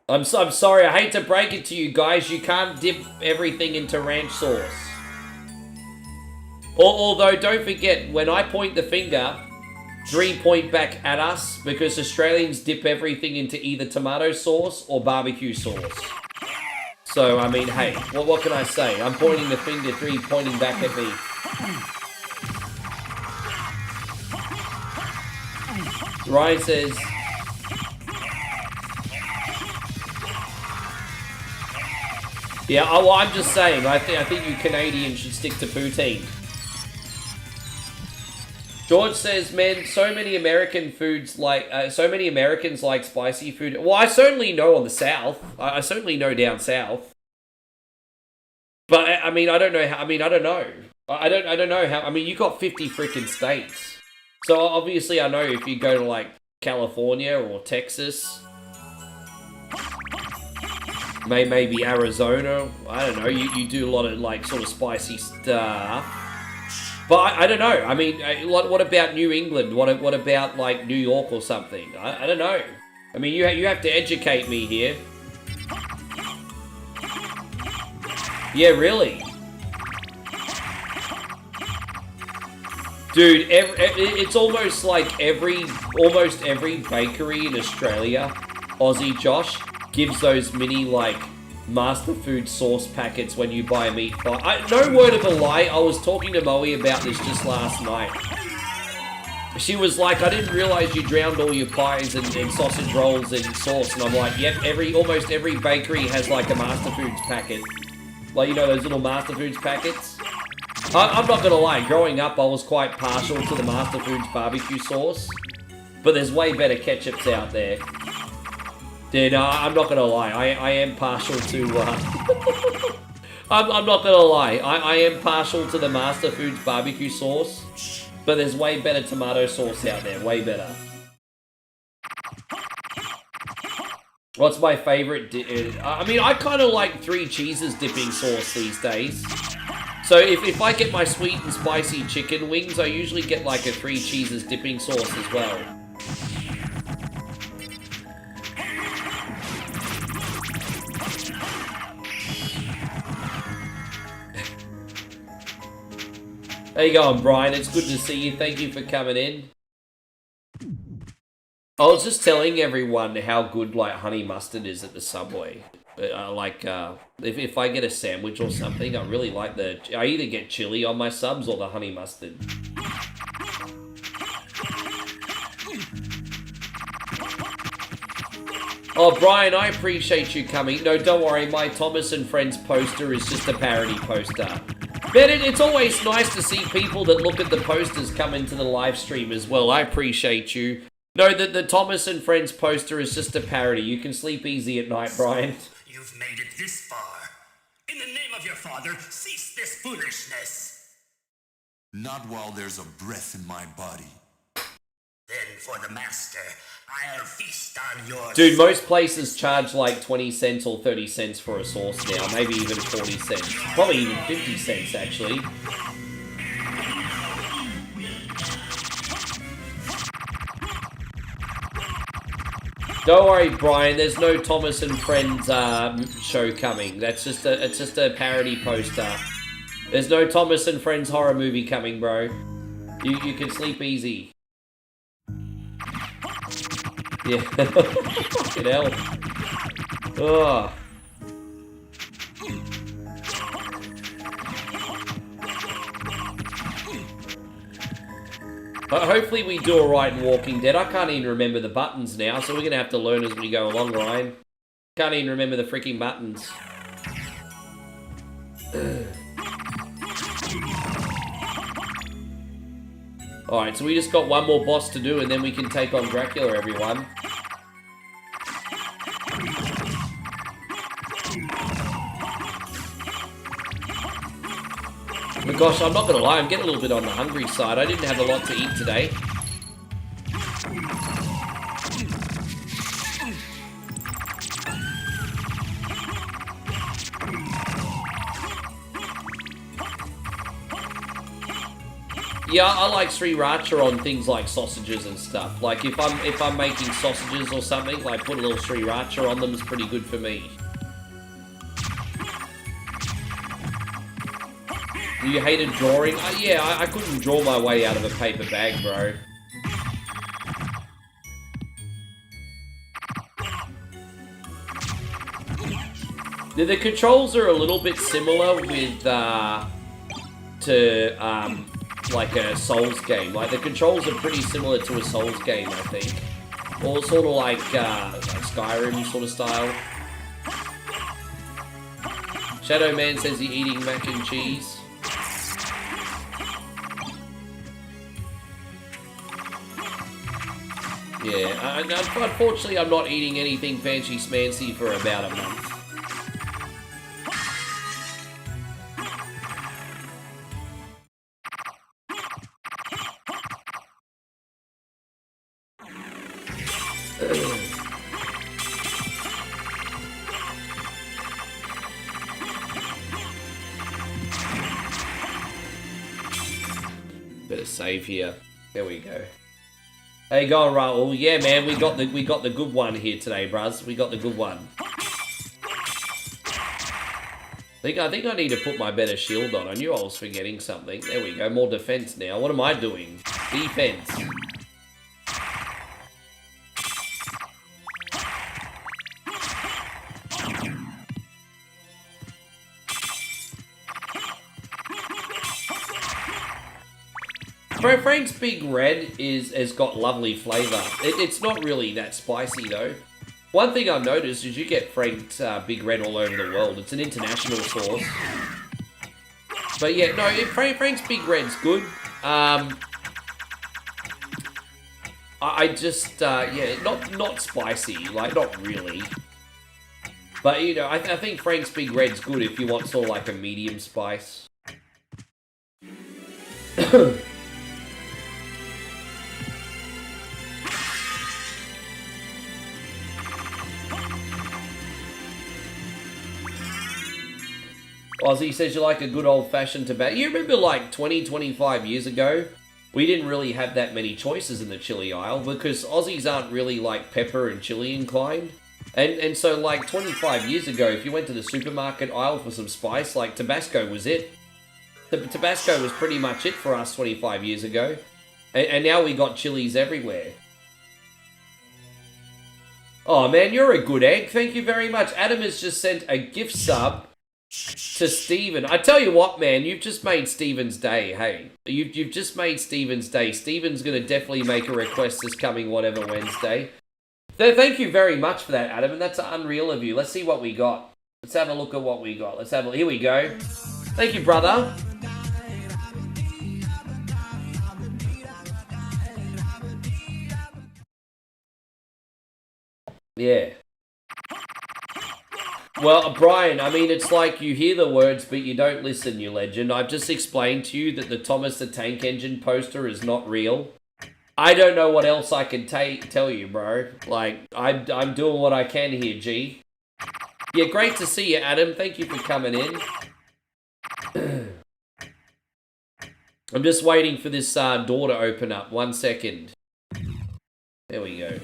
I'm sorry, I hate to break it to you guys, you can't dip everything into ranch sauce. Although, don't forget, when I point the finger, 3 point back at us, because Australians dip everything into either tomato sauce or barbecue sauce. So, I mean, hey, what can I say? I'm pointing the finger, 3 pointing back at me. Ryan says, yeah, well, I'm just saying, I think you Canadians should stick to poutine. George says, man, so many Americans like spicy food. Well, I certainly know on the South. I certainly know down South. But, I mean, I don't know how, I don't know. I don't know how, you got 50 freaking states. So obviously I know if you go to like California or Texas, maybe Arizona, I don't know, you do a lot of like sort of spicy stuff. But I don't know, what about New England? What about like New York or something? I don't know. You have to educate me here. Yeah, really? Dude, it's almost like almost every bakery in Australia, Aussie Josh, gives those mini, like, Master Food sauce packets when you buy a meat pie. No word of a lie, I was talking to Moe about this just last night. She was like, I didn't realize you drowned all your pies and sausage rolls in sauce. And I'm like, yep, almost every bakery has, like, a Master Foods packet. Like, you know, those little Master Foods packets? I'm not gonna lie, growing up I was quite partial to the Master Foods barbecue sauce, but there's way better ketchups out there. Yeah, no, I'm not gonna lie, I am partial to, I'm not gonna lie, I am partial to the Master Foods barbecue sauce, but there's way better tomato sauce out there, way better. What's my favorite? I kind of like 3 cheeses dipping sauce these days. So if I get my sweet and spicy chicken wings, I usually get like a 3 cheeses dipping sauce as well. There you go, Brian. It's good to see you. Thank you for coming in. I was just telling everyone how good like honey mustard is at the Subway. If I get a sandwich or something, I really like I either get chili on my subs or the honey mustard. Oh, Brian, I appreciate you coming. No, don't worry, my Thomas and Friends poster is just a parody poster. But it's always nice to see people that look at the posters come into the live stream as well. I appreciate you. No, the Thomas and Friends poster is just a parody. You can sleep easy at night, Brian. You've made it this far. In the name of your father, cease this foolishness. Not while there's a breath in my body. Then for the master, I'll feast on your... Dude, most places charge like 20 cents or 30 cents for a sauce now. Maybe even 40 cents. Probably even 50 cents, actually. Don't worry, Brian. There's no Thomas and Friends show coming. It's just a parody poster. There's no Thomas and Friends horror movie coming, bro. You can sleep easy. Yeah. Fucking hell. Oh. But hopefully we do alright in Walking Dead. I can't even remember the buttons now, so we're going to have to learn as we go along, Ryan. Can't even remember the freaking buttons. Alright, so we just got one more boss to do and then we can take on Dracula, everyone. But gosh, I'm not going to lie, I'm getting a little bit on the hungry side. I didn't have a lot to eat today. Yeah, I like sriracha on things like sausages and stuff. Like if I'm making sausages or something, like put a little sriracha on them is pretty good for me. You hated drawing? Yeah, I couldn't draw my way out of a paper bag, bro. The controls are a little bit similar with, like a Souls game. Like, the controls are pretty similar to a Souls game, I think. Or sort of like Skyrim sort of style. Shadow Man says he's eating mac and cheese. Yeah, unfortunately I'm not eating anything fancy smancy for about a month. Better save here. There we go. Hey, go on, Raul. Yeah, man, we got the good one here today, bruz. We got the good one. I think I need to put my better shield on. I knew I was forgetting something. There we go. More defense now. What am I doing? Defense. Frank's Big Red has got lovely flavour. It's not really that spicy though. One thing I've noticed is you get Frank's Big Red all over the world. It's an international sauce. But yeah, no, Frank's Big Red's good. I just, yeah, not spicy, like not really. But you know, I think Frank's Big Red's good if you want sort of like a medium spice. Ozzy says you like a good old-fashioned tobacco. You remember like 20, 25 years ago, we didn't really have that many choices in the chili aisle because Aussies aren't really like pepper and chili inclined. And so like 25 years ago, if you went to the supermarket aisle for some spice, like Tabasco was it. Tabasco was pretty much it for us 25 years ago. And now we got chilies everywhere. Oh man, you're a good egg. Thank you very much. Adam has just sent a gift sub to Steven. I tell you what, man, you've just made Steven's day, hey. You've just made Steven's day. Steven's going to definitely make a request this coming whatever Wednesday. Thank you very much for that, Adam, and that's unreal of you. Let's see what we got. Let's have a look at what we got. Here we go. Thank you, brother. Yeah. Well, Brian, I mean, it's like you hear the words, but you don't listen, you legend. I've just explained to you that the Thomas the Tank Engine poster is not real. I don't know what else I can tell you, bro. Like, I'm doing what I can here, G. Yeah, great to see you, Adam. Thank you for coming in. I'm just waiting for this door to open up. 1 second. There we go.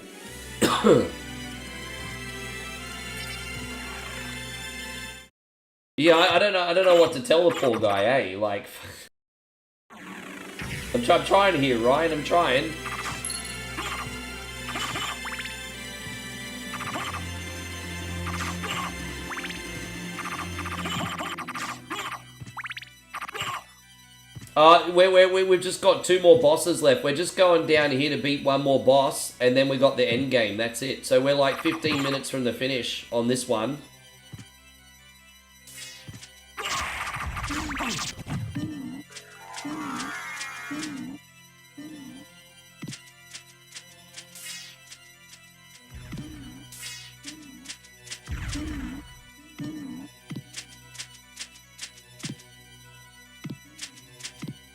Yeah, I don't know what to tell the poor guy, eh? Like, I'm trying here, Ryan. I'm trying. We've just got 2 more bosses left. We're just going down here to beat 1 more boss, and then we got the end game. That's it. So we're like 15 minutes from the finish on this one.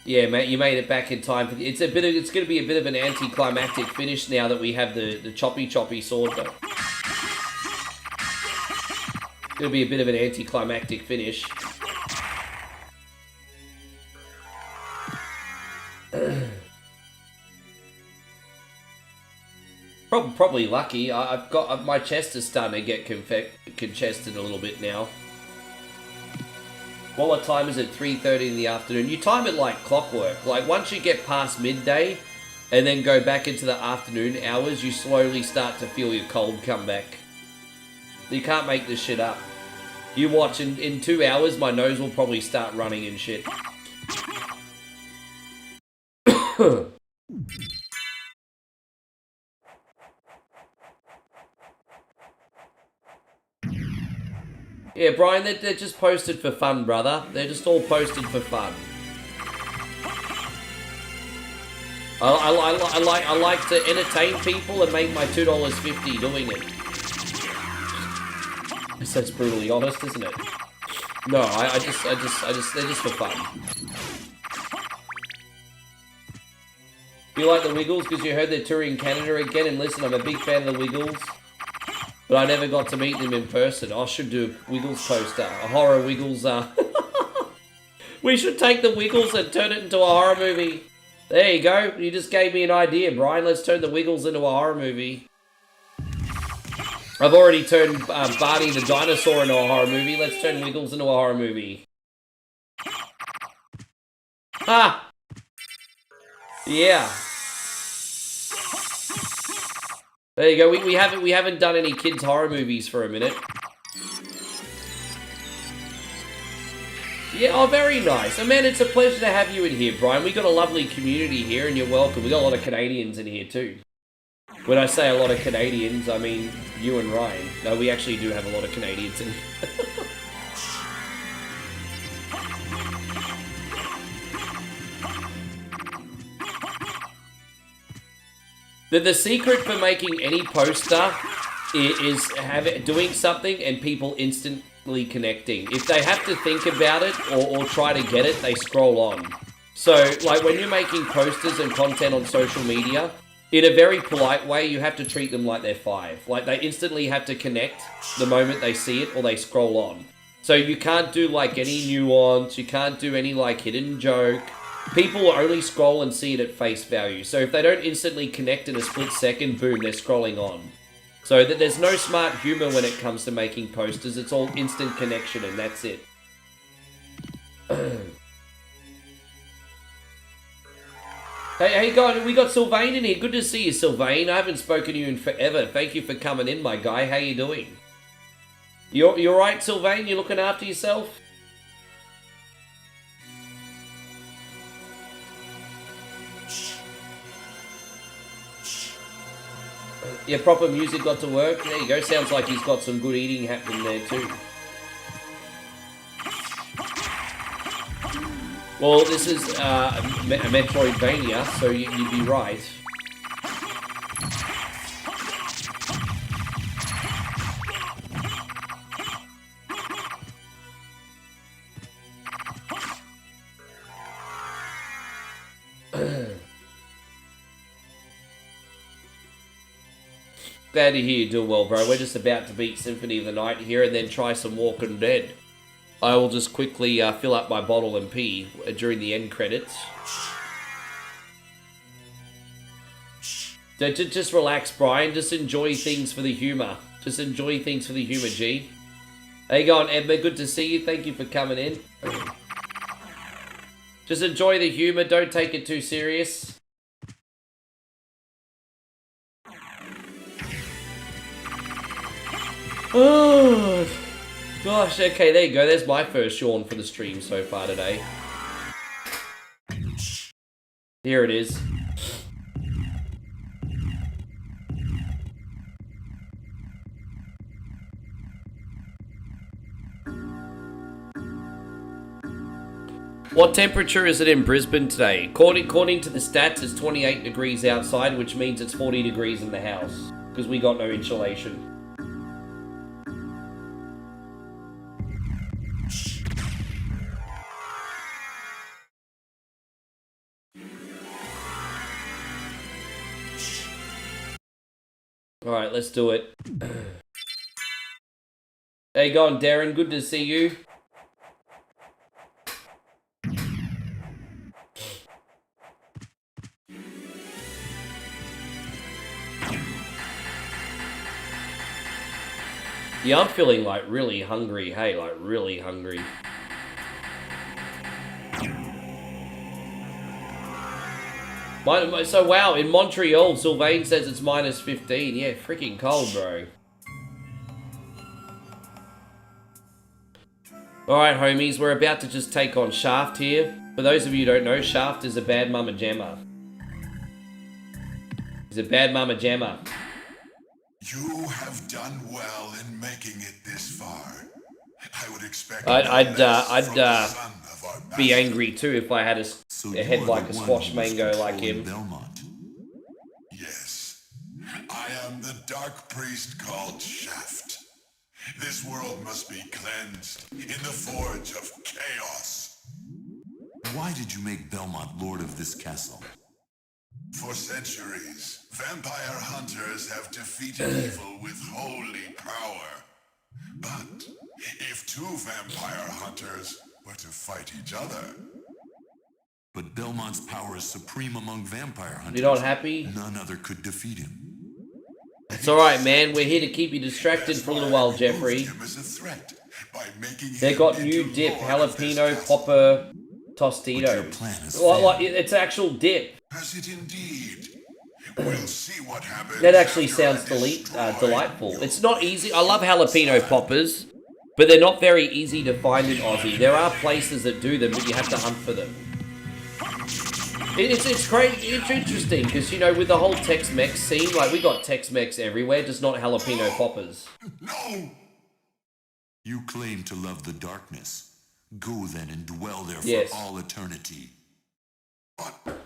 Yeah, mate, you made it back in time. It's going to be a bit of an anticlimactic finish now that we have the choppy sword, though. It's going to be a bit of an anticlimactic finish. Probably lucky. I've got my chest is starting to get congested a little bit now. Well, what time is it? 3:30 in the afternoon. You time it like clockwork. Like, once you get past midday and then go back into the afternoon hours, you slowly start to feel your cold come back. You can't make this shit up. You watch, in 2 hours, my nose will probably start running and shit. Yeah, Brian, they're just posted for fun, brother. They're just all posted for fun. I like to entertain people and make my $2.50 doing it. That's brutally honest, isn't it? No, I just they're just for fun. You like the Wiggles because you heard they're touring Canada again? And listen, I'm a big fan of the Wiggles. But I never got to meet them in person. I should do a Wiggles poster. A horror Wiggles. We should take the Wiggles and turn it into a horror movie. There you go. You just gave me an idea, Brian. Let's turn the Wiggles into a horror movie. I've already turned Barney the dinosaur into a horror movie. Let's turn Wiggles into a horror movie. Ah! Yeah. There you go. We haven't done any kids horror movies for a minute. Yeah, oh, very nice. Oh, man, it's a pleasure to have you in here, Brian. We got a lovely community here, and you're welcome. We got a lot of Canadians in here too. When I say a lot of Canadians, I mean you and Ryan. No, we actually do have a lot of Canadians in here. The secret for making any poster is doing something and people instantly connecting. If they have to think about it or try to get it, they scroll on. So, like, when you're making posters and content on social media, in a very polite way, you have to treat them like they're 5. Like, they instantly have to connect the moment they see it or they scroll on. So you can't do, like, any nuance, you can't do any, like, hidden joke. People will only scroll and see it at face value. So if they don't instantly connect in a split second, boom, they're scrolling on. So there's no smart humor when it comes to making posters. It's all instant connection and that's it. Hey, God, we got Sylvain in here. Good to see you, Sylvain. I haven't spoken to you in forever. Thank you for coming in, my guy. How you doing? You alright, Sylvain? You looking after yourself? Yeah, proper music got to work. There you go. Sounds like he's got some good eating happening there too. Well, this is a Metroidvania, so you'd be right. Glad to hear you doing well, bro. We're just about to beat Symphony of the Night here and then try some Walking Dead. I will just quickly fill up my bottle and pee during the end credits. So just relax, Brian. Just enjoy things for the humour. Just enjoy things for the humour, G. How you going, Edna? Good to see you. Thank you for coming in. Just enjoy the humour. Don't take it too serious. Oh, gosh. Okay, there you go. There's my first yawn for the stream so far today. Here it is. What temperature is it in Brisbane today? According to the stats, it's 28 degrees outside, which means it's 40 degrees in the house. Because we got no insulation. Alright, let's do it. How you going, Darren? Good to see you. Yeah, I'm feeling like really hungry. Hey, like really hungry. So wow, in Montreal, Sylvain says it's minus 15. Yeah, freaking cold, bro. Alright, homies, we're about to just take on Shaft here. For those of you who don't know, Shaft is a bad mama jammer. He's a bad mama jammer. You have done well in making it this far. I would expect I'd be angry too if I had a head like a squash mango like him. Belmont. Yes, I am the dark priest called Shaft. This world must be cleansed in the forge of chaos. Why did you make Belmont lord of this castle? For centuries, vampire hunters have defeated evil with holy power. But if two vampire hunters were to fight each other... But Belmont's power is supreme among vampire hunters. You're not happy? None other could defeat him. It's alright, man. We're here to keep you distracted for a little while, Jeffrey. They got new dip, jalapeno popper tostito. Well, it's actual dip. Has it indeed? We'll see what happens. That actually sounds delightful. It's not easy. I love jalapeno poppers, but they're not very easy to find in Aussie. There are places that do them, but you have to hunt for them. It's great. It's interesting because, you know, with the whole Tex-Mex scene, like we got Tex-Mex everywhere, just not jalapeno poppers. No. You claim to love the darkness. Go then and dwell there for all eternity. But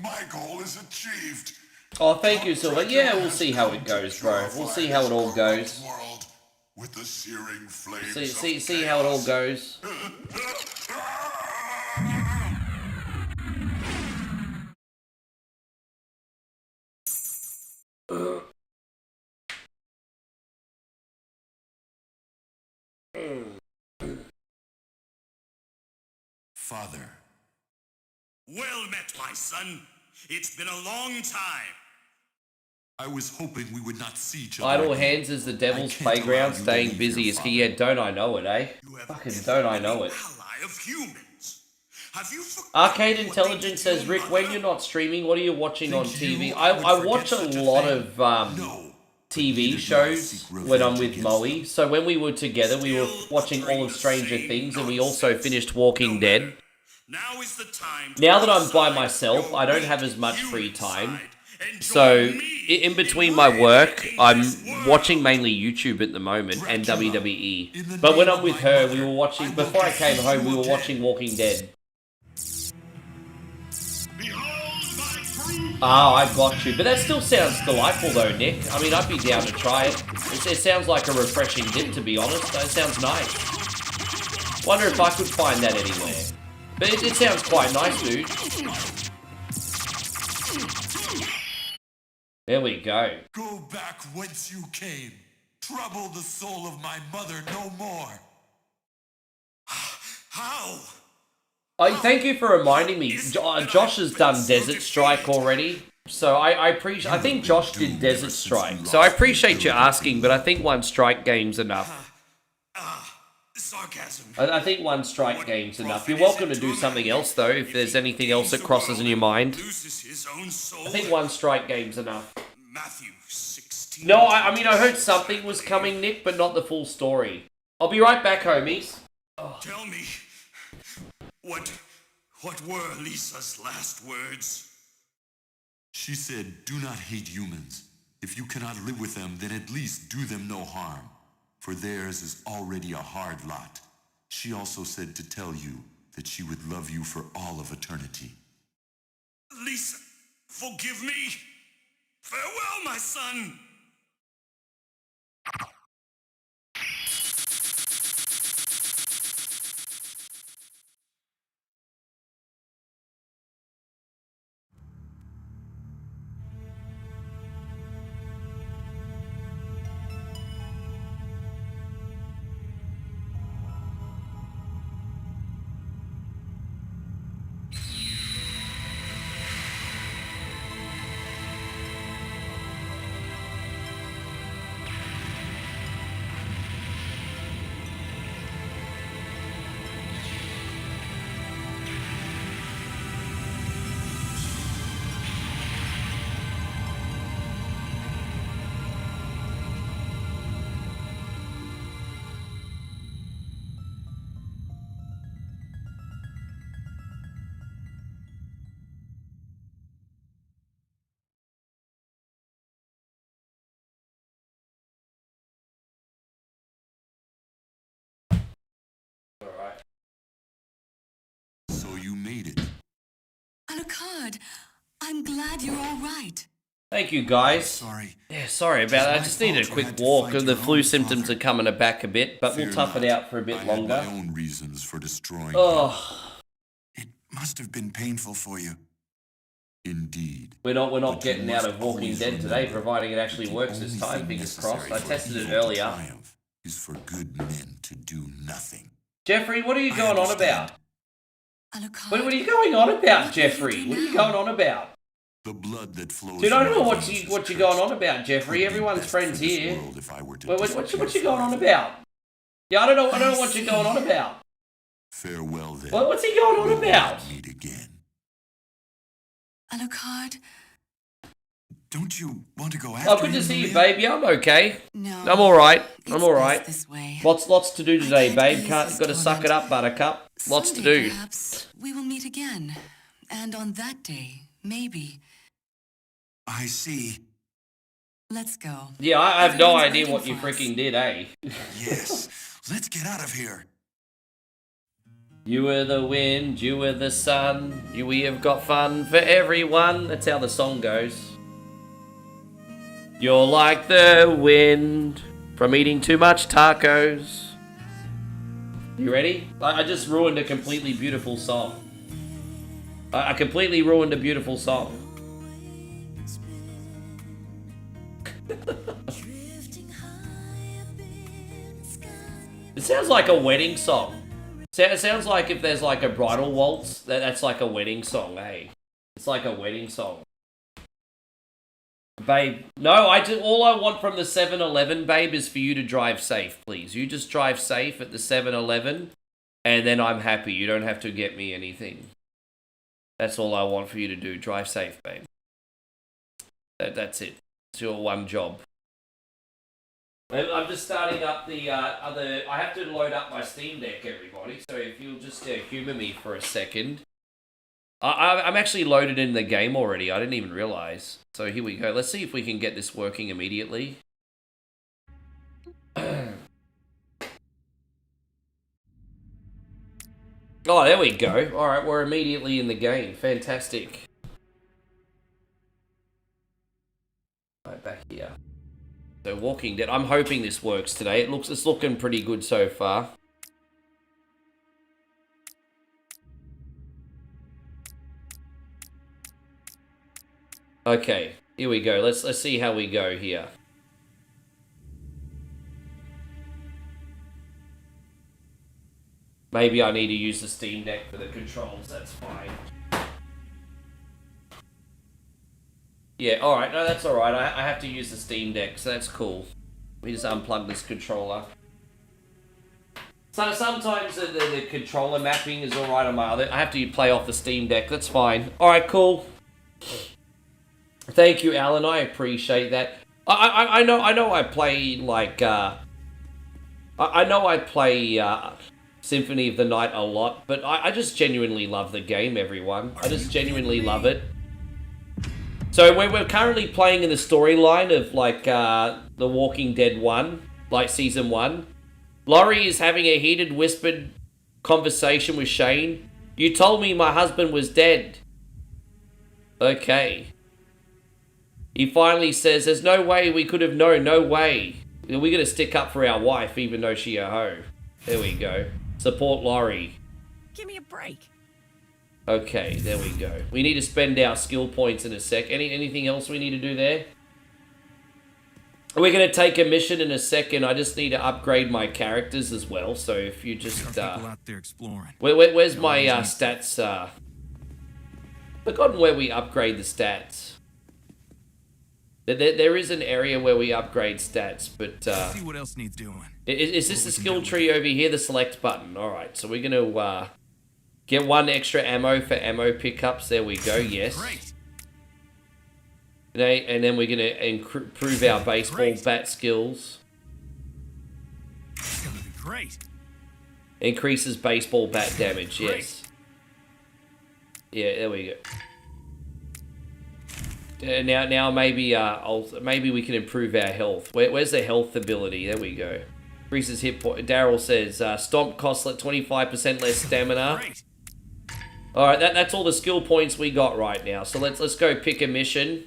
my goal is achieved. Oh, thank you, Silver. Yeah, we'll see how it goes, bro. We'll see how it all goes. With the searing flames See how it all goes. Father. Well met, my son. It's been a long time. I was hoping we would not see each other. Idle hands is the devil's playground, staying busy is he. Yeah, don't I know it, eh? Fucking don't I know it. Arcade Intelligence says, Rick, when you're not streaming, what are you watching on TV? I watch a lot of TV shows when I'm with Moe. So when we were together, we were watching all of Stranger Things, and we also finished Walking Dead. Now that I'm by myself, I don't have as much free time. So in between my work, I'm watching mainly YouTube at the moment and WWE. But when I'm with her, we were watching, before I came home, we were watching Walking Dead. Oh, I got you. But that still sounds delightful though, Nick. I mean, I'd be down to try it. It sounds like a refreshing dip, to be honest. That sounds nice. Wonder if I could find that anywhere. But it sounds quite nice, dude. There we go. Go back whence you came. Trouble the soul of my mother no more. How? Oh, thank you for reminding me. Josh has done Desert Strike already. So I appreciate... I think Josh did Desert Strike. So I appreciate you asking, but I think one strike game's enough. Sarcasm. I think one strike game's enough. You're welcome to do something else, though, if there's anything else that crosses in your mind. I think one strike game's enough. Matthew 16. No, I mean, I heard something was coming, Nick, but not the full story. I'll be right back, homies. Tell me, what What were Lisa's last words? She said, "Do not hate humans. If you cannot live with them, then at least do them no harm, for theirs is already a hard lot." She also said to tell you that she would love you for all of eternity. Lisa, forgive me. Farewell, my son. So you made it. Alucard, I'm glad you're all right. Thank you, guys. Sorry. Yeah, sorry about that. I just needed a quick walk. The flu symptoms are coming back a bit, but we'll tough it out for a bit longer. I had my own reasons for destroying him. Oh, It must have been painful for you. Indeed. we're not But you getting out must of Walking always Dead today, remember providing it actually that the works this only time. thing Fingers necessary crossed. I for tested it evil to earlier. triumph is for good men to do nothing. Jeffrey, what are you I going on understand. about? Alucard, What are you going on about, What Jeffrey? do you What are you now? going on about? The blood that flows. Dude, I from don't know my what veins is you're going on cursed. about, Jeffrey. Could be Everyone's best friends for this here. world if I were to What disappear you going on forever. about? Yeah, I don't know I what you're going on see. about. Farewell then. What's he going on We will about? not meet again. Alucard, Don't you want to go after Oh, good to him, see you, Maria? baby. I'm okay. no. I'm all right. It's I'm all best right. this way. Lots to do today, can't babe. ease Can't this got to suck it torment. up, Buttercup. Lots to Someday, do. Perhaps we will meet again, and on that day, maybe. I see. Let's go. Yeah, I have no Everyone's idea waiting what you for us. freaking did, eh? Yes. Let's get out of here. You were the wind, you were the sun, we have got fun for everyone. That's how the song goes. You're like the wind from eating too much tacos. You ready? I just ruined a completely beautiful song. I completely ruined a beautiful song. It sounds like a wedding song. It sounds like if there's like a bridal waltz, that's like a wedding song, eh? It's like a wedding song. Babe, no, all I want from the 7-Eleven, babe, is for you to drive safe, please. You just drive safe at the 7-Eleven, and then I'm happy. You don't have to get me anything. That's all I want for you to do. Drive safe, babe. That's it. It's your one job. I'm just starting up the other... I have to load up my Steam Deck, everybody, so if you'll just humour me for a second. I'm actually loaded in the game already. I didn't even realise. So here we go. Let's see if we can get this working immediately. Oh, there we go. Alright, we're immediately in the game. Fantastic. Right, back here. So Walking Dead. I'm hoping this works today. It's looking pretty good so far. Okay, here we go. Let's see how we go here. Maybe I need to use the Steam Deck for the controls. That's fine. Yeah, alright. No, that's alright. I have to use the Steam Deck, so that's cool. Let me just unplug this controller. So sometimes the controller mapping is alright on my other... I have to play off the Steam Deck. That's fine. Alright, cool. Thank you, Alan. I appreciate that. I know I play like I know I play Symphony of the Night a lot, but I just genuinely love the game, everyone. I just genuinely love it. So we're currently playing in the storyline of, like, The Walking Dead 1, like Season 1. Laurie is having a heated, whispered conversation with Shane. You told me my husband was dead. Okay. He finally says, there's no way we could have known, no way. We're gonna stick up for our wife, even though she a hoe. There we go. Support Laurie. Give me a break. Okay, there we go. We need to spend our skill points in a sec. Anything else we need to do there? We're going to take a mission in a second. I just need to upgrade my characters as well. So if you just... out there exploring. Where's my stats? Forgotten where we upgrade the stats. There is an area where we upgrade stats, but... see what else needs doing. Is this the skill tree over here? The select button. Alright, so we're going to get 1 extra ammo for ammo pickups. There we go, yes. Great. And then we're going to improve our baseball bat skills. It's gonna be great. Increases baseball bat damage, yes. Yeah, there we go. Now maybe maybe we can improve our health. Where's the health ability? There we go. Increases hit point. Daryl says stomp costs like 25% less stamina. All right, that's all the skill points we got right now. So let's go pick a mission.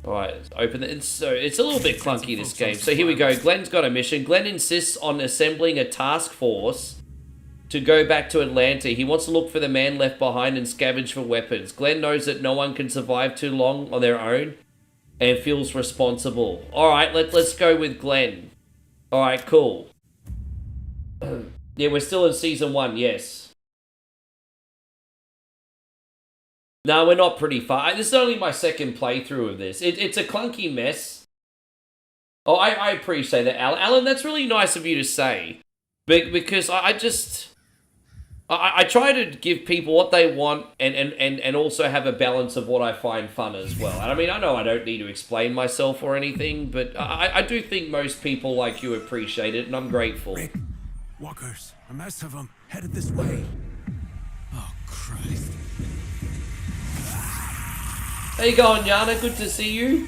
All right, open it. So it's a little bit clunky, this game. So here we go. Glenn's got a mission. Glenn insists on assembling a task force to go back to Atlanta. He wants to look for the man left behind and scavenge for weapons. Glenn knows that no one can survive too long on their own and feels responsible. All right, let's go with Glenn. All right, cool. Yeah, we're still in Season 1, yes. No, we're not pretty far. This is only my second playthrough of this. It's a clunky mess. Oh, I appreciate that, Alan. Alan, that's really nice of you to say. Because I try to give people what they want and also have a balance of what I find fun as well. And I mean, I know I don't need to explain myself or anything, but I do think most people like you appreciate it, and I'm grateful. Rick, walkers, a mess of them, headed this way. Oh, Christ. How you going, Yana? Good to see you.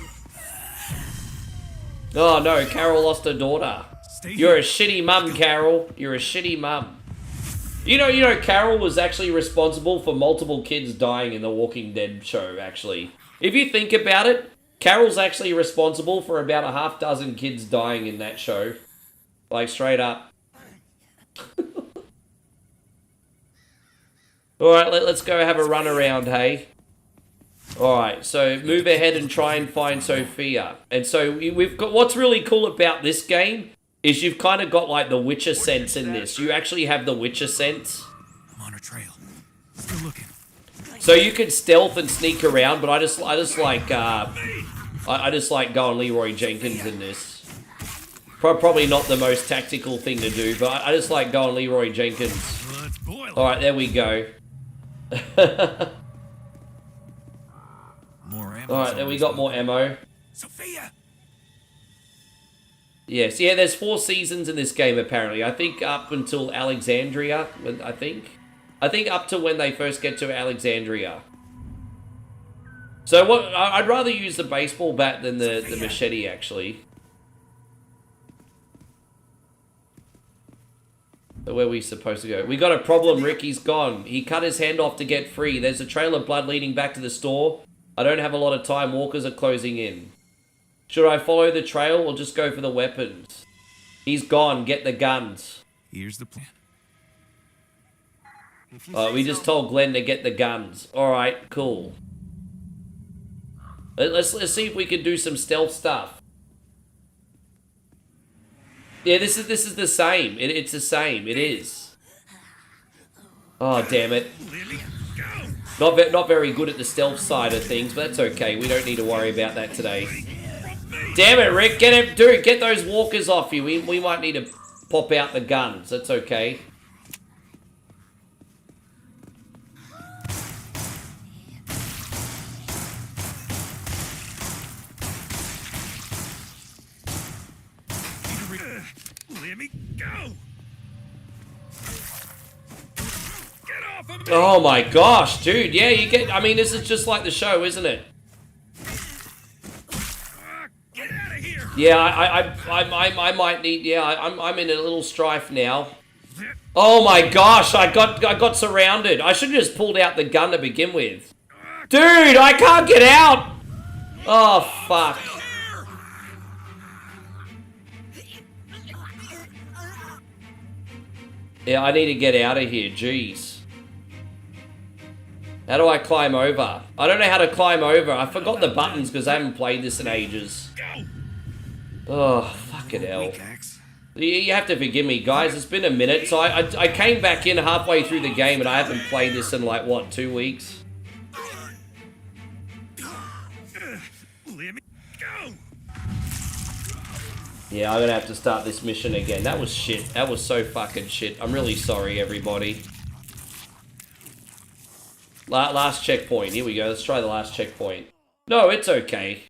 Oh no, Carol lost her daughter. You're a shitty mum, Carol. You're a shitty mum. You know, Carol was actually responsible for multiple kids dying in the Walking Dead show, actually. If you think about it, Carol's actually responsible for about a half dozen kids dying in that show. Like, straight up. Alright, let's go have a run around, hey? Alright, so move ahead and try and find Sophia. And so we've got, what's really cool about this game is you've kind of got like the Witcher sense in this. You actually have the Witcher sense. I'm on a trail. Still looking. So you can stealth and sneak around, but I just like going Leroy Jenkins in this. Probably not the most tactical thing to do, but I just like going Leroy Jenkins. Alright, there we go. Alright, then we got more ammo. Sophia! Yes, yeah, there's 4 seasons in this game, apparently. I think up until Alexandria, I think up to when they first get to Alexandria. So what? I'd rather use the baseball bat than the machete, actually. So where are we supposed to go? We got a problem, Rick. He's gone. He cut his hand off to get free. There's a trail of blood leading back to the store. I don't have a lot of time. Walkers are closing in. Should I follow the trail or just go for the weapons? He's gone. Get the guns. Here's the plan. We just told Glenn to get the guns. Alright, cool. Let's see if we can do some stealth stuff. Yeah, this is the same. It's the same. It is. Oh, damn it. Not very good at the stealth side of things, but that's okay. We don't need to worry about that today. Damn it, Rick. Get him, dude. Get those walkers off you. We might need to pop out the guns. That's okay. Oh my gosh, dude. Yeah, you get... I mean, this is just like the show, isn't it? Get out of here! Yeah, I might need... Yeah, I'm in a little strife now. Oh my gosh, I got surrounded. I should have just pulled out the gun to begin with. Dude, I can't get out! Oh, fuck. Yeah, I need to get out of here, jeez. How do I climb over? I don't know how to climb over. I forgot the buttons because I haven't played this in ages. Oh, fucking hell. You have to forgive me, guys. It's been a minute. So I came back in halfway through the game and I haven't played this in like, what, 2 weeks? Let me go! Yeah, I'm gonna have to start this mission again. That was shit. That was so fucking shit. I'm really sorry, everybody. Last checkpoint. Here we go. Let's try the last checkpoint. No, it's okay.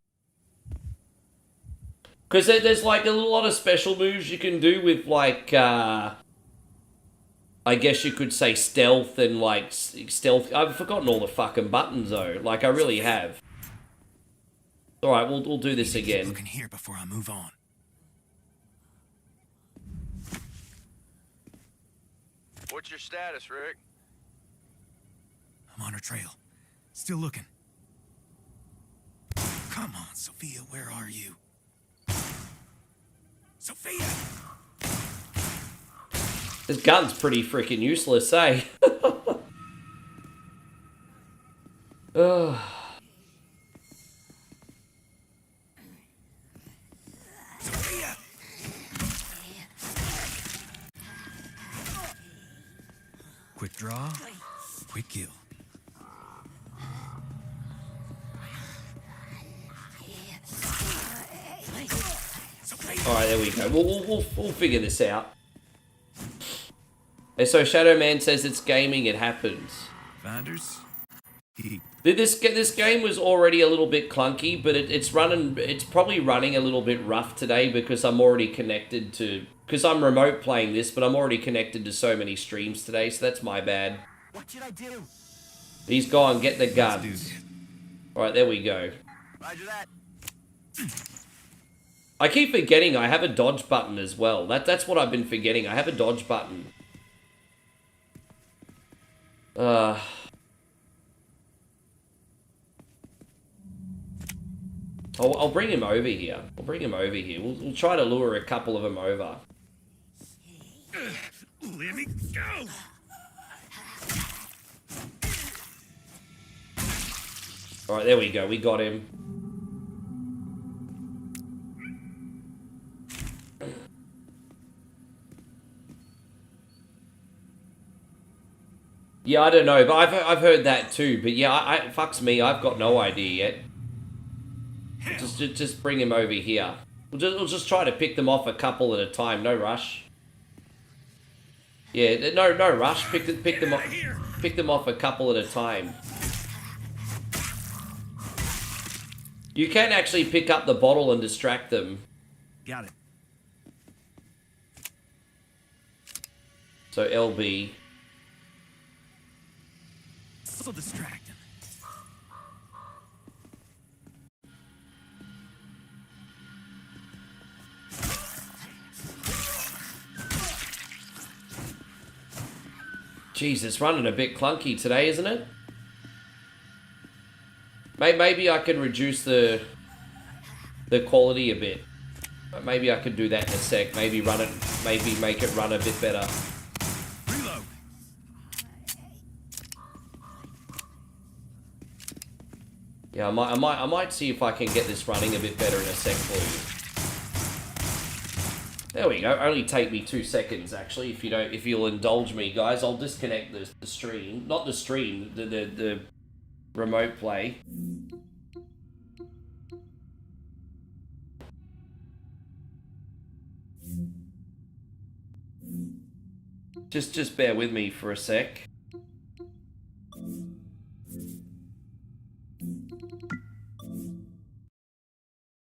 Because there's like a lot of special moves you can do with like, I guess you could say stealth and like stealth. I've forgotten all the fucking buttons though. Like I really have. All right, we'll do this again. Looking here before I move on. What's your status, Rick? I'm on her trail. Still looking. Come on, Sophia, where are you? Sophia! This gun's pretty freaking useless, eh? Ugh. Sophia! Quick draw, quick kill. Alright, there we go. We'll figure this out. And so Shadow Man says it's gaming, it happens. Finders? This game was already a little bit clunky, but it's probably running a little bit rough today because I'm already connected to... Because I'm remote playing this, but I'm already connected to so many streams today, so that's my bad. What should I do? He's gone, get the gun. Alright, there we go. Roger that. I keep forgetting I have a dodge button as well. That's what I've been forgetting. I have a dodge button. I'll bring him over here. I'll bring him over here. We'll try to lure a couple of them over. Let me go! Alright, there we go. We got him. Yeah, I don't know, but I've heard that too. But yeah, fucks me. I've got no idea yet. Just bring him over here. We'll just try to pick them off a couple at a time. No rush. Yeah, no rush. Pick them off a couple at a time. You can actually pick up the bottle and distract them. Got it. So LB. So distracting. Jeez, it's running a bit clunky today, isn't it? Maybe I can reduce the quality a bit. Maybe I could do that in a sec. Maybe make it run a bit better. Reload. Yeah, I might see if I can get this running a bit better in a sec for you. There we go. Only take me 2 seconds, actually. If you'll indulge me, guys, I'll disconnect the stream. Not the stream, the remote play. Just bear with me for a sec.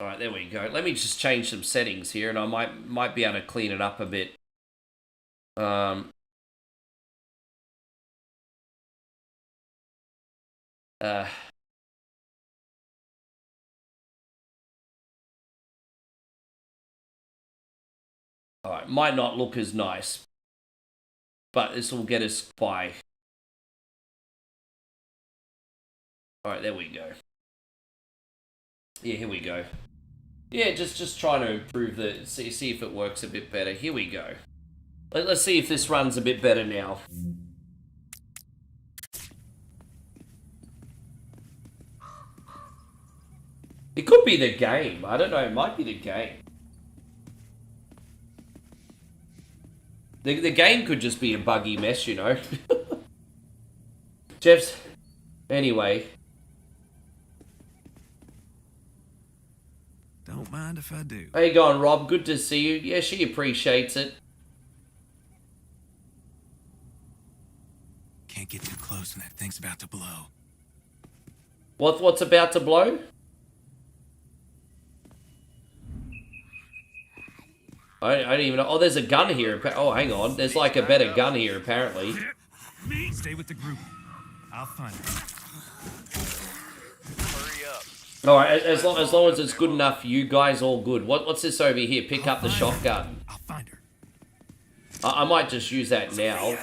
Alright, there we go. Let me just change some settings here and I might be able to clean it up a bit. Alright, might not look as nice, but this will get us by. Alright, there we go. Yeah, here we go. Yeah, just trying to improve the... See if it works a bit better. Here we go. Let's see if this runs a bit better now. It could be the game. I don't know. It might be the game. The game could just be a buggy mess, you know. Jeff's... Anyway. Don't mind if I do. How you going, Rob? Good to see you. Yeah, she appreciates it. Can't get too close when that thing's about to blow. What's about to blow? I don't even know. Oh, there's a gun here. Oh, hang on. There's like a better gun here, apparently. Stay with the group. I'll find it. Hurry up. Alright, as long as it's good enough for you guys, all good. What's this over here? Pick up the shotgun. I'll find her. I might just use that now.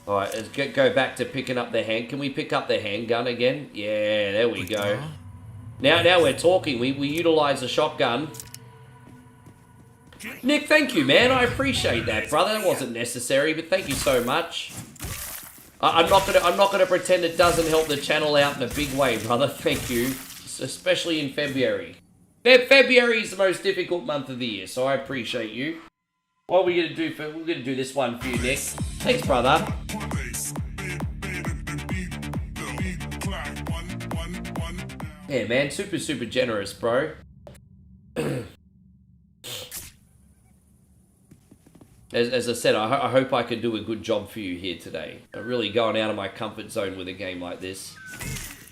Alright, let's go back to picking up the hand. Can we pick up the handgun again? Yeah, there we go. Now we're talking. We utilize the shotgun. Nick, thank you, man. I appreciate that, brother. That wasn't necessary, but thank you so much. I'm not gonna pretend it doesn't help the channel out in a big way, brother. Thank you, especially in February. February is the most difficult month of the year, so I appreciate you. What are we gonna do we're gonna do this one for you, Nick. Thanks, brother. Yeah, man, super generous, bro. As I said, I hope I can do a good job for you here today. I'm really going out of my comfort zone with a game like this.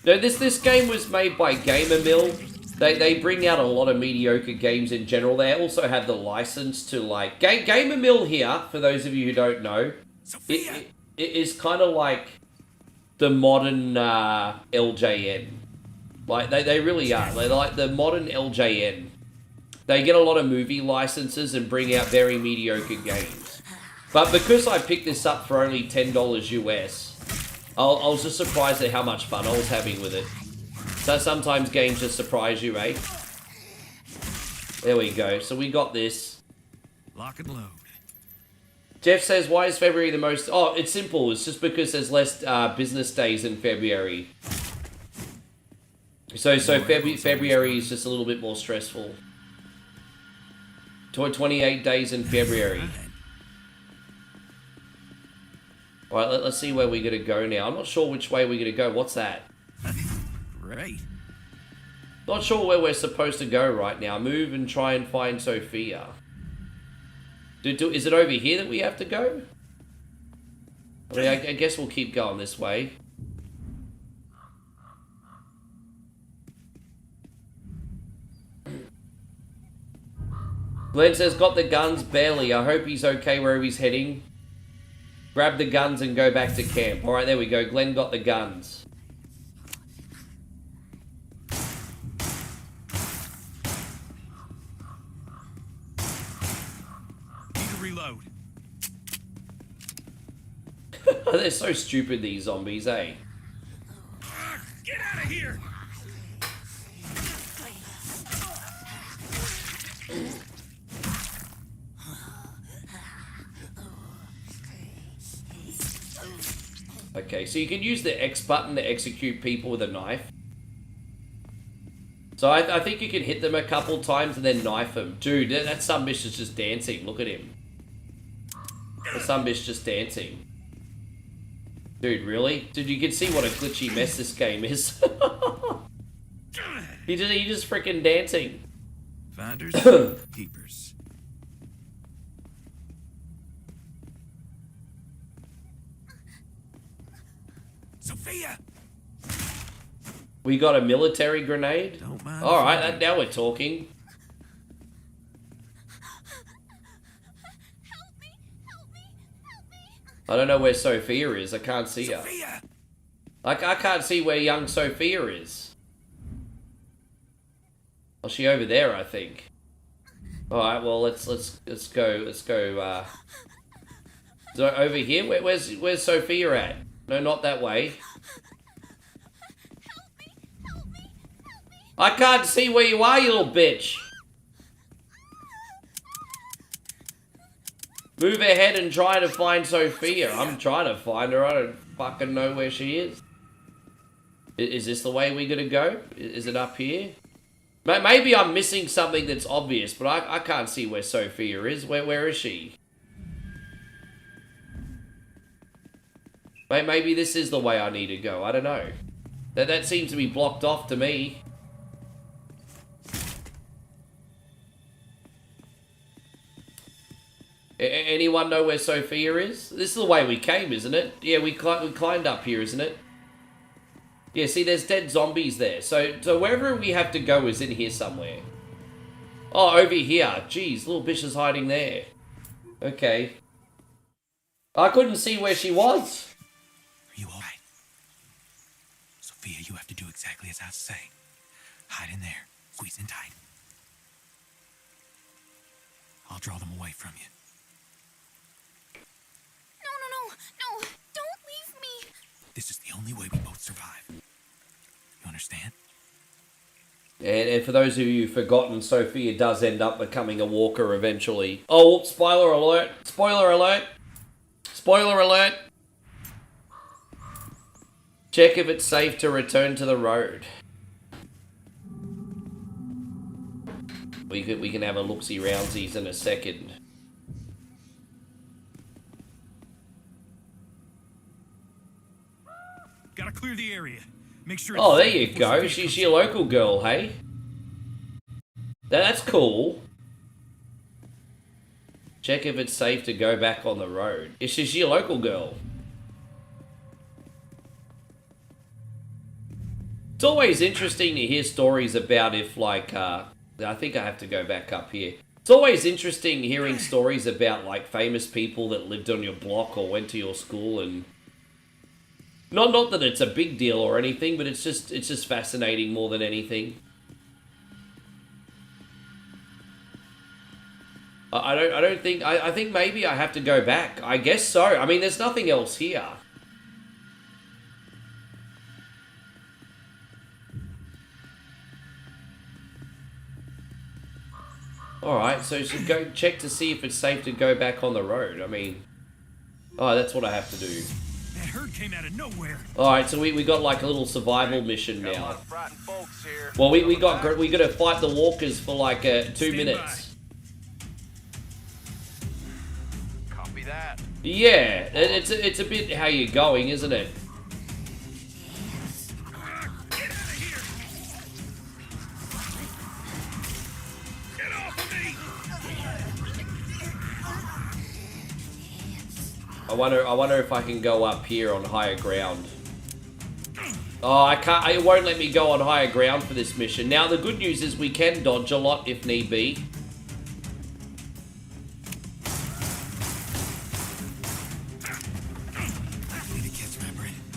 No, this game was made by Gamer Mill. They bring out a lot of mediocre games in general. They also have the license to, like... Gamer Mill here, for those of you who don't know, it is kind of like the modern LJN. Like, they really are. They're like the modern LJN. They get a lot of movie licenses and bring out very mediocre games. But because I picked this up for only $10 US, I was just surprised at how much fun I was having with it. So sometimes games just surprise you, eh? There we go. So we got this. Lock and load. Jeff says, why is February the most... Oh, it's simple. It's just because there's less business days in February. So February is just a little bit more stressful. 28 days in February. Alright, let's see where we're going to go now. I'm not sure which way we're going to go. What's that? Great. Not sure where we're supposed to go right now. Move and try and find Sophia. Is it over here that we have to go? I mean, I guess we'll keep going this way. Glenn says, got the guns? Barely. I hope he's okay wherever he's heading. Grab the guns and go back to camp. Alright, there we go. Glenn got the guns. Need to reload. They're so stupid, these zombies, eh? Get out of here! Okay, so you can use the X button to execute people with a knife. So I think you can hit them a couple times and then knife them. Dude, that sunbish is just dancing. Look at him. The sunbish just dancing. Dude, really? Dude, you can see what a glitchy mess this game is. He just freaking dancing. Finders, keepers. Sophia! We got a military grenade? Alright, now we're talking. I don't know where Sophia is. I can't see her. Like, I can't see where young Sophia is. Oh, she over there, I think. Alright, well, let's go, so over here? Where's Sophia at? No, not that way. I can't see where you are, you little bitch. Move ahead and try to find Sophia. I'm trying to find her. I don't fucking know where she is. Is this the way we're gonna go? Is it up here? Maybe I'm missing something that's obvious, but I can't see where Sophia is. Where is she? Maybe this is the way I need to go. I don't know. That seems to be blocked off to me. Anyone know where Sophia is? This is the way we came, isn't it? Yeah, we climbed up here, isn't it? Yeah, see, there's dead zombies there. So wherever we have to go is in here somewhere. Oh, over here. Jeez, little bitch is hiding there. Okay. I couldn't see where she was. Are you alright? Sophia, you have to do exactly as I say. Hide in there. Squeeze in tight. I'll draw them away from you. No, don't leave me. This is the only way we both survive. You understand? And for those of you who've forgotten, Sophia does end up becoming a walker eventually. Oh, spoiler alert! Spoiler alert! Spoiler alert! Check if it's safe to return to the road. We can have a look-see roundsies in a second. Gotta clear the area. Make sure. Oh, there you go. She's your local girl, hey? That's cool. Check if it's safe to go back on the road. She's your local girl. It's always interesting to hear stories about if, like, I think I have to go back up here. It's always interesting hearing stories about, like, famous people that lived on your block or went to your school, and not that it's a big deal or anything, but it's just fascinating more than anything. I think maybe I have to go back. I guess so. I mean, there's nothing else here. Alright, so should go check to see if it's safe to go back on the road. I mean, oh, that's what I have to do. That herd came out of nowhere. Alright, so we got like a little survival mission now. Well, we got to fight the walkers for like 2 minutes. Copy that. Yeah, it's a bit how you're going, isn't it? I wonder if I can go up here on higher ground. Oh, I can't. It won't let me go on higher ground for this mission. Now, the good news is we can dodge a lot if need be.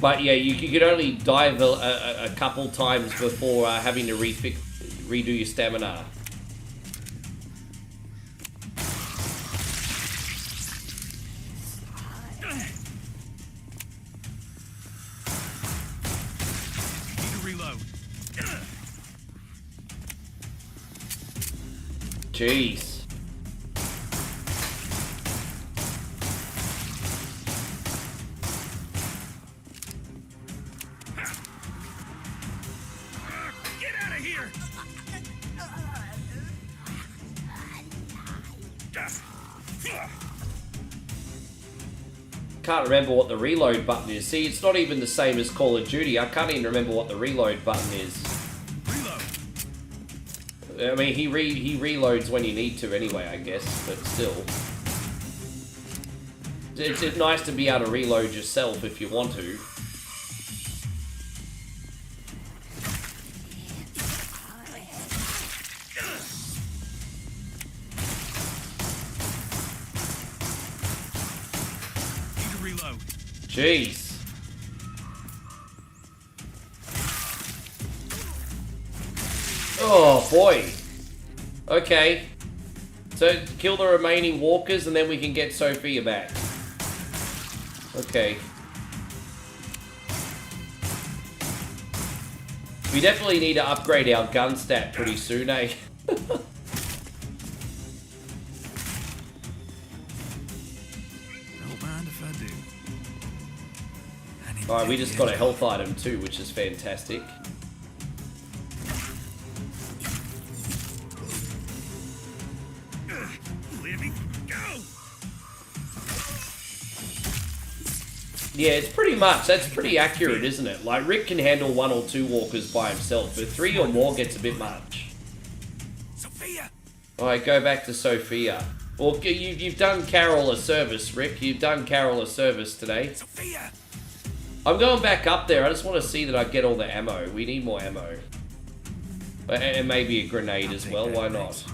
But yeah, you can only dive a couple times before having to redo your stamina. Jeez. Get out of here! Can't remember what the reload button is. See, it's not even the same as Call of Duty. I can't even remember what the reload button is. I mean, he reloads when you need to anyway, I guess, but still. It's nice to be able to reload yourself if you want to. Jeez. Oh, boy. Okay. So, kill the remaining walkers and then we can get Sophia back. Okay. We definitely need to upgrade our gun stat pretty soon, eh? Don't mind if I do. Alright, we just got a health item too, which is fantastic. Yeah, it's pretty much, that's pretty accurate, isn't it? Like, Rick can handle 1 or 2 walkers by himself, but 3 or more gets a bit much. Sophia! Alright, go back to Sophia. Well, you've done Carol a service, Rick. You've done Carol a service today. Sophia! I'm going back up there. I just want to see that I get all the ammo. We need more ammo. And maybe a grenade as well. Why not?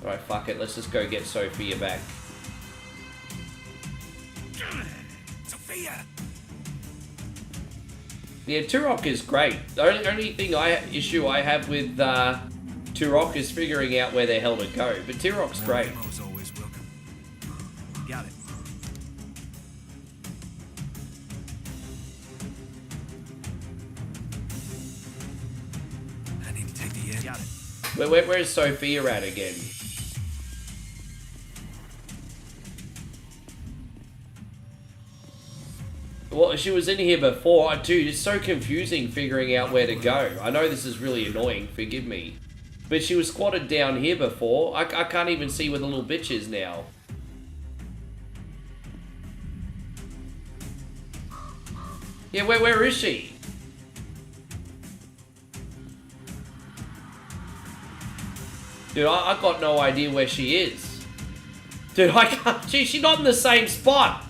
Alright, fuck it. Let's just go get Sophia back. Sophia! Yeah, Turok is great. The only issue I have with Turok is figuring out where the hell to go. But Turok's great. Ammo's always welcome. Got it. I need to take the edge. Got it. Where's Sophia at again? Well, she was in here before. Dude, it's so confusing figuring out where to go. I know this is really annoying, forgive me. But she was squatted down here before. I can't even see where the little bitch is now. Yeah, where is she? Dude, I got no idea where she is. Dude, I can't... She's not in the same spot.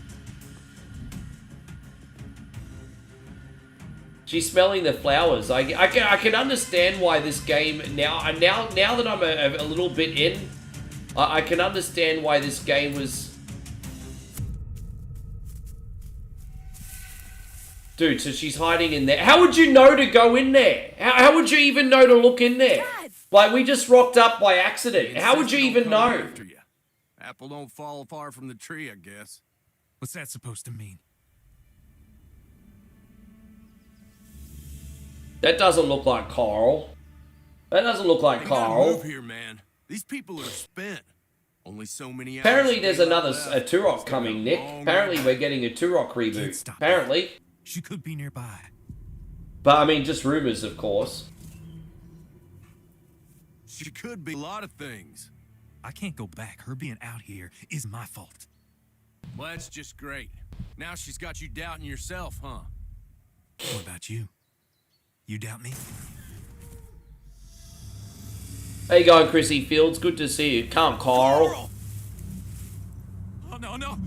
She's smelling the flowers. I can understand why this game now that I'm a little bit in, I can understand why this game was. Dude, so she's hiding in there. How would you know to go in there? How would you even know to look in there? Dad. Like, we just rocked up by accident. How would you even know? After you. Apple don't fall far from the tree, I guess. What's that supposed to mean? That doesn't look like Carl. That doesn't look like You gotta Carl. move here, man. These people are spent. Only so many hours. Apparently there's to another left. a Turok It's coming, been a Nick. long Apparently night. we're getting a Turok Can't reboot. stop Apparently. She could be nearby. But I mean, just rumors, of course. She could be a lot of things. I can't go back. Her being out here is my fault. Well, that's just great. Now she's got you doubting yourself, huh? What about you? You doubt me? How you going, Chrissy Fields? Good to see you. Come, Carl. Oh, no.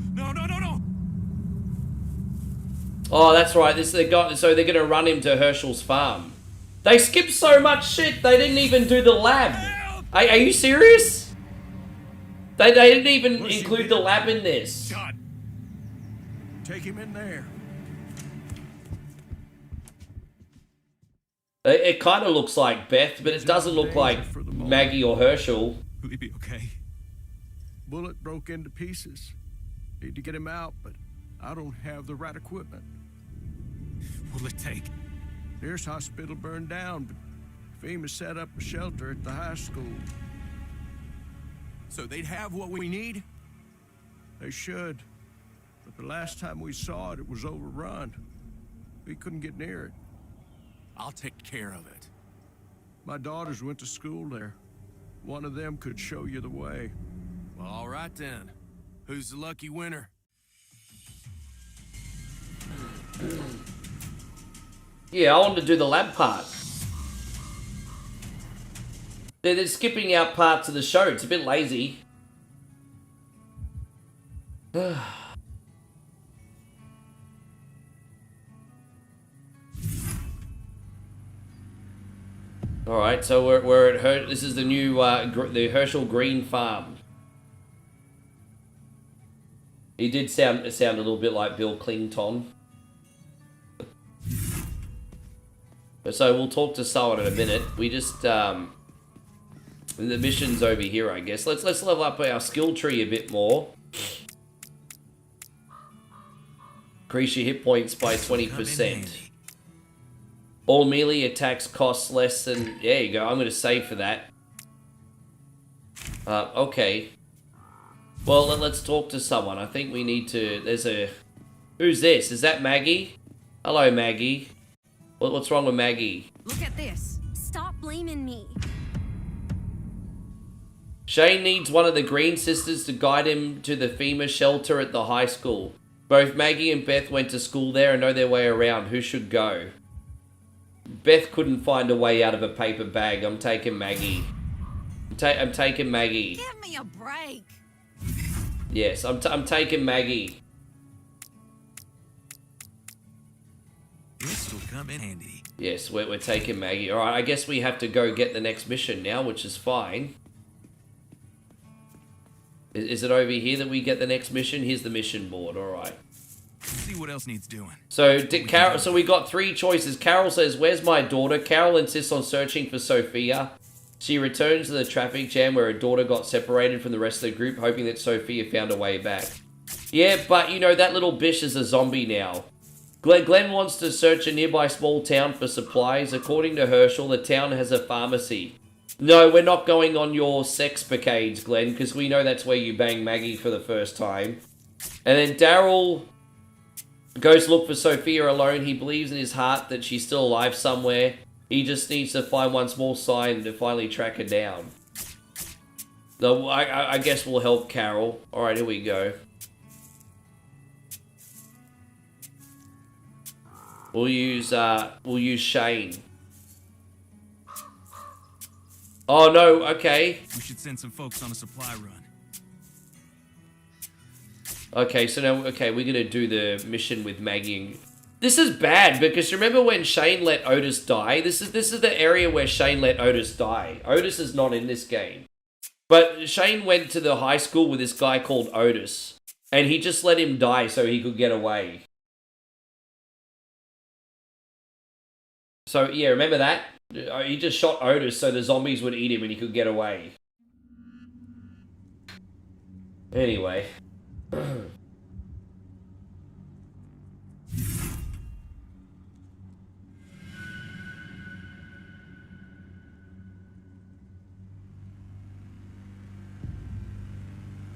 Oh, that's right. So they're gonna run him to Herschel's farm. They skipped so much shit. They didn't even do the lab. Are you serious? They didn't even include the lab in this. Shot. Take him in there. It kind of looks like Beth, but it doesn't look like Maggie or Herschel. Will he be okay? Bullet broke into pieces. Need to get him out, but I don't have the right equipment. What'll it take? Pierce Hospital burned down, but FEMA set up a shelter at the high school. So they'd have what we need? They should. But the last time we saw it, it was overrun. We couldn't get near it. I'll take care of it. My daughters went to school there. One of them could show you the way. Well, all right then. Who's the lucky winner? Yeah, I wanted to do the lab part. They're skipping out parts of the show. It's a bit lazy. All right, so we're at this is the new the Herschel Green Farm. He did sound a little bit like Bill Clinton. So we'll talk to someone in a minute. We just the mission's over here, I guess. Let's level up our skill tree a bit more. Increase your hit points by 20%. All melee attacks cost less than... There you go. I'm going to save for that. Okay. Well, let's talk to someone. I think we need to... There's a... Who's this? Is that Maggie? Hello, Maggie. What's wrong with Maggie? Look at this. Stop blaming me. Shane needs one of the Green Sisters to guide him to the FEMA shelter at the high school. Both Maggie and Beth went to school there and know their way around. Who should go? Beth couldn't find a way out of a paper bag. I'm taking Maggie. I'm taking Maggie. Give me a break. Yes, I'm taking Maggie. This will come in handy. Yes, we're taking Maggie. Alright, I guess we have to go get the next mission now, which is fine. Is it over here that we get the next mission? Here's the mission board, alright. See what else needs doing. So, so we got 3 choices. Carol says, where's my daughter? Carol insists on searching for Sophia. She returns to the traffic jam where her daughter got separated from the rest of the group, hoping that Sophia found a way back. Yeah, but, you know, that little bish is a zombie now. Glenn wants to search a nearby small town for supplies. According to Herschel, the town has a pharmacy. No, we're not going on your sex picades, Glenn, because we know that's where you bang Maggie for the first time. And then Daryl goes to look for Sophia alone. He believes in his heart that she's still alive somewhere. He just needs to find one small sign to finally track her down. So I guess we'll help Carol. Alright, here we go. We'll use Shane. Oh no, okay. We should send some folks on a supply run. Okay, so now, okay, we're gonna do the mission with Maggie. This is bad, because remember when Shane let Otis die? This is the area where Shane let Otis die. Otis is not in this game. But Shane went to the high school with this guy called Otis, and he just let him die so he could get away. So, yeah, remember that? He just shot Otis so the zombies would eat him and he could get away. Anyway.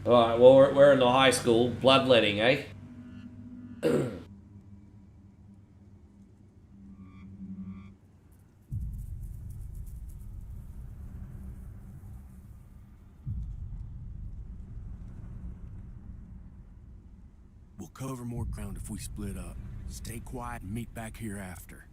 Alright, well, we're in the high school. Bloodletting, eh? We'll cover more ground if we split up. Stay quiet and meet back here after.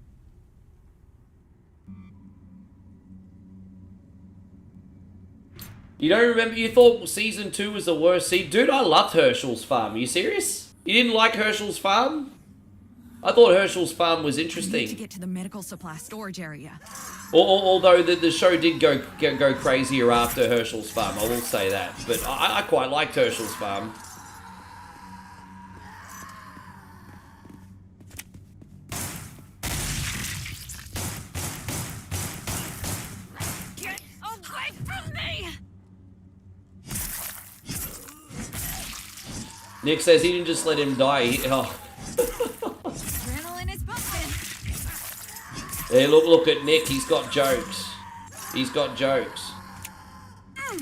You don't remember? You thought Season 2 was the worst season? Dude, I loved Herschel's Farm. Are you serious? You didn't like Herschel's Farm? I thought Herschel's Farm was interesting. We need to get to the medical supply storage area. Although the show did go crazier after Herschel's Farm, I will say that. But I quite liked Herschel's Farm. Get away from me! Nick says he didn't just let him die. Adrenaline is pumping. Hey, look at Nick. He's got jokes. He's got jokes. Let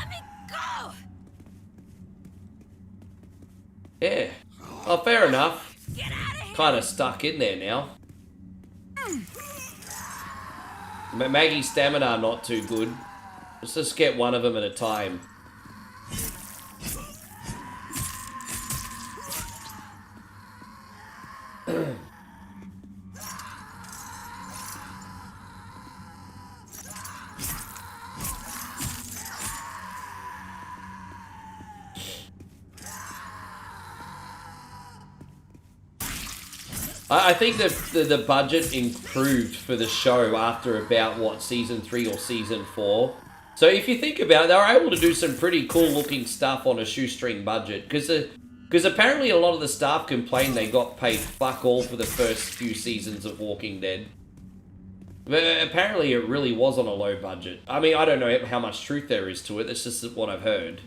me go! Yeah. Oh, fair enough. Get out of here! Kind of stuck in there now. Maggie's stamina not too good. Let's just get one of them at a time. I think the budget improved for the show after about, what, Season 3 or Season 4. So if you think about it, they were able to do some pretty cool looking stuff on a shoestring budget. Because apparently a lot of the staff complained they got paid fuck all for the first few seasons of Walking Dead. But apparently it really was on a low budget. I mean, I don't know how much truth there is to it. That's just what I've heard.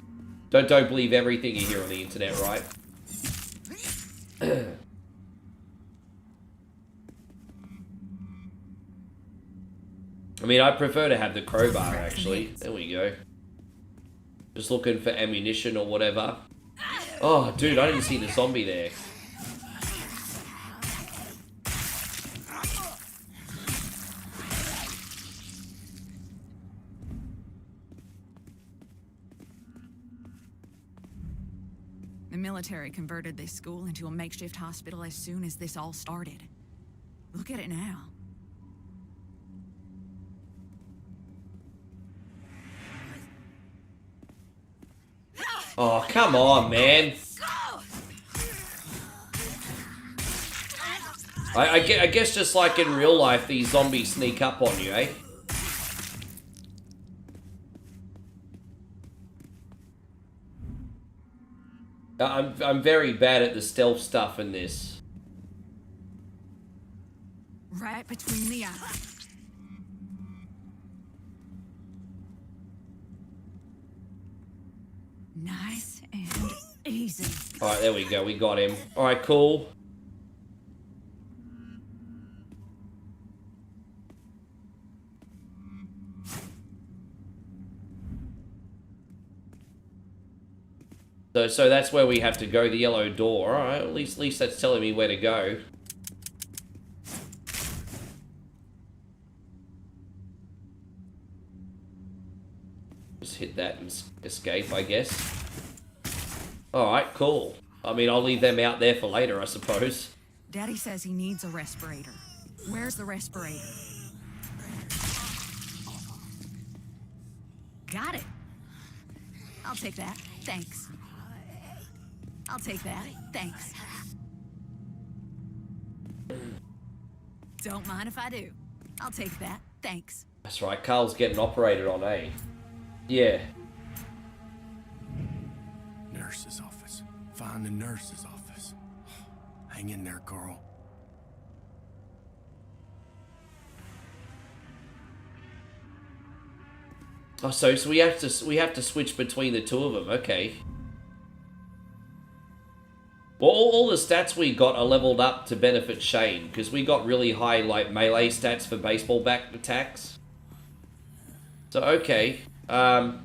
Don't believe everything you hear on the internet, right? I mean, I'd prefer to have the crowbar, actually. There we go. Just looking for ammunition or whatever. Oh, dude, I didn't see the zombie there. The military converted this school into a makeshift hospital as soon as this all started. Look at it now. Oh, come on, man. I guess just like in real life, these zombies sneak up on you, eh? I'm very bad at the stealth stuff in this. Right between the eyes. Nice and easy. Alright, there we go. We got him. Alright, cool. So that's where we have to go, the yellow door. Alright, at least that's telling me where to go. Just hit that and escape, I guess. Alright, cool. I mean, I'll leave them out there for later, I suppose. Daddy says he needs a respirator. Where's the respirator? Got it. I'll take that. Thanks. I'll take that. Thanks. Don't mind if I do. I'll take that. Thanks. That's right, Carl's getting operated on, eh? Yeah. Nurse's office. Find the nurse's office. Hang in there, Carl. Oh, so we have to switch between the two of them. Okay. Well, all the stats we got are leveled up to benefit Shane, because we got really high, like, melee stats for baseball bat attacks. So, okay. Let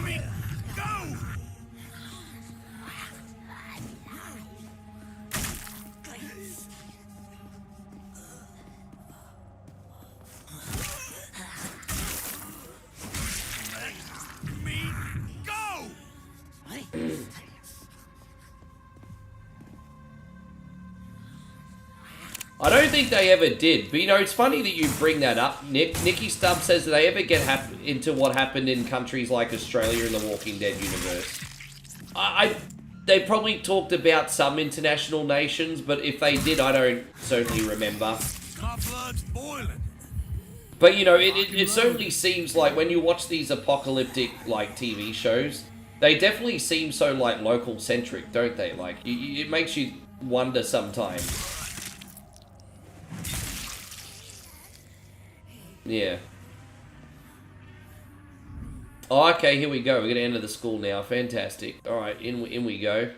me go! Let me go! I don't think they ever did, but you know, it's funny that you bring that up, Nick. Nicky Stubb says, did they ever get into what happened in countries like Australia in the Walking Dead universe? They probably talked about some international nations, but if they did, I don't certainly remember. My blood's boiling. But you know, it certainly seems like when you watch these apocalyptic, like, TV shows, they definitely seem so, like, local-centric, don't they? Like, it makes you wonder sometimes. Yeah. Oh, okay, here we go. We're gonna enter the school now. Fantastic. Alright, in we go.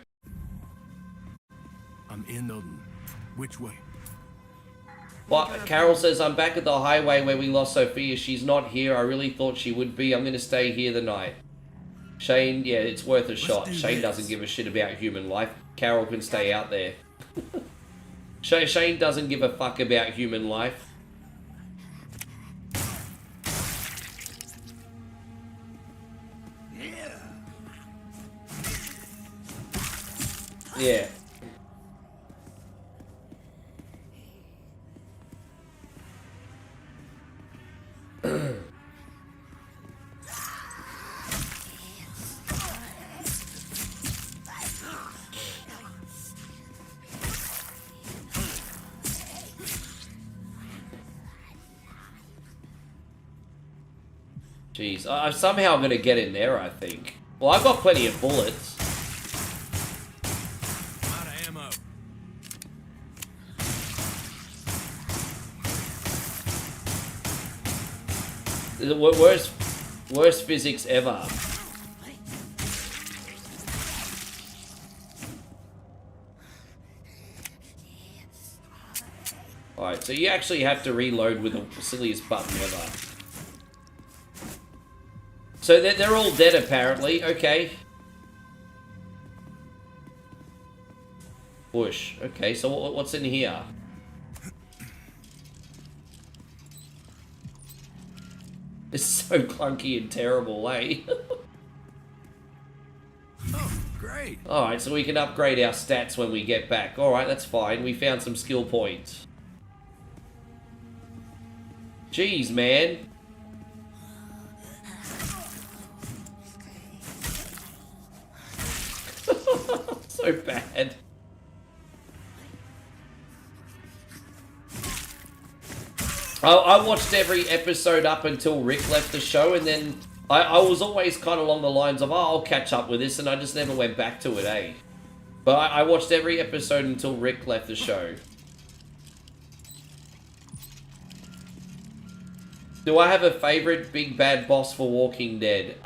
I'm in the... Which way? Well, Carol says, I'm back at the highway where we lost Sophia. She's not here. I really thought she would be. I'm gonna stay here the night. Shane, yeah, it's worth a shot. Shane doesn't give a shit about human life. Carol can stay out there. Shane doesn't give a fuck about human life. Yeah. Jeez, I'm somehow gonna get in there, I think. Well, I've got plenty of bullets. Out of ammo. The worst physics ever. Alright, so you actually have to reload with the silliest button ever. So they're all dead apparently, okay. Bush, okay, so what's in here? This is so clunky and terrible, eh? Oh, great. Alright, so we can upgrade our stats when we get back. Alright, that's fine. We found some skill points. Jeez, man. So bad. I watched every episode up until Rick left the show, and then I was always kind of along the lines of, oh, I'll catch up with this, and I just never went back to it, eh? But I watched every episode until Rick left the show. Do I have a favorite big bad boss for Walking Dead?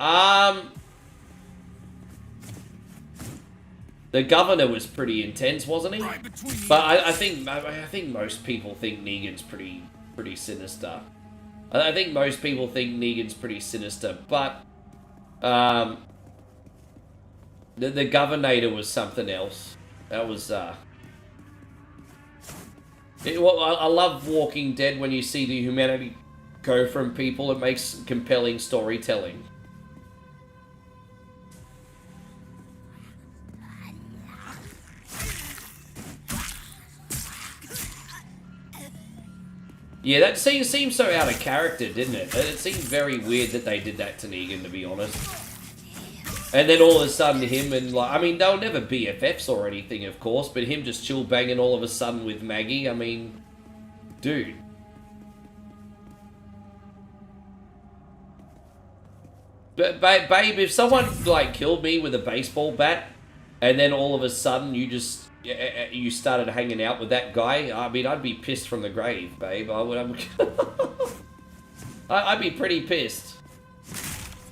The governor was pretty intense, wasn't he? But I think most people think Negan's pretty sinister. I think most people think Negan's pretty sinister, but the Governator was something else. That was I love Walking Dead when you see the humanity go from people. It makes compelling storytelling. Yeah, that seems so out of character, didn't it? It seemed very weird that they did that to Negan, to be honest. And then all of a sudden him and, like, I mean, they'll never BFFs or anything, of course, but him just chill banging all of a sudden with Maggie, I mean, dude. But, babe, if someone, like, killed me with a baseball bat, and then all of a sudden you started hanging out with that guy, I mean, I'd be pissed from the grave, babe. I'd be pretty pissed.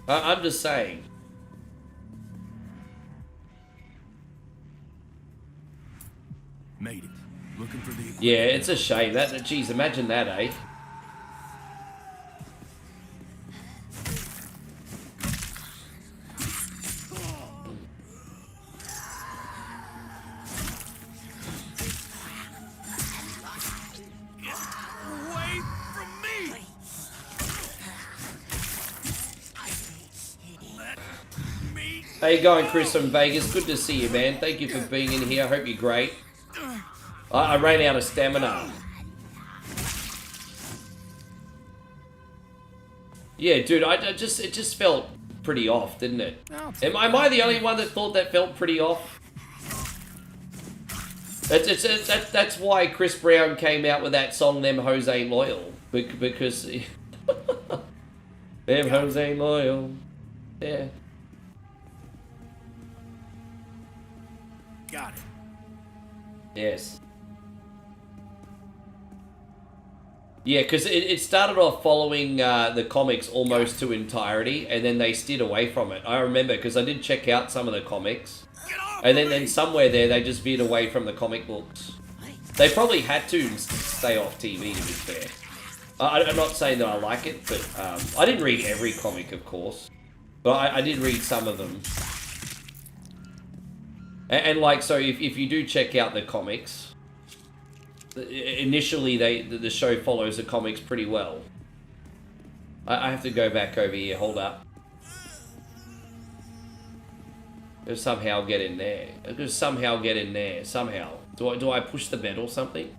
I'm just saying. Made it. Looking for the... Yeah, it's a shame. Geez, imagine that, eh? How you going, Chris from Vegas? Good to see you, man. Thank you for being in here. I hope you're great. I ran out of stamina. Yeah, dude, it just felt pretty off, didn't it? Am I the only one that thought that felt pretty off? That's why Chris Brown came out with that song, Them Hoes Ain't Loyal. Because... Them Hoes Ain't Loyal. Yeah. Got it. Yes. Yeah, because it started off following the comics almost to entirety, and then they steered away from it. I remember, because I did check out some of the comics, and then somewhere there they just veered away from the comic books. They probably had to stay off TV, to be fair. I'm not saying that I like it, but I didn't read every comic, of course, but I did read some of them. And like, so if you do check out the comics, initially the show follows the comics pretty well. I have to go back over here, hold up. I'll somehow get in there. Somehow. Do I push the bed or something?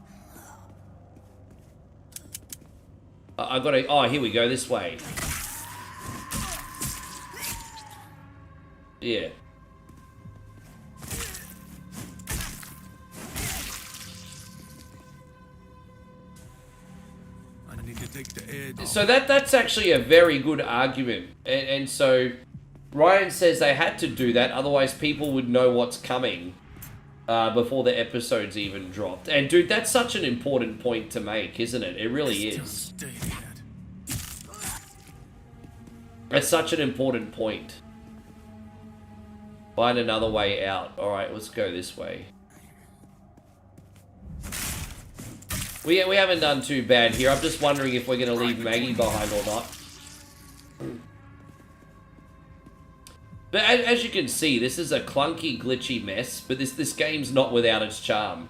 I gotta, oh, here we go, this way. Yeah. I need to take the edge off. So that's actually a very good argument. And so Ryan says they had to do that, otherwise people would know what's coming before the episodes even dropped. And dude, that's such an important point to make, isn't it? It really is. It's such an important point. Find another way out. Alright, let's go this way. We haven't done too bad here. I'm just wondering if we're going to leave Maggie behind or not. But as you can see, this is a clunky, glitchy mess, but this game's not without its charm.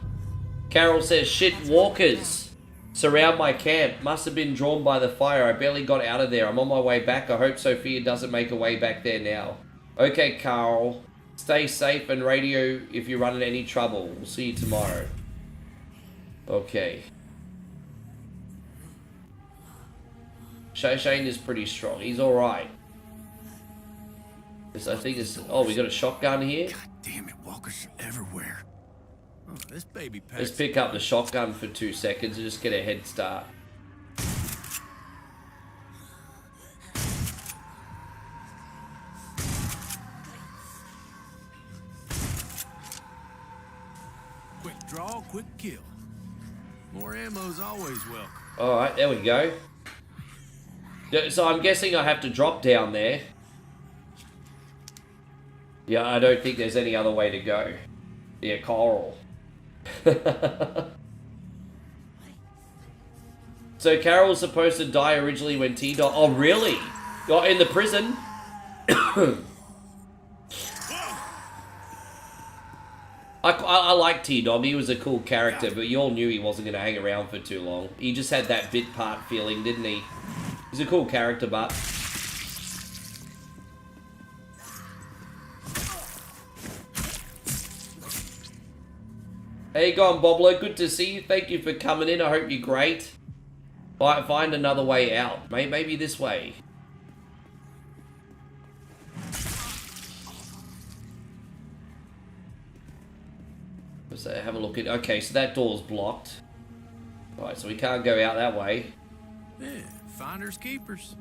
Carol says, shit, walkers surround my camp. Must have been drawn by the fire. I barely got out of there. I'm on my way back. I hope Sophia doesn't make her way back there now. Okay, Carl. Stay safe and radio if you run into any trouble. We'll see you tomorrow. Okay. Shane is pretty strong. He's alright. I think it's... Oh, we got a shotgun here? God damn it, walkers are everywhere. Oh, this baby packs. Let's pick up the shotgun for 2 seconds and just get a head start. Quick draw, quick kill. More ammo's always welcome. Alright, there we go. So I'm guessing I have to drop down there. Yeah, I don't think there's any other way to go. Yeah, Coral. So Carol's supposed to die originally when T-Dog... Oh, really? Oh, in the prison? I like T-Dog. He was a cool character, but you all knew he wasn't going to hang around for too long. He just had that bit part feeling, didn't he? He's a cool character, but... Hey, you going, Boblo? Good to see you. Thank you for coming in. I hope you're great. Find another way out. Maybe this way. Let's have a look at... Okay, so that door's blocked. Alright, so we can't go out that way. Yeah, finders keepers.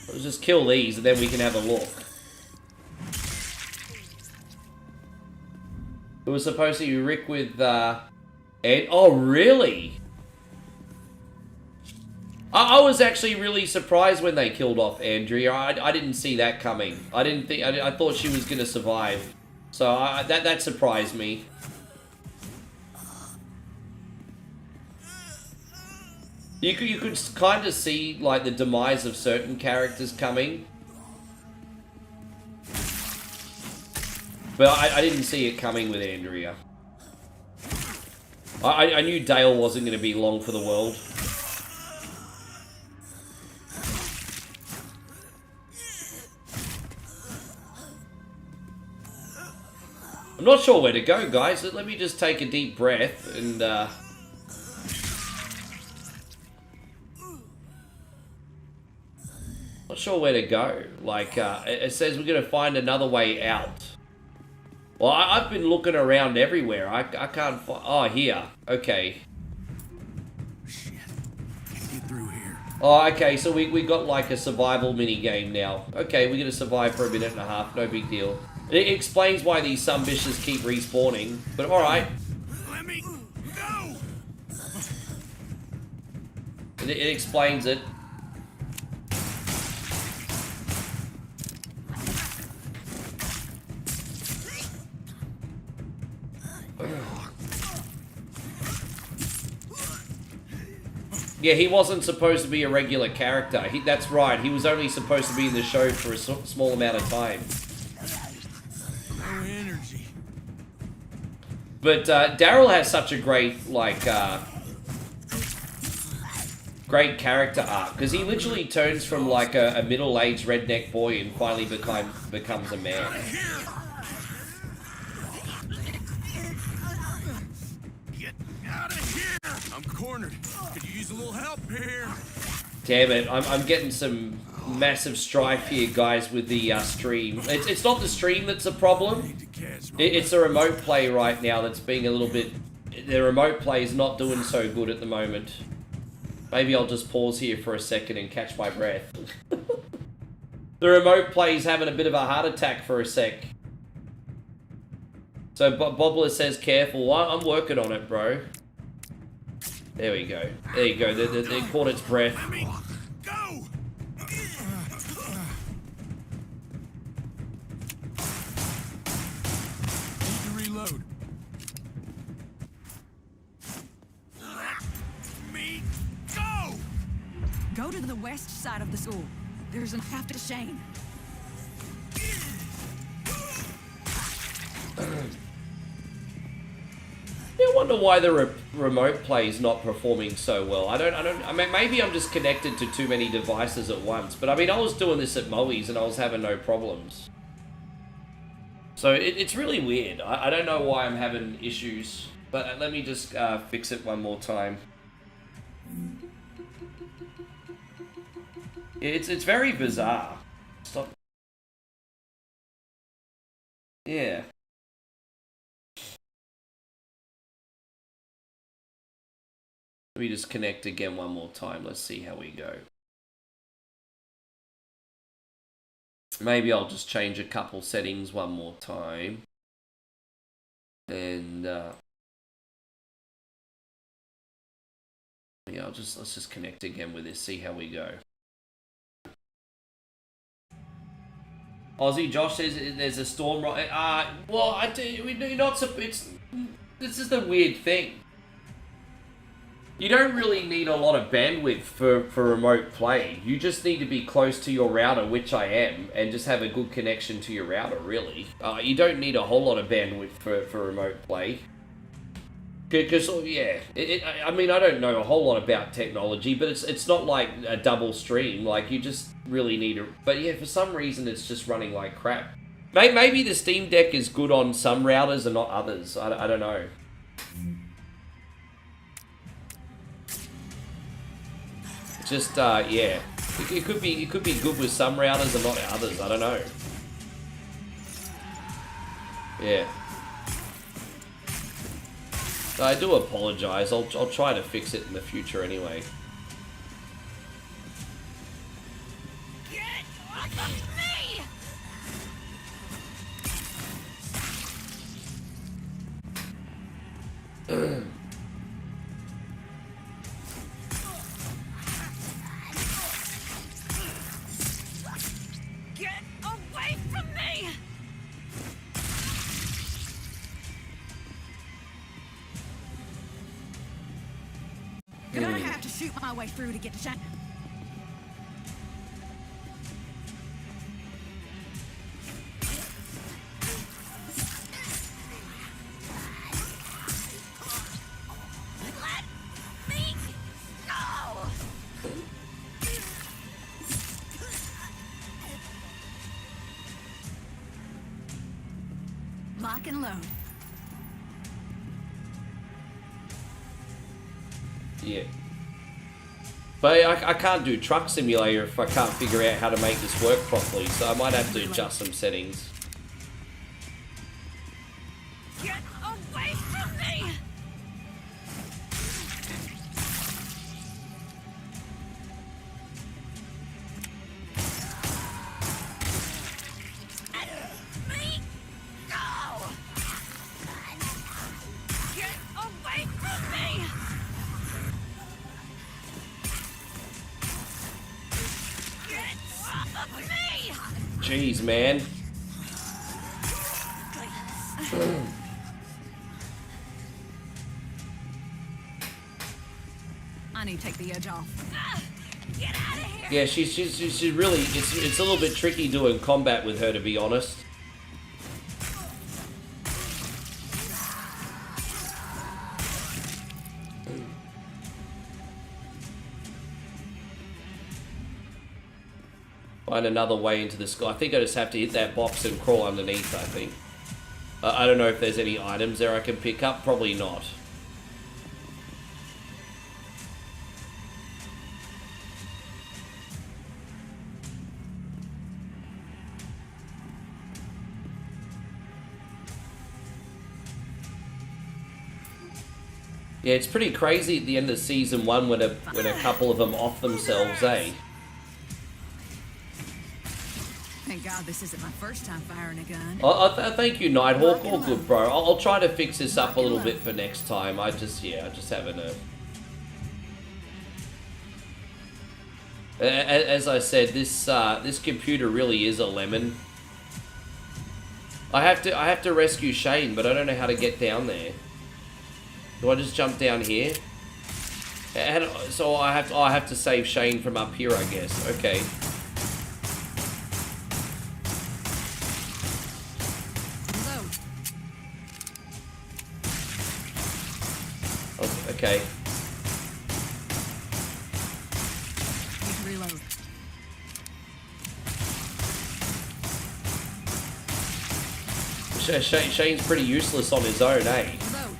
Let's just kill these and then we can have a look. It was supposed to be Rick with, Ed. Oh, really? I was actually really surprised when they killed off Andrea. I didn't see that coming. I thought she was going to survive. So that surprised me. You could kind of see like the demise of certain characters coming. But I didn't see it coming with Andrea. I knew Dale wasn't going to be long for the world. I'm not sure where to go, guys. Let me just take a deep breath and... Not sure where to go. Like, it says we're going to find another way out. Well, I've been looking around everywhere. I can't find... Oh, here. Okay. Shit. Can't get through here. Oh, okay. So we got like a survival mini game now. Okay, we're going to survive for a minute and a half. No big deal. It explains why these sumbitches keep respawning. But alright. Let me go. It explains it. Yeah, he wasn't supposed to be a regular character. That's right, he was only supposed to be in the show for a small amount of time. No energy. But Daryl has such a great, like, great character arc. Because he literally turns from, like, a middle-aged redneck boy and finally becomes a man. Get out of here. I'm cornered. Could you use a little help here? Damn it, I'm getting some massive strife here, guys, with the stream. It's not the stream that's a problem. It's a remote play right now that's being a little bit... The remote play is not doing so good at the moment. Maybe I'll just pause here for a second and catch my breath. The remote play's having a bit of a heart attack for a sec. So Bobbler says careful. I'm working on it, bro. There we go. There you go. They caught its breath. Go! Need to reload. Me, go! Go to the west side of the school. There's an after Shane. I wonder why the remote play is not performing so well. I mean, maybe I'm just connected to too many devices at once. But I mean, I was doing this at Moe's and I was having no problems. So it's really weird. I don't know why I'm having issues. But let me just fix it one more time. It's very bizarre. Stop. Yeah. Let me just connect again one more time. Let's see how we go. Maybe I'll just change a couple settings one more time. And yeah, let's just connect again with this, see how we go. Aussie Josh says there's a storm right. Well, I do. We're not. This is the weird thing. You don't really need a lot of bandwidth for remote play. You just need to be close to your router, which I am, and just have a good connection to your router, really. You don't need a whole lot of bandwidth for remote play. Because, yeah, I mean, I don't know a whole lot about technology, but it's not like a double stream. Like, you just really need a... But yeah, for some reason, it's just running like crap. Maybe the Steam Deck is good on some routers and not others. I don't know. Just yeah, it could be good with some routers and not others. I don't know. Yeah. So I do apologize. I'll try to fix it in the future anyway. Get off of me! Get away from me! You're gonna have to shoot my way through to get to Shane. Lock and load. Yeah. But I can't do Truck Simulator if I can't figure out how to make this work properly, so I might have to adjust some settings. Get away from me! Let me go! Get away from me! Get off of me! Jeez, man. I need to take the edge off. Get out of here! Yeah, she's really it's a little bit tricky doing combat with her, to be honest. Find another way into the sky. I think I just have to hit that box and crawl underneath, I think. I don't know if there's any items there I can pick up. Probably not. Yeah, it's pretty crazy at the end of season 1 when a couple of them off themselves, eh? Thank God this isn't my first time firing a gun. Thank you, Nighthawk. All good, bro. I'll try to fix this up a little bit for next time. I just haven't. As I said, this computer really is a lemon. I have to rescue Shane, but I don't know how to get down there. Do I just jump down here? So I have to save Shane from up here, I guess. Okay. Okay. Reload. Shane's pretty useless on his own, eh? Reload.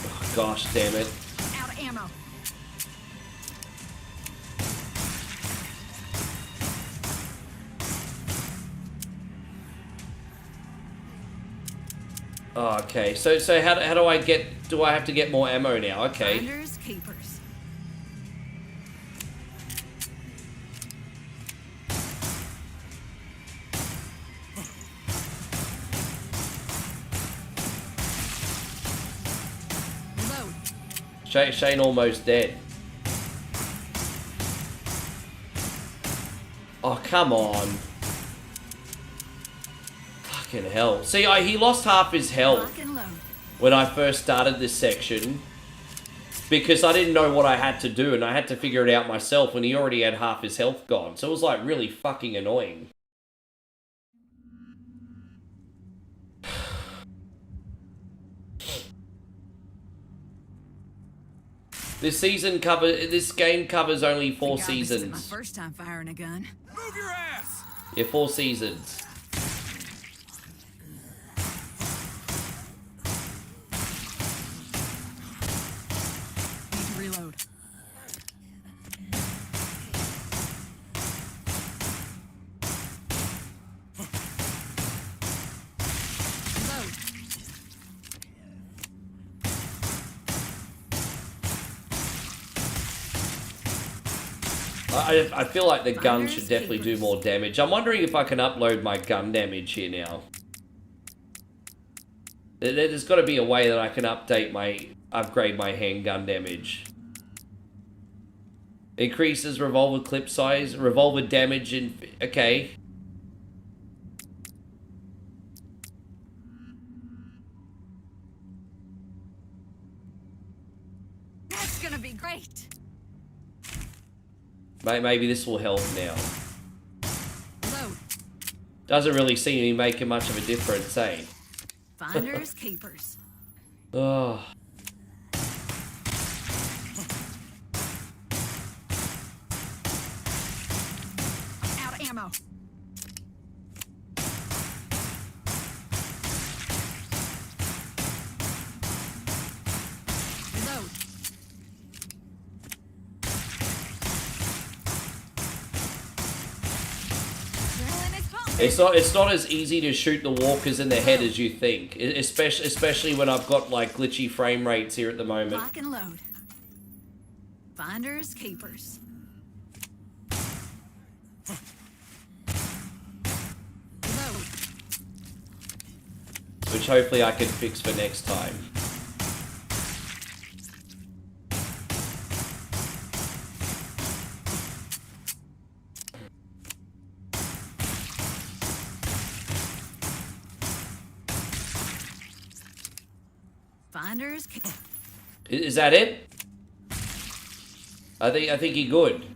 Oh, gosh, damn it. Out of ammo. Oh, okay. So how do I get? Do I have to get more ammo now? Okay. Finders, keepers. Reload. Shane almost dead. Oh, come on. Fucking hell. See, he lost half his health when I first started this section because I didn't know what I had to do and I had to figure it out myself when he already had half his health gone. So it was like really fucking annoying. This game covers only 4 seasons. This isn't my first time firing a gun. Move your ass! Yeah, 4 seasons. Reload. I feel like the gun should definitely do more damage. I'm wondering if I can upload my gun damage here now. There's got to be a way that I can upgrade my handgun damage. Increases revolver clip size, revolver damage in... Okay. That's gonna be great. Maybe this will help now. Load. Doesn't really seem to be making much of a difference, eh? Finders, keepers. Oh. Out of ammo. Reload. It's not as easy to shoot the walkers in the head as you think, especially when I've got like glitchy frame rates here at the moment. Lock and load. Finders, keepers. Load. Which hopefully I can fix for next time. Finders. Is that it? I think you're good.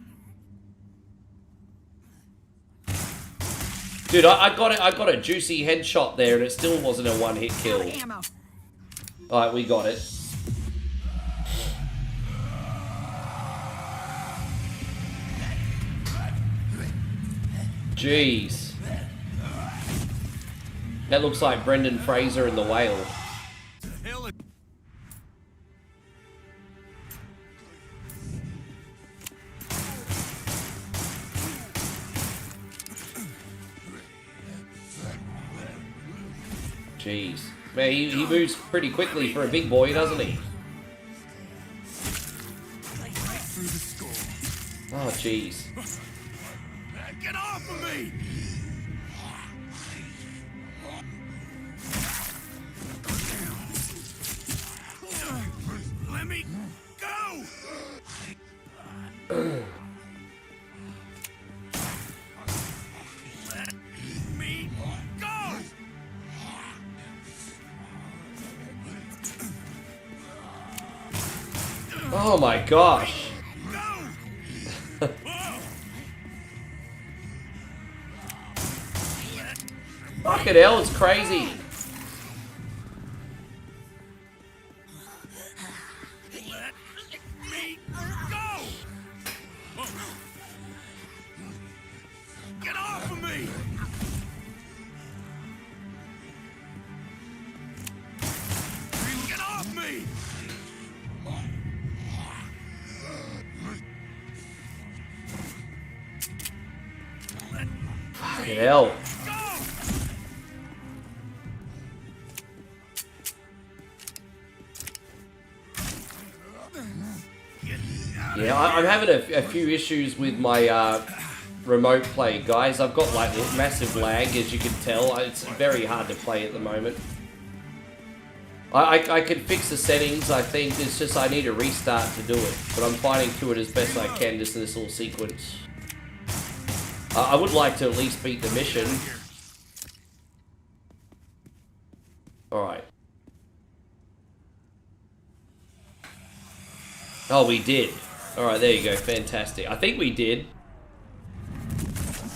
Dude, I got a juicy headshot there and it still wasn't a one-hit kill. Alright, we got it. Jeez. That looks like Brendan Fraser in The Whale. Jeez. Man, he moves pretty quickly for a big boy, doesn't he? Oh, jeez. Get off of me! Let me go! Let me go! Oh my gosh. Fucking hell, it's crazy. Let me go! Get off of me! Get off me! Fucking hell. Yeah, I'm having a few issues with my remote play, guys. I've got like massive lag, as you can tell. It's very hard to play at the moment. I could fix the settings, I think. It's just I need a restart to do it. But I'm fighting through it as best I can just in this little sequence. I would like to at least beat the mission. Alright. Oh, we did. Alright, there you go. Fantastic. I think we did.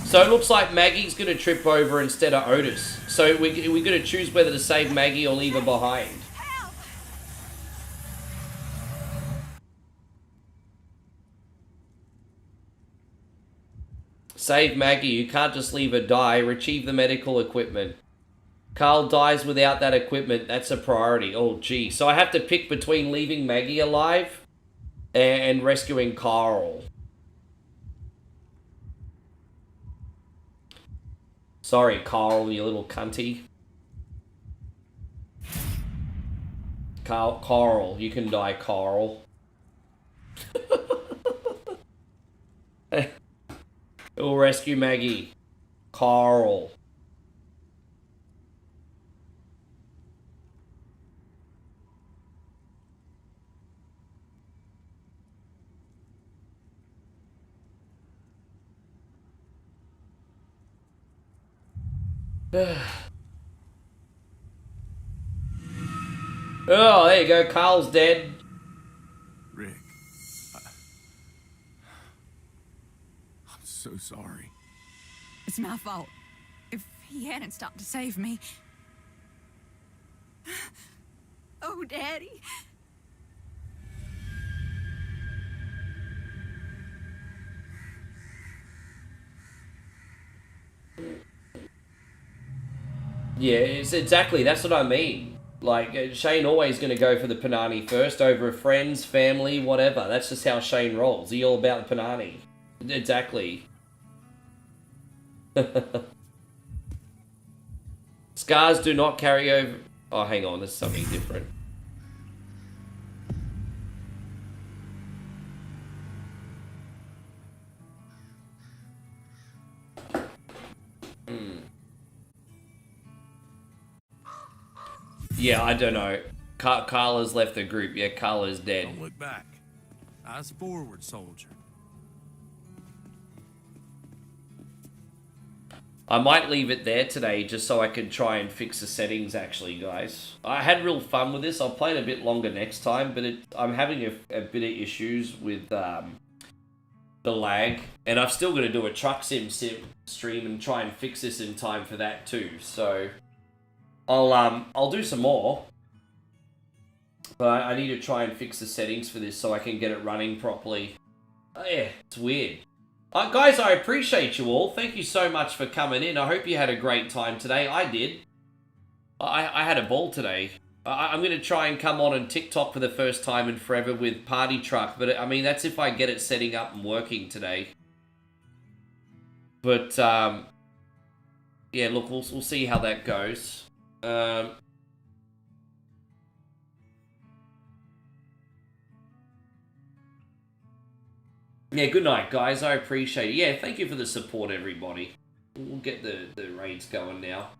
So it looks like Maggie's going to trip over instead of Otis. So we're going to choose whether to save Maggie or leave her behind. Save Maggie. You can't just leave her die. Retrieve the medical equipment. Carl dies without that equipment. That's a priority. Oh, gee. So I have to pick between leaving Maggie alive and rescuing Carl. Sorry, Carl, you little cunty. Carl, you can die, Carl. We'll rescue Maggie. Carl. Oh, there you go. Carl's dead. Rick, I'm so sorry. It's my fault. If he hadn't stopped to save me... Oh, Daddy. Yeah, it's exactly. That's what I mean. Like, Shane always going to go for the Panani first over friends, family, whatever. That's just how Shane rolls. He all about the Panani. Exactly. Scars do not carry over... Oh, hang on. There's something different. Yeah, I don't know. Carla's left the group. Yeah, Carla's dead. Don't look back. Eyes forward, soldier. I might leave it there today just so I can try and fix the settings, actually, guys. I had real fun with this. I'll play it a bit longer next time, but I'm having a bit of issues with the lag. And I've still got to do a truck sim stream and try and fix this in time for that too. So I'll do some more. But I need to try and fix the settings for this so I can get it running properly. Oh, yeah, it's weird. Guys, I appreciate you all. Thank you so much for coming in. I hope you had a great time today. I did. I had a ball today. I'm going to try and come on TikTok for the first time in forever with Party Truck. But, I mean, that's if I get it setting up and working today. But, yeah, look, we'll see how that goes. Yeah, good night, guys. I appreciate it. Yeah, thank you for the support, everybody. We'll get the raids going now.